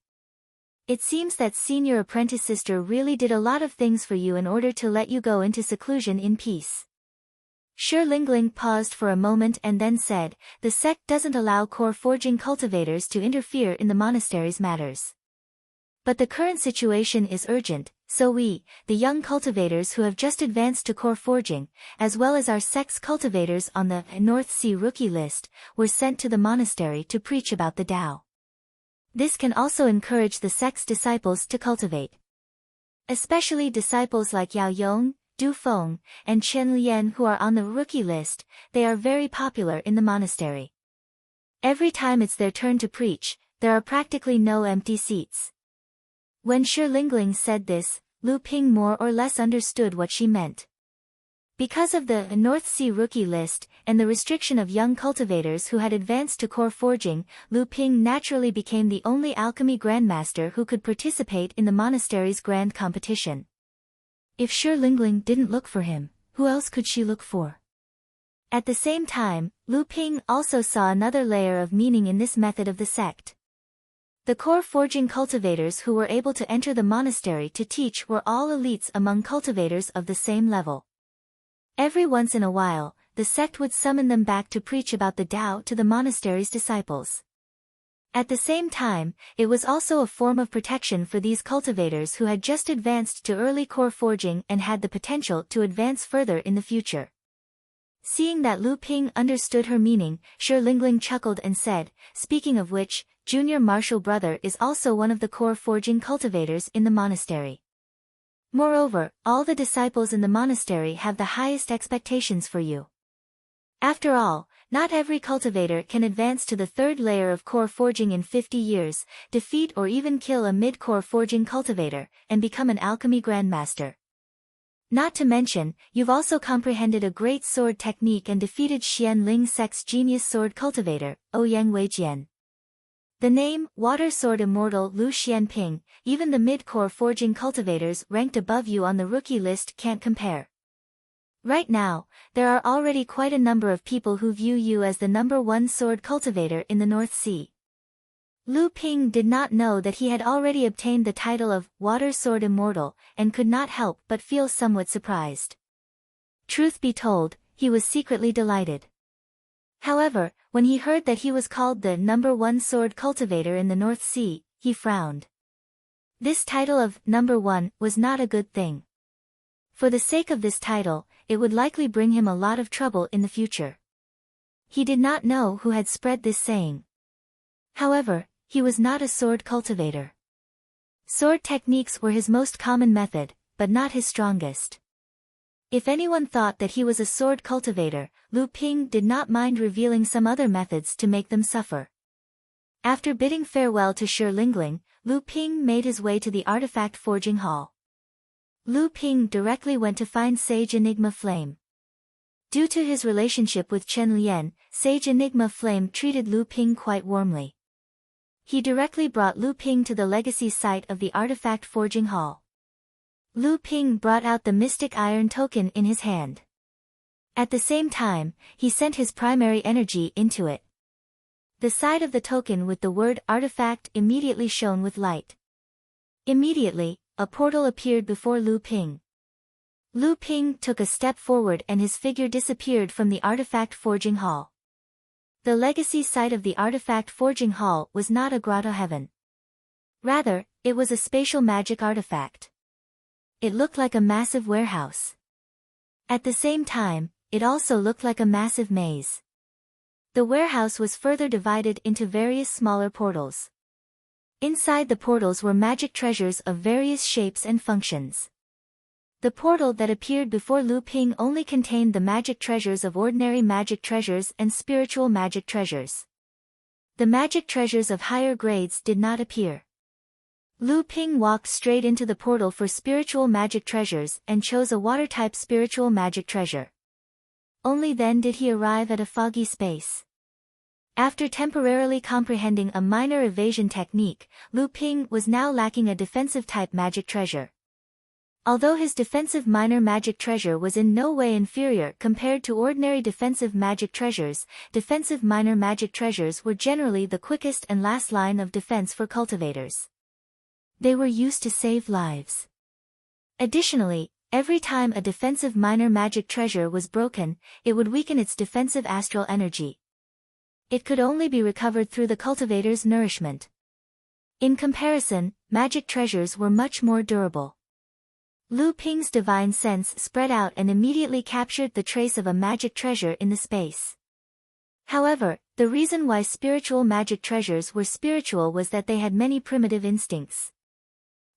It seems that senior apprentice sister really did a lot of things for you in order to let you go into seclusion in peace. Shi Lingling paused for a moment and then said, the sect doesn't allow core forging cultivators to interfere in the monastery's matters. But the current situation is urgent, so we, the young cultivators who have just advanced to core forging, as well as our sect's cultivators on the North Sea rookie list, were sent to the monastery to preach about the Tao. This can also encourage the sect's disciples to cultivate. Especially disciples like Yao Yong, Du Feng, and Chen Lian who are on the rookie list, they are very popular in the monastery. Every time it's their turn to preach, there are practically no empty seats. When Shi Lingling said this, Lu Ping more or less understood what she meant. Because of the North Sea rookie list, and the restriction of young cultivators who had advanced to core forging, Lu Ping naturally became the only alchemy grandmaster who could participate in the monastery's grand competition. If Shi Lingling didn't look for him, who else could she look for? At the same time, Lu Ping also saw another layer of meaning in this method of the sect. The core forging cultivators who were able to enter the monastery to teach were all elites among cultivators of the same level. Every once in a while, the sect would summon them back to preach about the Tao to the monastery's disciples. At the same time, it was also a form of protection for these cultivators who had just advanced to early core forging and had the potential to advance further in the future. Seeing that Lu Ping understood her meaning, Shi Lingling chuckled and said, speaking of which, Junior Marshal Brother is also one of the core forging cultivators in the monastery. Moreover, all the disciples in the monastery have the highest expectations for you. After all, not every cultivator can advance to the third layer of core forging in 50 years, defeat or even kill a mid-core forging cultivator, and become an alchemy grandmaster. Not to mention, you've also comprehended a great sword technique and defeated Xian Ling Sect's genius sword cultivator, Ouyang Weijian. The name, Water Sword Immortal Lu Xianping, even the mid-core forging cultivators ranked above you on the rookie list can't compare. Right now, there are already quite a number of people who view you as the #1 sword cultivator in the North Sea. Lu Ping did not know that he had already obtained the title of Water Sword Immortal, and could not help but feel somewhat surprised. Truth be told, he was secretly delighted. However, when he heard that he was called the #1 sword cultivator in the North Sea, he frowned. This title of #1 was not a good thing. For the sake of this title, it would likely bring him a lot of trouble in the future. He did not know who had spread this saying. However, he was not a sword cultivator. Sword techniques were his most common method, but not his strongest. If anyone thought that he was a sword cultivator, Lu Ping did not mind revealing some other methods to make them suffer. After bidding farewell to Shi Lingling, Lu Ping made his way to the artifact forging hall. Lu Ping directly went to find Sage Enigma Flame. Due to his relationship with Chen Lian, Sage Enigma Flame treated Lu Ping quite warmly. He directly brought Lu Ping to the legacy site of the artifact forging hall. Lu Ping brought out the mystic iron token in his hand. At the same time, he sent his primary energy into it. The side of the token with the word artifact immediately shone with light. Immediately, a portal appeared before Lu Ping. Lu Ping took a step forward and his figure disappeared from the artifact forging hall. The legacy site of the artifact forging hall was not a grotto heaven. Rather, it was a spatial magic artifact. It looked like a massive warehouse. At the same time, it also looked like a massive maze. The warehouse was further divided into various smaller portals. Inside the portals were magic treasures of various shapes and functions. The portal that appeared before Lu Ping only contained the magic treasures of ordinary magic treasures and spiritual magic treasures. The magic treasures of higher grades did not appear. Lu Ping walked straight into the portal for spiritual magic treasures and chose a water-type spiritual magic treasure. Only then did he arrive at a foggy space. After temporarily comprehending a minor evasion technique, Lu Ping was now lacking a defensive-type magic treasure. Although his defensive minor magic treasure was in no way inferior compared to ordinary defensive magic treasures, defensive minor magic treasures were generally the quickest and last line of defense for cultivators. They were used to save lives. Additionally, every time a defensive minor magic treasure was broken, it would weaken its defensive astral energy. It could only be recovered through the cultivator's nourishment. In comparison, magic treasures were much more durable. Lu Ping's divine sense spread out and immediately captured the trace of a magic treasure in the space. However, the reason why spiritual magic treasures were spiritual was that they had many primitive instincts.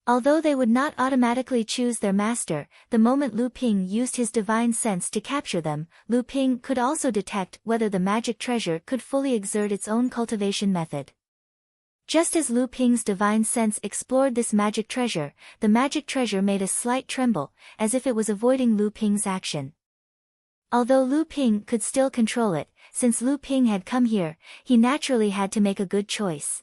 Although they would not automatically choose their master, the moment Lu Ping used his divine sense to capture them, Lu Ping could also detect whether the magic treasure could fully exert its own cultivation method. Just as Lu Ping's divine sense explored this magic treasure, the magic treasure made a slight tremble, as if it was avoiding Lu Ping's action. Although Lu Ping could still control it, since Lu Ping had come here, he naturally had to make a good choice.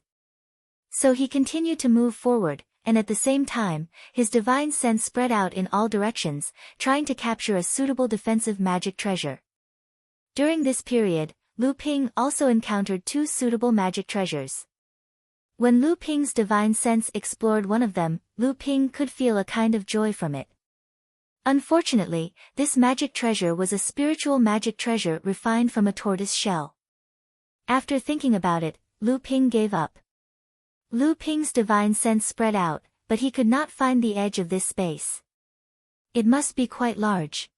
So he continued to move forward, and at the same time, his divine sense spread out in all directions, trying to capture a suitable defensive magic treasure. During this period, Lu Ping also encountered two suitable magic treasures. When Lu Ping's divine sense explored one of them, Lu Ping could feel a kind of joy from it. Unfortunately, this magic treasure was a spiritual magic treasure refined from a tortoise shell. After thinking about it, Lu Ping gave up. Lu Ping's divine sense spread out, but he could not find the edge of this space. It must be quite large.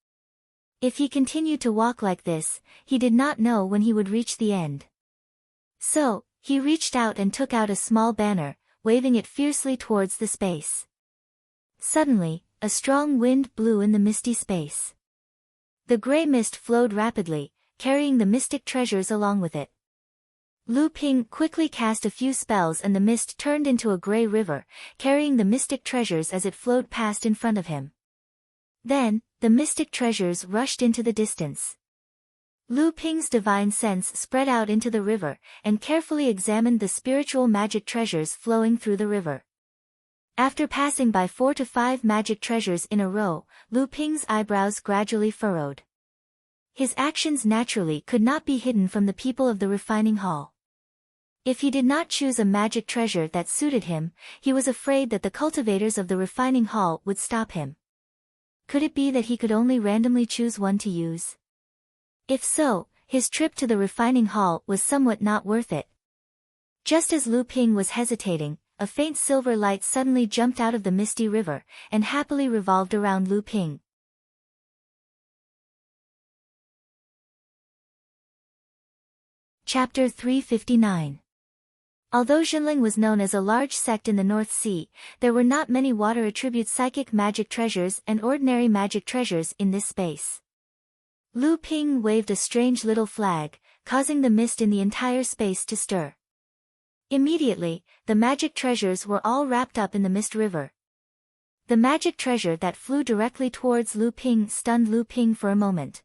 If he continued to walk like this, he did not know when he would reach the end. So, he reached out and took out a small banner, waving it fiercely towards the space. Suddenly, a strong wind blew in the misty space. The gray mist flowed rapidly, carrying the mystic treasures along with it. Lu Ping quickly cast a few spells and the mist turned into a gray river, carrying the mystic treasures as it flowed past in front of him. Then, the mystic treasures rushed into the distance. Lu Ping's divine sense spread out into the river, and carefully examined the spiritual magic treasures flowing through the river. After passing by 4 to 5 magic treasures in a row, Lu Ping's eyebrows gradually furrowed. His actions naturally could not be hidden from the people of the refining hall. If he did not choose a magic treasure that suited him, he was afraid that the cultivators of the refining hall would stop him. Could it be that he could only randomly choose one to use? If so, his trip to the refining hall was somewhat not worth it. Just as Lu Ping was hesitating, a faint silver light suddenly jumped out of the misty river, and happily revolved around Lu Ping. Chapter 359. Although Xinling was known as a large sect in the North Sea, there were not many water-attribute psychic magic treasures and ordinary magic treasures in this space. Lu Ping waved a strange little flag, causing the mist in the entire space to stir. Immediately, the magic treasures were all wrapped up in the mist river. The magic treasure that flew directly towards Lu Ping stunned Lu Ping for a moment.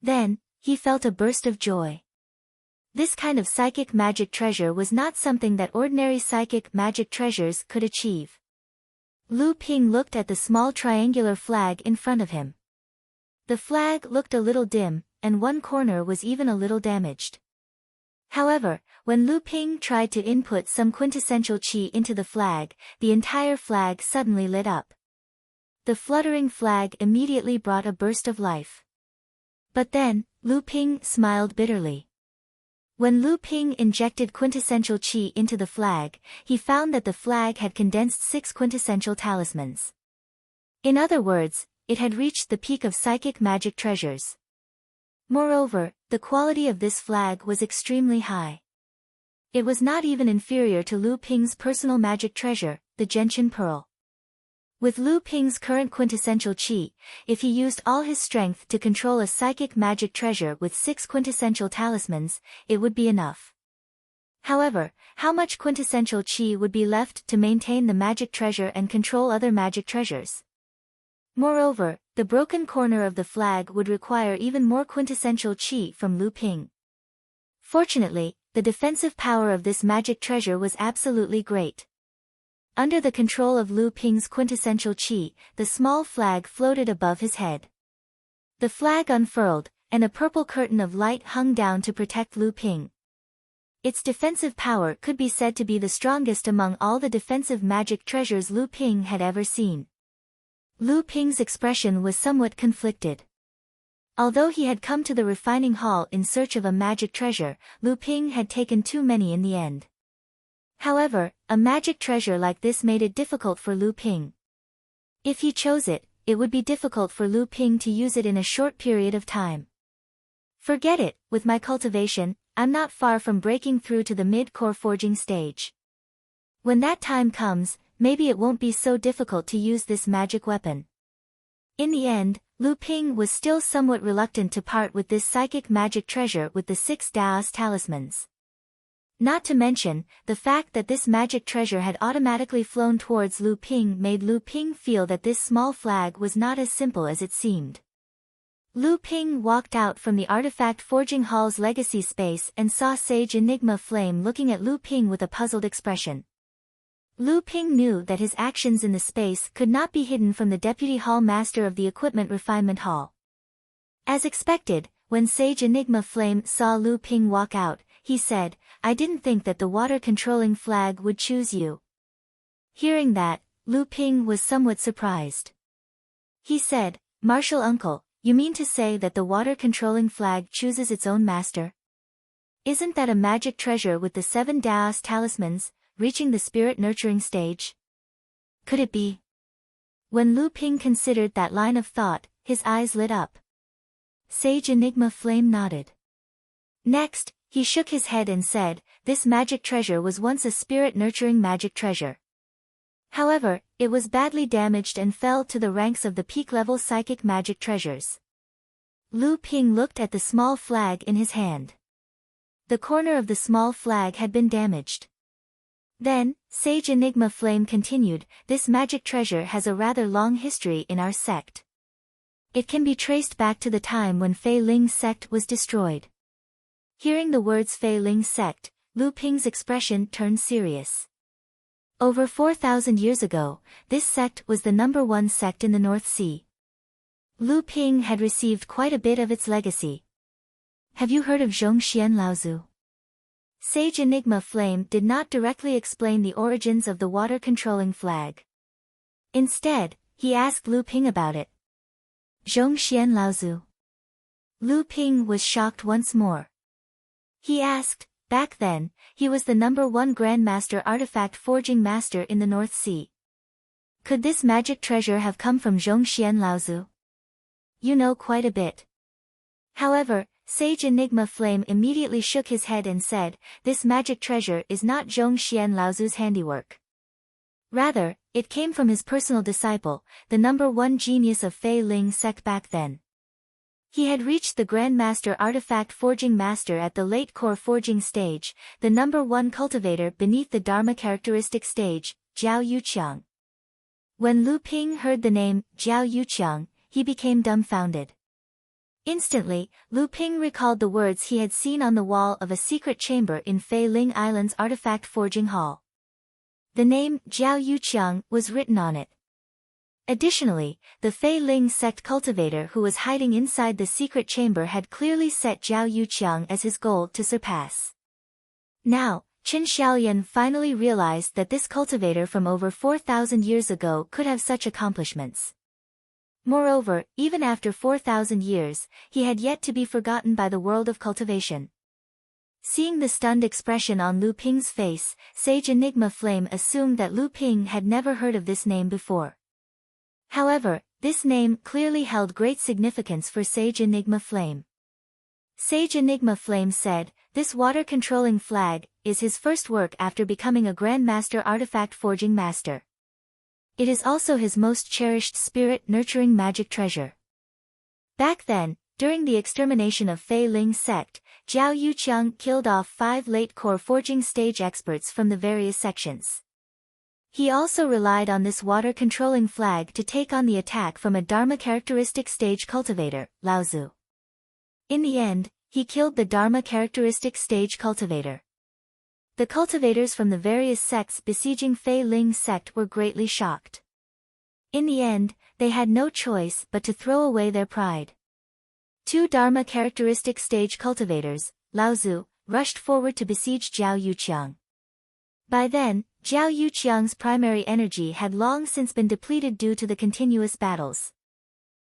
Then, he felt a burst of joy. This kind of psychic magic treasure was not something that ordinary psychic magic treasures could achieve. Lu Ping looked at the small triangular flag in front of him. The flag looked a little dim, and one corner was even a little damaged. However, when Lu Ping tried to input some quintessential qi into the flag, the entire flag suddenly lit up. The fluttering flag immediately brought a burst of life. But then, Lu Ping smiled bitterly. When Lu Ping injected quintessential qi into the flag, he found that the flag had condensed 6 quintessential talismans. In other words, it had reached the peak of psychic magic treasures. Moreover, the quality of this flag was extremely high. It was not even inferior to Lu Ping's personal magic treasure, the Gentian Pearl. With Lu Ping's current quintessential qi, if he used all his strength to control a psychic magic treasure with 6 quintessential talismans, it would be enough. However, how much quintessential qi would be left to maintain the magic treasure and control other magic treasures? Moreover, the broken corner of the flag would require even more quintessential qi from Lu Ping. Fortunately, the defensive power of this magic treasure was absolutely great. Under the control of Lu Ping's quintessential qi, the small flag floated above his head. The flag unfurled, and a purple curtain of light hung down to protect Lu Ping. Its defensive power could be said to be the strongest among all the defensive magic treasures Lu Ping had ever seen. Lu Ping's expression was somewhat conflicted. Although he had come to the refining hall in search of a magic treasure, Lu Ping had taken too many in the end. However, a magic treasure like this made it difficult for Lu Ping. If he chose it, it would be difficult for Lu Ping to use it in a short period of time. Forget it, with my cultivation, I'm not far from breaking through to the mid-core forging stage. When that time comes, maybe it won't be so difficult to use this magic weapon. In the end, Lu Ping was still somewhat reluctant to part with this psychic magic treasure with the 6 Daos talismans. Not to mention, the fact that this magic treasure had automatically flown towards Lu Ping made Lu Ping feel that this small flag was not as simple as it seemed. Lu Ping walked out from the artifact forging hall's legacy space and saw Sage Enigma Flame looking at Lu Ping with a puzzled expression. Lu Ping knew that his actions in the space could not be hidden from the Deputy Hall Master of the Equipment Refinement Hall. As expected, when Sage Enigma Flame saw Lu Ping walk out, he said, "I didn't think that the water-controlling flag would choose you." Hearing that, Lu Ping was somewhat surprised. He said, "Martial uncle, you mean to say that the water-controlling flag chooses its own master? Isn't that a magic treasure with the 7 Daos talismans, reaching the spirit-nurturing stage? Could it be?" When Lu Ping considered that line of thought, his eyes lit up. Sage Enigma Flame nodded. Next, he shook his head and said, "This magic treasure was once a spirit-nurturing magic treasure. However, it was badly damaged and fell to the ranks of the peak-level psychic magic treasures." Lu Ping looked at the small flag in his hand. The corner of the small flag had been damaged. Then, Sage Enigma Flame continued, "This magic treasure has a rather long history in our sect. It can be traced back to the time when Fei Ling's sect was destroyed." Hearing the words Fei Ling's sect, Lu Ping's expression turned serious. Over 4,000 years ago, this sect was the #1 sect in the North Sea. Lu Ping had received quite a bit of its legacy. "Have you heard of Zhongxian Laozu?" Sage Enigma Flame did not directly explain the origins of the water-controlling flag. Instead, he asked Lu Ping about it. Zhongxian Laozu. Lu Ping was shocked once more. He asked, back then, he was the #1 Grandmaster Artifact Forging Master in the North Sea. Could this magic treasure have come from Zhongxian Laozu? You know quite a bit. However, Sage Enigma Flame immediately shook his head and said, "This magic treasure is not Zhongxian Laozu's handiwork. Rather, it came from his personal disciple, the #1 genius of Fei Ling sect back then. He had reached the Grandmaster Artifact Forging Master at the late core forging stage, the #1 cultivator beneath the Dharma characteristic stage, Jiao Yuqiang." When Lu Ping heard the name, Jiao Yuqiang, he became dumbfounded. Instantly, Lu Ping recalled the words he had seen on the wall of a secret chamber in Fei Ling Island's artifact forging hall. The name, Jiao Yuqiang, was written on it. Additionally, the Fei Ling sect cultivator who was hiding inside the secret chamber had clearly set Jiao Yuqiang as his goal to surpass. Now, Qin Xiaoyan finally realized that this cultivator from over 4,000 years ago could have such accomplishments. Moreover, even after 4,000 years, he had yet to be forgotten by the world of cultivation. Seeing the stunned expression on Lu Ping's face, Sage Enigma Flame assumed that Lu Ping had never heard of this name before. However, this name clearly held great significance for Sage Enigma Flame. Sage Enigma Flame said, "This water-controlling flag is his first work after becoming a Grandmaster Artifact Forging Master. It is also his most cherished spirit-nurturing magic treasure." Back then, during the extermination of Fei Ling's sect, Jiao Yuqiang killed off 5 late core forging stage experts from the various sections. He also relied on this water-controlling flag to take on the attack from a Dharma characteristic stage cultivator, Laozu. In the end, he killed the Dharma characteristic stage cultivator. The cultivators from the various sects besieging Fei Ling's sect were greatly shocked. In the end, they had no choice but to throw away their pride. 2 Dharma characteristic stage cultivators, Laozu, rushed forward to besiege Zhao Yuqiang. By then, Zhao Yuqiang's primary energy had long since been depleted due to the continuous battles.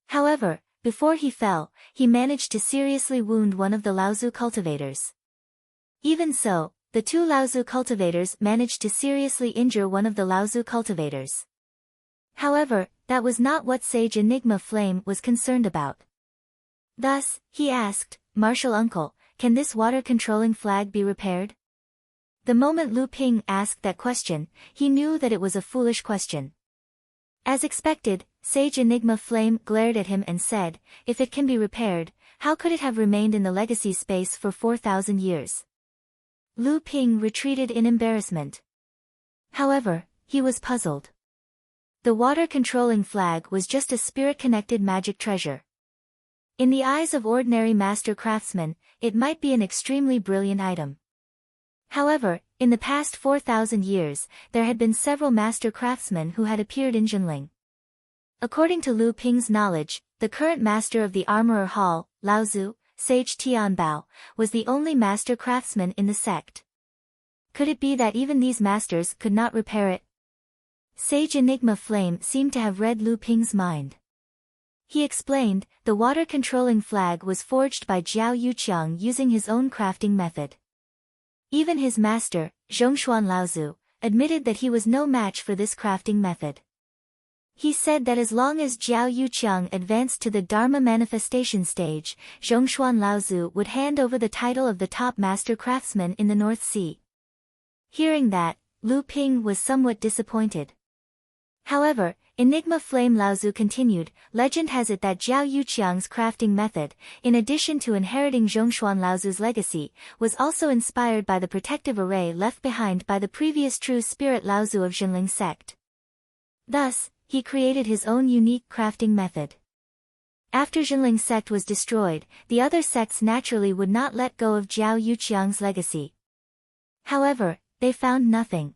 However, before he fell, he managed to seriously wound one of the Laozu cultivators. Even so, the two Laozu cultivators managed to seriously injure one of the Laozu cultivators. However, that was not what Sage Enigma Flame was concerned about. Thus, he asked, "Martial uncle, can this water-controlling flag be repaired?" The moment Lu Ping asked that question, he knew that it was a foolish question. As expected, Sage Enigma Flame glared at him and said, "If it can be repaired, how could it have remained in the legacy space for 4,000 years? Lu Ping retreated in embarrassment. However, he was puzzled. The water-controlling flag was just a spirit-connected magic treasure. In the eyes of ordinary master craftsmen, it might be an extremely brilliant item. However, in the past 4,000 years, there had been several master craftsmen who had appeared in Jinling. According to Lu Ping's knowledge, the current master of the Armorer Hall, Laozu, Sage Tianbao, was the only master craftsman in the sect. Could it be that even these masters could not repair it? Sage Enigma Flame seemed to have read Lu Ping's mind. He explained, the water-controlling flag was forged by Zhao Yuqiang using his own crafting method. Even his master, Zhongshuan Laozu, admitted that he was no match for this crafting method. He said that as long as Zhao Yuqiang advanced to the Dharma manifestation stage, Zhongshuan Laozu would hand over the title of the top master craftsman in the North Sea. Hearing that, Lu Ping was somewhat disappointed. However, Enigma Flame Laozu continued, legend has it that Zhao Yuqiang's crafting method, in addition to inheriting Zhongshuan Laozu's legacy, was also inspired by the protective array left behind by the previous true spirit Laozu of Jinling sect. Thus, he created his own unique crafting method. After Jinling sect was destroyed, the other sects naturally would not let go of Zhao Yuqiang's legacy. However, they found nothing.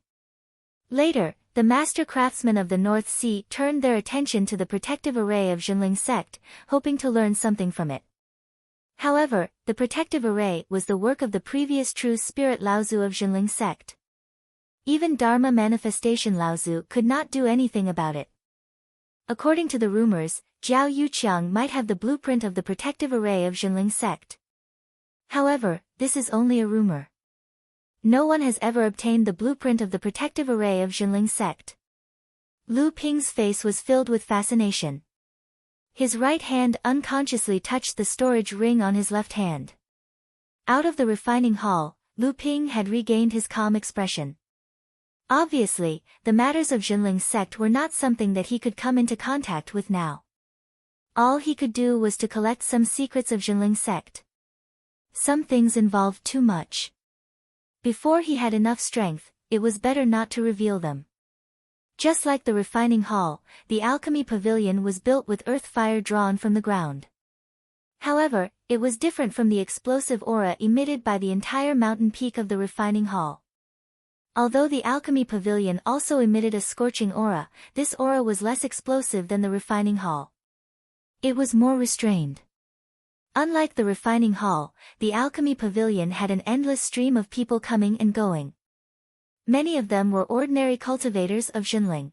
Later, the master craftsmen of the North Sea turned their attention to the protective array of Jinling sect, hoping to learn something from it. However, the protective array was the work of the previous true spirit Laozu of Jinling sect. Even Dharma manifestation Laozu could not do anything about it. According to the rumors, Zhao Yuqiang might have the blueprint of the protective array of Jinling sect. However, this is only a rumor. No one has ever obtained the blueprint of the protective array of Jinling sect. Lu Ping's face was filled with fascination. His right hand unconsciously touched the storage ring on his left hand. Out of the refining hall, Lu Ping had regained his calm expression. Obviously, the matters of Jinling sect were not something that he could come into contact with now. All he could do was to collect some secrets of Jinling sect. Some things involved too much. Before he had enough strength, it was better not to reveal them. Just like the refining hall, the alchemy pavilion was built with earth fire drawn from the ground. However, it was different from the explosive aura emitted by the entire mountain peak of the refining hall. Although the alchemy pavilion also emitted a scorching aura, this aura was less explosive than the refining hall. It was more restrained. Unlike the refining hall, the alchemy pavilion had an endless stream of people coming and going. Many of them were ordinary cultivators of Jinling.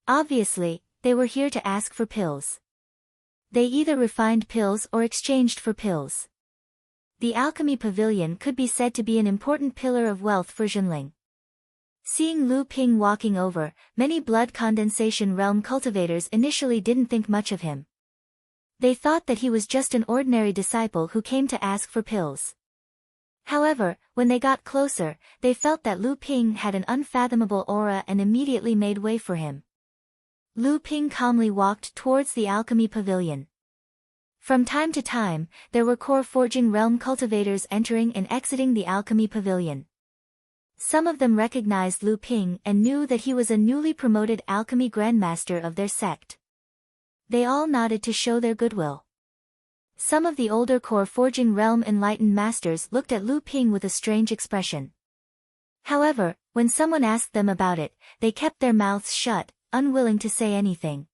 Obviously, they were here to ask for pills. They either refined pills or exchanged for pills. The alchemy pavilion could be said to be an important pillar of wealth for Jinling. Seeing Lu Ping walking over, many blood condensation realm cultivators initially didn't think much of him. They thought that he was just an ordinary disciple who came to ask for pills. However, when they got closer, they felt that Lu Ping had an unfathomable aura and immediately made way for him. Lu Ping calmly walked towards the alchemy pavilion. From time to time, there were core forging realm cultivators entering and exiting the alchemy pavilion. Some of them recognized Lu Ping and knew that he was a newly promoted alchemy grandmaster of their sect. They all nodded to show their goodwill. Some of the older core forging realm enlightened masters looked at Lu Ping with a strange expression. However, when someone asked them about it, they kept their mouths shut, unwilling to say anything.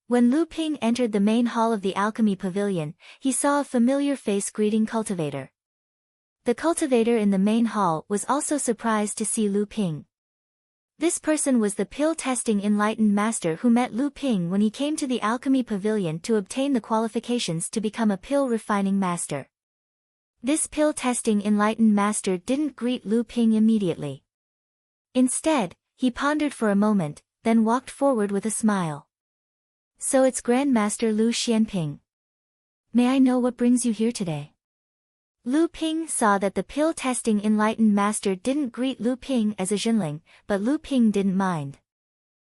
When Lu Ping entered the main hall of the alchemy pavilion, he saw a familiar face greeting cultivator. The cultivator in the main hall was also surprised to see Lu Ping. This person was the pill-testing enlightened master who met Lu Ping when he came to the alchemy pavilion to obtain the qualifications to become a pill-refining master. This pill-testing enlightened master didn't greet Lu Ping immediately. Instead, he pondered for a moment, then walked forward with a smile. So it's Grandmaster Lu Xianping. May I know what brings you here today? Lu Ping saw that the pill-testing enlightened master didn't greet Lu Ping as a Jinling, but Lu Ping didn't mind.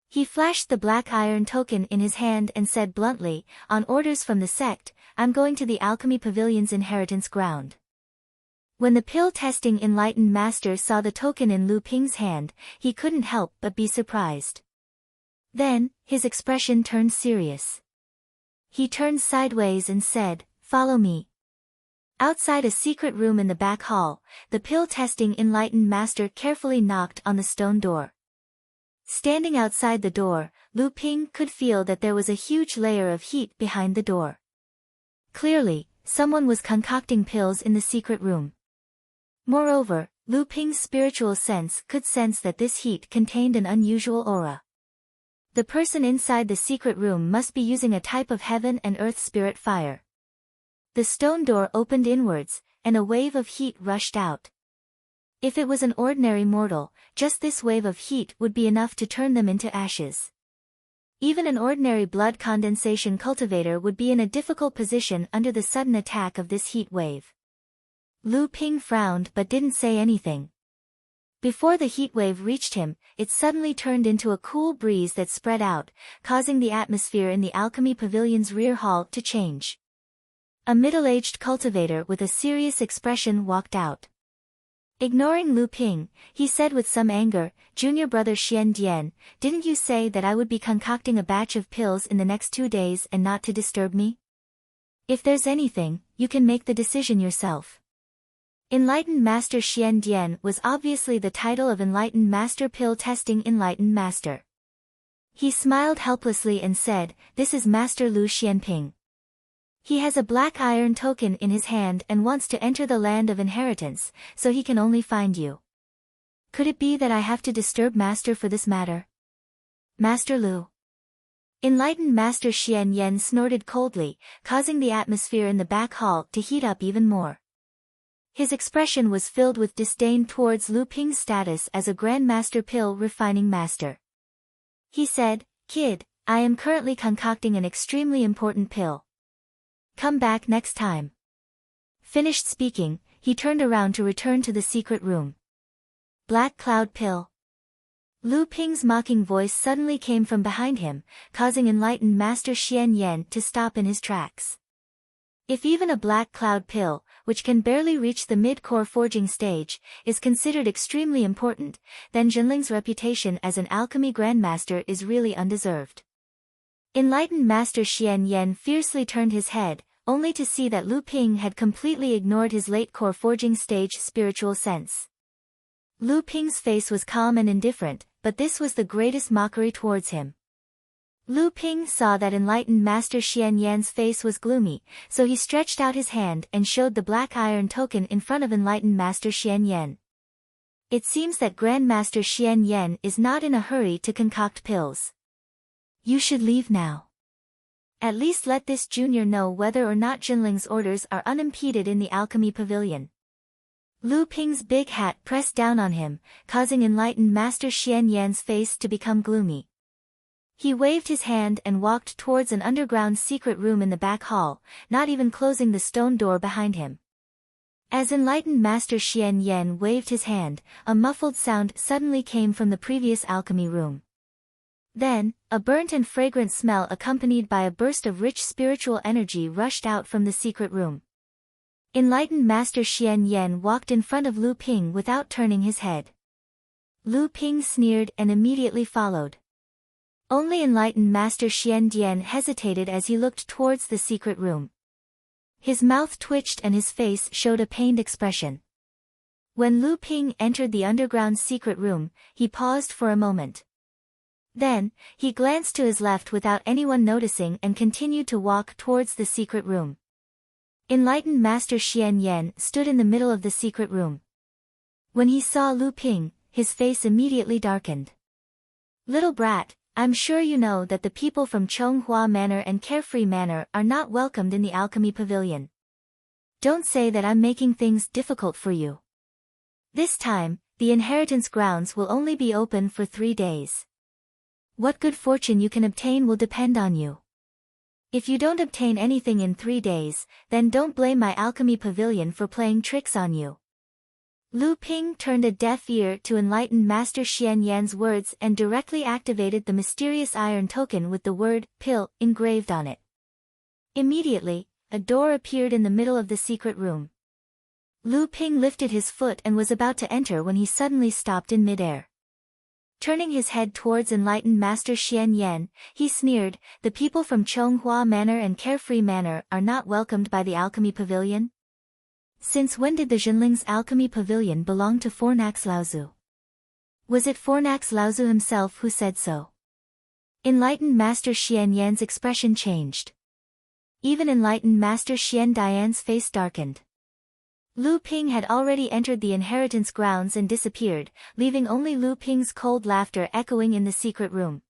He flashed the black iron token in his hand and said bluntly, on orders from the sect, I'm going to the alchemy pavilion's inheritance ground. When the pill-testing enlightened master saw the token in Lu Ping's hand, he couldn't help but be surprised. Then, his expression turned serious. He turned sideways and said, follow me. Outside a secret room in the back hall, the pill-testing enlightened master carefully knocked on the stone door. Standing outside the door, Lu Ping could feel that there was a huge layer of heat behind the door. Clearly, someone was concocting pills in the secret room. Moreover, Lu Ping's spiritual sense could sense that this heat contained an unusual aura. The person inside the secret room must be using a type of heaven and earth spirit fire. The stone door opened inwards, and a wave of heat rushed out. If it was an ordinary mortal, just this wave of heat would be enough to turn them into ashes. Even an ordinary blood condensation cultivator would be in a difficult position under the sudden attack of this heat wave. Lu Ping frowned but didn't say anything. Before the heat wave reached him, it suddenly turned into a cool breeze that spread out, causing the atmosphere in the alchemy pavilion's rear hall to change. A middle-aged cultivator with a serious expression walked out. Ignoring Lu Ping, he said with some anger, Junior brother Xian Dian, didn't you say that I would be concocting a batch of pills in the next 2 days and not to disturb me? If there's anything, you can make the decision yourself. Enlightened Master Xian Dian was obviously the title of Enlightened Master Pill-Testing Enlightened Master. He smiled helplessly and said, this is Master Lu Xianping. He has a black iron token in his hand and wants to enter the land of inheritance, so he can only find you. Could it be that I have to disturb Master for this matter? Master Lu. Enlightened Master Xian Yen snorted coldly, causing the atmosphere in the back hall to heat up even more. His expression was filled with disdain towards Lu Ping's status as a Grandmaster Pill Refining Master. He said, Kid, I am currently concocting an extremely important pill. Come back next time. Finished speaking, he turned around to return to the secret room. Black Cloud Pill. Lu Ping's mocking voice suddenly came from behind him, causing Enlightened Master Xian Yen to stop in his tracks. If even a Black Cloud Pill, which can barely reach the mid-core forging stage, is considered extremely important, then Jinling's reputation as an alchemy grandmaster is really undeserved. Enlightened Master Xian Yen fiercely turned his head, only to see that Lu Ping had completely ignored his late core forging stage spiritual sense. Lu Ping's face was calm and indifferent, but this was the greatest mockery towards him. Lu Ping saw that Enlightened Master Xian Yan's face was gloomy, so he stretched out his hand and showed the black iron token in front of Enlightened Master Xian Yan. It seems that Grandmaster Xian Yan is not in a hurry to concoct pills. You should leave now. At least let this junior know whether or not Jinling's orders are unimpeded in the alchemy pavilion. Lu Ping's big hat pressed down on him, causing Enlightened Master Xian Yan's face to become gloomy. He waved his hand and walked towards an underground secret room in the back hall, not even closing the stone door behind him. As Enlightened Master Xian Yan waved his hand, a muffled sound suddenly came from the previous alchemy room. Then, a burnt and fragrant smell accompanied by a burst of rich spiritual energy rushed out from the secret room. Enlightened Master Xian Yan walked in front of Lu Ping without turning his head. Lu Ping sneered and immediately followed. Only Enlightened Master Xian Dian hesitated as he looked towards the secret room. His mouth twitched and his face showed a pained expression. When Lu Ping entered the underground secret room, he paused for a moment. Then, he glanced to his left without anyone noticing and continued to walk towards the secret room. Enlightened Master Xian Yan stood in the middle of the secret room. When he saw Lu Ping, his face immediately darkened. Little brat, I'm sure you know that the people from Chonghua Manor and Carefree Manor are not welcomed in the Alchemy Pavilion. Don't say that I'm making things difficult for you. This time, the inheritance grounds will only be open for 3 days. What good fortune you can obtain will depend on you. If you don't obtain anything in 3 days, then don't blame my Alchemy Pavilion for playing tricks on you. Lu Ping turned a deaf ear to Enlightened Master Xian Yan's words and directly activated the mysterious iron token with the word, pill, engraved on it. Immediately, a door appeared in the middle of the secret room. Lu Ping lifted his foot and was about to enter when he suddenly stopped in midair. Turning his head towards Enlightened Master Xian Yan, he sneered, the people from Chonghua Manor and Carefree Manor are not welcomed by the Alchemy Pavilion? Since when did the Zhenling's Alchemy Pavilion belong to Fornax Laozu? Was it Fornax Laozu himself who said so? Enlightened Master Xian Yan's expression changed. Even Enlightened Master Xian Dian's face darkened. Lu Ping had already entered the inheritance grounds and disappeared, leaving only Lu Ping's cold laughter echoing in the secret room.